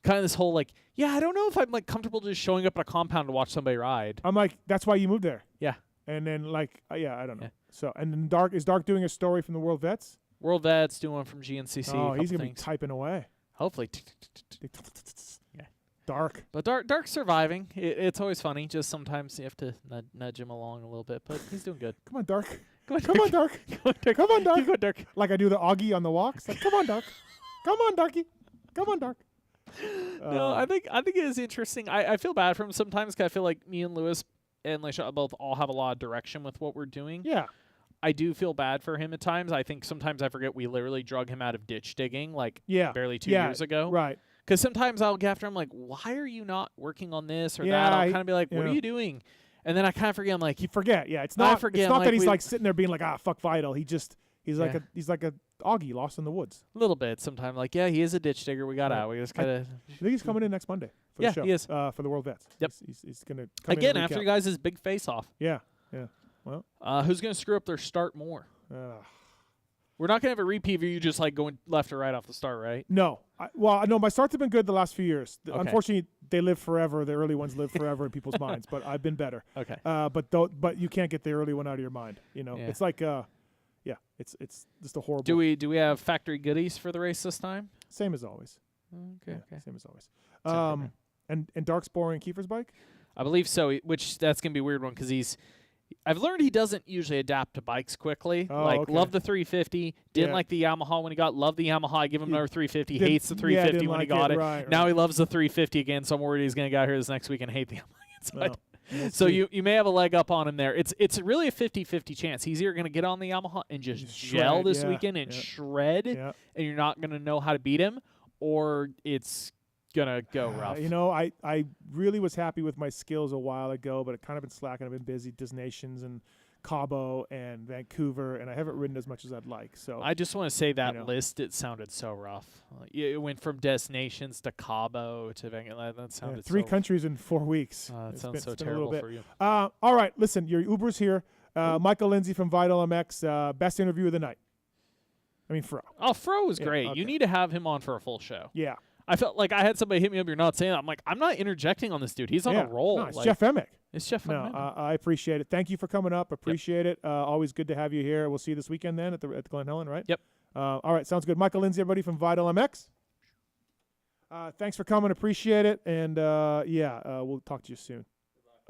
kind of this whole like, I don't know if I'm like comfortable just showing up at a compound to watch somebody ride. I'm like, that's why you moved there. Yeah. And then like, I don't know. Yeah. So and then Dark doing a story from the World Vets. World Vets doing one from GNCC. Oh, he's gonna be typing away. Hopefully. Yeah. Dark. But Dark's surviving. It's always funny. Just sometimes you have to nudge him along a little bit. But he's doing good. Come on, Dark. Come on, Dark. Come on, Dark. Keep going, Dark. Like I do the Augie on the walks. Like, come on, Dark. Come on, Darky. Come on, Dark. No, I think it is interesting. I feel bad for him sometimes because I feel like me and Lewis and Leisha both all have a lot of direction with what we're doing. Yeah. I do feel bad for him at times. I think sometimes I forget we literally drug him out of ditch digging barely 2 years ago. Right. Because sometimes I'll get after him like, why are you not working on this or that? I'll kind of be like, what are you doing? And then I kind of forget. I'm like, you forget. Yeah, it's not. It's not that he's like sitting there being like, fuck Vital. He's like a Augie lost in the woods. A little bit sometimes. Like, he is a ditch digger. We got out. We just gotta. I think he's coming in next Monday for the show. He is for the World Vets. Yep. He's gonna come again in after you guys' big face off. Yeah. Well, who's gonna screw up their start more? We're not gonna have a repeat of you just like going left or right off the start, right? No. No. My starts have been good the last few years. Okay. Unfortunately, they live forever. The early ones live forever in people's minds. But I've been better. Okay. But you can't get the early one out of your mind. It's like it's just a horrible. Do we have factory goodies for the race this time? Same as always. Okay. Same as always. And Darkspoor and Kiefer's bike? I believe so, which that's going to be a weird one because I've learned he doesn't usually adapt to bikes quickly. Love the 350. Didn't like the Yamaha when he got. Loved the Yamaha. I give him another 350. Hates the 350 when he got it. Right. Now he loves the 350 again, so I'm worried he's going to get out here this next week and hate the Yamaha. So you may have a leg up on him there. It's really a 50-50 chance. He's either going to get on the Yamaha and just gel this weekend and shred, and you're not going to know how to beat him, or it's going to go rough. I really was happy with my skills a while ago, but it kind of been slacking. I've been busy, Destinations and Cabo and Vancouver, and I haven't ridden as much as I'd like. So I just want to say that list, it sounded so rough. It went from Destinations to Cabo to Vancouver. That sounded 3 countries in 4 weeks. That sounds so terrible for you. All right, listen, your Uber's here. Michael Lindsay from Vital MX, best interview of the night. I mean, Fro. Oh, Fro was great. Okay. You need to have him on for a full show. Yeah. I felt like I had somebody hit me up. You're not saying that. I'm like, I'm not interjecting on this dude. He's on a roll. No, it's Jeff Emig. It's Jeff Emig. I appreciate it. Thank you for coming up. Appreciate it. Always good to have you here. We'll see you this weekend then at Glen Helen, right? Yep. All right, sounds good. Michael Lindsay, everybody from Vital MX. Thanks for coming. Appreciate it. And, we'll talk to you soon.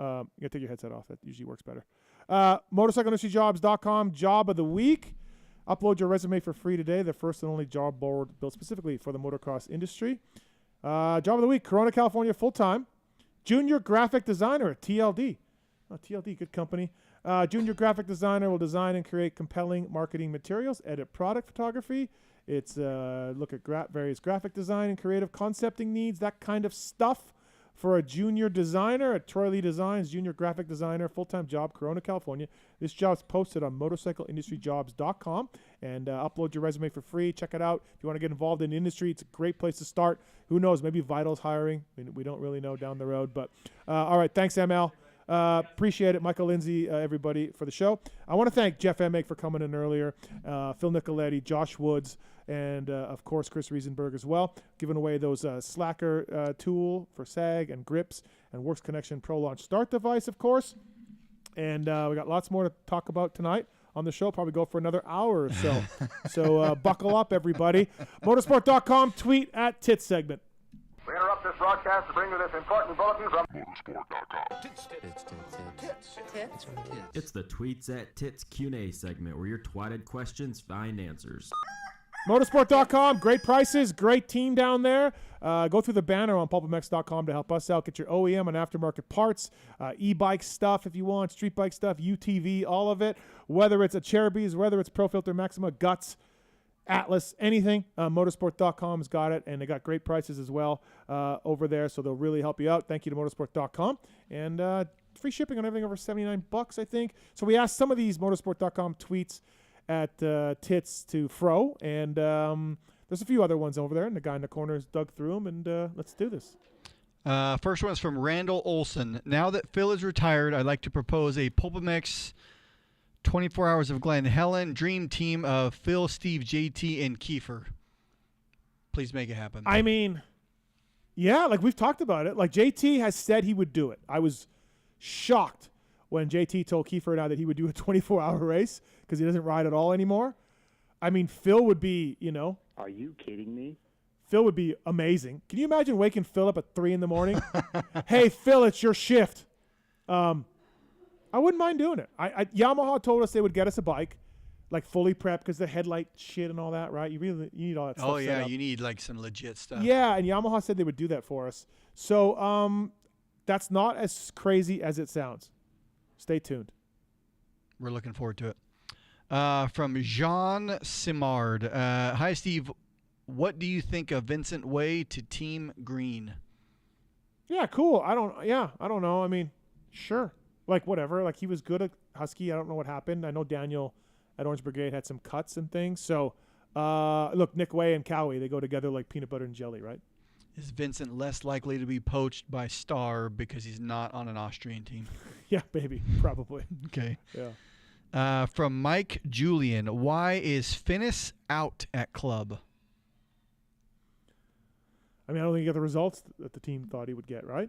You got to take your headset off. That usually works better. MotorcycleIndustryJobs.com, job of the week. Upload your resume for free today. The first and only job board built specifically for the motocross industry. Job of the week, Corona, California, full-time. Junior graphic designer at TLD. Oh, TLD, good company. Junior graphic designer will design and create compelling marketing materials, edit product photography. It's look at various graphic design and creative concepting needs, that kind of stuff. For a junior designer at Troy Lee Designs, junior graphic designer, full-time job, Corona, California. This job's posted on motorcycleindustryjobs.com, and upload your resume for free. Check it out. If you want to get involved in the industry, it's a great place to start. Who knows? Maybe Vital's hiring. I mean, we don't really know down the road. But all right, thanks, ML. Appreciate it. Michael Lindsay, everybody, for the show. I want to thank Jeff Emig for coming in earlier, Phil Nicoletti, Josh Woods, and, of course, Chris Riesenberg as well, giving away those Slacker tool for sag and grips and Works Connection Pro Launch Start device, of course. And we got lots more to talk about tonight on the show. Probably go for another hour or so. So buckle up, everybody. Motorsport.com, tweet at Tits segment. We interrupt this broadcast to bring you this important bulletin from Motorsport.com. Tits. It's the Tweets at Tits Q&A segment where your twatted questions find answers. Motorsport.com, great prices, great team down there. Go through the banner on PulpMX.com to help us out. Get your OEM and aftermarket parts, e-bike stuff if you want, street bike stuff, UTV, all of it. Whether it's a Cherebees, whether it's Pro Filter Maxima, Guts, Atlas, anything, Motorsport.com's got it, and they got great prices as well over there, so they'll really help you out. Thank you to Motorsport.com. And free shipping on everything over $79, I think. So we asked some of these Motorsport.com tweets at Tits to Fro, and there's a few other ones over there, and the guy in the corner has dug through them, and let's do this. First one's from Randall Olson. Now that Phil is retired, I'd like to propose a PulpMX 24 Hours of Glen Helen dream team of Phil, Steve, JT, and Kiefer. Please make it happen. I mean, yeah, like we've talked about it. Like JT has said he would do it. I was shocked when JT told Kiefer and I that he would do a 24-hour race because he doesn't ride at all anymore. I mean, Phil would be, Are you kidding me? Phil would be amazing. Can you imagine waking Phil up at 3 in the morning? Hey, Phil, it's your shift. I wouldn't mind doing it. Yamaha told us they would get us a bike, like fully prepped because the headlight shit and all that, right? You need all that stuff. Oh, yeah, set up. you need like some legit stuff. Yeah, and Yamaha said they would do that for us. So that's not as crazy as it sounds. Stay tuned. We're looking forward to it. From Jean Simard. Hi, Steve. What do you think of Vincent Way to Team Green? Yeah, cool. I don't know. I mean, sure. Like, whatever. Like, he was good at Husky. I don't know what happened. I know Daniel at Orange Brigade had some cuts and things. So, look, Nick Way and Cowie, they go together like peanut butter and jelly, right? Is Vincent less likely to be poached by Star because he's not on an Austrian team? Yeah, maybe. Probably. Okay. Yeah. From Mike Julian, why is Finnis out at club? I mean, I don't think he got the results that the team thought he would get, right?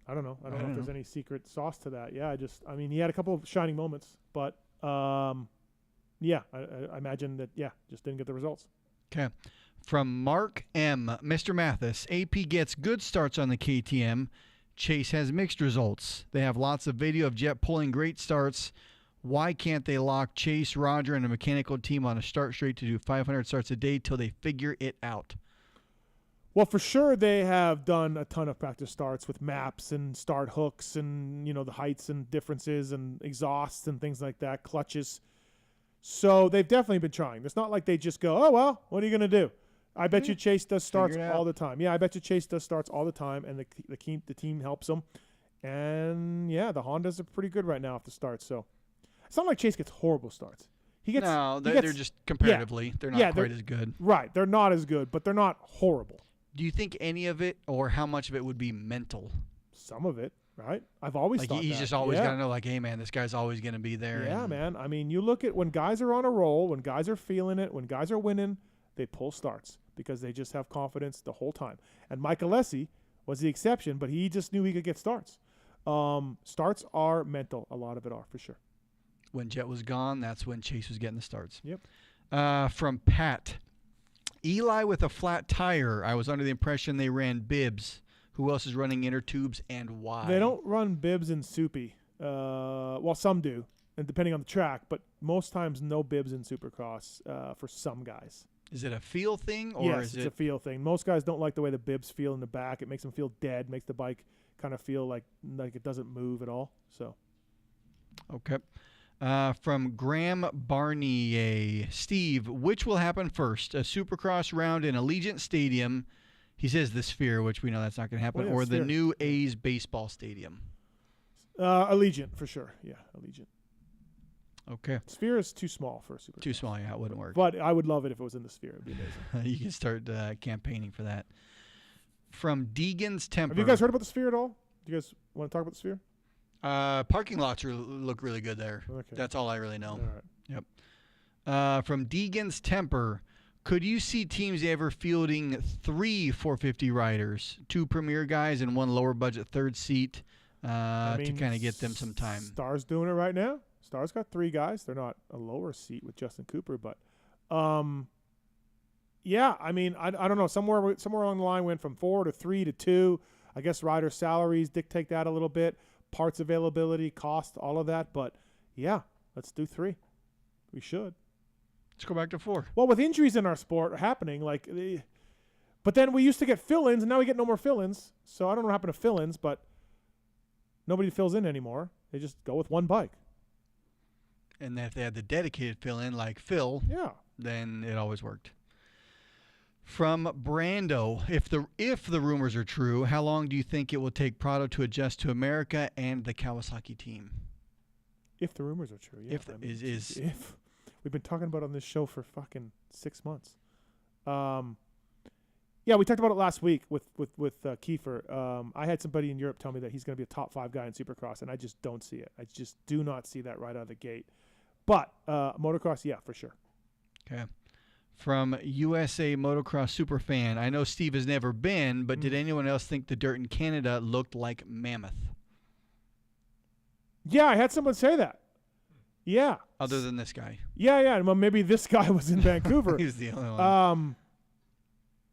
I don't know. I don't know if there's any secret sauce to that. Yeah, I mean, he had a couple of shining moments, but yeah, I imagine that, just didn't get the results. Okay. From Mark M. Mr. Mathis, AP gets good starts on the KTM. Chase has mixed results. They have lots of video of Jet pulling great starts. Why can't they lock Chase, Roger, and a mechanical team on a start straight to do 500 starts a day till they figure it out? Well, for sure they have done a ton of practice starts with maps and start hooks and, you know, the heights and differences and exhausts and things like that, clutches. So they've definitely been trying. It's not like they just go, oh, well, what are you going to do? I bet you Chase does starts all the time. Yeah, I bet you Chase does starts all the time, and the team helps them. And, yeah, the Hondas are pretty good right now off the start. So it's not like Chase gets horrible starts. They're just comparatively. They're not quite as good. Right. They're not as good, but they're not horrible. Do you think any of it or how much of it would be mental? Some of it, right? I've always thought he's that. just always got to know, like, hey, man, this guy's always going to be there. Yeah, man. I mean, you look at when guys are on a roll, when guys are feeling it, when guys are winning, they pull starts because they just have confidence the whole time. And Nicoletti was the exception, but he just knew he could get starts. Starts are mental. A lot of it are, for sure. When Jet was gone, that's when Chase was getting the starts. Yep. From Pat. Eli with a flat tire. I was under the impression they ran bibs. Who else is running inner tubes and why? They don't run bibs in Soupy. Well, some do, and depending on the track, but most times no bibs in Supercross for some guys. Is it a feel thing? Or yes, it's a feel thing. Most guys don't like the way the bibs feel in the back. It makes them feel dead, makes the bike kind of feel like it doesn't move at all. So, okay. From Graham Barnier. Steve, which will happen first? A Supercross round in Allegiant Stadium. He says the Sphere, which we know that's not going to happen, or the new A's baseball stadium. Allegiant, for sure. Yeah, Allegiant. Okay. Sphere is too small for a Supercross. Too small, yeah, it wouldn't work. But I would love it if it was in the Sphere. It would be amazing. You can start campaigning for that. From Deegan's Temper. Have you guys heard about the Sphere at all? Do you guys want to talk about the Sphere? Parking lots look really good there. Okay. That's all I really know. All right. Yep. From Deegan's Temper. Could you see teams ever fielding 3 450 riders, 2 premier guys and 1 lower budget third seat to kind of get them some time? Star's doing it right now. Star's got 3 guys. They're not a lower seat with Justin Cooper, but yeah, I mean, I don't know. Somewhere along the line went from 4 to 3 to 2. I guess rider salaries dictate that a little bit. Parts availability, cost, all of that. But, yeah, let's do 3. We should. Let's go back to 4. Well, with injuries in our sport happening, but then we used to get fill-ins, and now we get no more fill-ins. So I don't know what happened to fill-ins, but nobody fills in anymore. They just go with one bike. And if they had the dedicated fill-in like Phil, then it always worked. From Brando, if the rumors are true, how long do you think it will take Prado to adjust to America and the Kawasaki team? If the rumors are true, yeah. If we've been talking about it on this show for fucking 6 months. Yeah, we talked about it last week with Kiefer. I had somebody in Europe tell me that he's going to be a top 5 guy in Supercross, and I just don't see it. I just do not see that right out of the gate. But motocross, yeah, for sure. Okay. From USA Motocross Superfan, I know Steve has never been, but did anyone else think the dirt in Canada looked like Mammoth? Yeah, I had someone say that. Yeah. Other than this guy. Yeah. Well, maybe this guy was in Vancouver. He was the only one.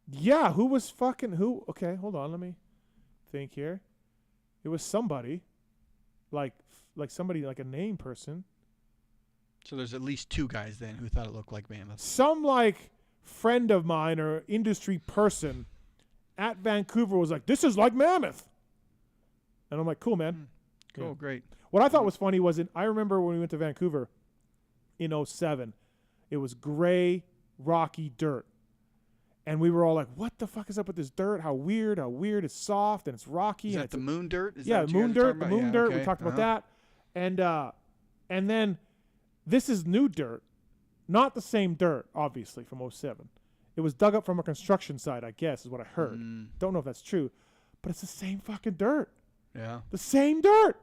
Yeah, who was fucking who? Okay, hold on. Let me think here. It was somebody, like somebody, like a name person. So there's at least 2 guys then who thought it looked like Mammoth. Some friend of mine or industry person at Vancouver was like, "This is like Mammoth," and I'm like, "Cool, man." Cool, great. What I thought was funny was I remember when we went to Vancouver in 2007, it was gray, rocky dirt. And we were all like, what the fuck is up with this dirt? How weird. It's soft and it's rocky. Is that the moon dirt? Moon dirt. Okay. We talked about that. And then this is new dirt. Not the same dirt, obviously, from 2007. It was dug up from a construction site, I guess, is what I heard. Don't know if that's true. But it's the same fucking dirt. Yeah. The same dirt.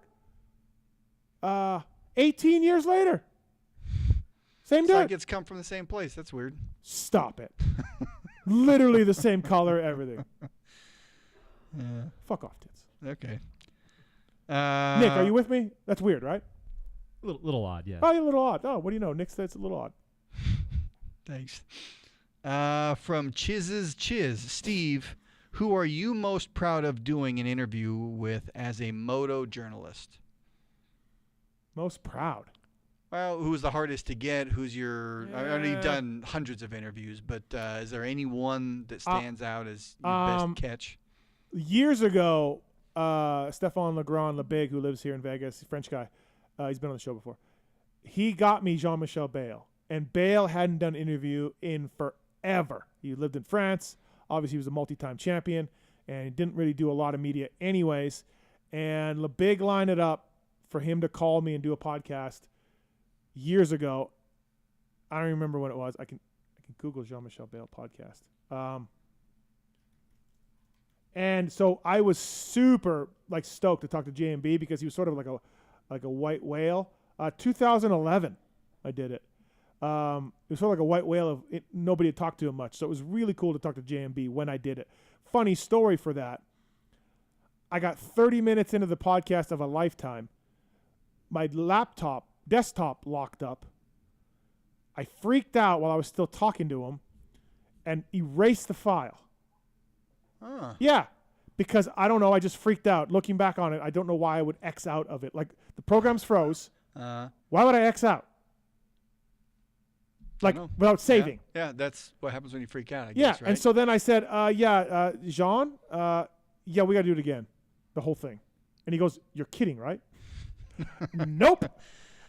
18 years later. Same dirt. It's like it's come from the same place. That's weird. Stop it. Literally the same color, everything. Yeah. Fuck off, Tits. Okay. Nick, are you with me? That's weird, right? Little odd, yeah. Oh, you're a little odd. Oh, what do you know? Nick said it's a little odd. Thanks. From Chiz's Chiz, Steve, who are you most proud of doing an interview with as a moto journalist? Most proud? Well, who's the hardest to get? Who's your... I know you've done hundreds of interviews, but is there any one that stands out as your best catch? Years ago, Stefan Legrand-Lebig, who lives here in Vegas, French guy, he's been on the show before. He got me Jean-Michel Bale, and Bale hadn't done an interview in forever. He lived in France. Obviously, he was a multi-time champion, and he didn't really do a lot of media anyways. And Lebig lined it up for him to call me and do a podcast years ago. I don't remember when it was. I can Google Jean-Michel Bale podcast. And so I was super stoked to talk to JMB because he was sort of like a white whale. 2011, I did it. It was sort of like a white whale of it, nobody had talked to him much. So it was really cool to talk to JMB when I did it. Funny story for that. I got 30 minutes into the podcast of a lifetime. My desktop locked up. I freaked out while I was still talking to him and erased the file. Huh. Yeah, because I don't know. I just freaked out. Looking back on it, I don't know why I would X out of it. Like, the program's froze. Why would I X out? Without saving. Yeah, that's what happens when you freak out, I Yeah, guess, right? and so then I said, Jean, we got to do it again, the whole thing. And he goes, you're kidding, right? Nope.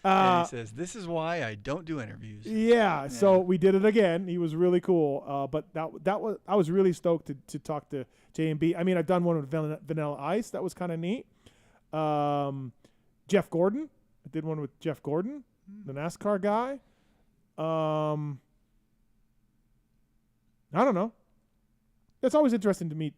And he says, this is why I don't do interviews. Yeah, so we did it again. He was really cool. But I was really stoked to talk to J&B. I mean, I've done one with Vanilla Ice. That was kind of neat. Jeff Gordon. I did one with Jeff Gordon, the NASCAR guy. I don't know. It's always interesting to me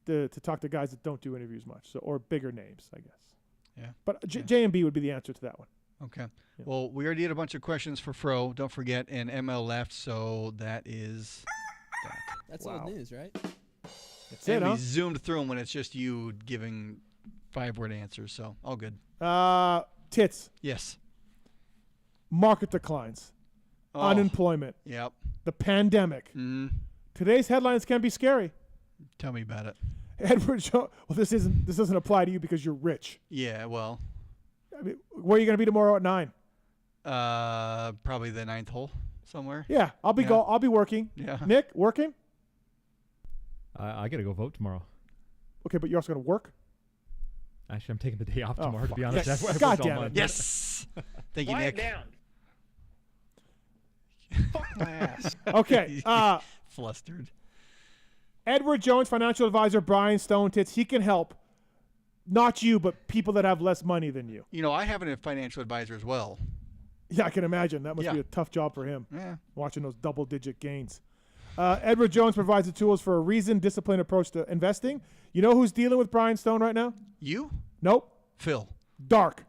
to talk to guys that don't do interviews much, or bigger names, I guess. Yeah. But J&B would be the answer to that one. Okay. Yeah. Well, we already had a bunch of questions for Fro. Don't forget, and ML left, so that is that. That's old news, right? That's and it, we zoomed through them when it's just you giving 5-word answers, so all good. Tits. Yes. Market declines. Unemployment. Yep. The pandemic. Today's headlines can be scary. Tell me about it. Edward Jones. Well, this doesn't apply to you because you're rich. Yeah, well. I mean, where are you going to be tomorrow at 9? Probably the 9th hole somewhere. Yeah, I'll be working. Yeah. Nick, working? I got to go vote tomorrow. Okay, but you're also going to work? Actually, I'm taking the day off tomorrow, to be honest. Yes. I've God worked all damn it. month. Yes. Thank you, Nick. down. Fuck my ass. Okay. Flustered. Edward Jones, financial advisor, Brian Stone Tits. He can help. Not you, but people that have less money than you. You know, I have a financial advisor as well. Yeah, I can imagine. That must be a tough job for him. Yeah. Watching those double-digit gains. Edward Jones provides the tools for a reasoned, disciplined approach to investing. You know who's dealing with Brian Stone right now? You? Nope. Phil. Dark.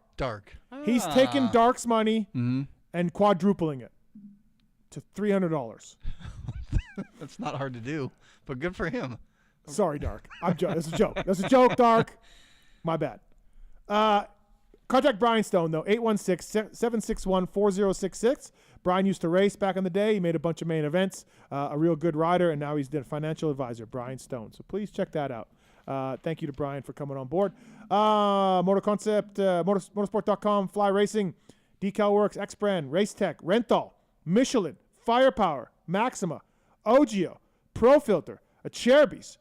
He's taking Dark's money and quadrupling it to $300. That's not hard to do, but good for him. Sorry, Dark. That's a joke. That's a joke, Dark. My bad. Contact Brian Stone, though, 816-761-4066. Brian used to race back in the day. He made a bunch of main events, a real good rider, and now he's a financial advisor, Brian Stone. So please check that out. Thank you to Brian for coming on board. Motor Concept, motorsport.com, Fly Racing, Decal Works, X Brand, Race Tech, Renthal, Michelin, Firepower, Maxima, Ogio, Pro Filter, Acherbis,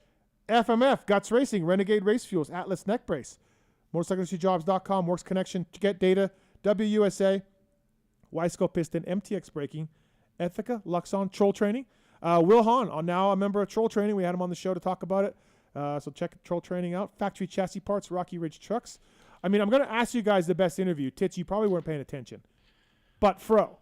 FMF, Guts Racing, Renegade Race Fuels, Atlas Neck Brace, MotorcycleIndustryJobs.com, Works Connection, Get Data, WUSA, Wiseco Piston, MTX Braking, Ethica, Luxon, Troll Training. Will Hahn, now a member of Troll Training. We had him on the show to talk about it. So check Troll Training out. Factory Chassis Parts, Rocky Ridge Trucks. I mean, I'm going to ask you guys the best interview. Tits, you probably weren't paying attention. But Fro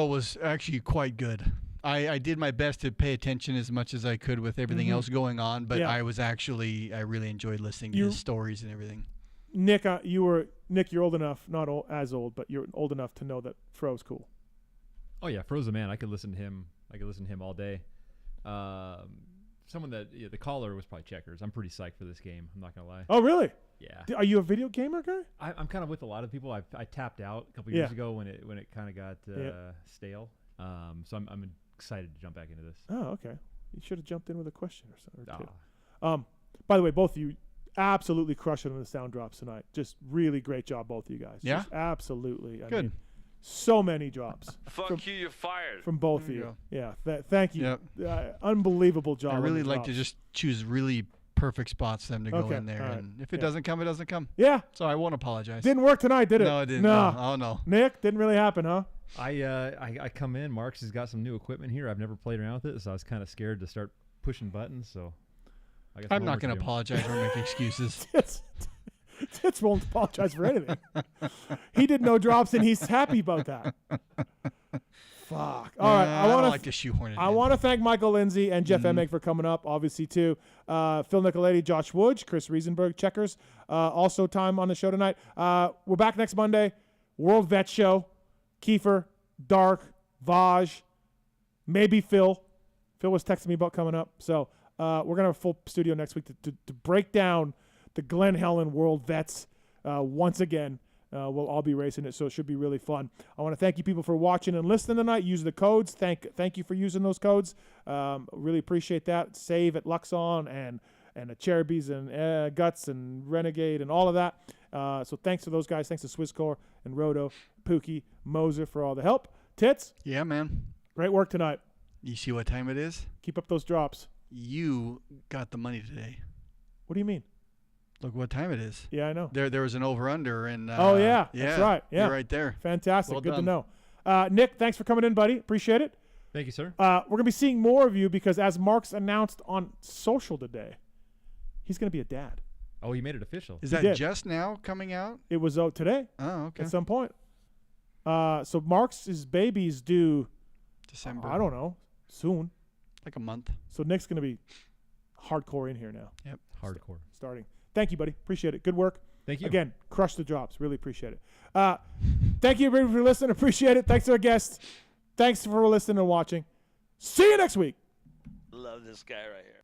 was actually quite good. I did my best to pay attention as much as I could with everything else going on, but I really enjoyed listening to his stories and everything. Nick, you're old enough, not as old, but you're old enough to know that Fro's cool. Oh yeah, Fro's a man. I could listen to him. All day. Someone that the caller was probably Checkerz. I'm pretty psyched for this game. I'm not gonna lie. Oh really? Yeah. Are you a video gamer guy? I'm kind of with a lot of people. I tapped out a couple years ago when it kind of got stale. So I'm excited to jump back into this. Oh, okay. You should have jumped in with a question or something. Ah. By the way, both of you absolutely crushed it on the sound drops tonight. Just really great job, both of you guys. Yeah? Just absolutely. I Good. mean, so many drops. Fuck you, you're fired. From both of There you you. Yeah. Thank you. Yep. Unbelievable job. I on really the like drops. to just choose really perfect spots for them to go Okay, in there. all right. And if it Yeah. doesn't come, it doesn't come. Yeah. So I won't apologize. Didn't work tonight, did it? No, it didn't. No. No. Oh, no. Nick, didn't really happen, huh? I come in. Marks has got some new equipment here. I've never played around with it, so I was kind of scared to start pushing buttons. So I guess I'm not going to apologize or make excuses. Tits won't apologize for anything. He did no drops, and he's happy about that. Fuck. All right. I don't like to shoehorn it I in. want to thank Michael Lindsay and Jeff Emig for coming up, obviously, too. Phil Nicoletti, Josh Woods, Chris Riesenberg, Checkerz. Also time on the show tonight. We're back next Monday. World Vet Show. Kiefer, Dark, Vaj, maybe Phil. Phil was texting me about coming up. So we're going to have a full studio next week to break down the Glen Helen World Vets once again. We'll all be racing it, so it should be really fun. I want to thank you people for watching and listening tonight. Use the codes. Thank you for using those codes. Really appreciate that. Save at Luxon and the Cherubies and Guts and Renegade and all of that. So thanks to those guys. Thanks to Swisscore and Roto, Pookie, Moser for all the help. Tits? Yeah, man. Great work tonight. You see what time it is? Keep up those drops. You got the money today. What do you mean? Look what time it is. Yeah, I know. There was an over-under. And, oh, yeah. That's right. Yeah. You're right there. Fantastic. Well Good done. to know. Nick, thanks for coming in, buddy. Appreciate it. Thank you, sir. We're going to be seeing more of you because as Mark's announced on social today, he's going to be a dad. Oh, he made it official. Is He that did. just now coming out? It was today. Oh, okay. At some point. So Mark's baby's due December. I don't know. Soon. Like a month. So Nick's going to be hardcore in here now. Yep. Hardcore. Starting. Thank you, buddy. Appreciate it. Good work. Thank you. Again, crush the drops. Really appreciate it. Thank you, everybody, for listening. Appreciate it. Thanks to our guests. Thanks for listening and watching. See you next week. Love this guy right here.